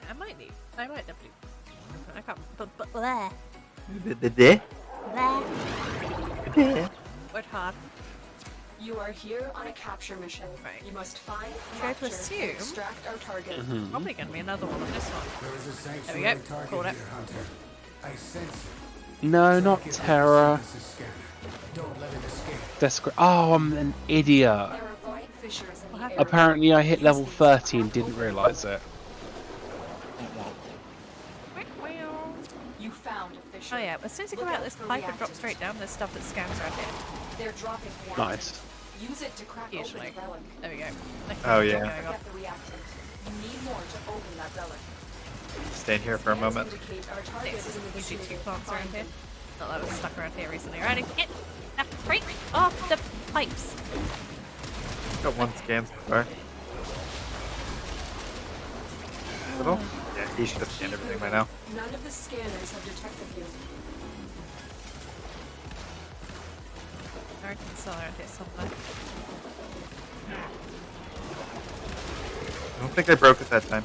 I might have blueprint. I can't. But there. The day? There. Worked hard. You are here on a capture mission. Right. You must find, Try to capture, and assume- extract our target. Probably going to be another one on this one. There is a There we sanctuary go. target Called it. here, Hunter. I sense it. No, not Track it with the Terra. synthesis scanner. Don't let it escape. Oh, I'm an idiot. There are void fissures in the area. Apparently, I hit level 30 and didn't realise it. You found a fissure. Oh yeah, as soon as you come Look out out this for pipe and drop reactants. straight down, there's stuff that scans around here. They're dropping reactants. Nice. Use it to crack Usually. open the relic. There we go. Oh, yeah. Going on. Get the reactant. You need more to open that relic. Stand here for a Scans moment. indicate our target Yes, is in the we see vicinity. two plants around Find here. them. Not that I was stuck around here recently. Alright, get the freak off the pipes. Got one scan so far. Little? Yeah, he should have scanned everything by now. None of the scanners have detected you. I reckon it's still around here somewhere. I don't think I broke it that time.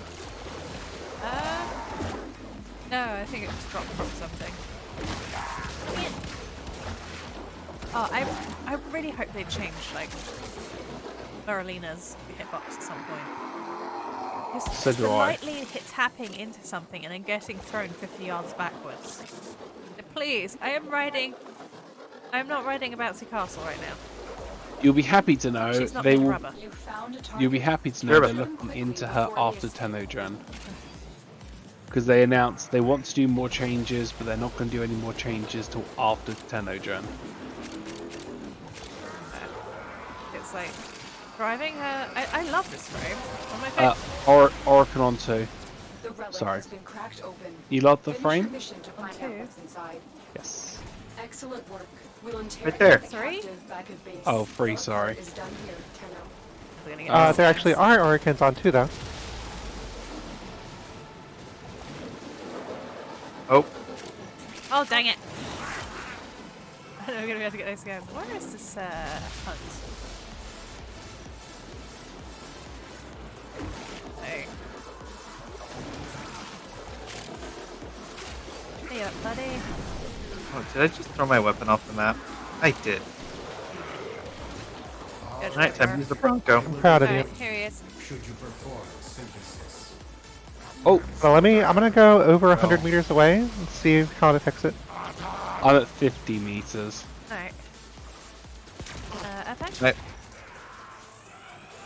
No, I think it just dropped from something. Oh, I really hope they change, like, Merlina's hitbox at some point. Just So do I. lightly tapping into something and then getting thrown 50 yards backwards. Please, I am not riding a bouncy castle right now. You'll be happy to know She's not they made will. rubber. You found a target. You'll be happy to know Sure, they're but- looking into her after Tenogen. Because they announced they want to do more changes, but they're not going to do any more changes till after Tenogen. It's like driving her. I love this frame. One of my Uh, favorite. Oricon on 2. The relic Sorry. has been cracked open. You love the Finish your frame? mission to find out Okay. what's inside. Yes. Excellent work. We'll Right there. the Sorry? captive back at base. Oh, free, Your sorry. part is done here, Tenno. We're gonna get There actually are Oricans on too, though. Oh, Oh, dang it! I know we're gonna be able to get those again. Where is this hunt? Hey. Hey up, buddy. oh, did I just throw my weapon off the map? I did. Good Alright, time to use the Bronco. I'm proud of you. Alright, here he is. Should you perform synthesis? Oh, Well, I'm gonna go over 100 meters away and see how it affects it. I'm at 50 meters. Alright. Adventure. Right.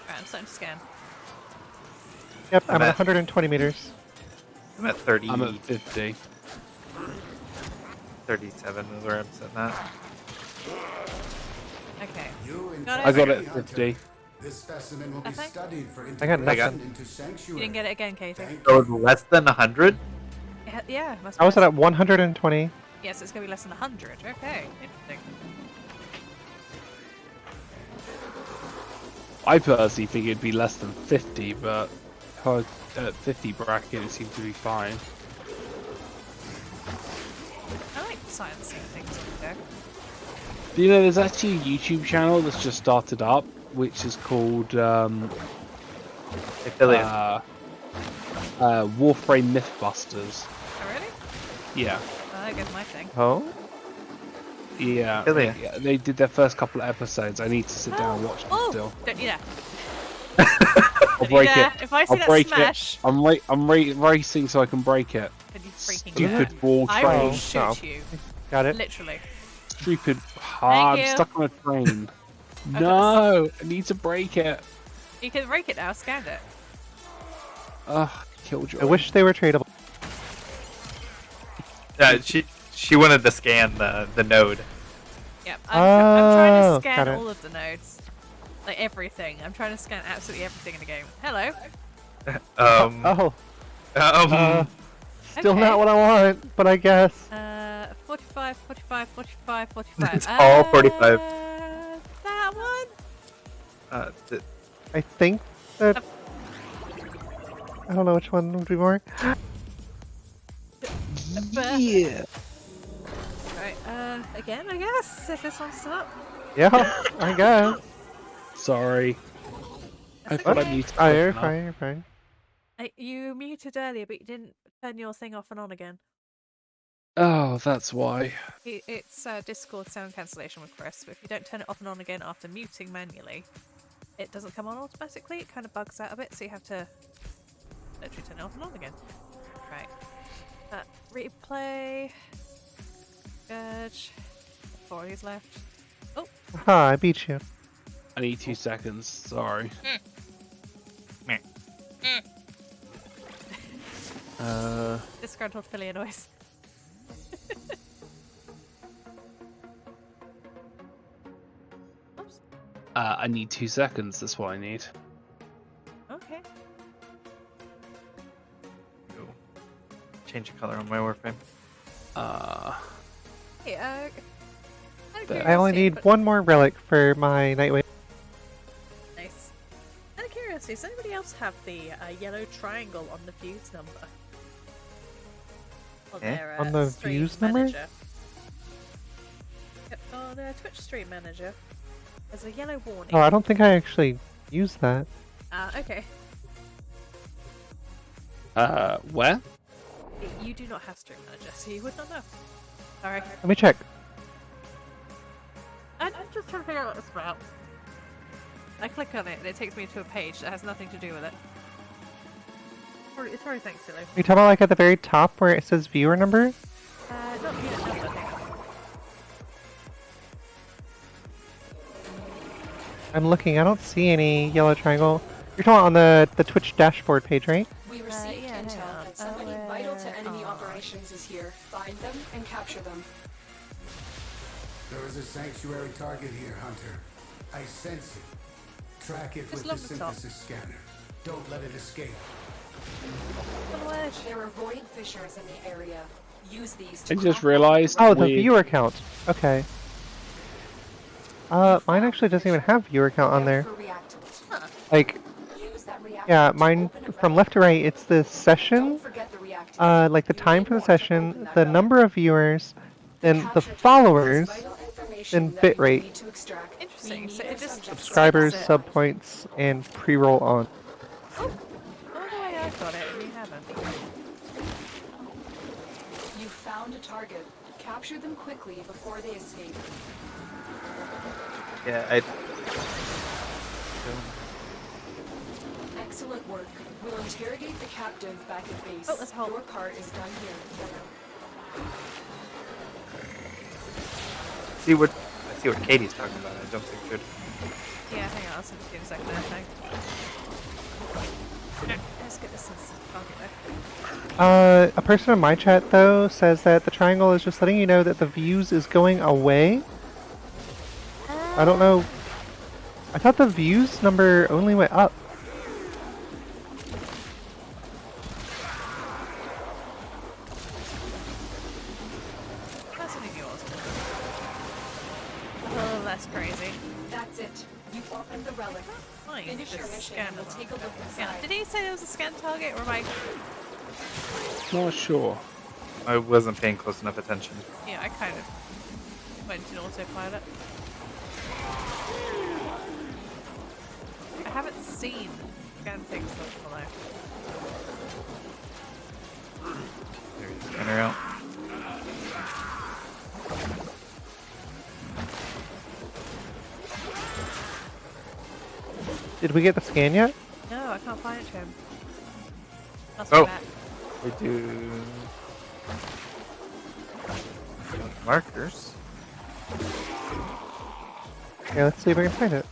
Alright, I'm starting to scan. Yep, I'm I'm at at- 120 meters. I'm at 30, I'm at 50. 37 is where I'm sitting at. Okay. You Got it. I got it investigate, at Hunter. 50. This specimen will be Okay. studied for I got integration nothing. into You sanctuary. didn't get it again, Katie. Thank So it's less than 100? Yeah, must I be was less- at 120. Yes, it's gonna be less than 100. Okay, interesting. I personally think it'd be less than 50, but at 50 bracket it seems to be fine. I like sciencing things on the go. Do you know there's actually a YouTube channel that's just started up, which is called Affiliate. Warframe Mythbusters. Oh, really? Yeah, Oh, that goes my thing. Oh? yeah. Affiliate. Yeah, they did their first couple of episodes. I need to sit down and watch them Oh, still. don't do that. I'll break it. If I see I'll that break smash, it. I'm racing so I can break it. then you freaking Stupid do wall that. I will train. shoot Oh. you. Got it. Literally. Stupid. I'm you. stuck on a train. No, I need to break it. You can break it now, scan it. Ugh, killjoy. I wish they were tradable. Yeah, she wanted to scan the node. Yep. I'm trying Oh, to scan got it. all of the nodes. Like everything. I'm trying to scan absolutely everything in the game. Hello. Oh, still Okay. not what I want, but I guess. 45, 45, 45, 45. It's all 45. That one? I think that. I don't know which one would be more. Yeah. Right, again, I guess, if this one's up. Yeah, I guess. Sorry. I That's thought I okay. muted. Oh, you're myself. fine, you're fine. You muted earlier, but you didn't turn your thing off and on again. Oh, that's why. It's Discord sound cancellation with Chris, but if you don't turn it off and on again after muting manually, it doesn't come on automatically. It kind of bugs out a bit, so you have to literally turn it off and on again. Right. Replay. Good. 4 is left. Oh, Aha, I beat you. I need 2 seconds. Sorry. disgruntled Philly noise. Oops. I need 2 seconds. That's what I need. Okay. Go. Change the color on my warframe. Hey, out of I only curiosity, need but- one more relic for my Nightwave. Nice. Out of curiosity, does anybody else have the yellow triangle on the views number? On their On the stream views number? manager? Yep, on their Twitch stream manager. There's a yellow warning. Oh, I don't think I actually used that. Okay. Where? You do not have stream manager, so you would not know. Sorry. Let me check. I'm just trying to figure out what it's about. I click on it and it takes me to a page that has nothing to do with it. Sorry, thanks, Silly. Are you talking about like at the very top where it says viewer number? Not unit number, hang on. I'm looking, I don't see any yellow triangle. You're talking on the Twitch dashboard page, right? We received yeah, hang intel on. that somebody vital to enemy Aw. operations is here. Find them and capture them. There is a sanctuary target here, Hunter. I sense it. Track it Just with the along the top. synthesis scanner. Don't let it escape. On the wedge. There are void fissures in the area. Use these I to just crack realized. Oh, the we- viewer count. Okay. Mine actually doesn't even have viewer count on there. for reactants. Like, Use that reactant yeah, to mine open a from relic. left to right, it's the session, Don't forget the reactant. like the You time need for the more to open session, that the relic. number of viewers, then the Capture target followers, is vital information then that you will bitrate. need to extract. Interesting, We so need it our just- subjects. subscribers, That's it. sub points, and pre-roll on. Oh, the way I've got it, and you haven't. You found a target. Capture them quickly before they escape. Yeah, I. Excellent work. We'll interrogate the captive back at base. Oh, let's hope. Your part is done here. I see what Katie's talking about. I don't think good. Yeah, hang on, I'll send it to you in a second, I think. Let's get this target there. A person in my chat though says that the triangle is just letting you know that the views is going away. I don't know. I thought the views number only went up. That's something yours. Oh, that's crazy. That's it. You opened the relic. Fine, Finish your just mission scan and we'll them. take a look Yeah, inside. did he say there was a scan target, or am I... Not sure. I wasn't paying close enough attention. Yeah, I kind of went in autopilot. I haven't seen scan things below. There's scanner out. Did we get the scan yet? No, I can't find it to him. Must Oh. be back. We do markers. Yeah, let's see if I can find it.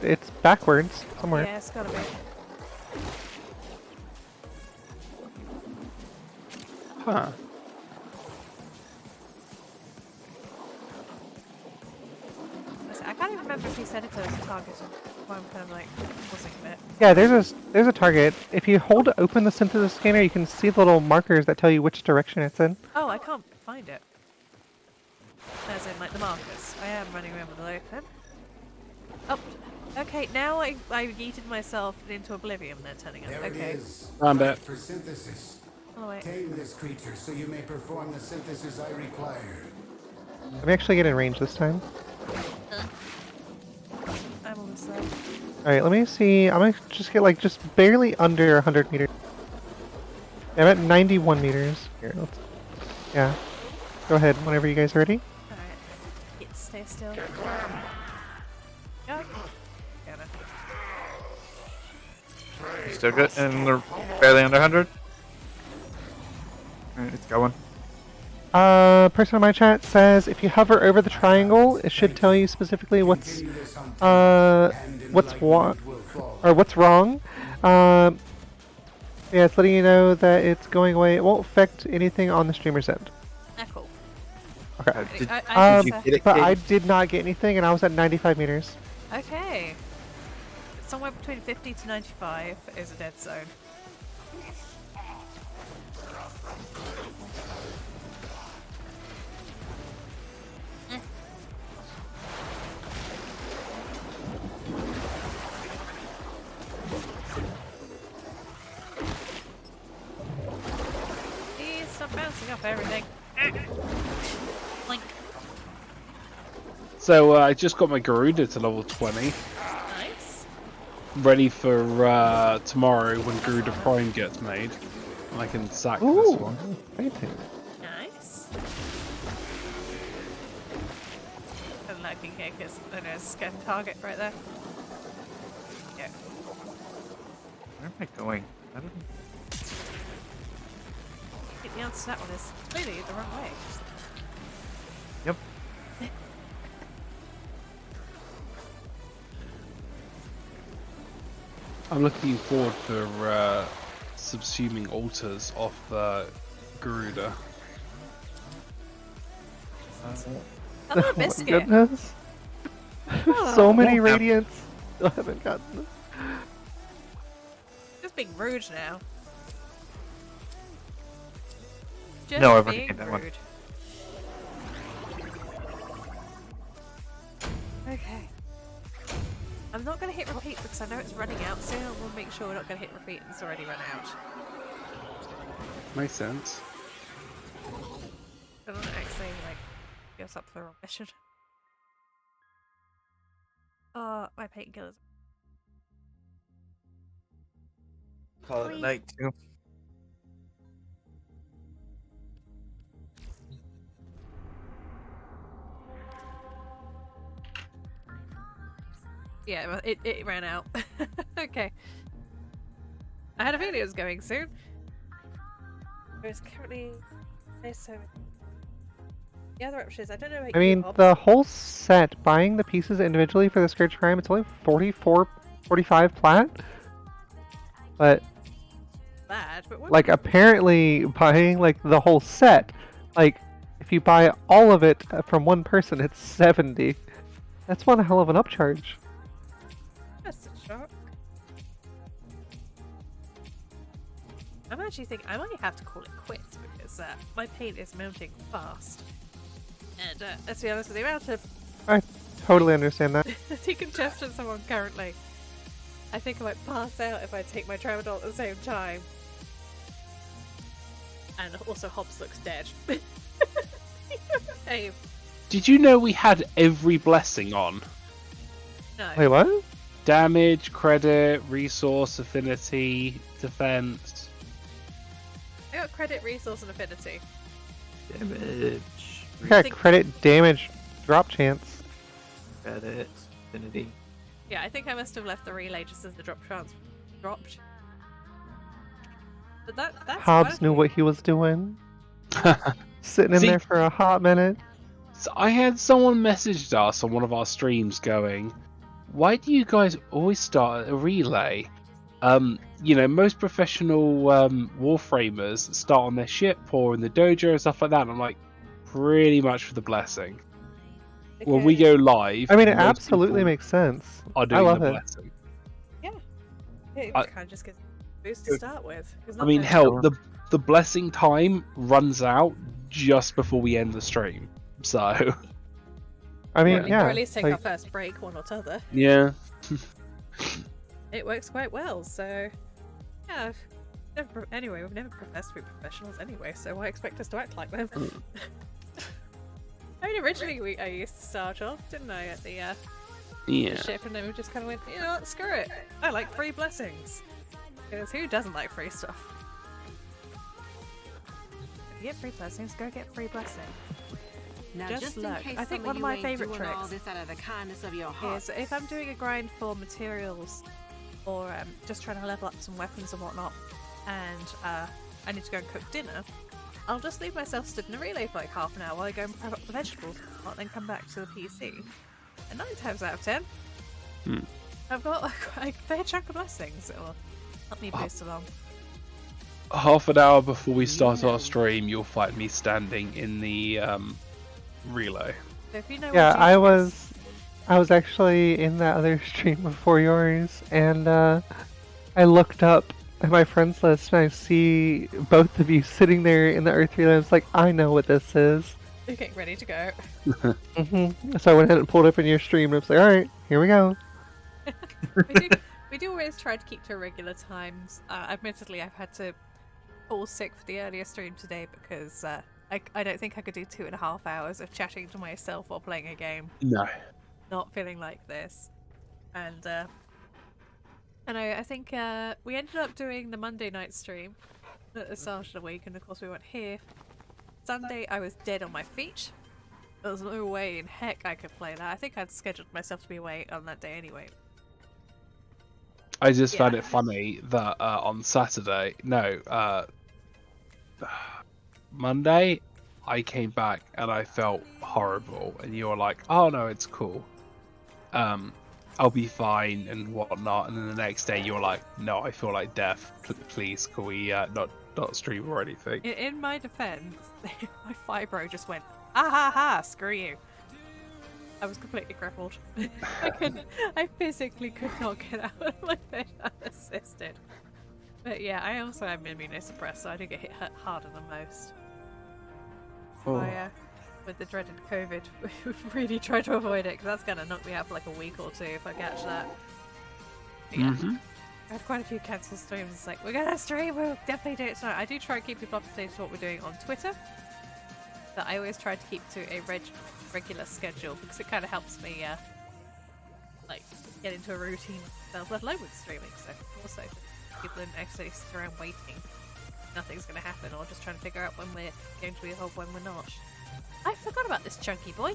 It's backwards somewhere. Yeah, it's gotta be. Huh. Listen, I can't even remember if he said it to us target. Why I'm kind of like pausing a bit. Yeah, there's a target. If you hold open the synthesis scanner, you can see the little markers that tell you which direction it's in. Oh, I can't find it. As in, like, the markers. I am running around with it open. Oh, okay, now I yeeted myself into oblivion, they're turning up. There it Okay. is. Found Right it. for synthesis. Oh, wait. Tame this creature so you may perform the synthesis I require. I'm actually getting range this time. I'm on this side. Alright, let me see. I'm gonna just get like just barely under 100 meters. I'm at 91 meters. Here, let's... Yeah. Go ahead whenever you guys are ready. Alright. Stay still. Go. Got it. Still good, and they're barely under 100. Alright, it's going. Person in my chat says if you hover over the triangle, it should tell you specifically what's wrong. Yeah, it's letting you know that it's going away. It won't affect anything on the streamer's end. Ah, cool. Okay. Did I you just, get it, But Kate? I did not get anything, and I was at 95 meters. okay. Somewhere between 50 to 95 is a dead zone. Please stop bouncing off everything. Blink. So I just got my Garuda to level 20, Nice. ready for tomorrow when Garuda Prime gets made. I can sack this Ooh, one. painting. Nice. I'm liking here because there's a scan target right there. Yeah. Where am I going? I don't know. I think the answer to that one is clearly the wrong way. Yep. I'm looking forward for subsuming altars off Garuda. Hello, Oh my Biscuit. goodness. So many radiants. Still haven't gotten them. Just being rude now. Just No, I've already being hit that one. rude. Okay. I'm not going to hit repeat because I know it's running out soon. I want to make sure we're not going to hit repeat and it's already run out. Makes sense. I don't want to actually, like, get us up for the wrong mission. Oh, my painkillers. Call it a night too. Yeah, well, it ran out. Okay. I had a feeling it was going soon. There's currently... There's so... The other options, I don't know about I mean, Hobbs. the whole set, buying the pieces individually for the Scourge Prime, it's only 45 plat. But, Bad, but what... like, apparently buying, like, the whole set, like, if you buy all of it from one person, it's 70. That's one hell of an upcharge. That's a shock. I'm actually thinking I might have to call it quits because my pain is mounting fast. And let's be honest with the amount of I totally understand that. decongestion I'm on currently, I think I might pass out if I take my tramadol at the same time. And also Hobbs looks dead. Hey, Did you know we had every blessing on? no. Wait, what? Damage, credit, resource, affinity, defense. I got credit, resource, and affinity. Damage. Yeah, think- credit, damage, drop chance. Credit. Affinity. Yeah, I think I must have left the relay just as the drop chance dropped. But that's Hobbs knew working. what he was doing. Sitting in See- there for a hot minute. So I had someone messaged us on one of our streams going, why do you guys always start a relay? You know, most professional warframers start on their ship or in the dojo and stuff like that. And I'm like, pretty much for the blessing. When we go live, I mean, it most absolutely people makes sense. are I doing love the it. blessing. It I- kind of just gets a boost to start with. It's I not mean, very- hell, the blessing time runs out just before we end the stream. So, I mean, or yeah. at least take our like, first break, one or t'other. yeah. It works quite well, so yeah. Anyway, we've never professed to be professionals anyway, so why expect us to act like them? I mean, originally I used to start off, didn't I, at the Yeah. ship, and then we just kind of went, you know what, screw it. I like free blessings. Because who doesn't like free stuff? get free blessings, go get free blessing. Now, Just in look, case I think some one of you my ain't favourite doing all tricks this out of the kindness of your heart. is if I'm doing a grind for materials or just trying to level up some weapons and whatnot, and I need to go and cook dinner, I'll just leave myself stood in a relay for like half an hour while I go and prep up the vegetables, and then come back to the PC. And 9 times out of 10, I've got a fair chunk of blessings that will help me boost along. Half an hour before we start our stream, you'll find me standing in the relay. So if you know Yeah, what I juice is- was actually in that other stream before yours, and I looked up at my friends list and I see both of you sitting there in the Earth relay. I was like, I know what this is. You're getting ready to go. So I went ahead and pulled up in your stream and I was like, alright, here we go. we do always try to keep to regular times. Admittedly, I've had to fall sick for the earlier stream today because I don't think I could do 2.5 hours of chatting to myself while playing a game. No. Not feeling like this. And I think we ended up doing the Monday night stream at the start of the week, and of course we weren't here. Sunday I was dead on my feet. There was no way in heck I could play that. I think I'd scheduled myself to be away on that day anyway. I just found it funny that on Saturday, Monday, I came back and I felt horrible, and you were like, "Oh no, it's cool. I'll be fine and whatnot." And then the next day, you were like, "No, I feel like death. Please, can we not stream or anything?" In my defense, my fibro just went, "Ah ha ha! Screw you." I was completely crippled. I physically could not get out of my bed unassisted. But yeah, I also am immunosuppressed, so I do get hit harder than most. With the dreaded COVID, we've really tried to avoid it, because that's going to knock me out for like a week or two if I catch that. But yeah, I had quite a few cancelled streams. It's like, we're going to stream, we'll definitely do it tonight. I do try and keep people up to date with what we're doing on Twitter. But I always try to keep to a regular schedule, because it kind of helps me like get into a routine myself, let alone with streaming. So also people don't actually sit around waiting, nothing's going to happen, or just trying to figure out when we're going to be evolved, when we're not. I forgot about this chunky boy.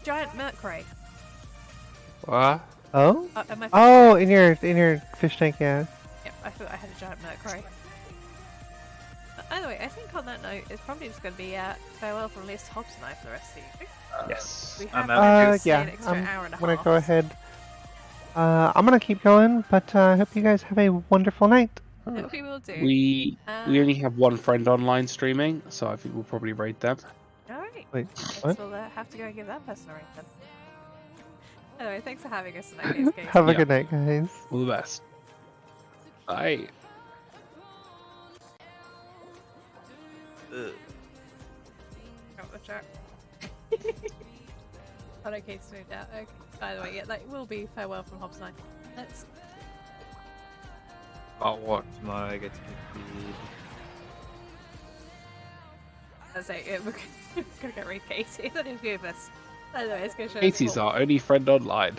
Giant Mercury. What? Oh? Am I Oh, in your fish tank, yeah. Yep, I thought I had a giant Mercury. Either way, I think on that note, it's probably just going to be farewell from at least Hobbs and I for the rest of the evening. Yes. We have Yeah, an extra hour and a I'm gonna half. go ahead. I'm gonna keep going, but I hope you guys have a wonderful night. That we will do. We only have one friend online streaming, so I think we'll probably raid them. Alright. Wait, Guess what? we'll have to go and give that person a ring then. Anyway, thanks for having us tonight, guys. Have a Yeah. good night, guys. All the best. Bye. Out the chat. Oh, okay, smooth out. Okay. By the way, yeah, that will be farewell from Hobbs and I. Let's. About what? Tomorrow I get to feed. Let's say, yeah, we're gonna get rid of Katie. That is good. By the way, let's go show Katie's our only friend online.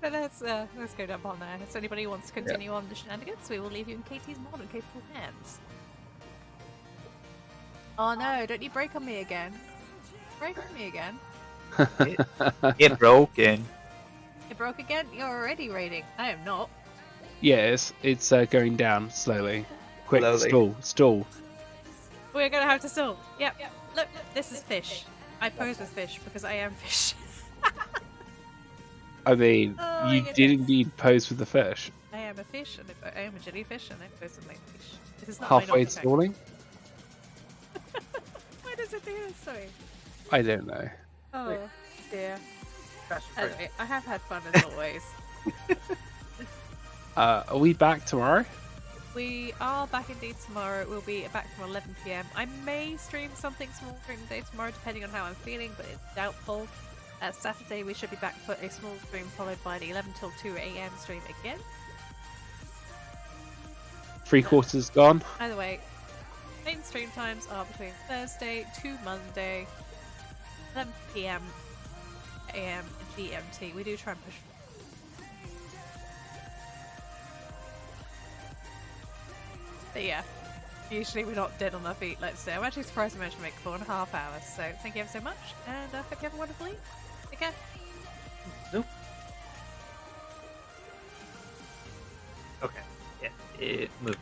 But let's go jump on there. If anybody wants to continue on the shenanigans, we will leave you in Katie's more than capable hands. Oh no, don't you break on me again. Break on me again. It broken. It broke again? You're already raiding. I am not. Yes, it's going down slowly. Quick, Slowly. stall. We're gonna have to still. Yep. Look, this is fish. I pose with fish because I am fish. I mean, Oh, you my did goodness. indeed pose with the fish. I am a fish, and I am a jellyfish, and I pose with my fish. This is not Halfway my to normal stalling? tag. Why does it do this to me? I don't know. Oh dear. Anyway, I have had fun as always. Are we back tomorrow? We are back indeed tomorrow. We'll be back from 11 PM. I may stream something small during the day tomorrow, depending on how I'm feeling, but it's doubtful. Saturday we should be back for a small stream, followed by the 11 till 2 AM stream again. 3/4 gone. Either way, main stream times are between Thursday to Monday, 11 PM AM GMT. We do try and push. But yeah, Usually we're not dead on our feet, let's say. I'm actually surprised I managed to make 4.5 hours, so thank you ever so much, and hope you have a wonderful evening. Take care. Nope. Okay. Yeah, it moved.